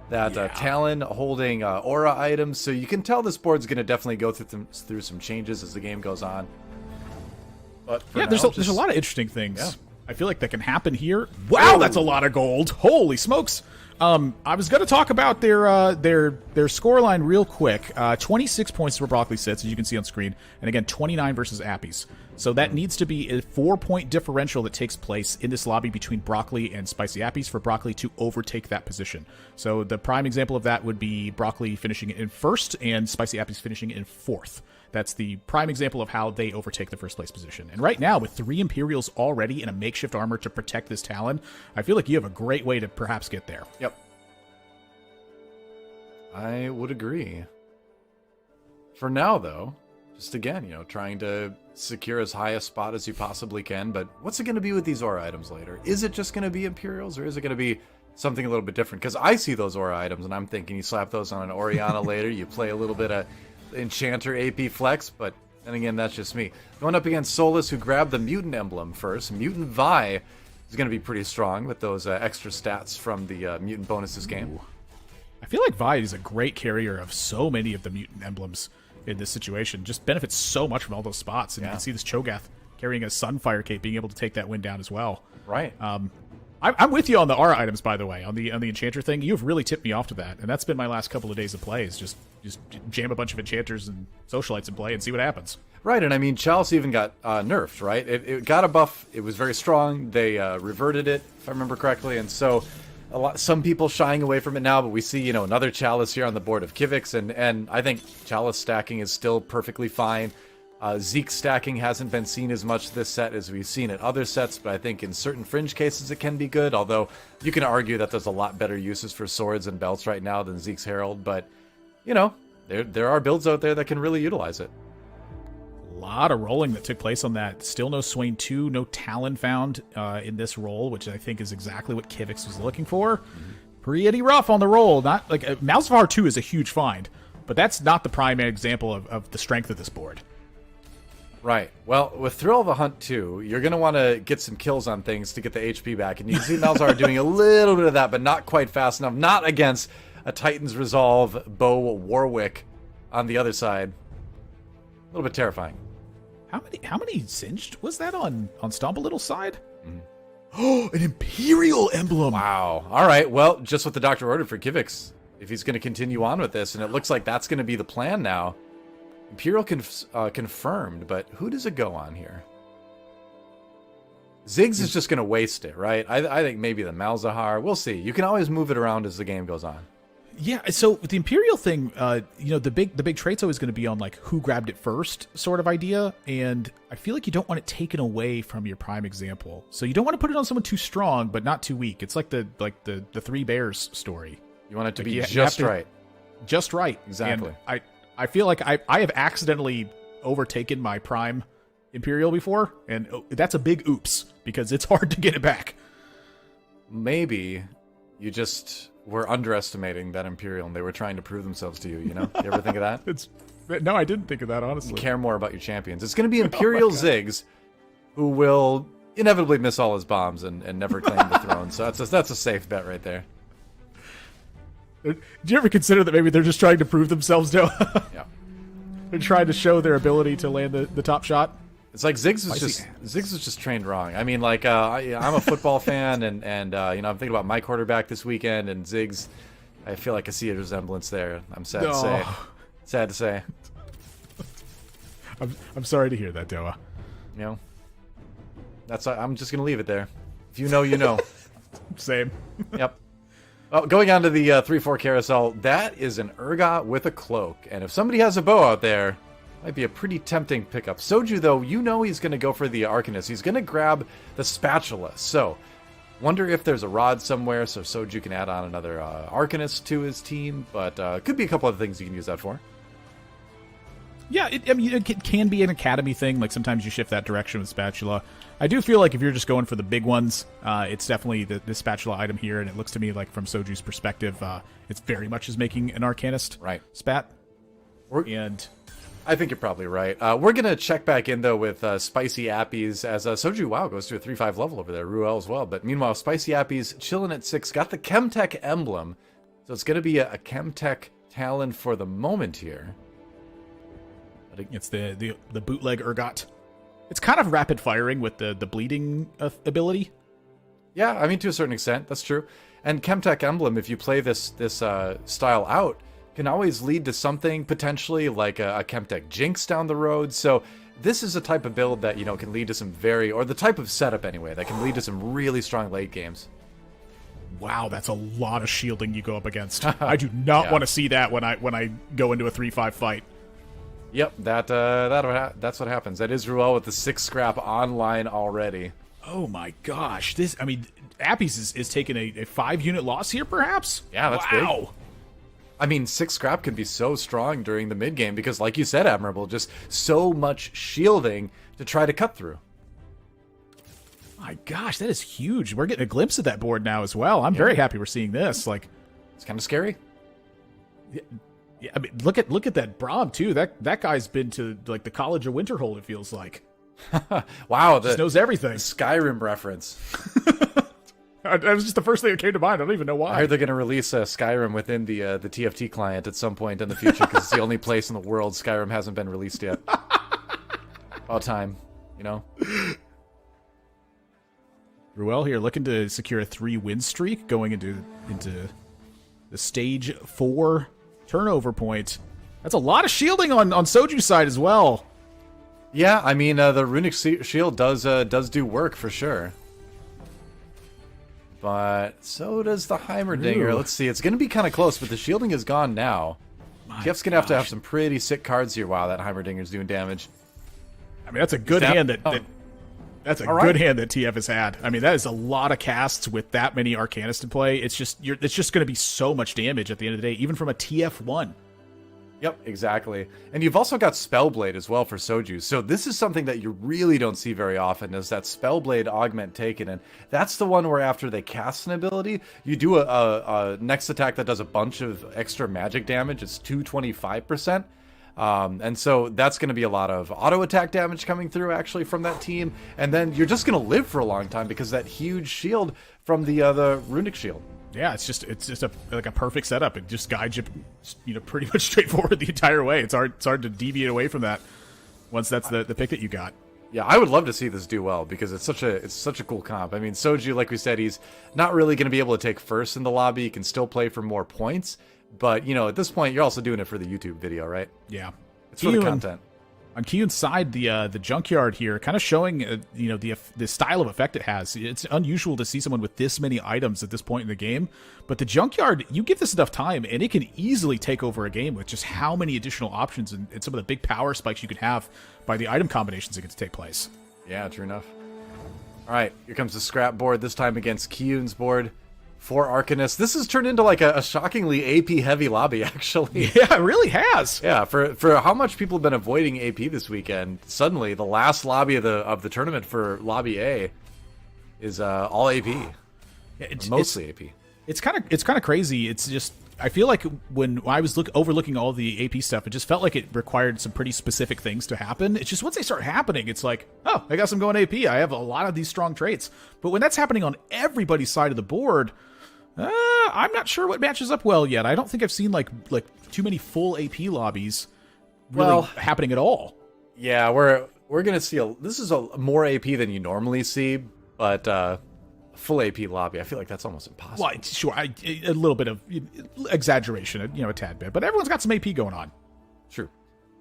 That Talon holding aura items. So you can tell this board's going to definitely go through some changes as the game goes on. But yeah, now, there's a lot of interesting things. I feel like that can happen here. Wow, that's a lot of gold. Holy smokes. I was going to talk about their scoreline real quick. 26 points for Broccoli sits, as you can see on screen. And again, 29 versus Appies. So that needs to be a 4-point differential that takes place in this lobby between Broccoli and Spicy Appies for Broccoli to overtake that position. So the prime example of that would be Broccoli finishing in first and Spicy Appies finishing in fourth. That's the prime example of how they overtake the first place position. And right now, with 3 Imperials already in a makeshift armor to protect this Talon, I feel like you have a great way to perhaps get there. Yep. I would agree. For now, though, just again, trying to secure as high a spot as you possibly can. But what's it going to be with these aura items later? Is it just going to be Imperials, or is it going to be something a little bit different? Because I see those aura items, and I'm thinking you slap those on an Orianna later, you play a little bit of Enchanter AP Flex, but then again, that's just me. Going up against Solus, who grabbed the Mutant emblem first. Mutant Vi is going to be pretty strong with those extra stats from the Mutant bonuses game. Ooh. I feel like Vi is a great carrier of so many of the Mutant emblems in this situation. Just benefits so much from all those spots. And you can see this Cho'Gath carrying a Sunfire Cape, being able to take that win down as well. Right. I'm with you on the aura items, by the way. On the Enchanter thing, you've really tipped me off to that. And that's been my last couple of days of play, is just jam a bunch of Enchanters and Socialites in play and see what happens. Right, and I mean, Chalice even got nerfed, right? It got a buff. It was very strong. They reverted it, if I remember correctly. And so some people shying away from it now, but we see, another Chalice here on the board of Kivix. And I think Chalice stacking is still perfectly fine. Zeke stacking hasn't been seen as much this set as we've seen at other sets, but I think in certain fringe cases it can be good, although you can argue that there's a lot better uses for swords and belts right now than Zeke's Herald, but, there are builds out there that can really utilize it. A lot of rolling that took place on that. Still no Swain 2, no Talon found in this roll, which I think is exactly what Kivix was looking for. Pretty rough on the roll. Not like Malzahar 2 is a huge find, but that's not the prime example of the strength of this board. Right. Well, with Thrill of a Hunt 2, you're going to want to get some kills on things to get the HP back. And you can see Malzahar doing a little bit of that, but not quite fast enough. Not against a Titan's Resolve Bo Warwick on the other side. A little bit terrifying. How many singed was that on Stomp a Little's side? Oh, an Imperial emblem. Wow. All right. Well, just what the doctor ordered for Kivix. If he's going to continue on with this, and it looks like that's going to be the plan now. Imperial confirmed, but who does it go on here? Ziggs is just going to waste it, right? I think maybe the Malzahar. We'll see. You can always move it around as the game goes on. Yeah, so with the Imperial thing, the big trait's always going to be on like who grabbed it first sort of idea, and I feel like you don't want it taken away from your prime example. So you don't want to put it on someone too strong but not too weak. It's like the Three Bears story. You want it to Like be you just have to, right. just right. Exactly. And I feel like I have accidentally overtaken my prime Imperial before, and that's a big oops, because it's hard to get it back. Maybe you just were underestimating that Imperial and they were trying to prove themselves to you, you know? You ever think of that? No, I didn't think of that, honestly. You care more about your champions. It's going to be Imperial Ziggs, who will inevitably miss all his bombs and never claim the throne. So that's a safe bet right there. Do you ever consider that maybe they're just trying to prove themselves, Joe? Yeah. They're trying to show their ability to land the top shot? It's like Ziggs is just trained wrong. I mean, like I'm a football fan, and you know, I'm thinking about my quarterback this weekend, and Ziggs. I feel like I see a resemblance there. I'm sad to say. Sad to say. I'm sorry to hear that, Doa. You know, I'm just gonna leave it there. If you know, you know. Same. Yep. Oh, going on to the 3-4 carousel, that is an Urgot with a cloak, and if somebody has a bow out there, might be a pretty tempting pickup. Soju, though, you know he's going to go for the Arcanist. He's going to grab the spatula. So, wonder if there's a rod somewhere so Soju can add on another Arcanist to his team. But could be a couple other things you can use that for. Yeah, it can be an academy thing. Like, sometimes you shift that direction with spatula. I do feel like if you're just going for the big ones, it's definitely the spatula item here. And it looks to me like, from Soju's perspective, it's very much as making an Arcanist spat. And I think you're probably right. We're going to check back in, though, with Spicy Appies as Soju, wow, goes to a 3-5 level over there. Ruel as well. But meanwhile, Spicy Appies chilling at 6. Got the Chemtech emblem. So it's going to be a Chemtech Talon for the moment here. It's the bootleg Urgot. It's kind of rapid firing with the bleeding ability. Yeah, I mean, to a certain extent, that's true. And Chemtech Emblem, if you play this style out, can always lead to something potentially like a Chemtech Jinx down the road. So this is a type of build that, you know, can lead to some or the type of setup anyway, that can lead to some really strong late games. Wow, that's a lot of shielding you go up against. I do not want to see that when I go into a 3-5 fight. Yep, that's what happens. That is Ruel with the 6 scrap online already. Oh my gosh. Appies is taking a 5-unit loss here, perhaps? Yeah, that's big. I mean, 6 scrap can be so strong during the mid game because, like you said, Admirable, just so much shielding to try to cut through. My gosh, that is huge. We're getting a glimpse of that board now as well. I'm very happy we're seeing this. Like, it's kind of scary. Yeah, I mean, look at that Braum too. That guy's been to like the College of Winterhold. It feels like. Wow, just knows everything. The Skyrim reference. That was just the first thing that came to mind. I don't even know why. I heard they're going to release Skyrim within the TFT client at some point in the future because it's the only place in the world Skyrim hasn't been released yet. About time, you know. Ruel here looking to secure a 3-win streak going into the stage 4 turnover point. That's a lot of shielding on Soju's side as well. Yeah, I mean the runic shield does do work for sure. But so does the Heimerdinger. Let's see. It's going to be kind of close, but the shielding is gone now. Jeff's going to have some pretty sick cards here while that Heimerdinger's doing damage. I mean, that's a good hand that's a good hand that TF has had. I mean, that is a lot of casts with that many Arcanists in play. It's just going to be so much damage at the end of the day, even from a TF1. Yep, exactly. And you've also got Spellblade as well for Soju. So this is something that you really don't see very often, is that Spellblade augment taken. And that's the one where after they cast an ability, you do a next attack that does a bunch of extra magic damage. It's 225%. And so that's going to be a lot of auto attack damage coming through actually from that team. And then you're just going to live for a long time because that huge shield from the runic shield. Yeah, it's just like a perfect setup. It just guides you, pretty much straightforward the entire way. It's hard to deviate away from that once that's the pick that you got. Yeah, I would love to see this do well because it's such a cool comp. I mean, Soju, like we said, he's not really going to be able to take first in the lobby. He can still play for more points, but at this point, you're also doing it for the YouTube video, right? Yeah, it's for the content. On Kiyun's side, the junkyard here, kind of showing the style of effect it has. It's unusual to see someone with this many items at this point in the game, but the junkyard, you give this enough time, and it can easily take over a game with just how many additional options and some of the big power spikes you could have by the item combinations that get to take place. Yeah, true enough. All right, here comes the scrap board. This time against Kiyun's board. for Arcanist. This has turned into like a shockingly AP heavy lobby, actually. Yeah, it really has. Yeah, for how much people have been avoiding AP this weekend, suddenly the last lobby of the tournament for Lobby A is all AP. Mostly AP. It's kind of crazy. It's just, I feel like when I was overlooking all the AP stuff, it just felt like it required some pretty specific things to happen. It's just once they start happening, it's like, oh, I guess I'm going AP. I have a lot of these strong traits. But when that's happening on everybody's side of the board, I'm not sure what matches up well yet. I don't think I've seen like too many full AP lobbies really happening at all. Yeah, we're gonna see this is a more AP than you normally see, but full AP lobby, I feel like that's almost impossible. Well, sure, a little bit of exaggeration, a tad bit, but everyone's got some AP going on. True.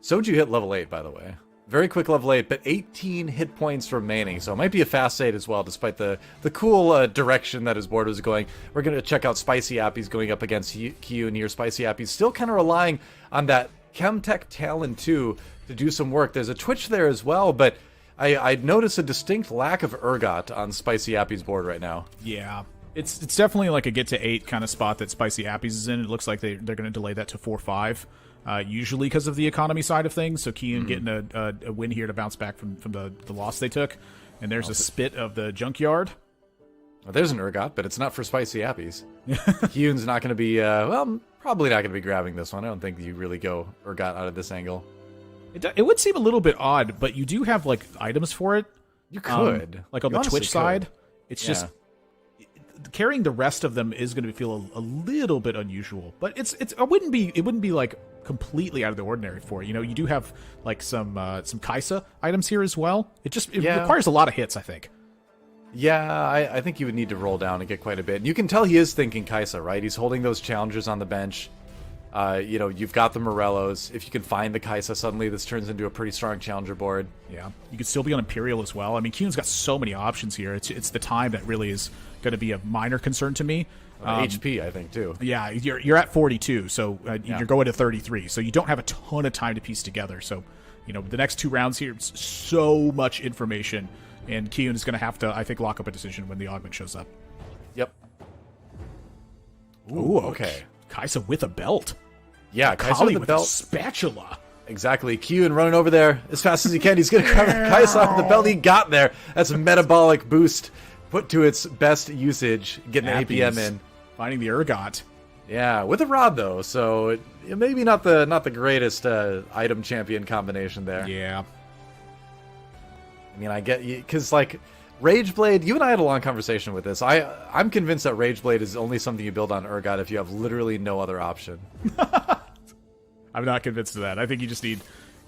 Soju hit level 8, by the way. Very quick level 8, but 18 hit points remaining, so it might be a fast 8 as well, despite the cool direction that his board was going. We're going to check out Spicy Appy's going up against Kyun here. Spicy Appy's still kind of relying on that Chemtech Talon 2 to do some work. There's a Twitch there as well, but I'd notice a distinct lack of Urgot on Spicy Appy's board right now. Yeah. It's definitely like a get to 8 kind of spot that Spicy Appy's is in. It looks like they're going to delay that to 4-5. Usually because of the economy side of things, so Kyun getting a win here to bounce back from the loss they took. And there's a spit of the Junkyard. Well, there's an Urgot, but it's not for Spicy Appy's. Kyun's not going to be, probably not going to be grabbing this one. I don't think you really go Urgot out of this angle. It would seem a little bit odd, but you do have like items for it. You could. Like on the Twitch side. It's just carrying the rest of them is going to feel a little bit unusual, but it wouldn't be like completely out of the ordinary for it. You know, you do have like some Kaisa items here as well. It requires a lot of hits, I think. Yeah, I think you would need to roll down and get quite a bit. And you can tell he is thinking Kaisa, right? He's holding those challengers on the bench. You've got the Morellos. If you can find the Kaisa, suddenly this turns into a pretty strong challenger board. Yeah, you could still be on Imperial as well. I mean, Kyun's got so many options here. It's the time that really is going to be a minor concern to me. HP, I think, too. Yeah, you're at 42, so you're going to 33, so you don't have a ton of time to piece together. So, the next 2 rounds here, it's so much information, and Kyun is going to have to, I think, lock up a decision when the augment shows up. Yep. Ooh, okay. Kaisa with a belt. Yeah, Kaisa with a belt. A spatula. Exactly. Kyun running over there as fast as he can. He's going to grab Kaisa off the belt. He got there. That's a metabolic boost put to its best usage. Getting the APM in. Finding the Urgot. Yeah, with a rod though, so maybe not the greatest item champion combination there. Yeah. I mean, I get you, because like Rageblade, you and I had a long conversation with this. I'm convinced that Rageblade is only something you build on Urgot if you have literally no other option. I'm not convinced of that. I think you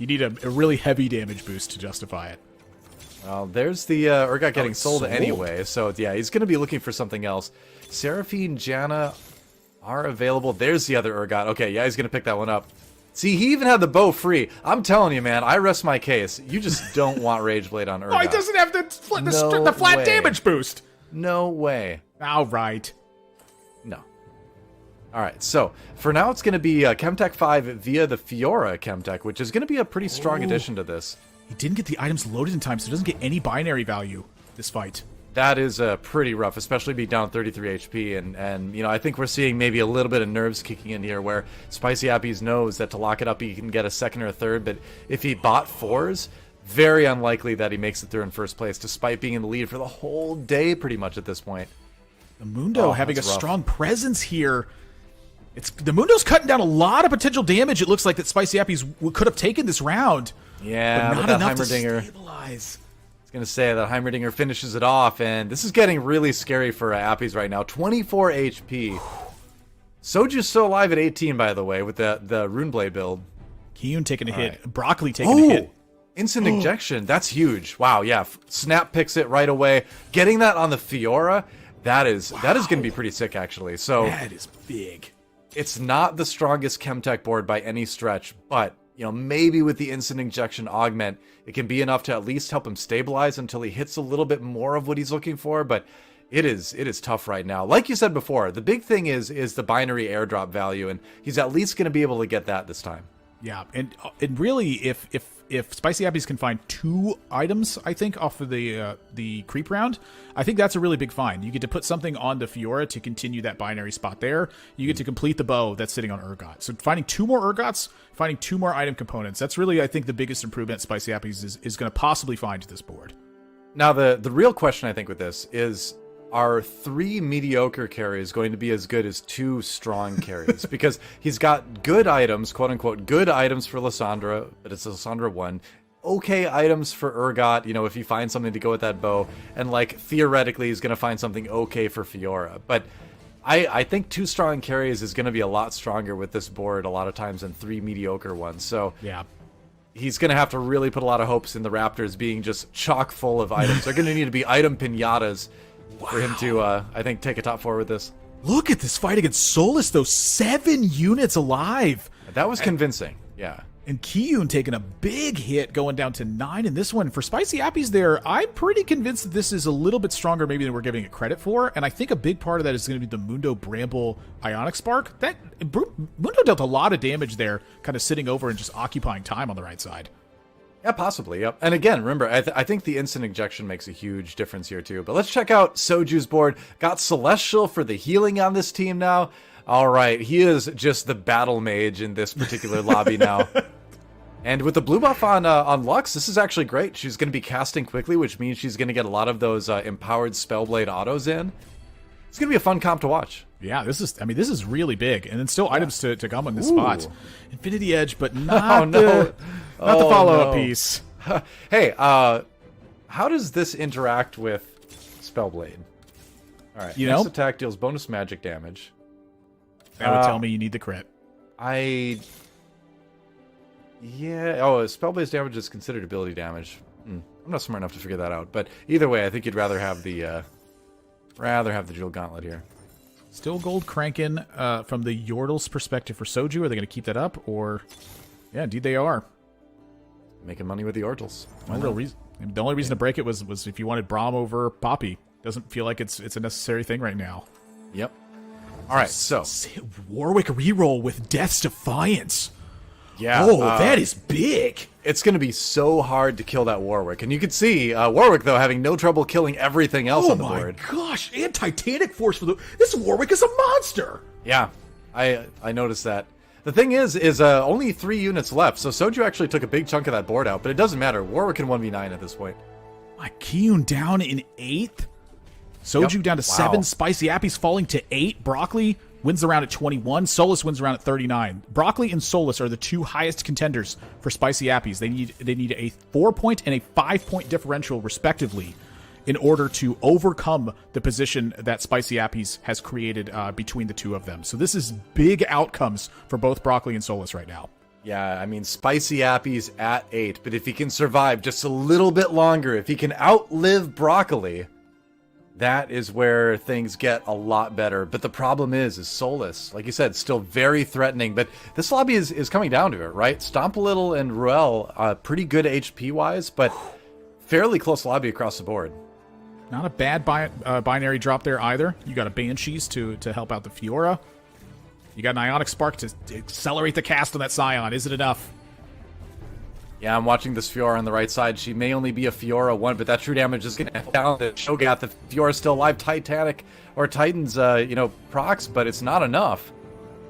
need a really heavy damage boost to justify it. Well, there's the Urgot getting sold anyway, so yeah, he's going to be looking for something else. Seraphine, Janna are available. There's the other Urgot. Okay, yeah, he's going to pick that one up. See, he even had the bow free. I'm telling you, man, I rest my case. You just don't want Rageblade on Urgot. Oh, he doesn't have the flat damage boost. No way. All right. No. All right, so for now it's going to be Chemtech 5 via the Fiora Chemtech, which is going to be a pretty strong addition to this. He didn't get the items loaded in time, so he doesn't get any binary value this fight. That is pretty rough, especially being down 33 HP, and I think we're seeing maybe a little bit of nerves kicking in here, where Spicy Appy's knows that to lock it up he can get a second or a third, but if he bought 4s, very unlikely that he makes it through in first place, despite being in the lead for the whole day pretty much at this point. The Mundo having a strong presence here. The Mundo's cutting down a lot of potential damage. It looks like that Spicy Appy's could have taken this round. Yeah, but not enough to stabilize. I was going to say that Heimerdinger finishes it off, and this is getting really scary for Appy's right now. 24 HP. Soju's still alive at 18, by the way, with the Runeblade build. Kyun taking a hit. Broccoli taking a hit. Instant injection. That's huge. Wow, yeah. Snap picks it right away. Getting that on the Fiora, that is going to be pretty sick, actually. So that is big. It's not the strongest Chemtech board by any stretch, but maybe with the instant injection augment, it can be enough to at least help him stabilize until he hits a little bit more of what he's looking for, but it is tough right now. Like you said before, the big thing is the binary airdrop value, and he's at least going to be able to get that this time. Yeah, and really, if Spicy Appies can find 2 items, I think, off of the creep round, I think that's a really big find. You get to put something on the Fiora to continue that binary spot there. You get to complete the bow that's sitting on Urgot. So finding 2 more Urgots, finding 2 more item components, that's really, I think, the biggest improvement Spicy Appies is going to possibly find to this board. Now, the real question, I think, with this is, are 3 mediocre carries going to be as good as 2 strong carries? Because he's got good items, quote-unquote, good items for Lissandra, but it's Lissandra 1. Okay items for Urgot, you know, if he finds something to go with that bow. And, like, theoretically, he's going to find something okay for Fiora. But I think 2 strong carries is going to be a lot stronger with this board a lot of times than 3 mediocre ones. So yeah, he's going to have to really put a lot of hopes in the Raptors being just chock full of items. They're going to need to be item pinatas for him to, I think, take a top 4 with this. Look at this fight against Solus, though. 7 units alive. That was convincing, yeah. And Kiyun taking a big hit, going down to 9 in this one. For Spicy Appies there, I'm pretty convinced that this is a little bit stronger maybe than we're giving it credit for. And I think a big part of that is going to be the Mundo Bramble Ionic Spark. Mundo dealt a lot of damage there, kind of sitting over and just occupying time on the right side. Yeah, possibly, yep. And again, remember, I think the instant injection makes a huge difference here, too. But let's check out Soju's board. Got Celestial for the healing on this team now. All right, he is just the battle mage in this particular lobby now. And with the blue buff on Lux, this is actually great. She's going to be casting quickly, which means she's going to get a lot of those empowered Spellblade autos in. It's going to be a fun comp to watch. Yeah, this is really big. And then still items to come in this spot. Infinity Edge, but not the follow-up piece. Hey, how does this interact with Spellblade? All right, next attack deals bonus magic damage. That would tell me you need the crit. Yeah. Oh, Spellblade's damage is considered ability damage. I'm not smart enough to figure that out. But either way, I think you'd rather have the Jewel Gauntlet here. Still gold cranking from the Yordle's perspective for Soju. Are they going to keep that up? Or, yeah, indeed they are. Making money with the Yordles. The only reason to break it was if you wanted Braum over Poppy. Doesn't feel like it's a necessary thing right now. Yep. All right, so Warwick reroll with Death's Defiance. Yeah. Oh, that is big. It's going to be so hard to kill that Warwick. And you can see Warwick, though, having no trouble killing everything else on the board. Oh, my gosh. And Titanic Force for this Warwick is a monster. Yeah, I noticed that. The thing is only 3 units left. So Soju actually took a big chunk of that board out. But it doesn't matter. Warwick can 1v9 at this point. My Kiyun down in 8th. Soju down to 7. Spicy Appies falling to 8. Broccoli wins the round at 21. Solus wins the round at 39. Broccoli and Solus are the 2 highest contenders for Spicy Appies. They need a 4-point and a 5-point differential, respectively, in order to overcome the position that Spicy Appies has created between the 2 of them. So this is big outcomes for both Broccoli and Solus right now. Yeah, I mean, Spicy Appies at 8. But if he can survive just a little bit longer, if he can outlive Broccoli, that is where things get a lot better. But the problem is Solus, like you said, still very threatening. But this lobby is coming down to it, right? Stomp a Little and Ruel, pretty good HP-wise, but fairly close lobby across the board. Not a bad binary drop there either. You got a Banshees to help out the Fiora. You got an Ionic Spark to accelerate the cast on that Scion. Is it enough? Yeah, I'm watching this Fiora on the right side. She may only be a Fiora 1, but that true damage is going to down the Shogat. The Fiora's still alive. Titanic or Titan's, procs, but it's not enough.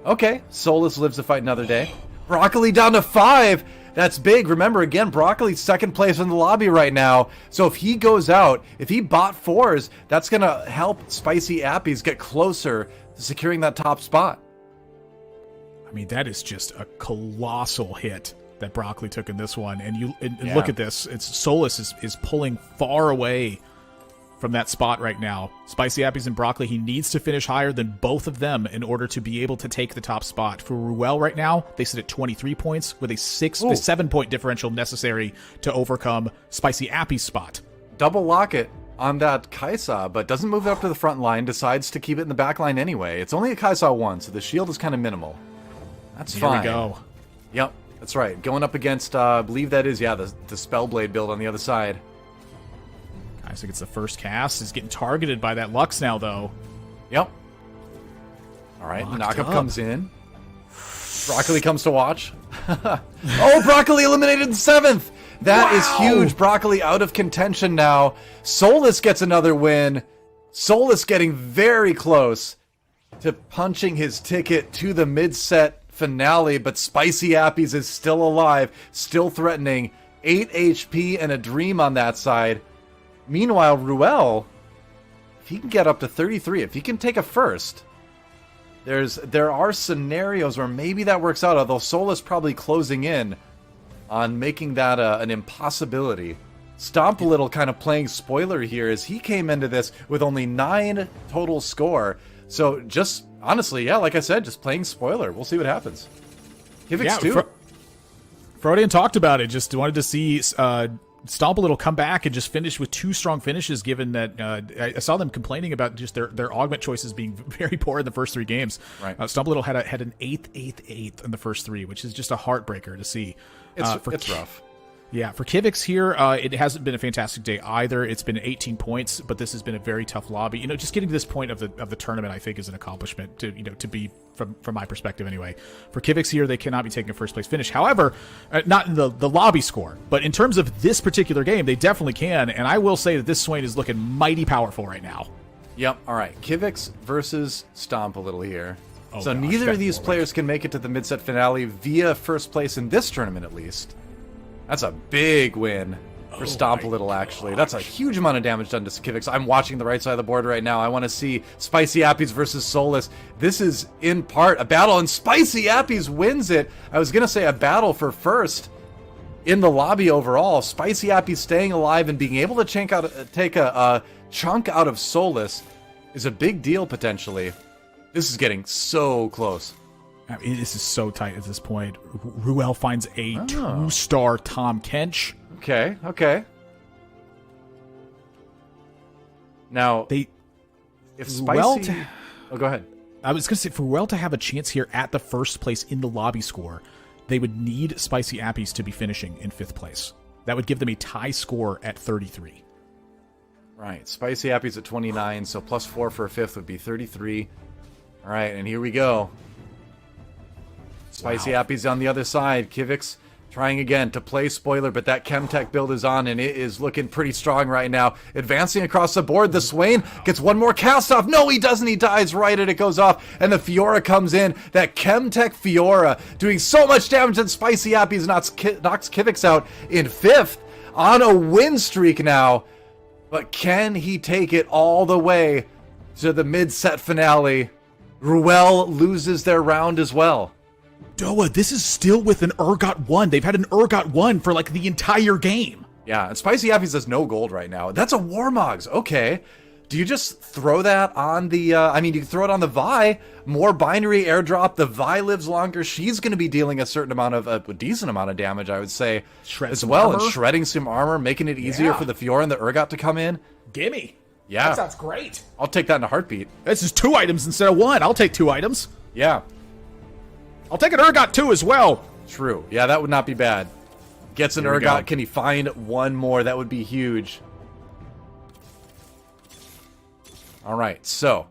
Okay, Solus lives to fight another day. Broccoli down to 5. That's big. Remember, again, Broccoli's 2nd place in the lobby right now. So if he goes out, if he bot 4s, that's going to help Spicy Appies get closer to securing that top spot. I mean, that is just a colossal hit that Broccoli took in this one. And look at this. It's Solus is pulling far away from that spot right now. Spicy Appies and Broccoli, he needs to finish higher than both of them in order to be able to take the top spot. For Ruel right now, they sit at 23 points with a 7-point differential necessary to overcome Spicy Appies' spot. Double lock it on that Kaisa, but doesn't move up to the front line, decides to keep it in the back line anyway. It's only a Kaisa 1, so the shield is kind of minimal. That's fine. Here we go. Yep. That's right. Going up against, I believe that is, the Spellblade build on the other side. Kaisa gets the first cast. Is getting targeted by that Lux now, though. Yep. All right. Locked Knockup up. comes in. Broccoli comes to watch. Oh, Broccoli eliminated in 7th. That is huge. Broccoli out of contention now. Solus gets another win. Solus getting very close to punching his ticket to the mid-set finale, but Spicy Appies is still alive, still threatening. 8 HP and a dream on that side. Meanwhile, Ruel, if he can get up to 33, if he can take a first, there are scenarios where maybe that works out, although Solus probably closing in on making that an impossibility. Stomp a Little kind of playing spoiler here as he came into this with only 9 total score. So just, honestly, yeah, like I said, just playing spoiler. We'll see what happens. Kivix too. Frodian talked about it. Just wanted to see Stomp a Little come back and just finish with 2 strong finishes, given that I saw them complaining about just their augment choices being very poor in the first 3 games. Right. Stomp a Little had an 8th in the first 3, which is just a heartbreaker to see. It's rough. Yeah, for Kivix here, it hasn't been a fantastic day either. It's been 18 points, but this has been a very tough lobby. Just getting to this point of the tournament, I think, is an accomplishment to be from my perspective anyway. For Kivix here, they cannot be taking a first place finish. However, not in the lobby score, but in terms of this particular game, they definitely can. And I will say that this Swain is looking mighty powerful right now. Yep. All right. Kivix versus Stomp a Little here. Oh, so gosh, neither of these players can make it to the mid-set finale via first place in this tournament, at least. That's a big win for Stomp a Little, actually. That's a huge amount of damage done to Kivix. I'm watching the right side of the board right now. I want to see Spicy Appies versus Solus. This is, in part, a battle, and Spicy Appies wins it. I was going to say a battle for first in the lobby overall. Spicy Appies staying alive and being able to take a chunk out of Solus is a big deal, potentially. This is getting so close. I mean, this is so tight at this point. Ruel finds a 2-star Tom Kench. Okay. Now, if Spicy... go ahead. I was going to say, for Ruel to have a chance here at the first place in the lobby score, they would need Spicy Appies to be finishing in 5th place. That would give them a tie score at 33. Right, Spicy Appies at 29, so plus 4 for a 5th would be 33. All right, and here we go. Spicy Appies on the other side. Kivix trying again to play spoiler, but that Chemtech build is on, and it is looking pretty strong right now. Advancing across the board, the Swain gets one more cast off. No, he doesn't. He dies right, and it goes off, and the Fiora comes in. That Chemtech Fiora doing so much damage that Spicy Appies knocks Kivix out in 5th on a win streak now. But can he take it all the way to the mid-set finale? Ruel loses their round as well. Doa, this is still with an Urgot 1. They've had an Urgot 1 for like the entire game. Yeah, and Spicy Appies has no gold right now. That's a Warmogs. Okay. Do you just throw that on the... you can throw it on the Vi. More binary airdrop. The Vi lives longer. She's going to be dealing a certain amount of... a decent amount of damage, I would say. As well, and shredding some armor, making it easier for the Fiora and the Urgot to come in. Gimme. Yeah. That sounds great. I'll take that in a heartbeat. This is 2 items instead of 1. I'll take 2 items. Yeah. I'll take an Urgot 2 as well. True. Yeah, that would not be bad. Gets an Urgot. Can he find one more? That would be huge. All right, so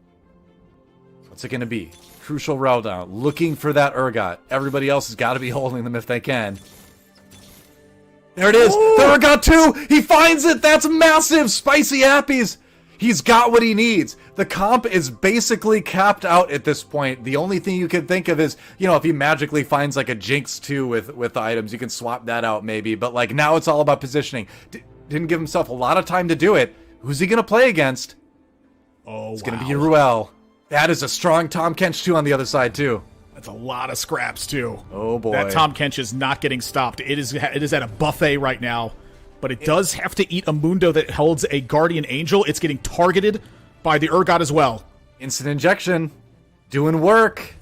what's it going to be? Crucial Showdown. Looking for that Urgot. Everybody else has got to be holding them if they can. There it is. Ooh. The Urgot 2. He finds it. That's massive. Spicy Appies. He's got what he needs. The comp is basically capped out at this point. The only thing you can think of is, if he magically finds like a Jinx 2 with the items, you can swap that out maybe. But like now it's all about positioning. Didn't give himself a lot of time to do it. Who's he going to play against? Oh, it's going to be Ruel. That is a strong Tom Kench 2 on the other side too. That's a lot of scraps too. Oh boy. That Tom Kench is not getting stopped. It is at a buffet right now. But it does have to eat a Mundo that holds a Guardian Angel. It's getting targeted by the Urgot as well. Instant injection. Doing work.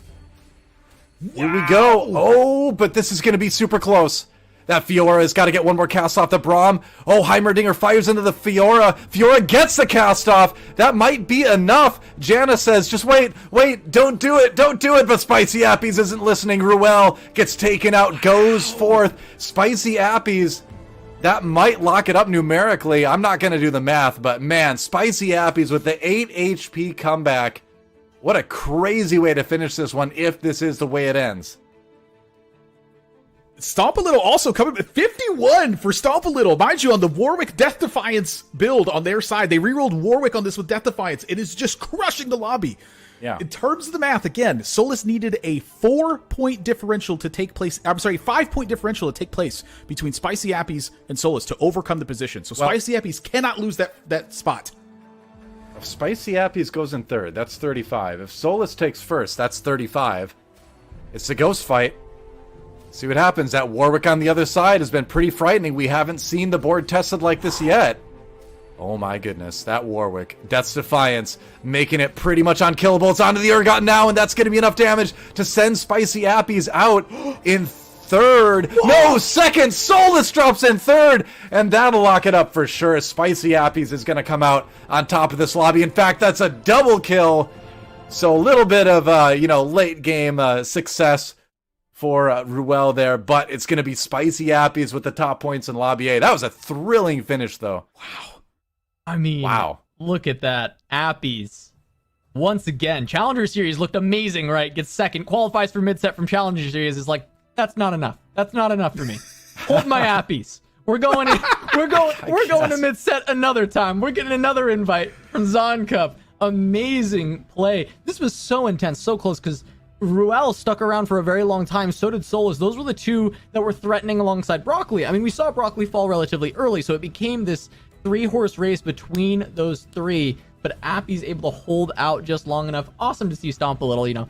Wow. Here we go. Oh, but this is going to be super close. That Fiora has got to get one more cast off the Braum. Oh, Heimerdinger fires into the Fiora. Fiora gets the cast off. That might be enough. Janna says, just wait, don't do it. But Spicy Appies isn't listening. Ruel gets taken out, goes forth. Spicy Appies... that might lock it up numerically. I'm not going to do the math, but man, Spicy Appies with the 8 HP comeback. What a crazy way to finish this one if this is the way it ends. Stomp a Little also coming at 51 for Stomp a Little. Mind you, on the Warwick Death Defiance build on their side, they rerolled Warwick on this with Death Defiance. It is just crushing the lobby. Yeah. In terms of the math, again, Solus needed a 4-point differential to take place. I'm sorry, 5-point differential to take place between Spicy Appies and Solus to overcome the position. So Spicy Appies cannot lose that spot. If Spicy Appies goes in third, that's 35. If Solus takes first, that's 35. It's a ghost fight. See what happens. That Warwick on the other side has been pretty frightening. We haven't seen the board tested like this yet. Oh my goodness, that Warwick. Death's Defiance, making it pretty much unkillable. It's onto the Urgot now, and that's going to be enough damage to send Spicy Appies out in third. Whoa. No, second! Solus drops in third, and that'll lock it up for sure. Spicy Appies is going to come out on top of this lobby. In fact, that's a double kill. So a little bit of, late game success for Ruel there, but it's going to be Spicy Appies with the top points in Lobby A. That was a thrilling finish, though. Wow. I mean, wow. Look at that. Appies. Once again, Challenger Series looked amazing, right? Gets second, qualifies for mid-set from Challenger Series. Is like, that's not enough. That's not enough for me. Hold my Appies. We're going to mid-set another time. We're getting another invite from Zaun Cup. Amazing play. This was so intense, so close, because Ruel stuck around for a very long time. So did Solus. Those were the two that were threatening alongside Broccoli. I mean, we saw Broccoli fall relatively early, so it became this 3-horse race between those three. But Appy's able to hold out just long enough. Awesome to see Stomp a Little,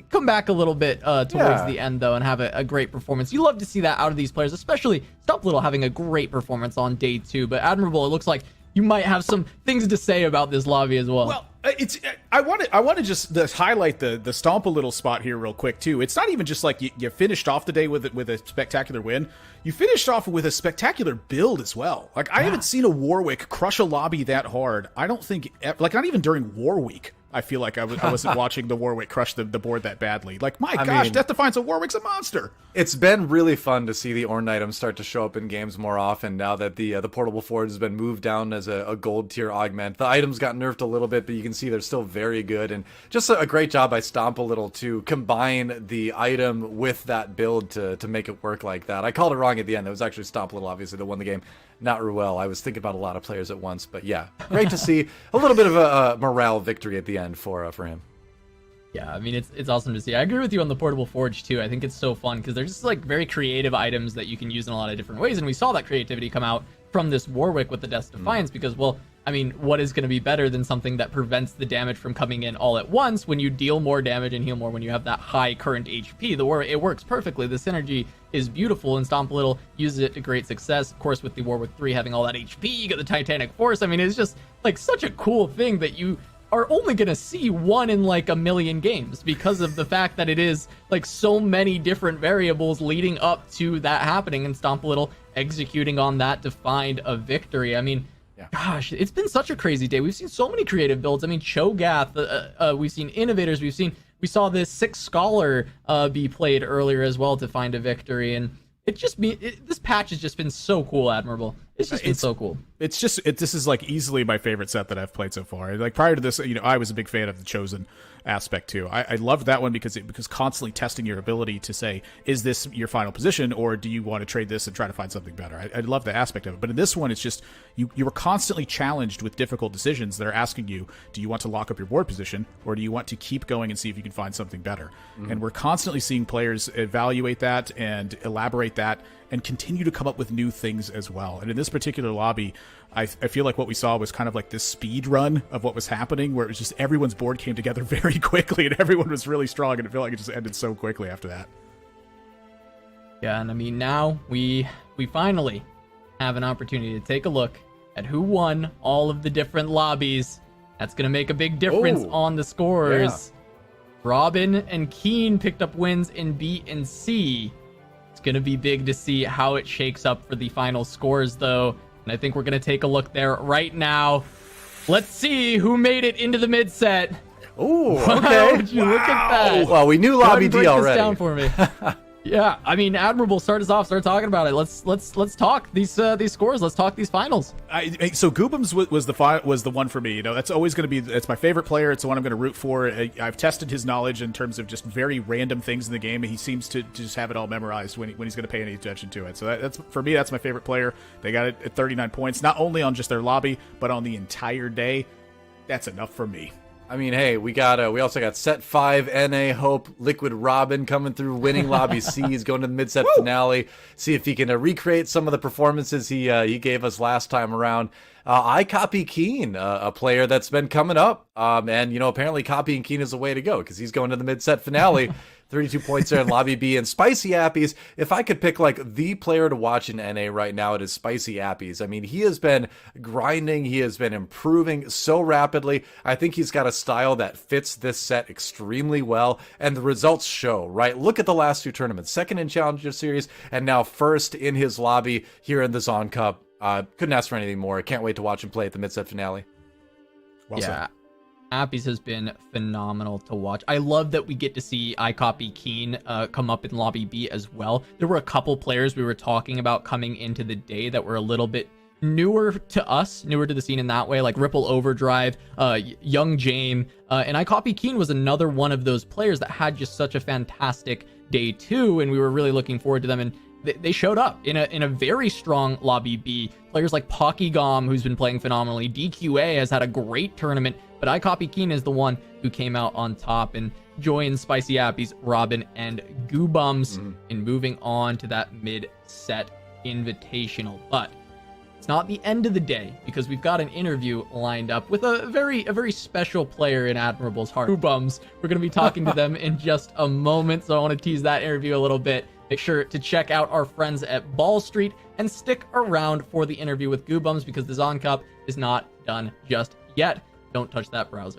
come back a little bit towards the end, though, and have a great performance. You love to see that out of these players, especially Stomp a Little having a great performance on day 2. But Admirable, it looks like you might have some things to say about this lobby as well. Well, I want to just highlight the Stomp a Little spot here real quick too. It's not even just like you finished off the day with a spectacular win. You finished off with a spectacular build as well. Like I haven't seen a Warwick crush a lobby that hard. I don't think not even during War Week. I feel like I wasn't watching the Warwick crush the board that badly. Like, my gosh, Death Defiance of Warwick's a monster. It's been really fun to see the Ornn items start to show up in games more often now that the Portable Forge has been moved down as a gold tier augment. The items got nerfed a little bit, but you can see they're still very good. And just a great job by Stomp a Little to combine the item with that build to make it work like that. I called it wrong at the end. It was actually Stomp a Little, obviously, that won the game. Not Ruel. I was thinking about a lot of players at once, but yeah, great to see a little bit of a morale victory at the end for him. Yeah, I mean, it's awesome to see. I agree with you on the Portable Forge too. I think it's so fun because they're just like very creative items that you can use in a lot of different ways, and we saw that creativity come out from this Warwick with the Death's Defiance because, well, I mean, what is going to be better than something that prevents the damage from coming in all at once when you deal more damage and heal more when you have that high current HP? It works perfectly. The synergy is beautiful, and Stomp a Little uses it to great success. Of course, with the Warwick 3 having all that HP, you get the Titanic Force. I mean, it's just like such a cool thing that you are only going to see one in like a million games because of the fact that it is like so many different variables leading up to that happening, and Stomp a Little executing on that to find a victory. I mean, gosh, it's been such a crazy day. We've seen so many creative builds. I mean, Cho'Gath, we've seen Innovators, we saw this 6 Scholar be played earlier as well to find a victory, and this patch has just been so cool, Admirable. It's just been so cool. This is like easily my favorite set that I've played so far. Like prior to this, I was a big fan of the Chosen aspect too. I loved that one because constantly testing your ability to say, is this your final position, or do you want to trade this and try to find something better? I love the aspect of it. But in this one, it's just you were constantly challenged with difficult decisions that are asking you, do you want to lock up your board position, or do you want to keep going and see if you can find something better? Mm-hmm. And we're constantly seeing players evaluate that and elaborate that and continue to come up with new things as well. And in this particular lobby, I feel like what we saw was kind of like this speed run of what was happening, where it was just everyone's board came together very quickly and everyone was really strong, and I feel like it just ended so quickly after that. Yeah, and I mean, now we finally have an opportunity to take a look at who won all of the different lobbies. That's going to make a big difference on the scores. Yeah. Robin and Keen picked up wins in B and C. It's going to be big to see how it shakes up for the final scores, though. And I think we're going to take a look there right now. Let's see who made it into the mid set. Oh, okay. Look at that. Well, we knew Lobby D already. Break this down for me. Yeah, I mean, Admirable, start us off. Start talking about it. Let's talk these scores. Let's talk these finals. So Goobums was the one for me. You know, that's always going to be. It's my favorite player. It's the one I'm going to root for. I've tested his knowledge in terms of just very random things in the game, and he seems to just have it all memorized when he's going to pay any attention to it. So that's for me. That's my favorite player. They got it at 39 points, not only on just their lobby, but on the entire day. That's enough for me. I mean, hey, we also got Set 5, NA Hope, Liquid Robin coming through, winning Lobby C. He's going to the mid-set finale. See if he can recreate some of the performances he gave us last time around. I copy Keen, a player that's been coming up. And, apparently copying Keen is the way to go because he's going to the mid-set finale. 32 points there in Lobby B. And Spicy Appies, if I could pick the player to watch in NA right now, it is Spicy Appies. I mean, he has been grinding. He has been improving so rapidly. I think he's got a style that fits this set extremely well. And the results show, right? Look at the last 2 tournaments. Second in Challenger Series and now first in his lobby here in the Zaun Cup. Couldn't ask for anything more. Can't wait to watch him play at the mid-set finale. Well said. Appies has been phenomenal to watch. I love that we get to see iCopy Keen come up in Lobby B as well. There were a couple players we were talking about coming into the day that were a little bit newer to us, newer to the scene in that way, like Ripple Overdrive, Young Jame, and iCopy Keen was another one of those players that had just such a fantastic day 2, and we were really looking forward to them, and they showed up in a very strong Lobby B. Players like Pokygom, who's been playing phenomenally. DQA has had a great tournament, but iCopy Keen is the one who came out on top and joined Spicy Appies, Robin, and Goobums in moving on to that mid-set invitational. But it's not the end of the day because we've got an interview lined up with a very special player in Admirable's heart, Goobums. We're going to be talking to them in just a moment, so I want to tease that interview a little bit. Make sure to check out our friends at Ball Street and stick around for the interview with Goobums because the Zaun Cup is not done just yet. Don't touch that browser.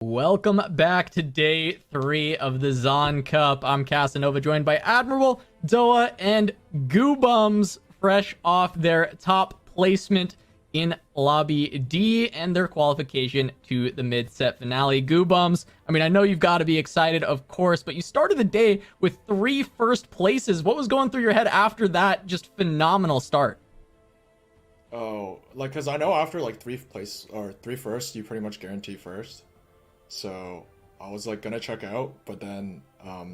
Welcome back to day 3 of the Zaun Cup. I'm Casanova, joined by Admirable, Doa, and Goobums, fresh off their top placement in Lobby D and their qualification to the mid-set finale. Goobums, I mean, I know you've got to be excited, of course, but you started the day with 3 first places. What was going through your head after that just phenomenal start? Oh, like, because I know after, like, 3 first, you pretty much guarantee first. So I was like gonna check out, but then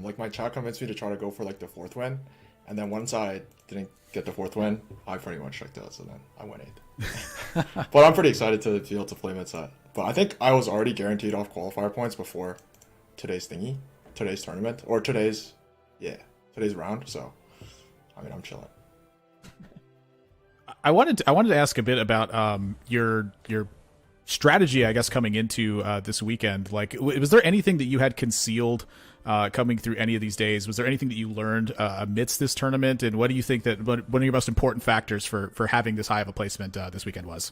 like my chat convinced me to try to go for like the 4th win, and then once I didn't get the 4th win, I pretty much checked out. So then I went 8th. But I'm pretty excited to be able to play mid-set. But I think I was already guaranteed off qualifier points before today's tournament, or today's round. So I mean, I'm chilling. I wanted to ask a bit about your strategy, I guess, coming into this weekend. Like, was there anything that you had concealed coming through any of these days? Was there anything that you learned amidst this tournament? And what do you think that one of your most important factors for having this high of a placement this weekend was?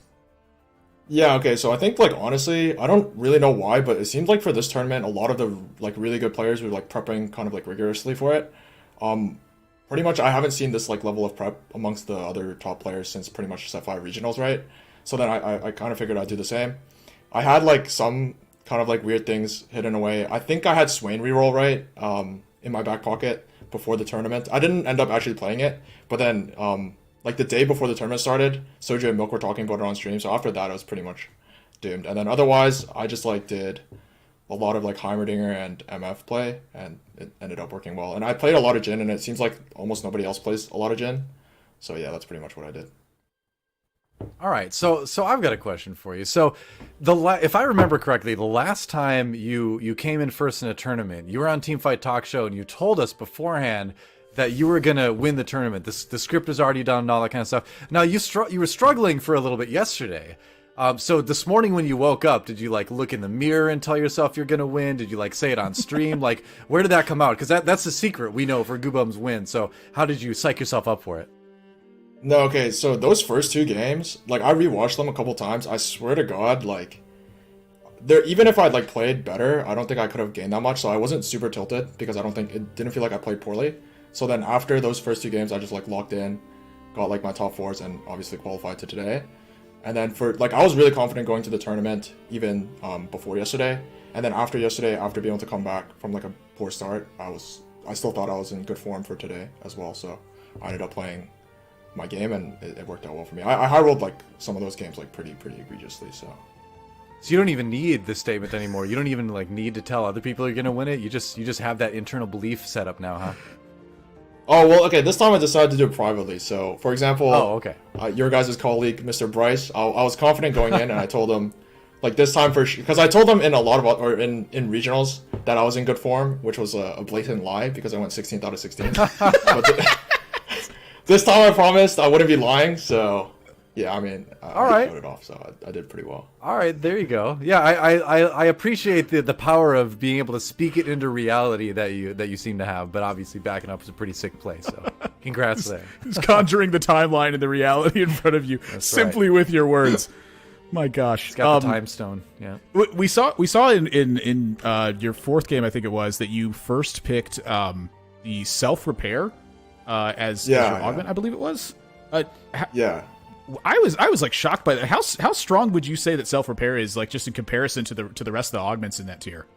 Yeah, okay, so I think, like, honestly, I don't really know why, but it seems like for this tournament, a lot of the, like, really good players were, like, prepping kind of, like, rigorously for it. Pretty much, I haven't seen this, like, level of prep amongst the other top players since pretty much Set 5 regionals, right? So then I kind of figured I'd do the same. I had, like, some kind of, like, weird things hidden away. I think I had Swain reroll, right, in my back pocket before the tournament. I didn't end up actually playing it, but then, like, the day before the tournament started, Soju and Milk were talking about it on stream, so after that, I was pretty much doomed. And then otherwise, I just, like, did a lot of, like, Heimerdinger and MF play, and it ended up working well. And I played a lot of Jhin, and it seems like almost nobody else plays a lot of Jhin. So, yeah, that's pretty much what I did. All right, so I've got a question for you. So, if I remember correctly, the last time you came in first in a tournament, you were on Teamfight Talk Show, and you told us beforehand that you were gonna win the tournament. The script was already done and all that kind of stuff. Now you were struggling for a little bit yesterday. So this morning when you woke up, did you like look in the mirror and tell yourself you're gonna win? Did you like say it on stream? Like, where did that come out? Because that's the secret we know for Goobums win. So how did you psych yourself up for it? No, okay, so those first 2 games, like, I rewatched them a couple times. I swear to God, like, even if I'd, like, played better, I don't think I could have gained that much, so I wasn't super tilted, because it didn't feel like I played poorly. So then after those first 2 games, I just, like, locked in, got, like, my top 4s, and obviously qualified to today. And then I was really confident going to the tournament, even before yesterday. And then after yesterday, after being able to come back from, like, a poor start, I still thought I was in good form for today as well, so I ended up playing my game, and it worked out well for me. I high rolled like some of those games like pretty egregiously. So you don't even need this statement anymore. You don't even like need to tell other people you're gonna win it. You just have that internal belief set up now, huh? Oh well, okay. This time I decided to do it privately. So for example, okay. Your guys' colleague, Mr. Bryce, I was confident going in, and I told him like this time because I told him in a lot of in regionals that I was in good form, which was a blatant lie because I went 16th out of 16. This time I promised I wouldn't be lying, so yeah, I mean, I voted off, so I did pretty well. All right, there you go. Yeah, I appreciate the power of being able to speak it into reality that you seem to have, but obviously backing up is a pretty sick play, so congrats there. He's conjuring the timeline and the reality in front of you simply with your words. My gosh, he's got the time stone. Yeah, we saw in your 4th game, I think it was, that you first picked the self-repair as your augment, I believe it was. Yeah, I was like shocked by that. How strong would you say that self repair is, like, just in comparison to the rest of the augments in that tier?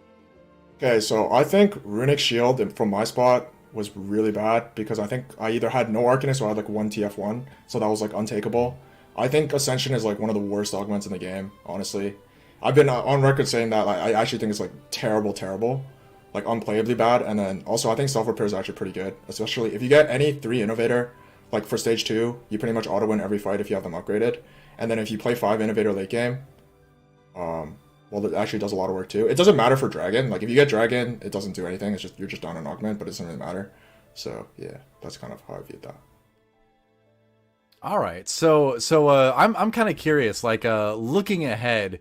Okay, so I think Runic Shield from my spot was really bad because I think I either had no Arcanist or I had like 1 TF1, so that was like untakeable. I think Ascension is like one of the worst augments in the game, honestly. I've been on record saying that I actually think it's like terrible. Like unplayably bad, and then also I think self-repair is actually pretty good, especially if you get any 3 innovator, like for stage 2, you pretty much auto-win every fight if you have them upgraded, and then if you play 5 innovator late game, well, it actually does a lot of work too. It doesn't matter for Dragon, like if you get Dragon, it doesn't do anything, you're just down an augment, but it doesn't really matter, so yeah, that's kind of how I viewed that. All right, so I'm kind of curious, like looking ahead,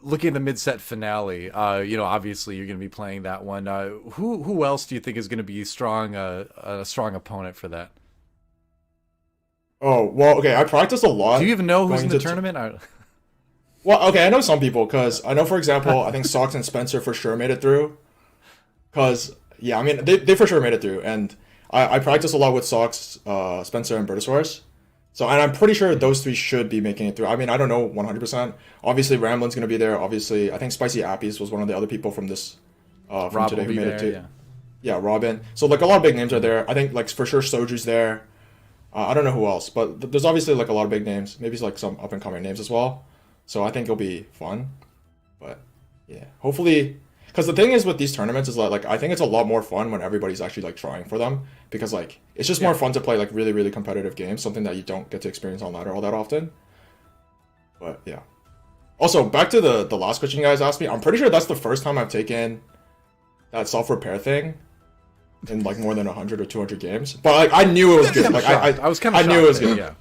looking at the mid-set finale, obviously you're going to be playing that one. Who else do you think is going to be a strong opponent for that? Oh, well, okay, I practiced a lot. Do you even know who's in the tournament? Well, okay, I know some people, because I know, for example, I think Sox and Spencer for sure made it through. Because, yeah, I mean, they for sure made it through. And I practice a lot with Sox, Spencer, and Bertosaurus. So, and I'm pretty sure those three should be making it through. I mean, I don't know 100%. Obviously, Ramblin's going to be there. Obviously, I think Spicy Appies was one of the other people from this, from Rob today will who be made there, it too. yeah. Yeah, Robin. So, like, a lot of big names are there. I think, like, for sure Soju's there. I don't know who else, but there's obviously, like, a lot of big names. Maybe like some up-and-coming names as well. So, I think it'll be fun. But, yeah. Hopefully... Because the thing is with these tournaments is that, like, I think it's a lot more fun when everybody's actually, like, trying for them. Because, like, it's just more fun to play, like, really, really competitive games. Something that you don't get to experience on ladder all that often. But, yeah. Also, back to the last question you guys asked me. I'm pretty sure that's the first time I've taken that self-repair thing in, like, more than 100 or 200 games. But, like, I knew it was good. Like, I was kind of I knew it was good. Yeah.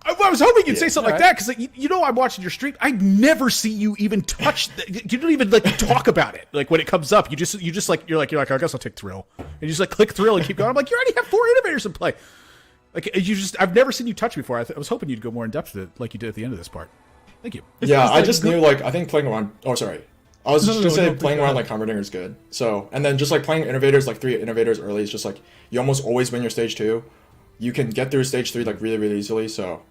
I was hoping you'd say something like that, because like, you know I'm watching your stream. I never see you even touch. You don't even like talk about it. Like when it comes up, you just like you're like I guess I'll take thrill, and you just like click thrill and keep going. I'm like, you already have 4 innovators in play. Like I've never seen you touch before. I was hoping you'd go more in depth to it, like you did at the end of this part. Thank you. Yeah, I just knew, like, I think playing around. Oh, sorry. I was just gonna say playing around like Heimerdinger is good. So, and then just like playing innovators, like 3 innovators early is just like you almost always win your stage 2. You can get through stage 3 like really, really easily. So.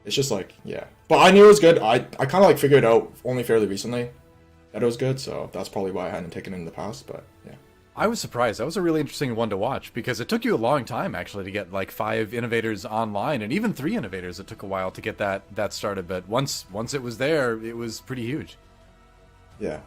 It's just like, yeah. But I knew it was good. I kind of like figured it out only fairly recently that it was good, so that's probably why I hadn't taken it in the past, but yeah. I was surprised. That was a really interesting one to watch because it took you a long time actually to get like 5 innovators online and even 3 innovators. It took a while to get that started, but once it was there, it was pretty huge. Yeah.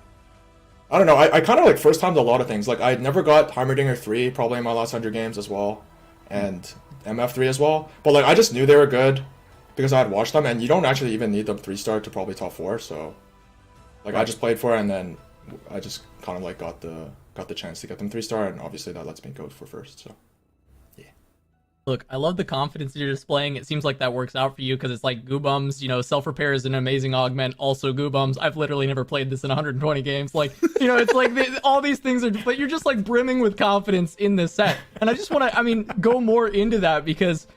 I don't know. I kind of like first timed a lot of things. Like I never got Heimerdinger 3 probably in my last 100 games as well, and MF3 as well. But like I just knew they were good. Because I had watched them, and you don't actually even need them 3-star to probably top 4. So, like, I just played for it, and then I just kind of like got the chance to get them 3-star, and obviously that lets me go for first. So, yeah. Look, I love the confidence you're displaying. It seems like that works out for you because it's like Goobums, you know, self-repair is an amazing augment. Also Goobums, I've literally never played this in 120 games. Like, you know, it's like all these things are, but you're just like brimming with confidence in this set. And I just want to, I mean, go more into that because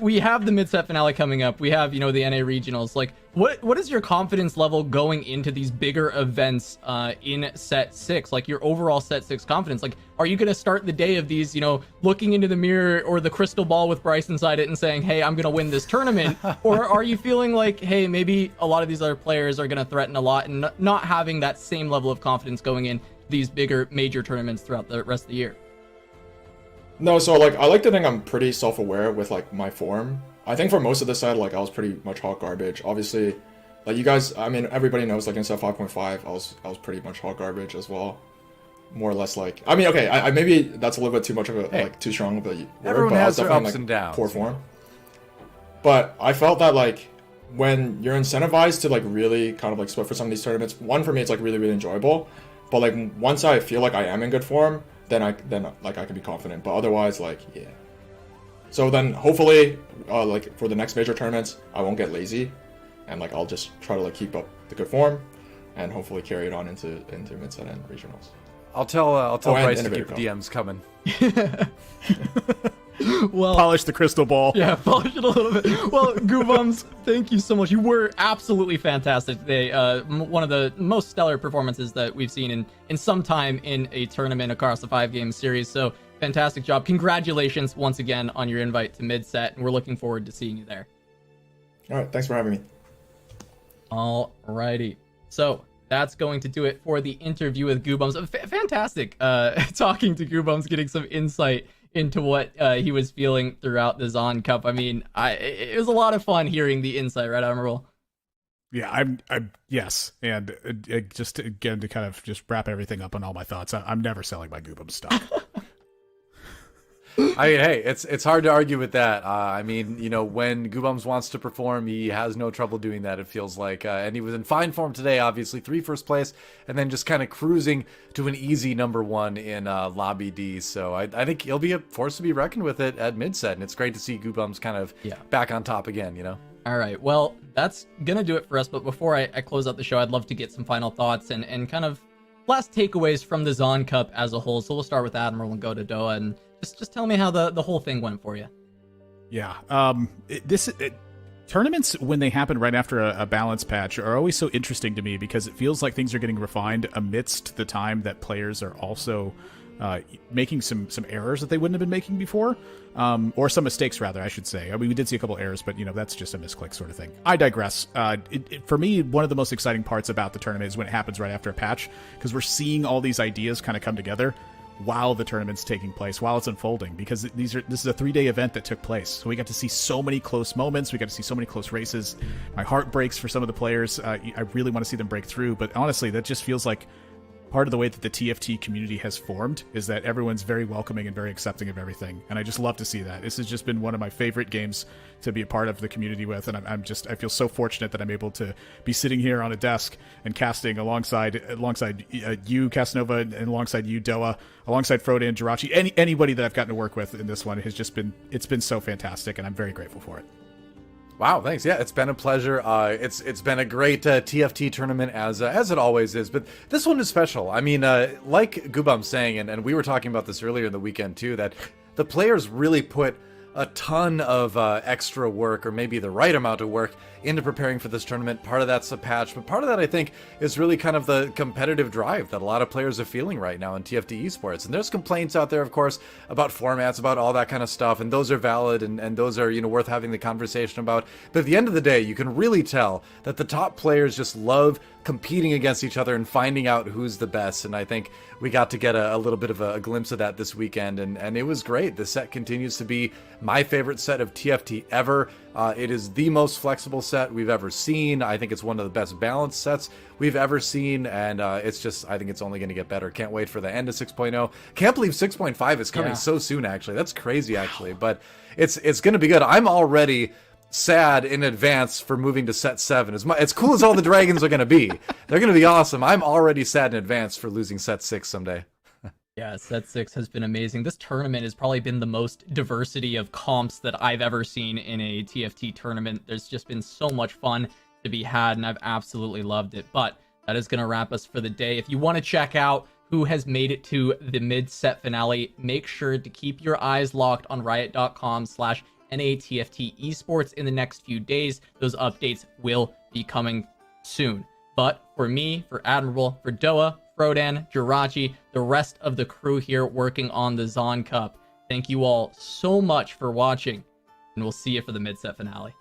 we have the mid-set finale coming up. We have, you know, the NA regionals. Like, what is your confidence level going into these bigger events in set 6? Like, your overall set 6 confidence. Like, are you going to start the day of these, you know, looking into the mirror or the crystal ball with Bryce inside it and saying, hey, I'm going to win this tournament? Or are you feeling like, hey, maybe a lot of these other players are going to threaten a lot and not having that same level of confidence going in these bigger major tournaments throughout the rest of the year? No, so like I like to think I'm pretty self-aware with like my form. I think for most of the set, like I was pretty much hot garbage. Obviously, like you guys, I mean everybody knows like in set 5.5, I was pretty much hot garbage as well. More or less like I mean okay, I maybe that's a little bit too much of a like too strong of a word, everyone but has I was their definitely ups and downs. Poor form. But I felt that like when you're incentivized to like really kind of like sweat for some of these tournaments, one for me it's like really, really enjoyable. But like once I feel like I am in good form, then I can be confident. But otherwise, like yeah. So then hopefully, like for the next major tournaments, I won't get lazy, and like I'll just try to like keep up the good form, and hopefully carry it on into mid-set and regionals. I'll tell Bryce to Innovator keep the DMs coming. Well, Polish the crystal ball. Yeah, polish it a little bit. Well, Goobums, thank you so much. You were absolutely fantastic today. One of the most stellar performances that we've seen in some time in a tournament across the 5-game series. So, fantastic job. Congratulations once again on your invite to mid-set, and we're looking forward to seeing you there. All right, thanks for having me. Alrighty. So, that's going to do it for the interview with Goobums. Fantastic talking to Goobums, getting some insight into what he was feeling throughout the Zaun Cup. I mean, it was a lot of fun hearing the insight, right, Admirable? Yeah, I'm yes, and just again to kind of just wrap everything up on all my thoughts. I'm never selling my Goobum stock. I mean, hey, it's hard to argue with that. I mean, you know, when Goobums wants to perform, he has no trouble doing that, it feels like. And he was in fine form today, obviously. 3 first place, and then just kind of cruising to an easy #1 in Lobby D. So I think he'll be a force to be reckoned with it at mid-set, and it's great to see Goobums kind of back on top again, you know? All right, well, that's going to do it for us. But before I close out the show, I'd love to get some final thoughts and kind of last takeaways from the Zaun Cup as a whole. So we'll start with Admiral and go to Doa, and just tell me how the whole thing went for you. Yeah. Tournaments, when they happen right after a balance patch, are always so interesting to me because it feels like things are getting refined amidst the time that players are also making some errors that they wouldn't have been making before, or some mistakes, rather, I should say. I mean, we did see a couple errors, but, that's just a misclick sort of thing. I digress. For me, one of the most exciting parts about the tournament is when it happens right after a patch, because we're seeing all these ideas kind of come together while the tournament's taking place, while it's unfolding, because this is a 3-day event that took place. So we got to see so many close moments. We got to see so many close races. My heart breaks for some of the players. I really want to see them break through, but honestly, that just feels like part of the way that the TFT community has formed is that everyone's very welcoming and very accepting of everything. And I just love to see that. This has just been one of my favorite games to be a part of the community with. And I feel so fortunate that I'm able to be sitting here on a desk and casting alongside you, Casanova, and alongside you, Doa, alongside Frodan, Jirachi, anybody that I've gotten to work with in this one it's been so fantastic. And I'm very grateful for it. Wow, thanks. Yeah, it's been a pleasure. It's been a great TFT tournament as it always is, but this one is special. I mean, like Gubam's saying, and we were talking about this earlier in the weekend too, that the players really put a ton of extra work, or maybe the right amount of work, into preparing for this tournament. Part of that's a patch, but part of that, I think, is really kind of the competitive drive that a lot of players are feeling right now in TFT Esports. And there's complaints out there, of course, about formats, about all that kind of stuff, and those are valid, and those are, worth having the conversation about. But at the end of the day, you can really tell that the top players just love competing against each other and finding out who's the best. And I think we got to get a little bit of a glimpse of that this weekend, and it was great. The set continues to be my favorite set of TFT ever. It is the most flexible set we've ever seen. I think it's one of the best balanced sets we've ever seen, and it's just, I think it's only going to get better. Can't wait for the end of 6.0. Can't believe 6.5 is coming so soon, actually. That's crazy, actually, but it's going to be good. I'm already sad in advance for moving to set 7. As cool as all the dragons are going to be, they're going to be awesome. I'm already sad in advance for losing set 6 someday. Yeah, set 6 has been amazing. This tournament has probably been the most diversity of comps that I've ever seen in a TFT tournament. There's just been so much fun to be had, and I've absolutely loved it. But that is going to wrap us for the day. If you want to check out who has made it to the mid-set finale, make sure to keep your eyes locked on riot.com/NATFT Esports in the next few days. Those updates will be coming soon. But for me, for Admirable, for Doa, Frodan, Jirachi, the rest of the crew here working on the Zaun Cup, thank you all so much for watching, and we'll see you for the mid-set finale.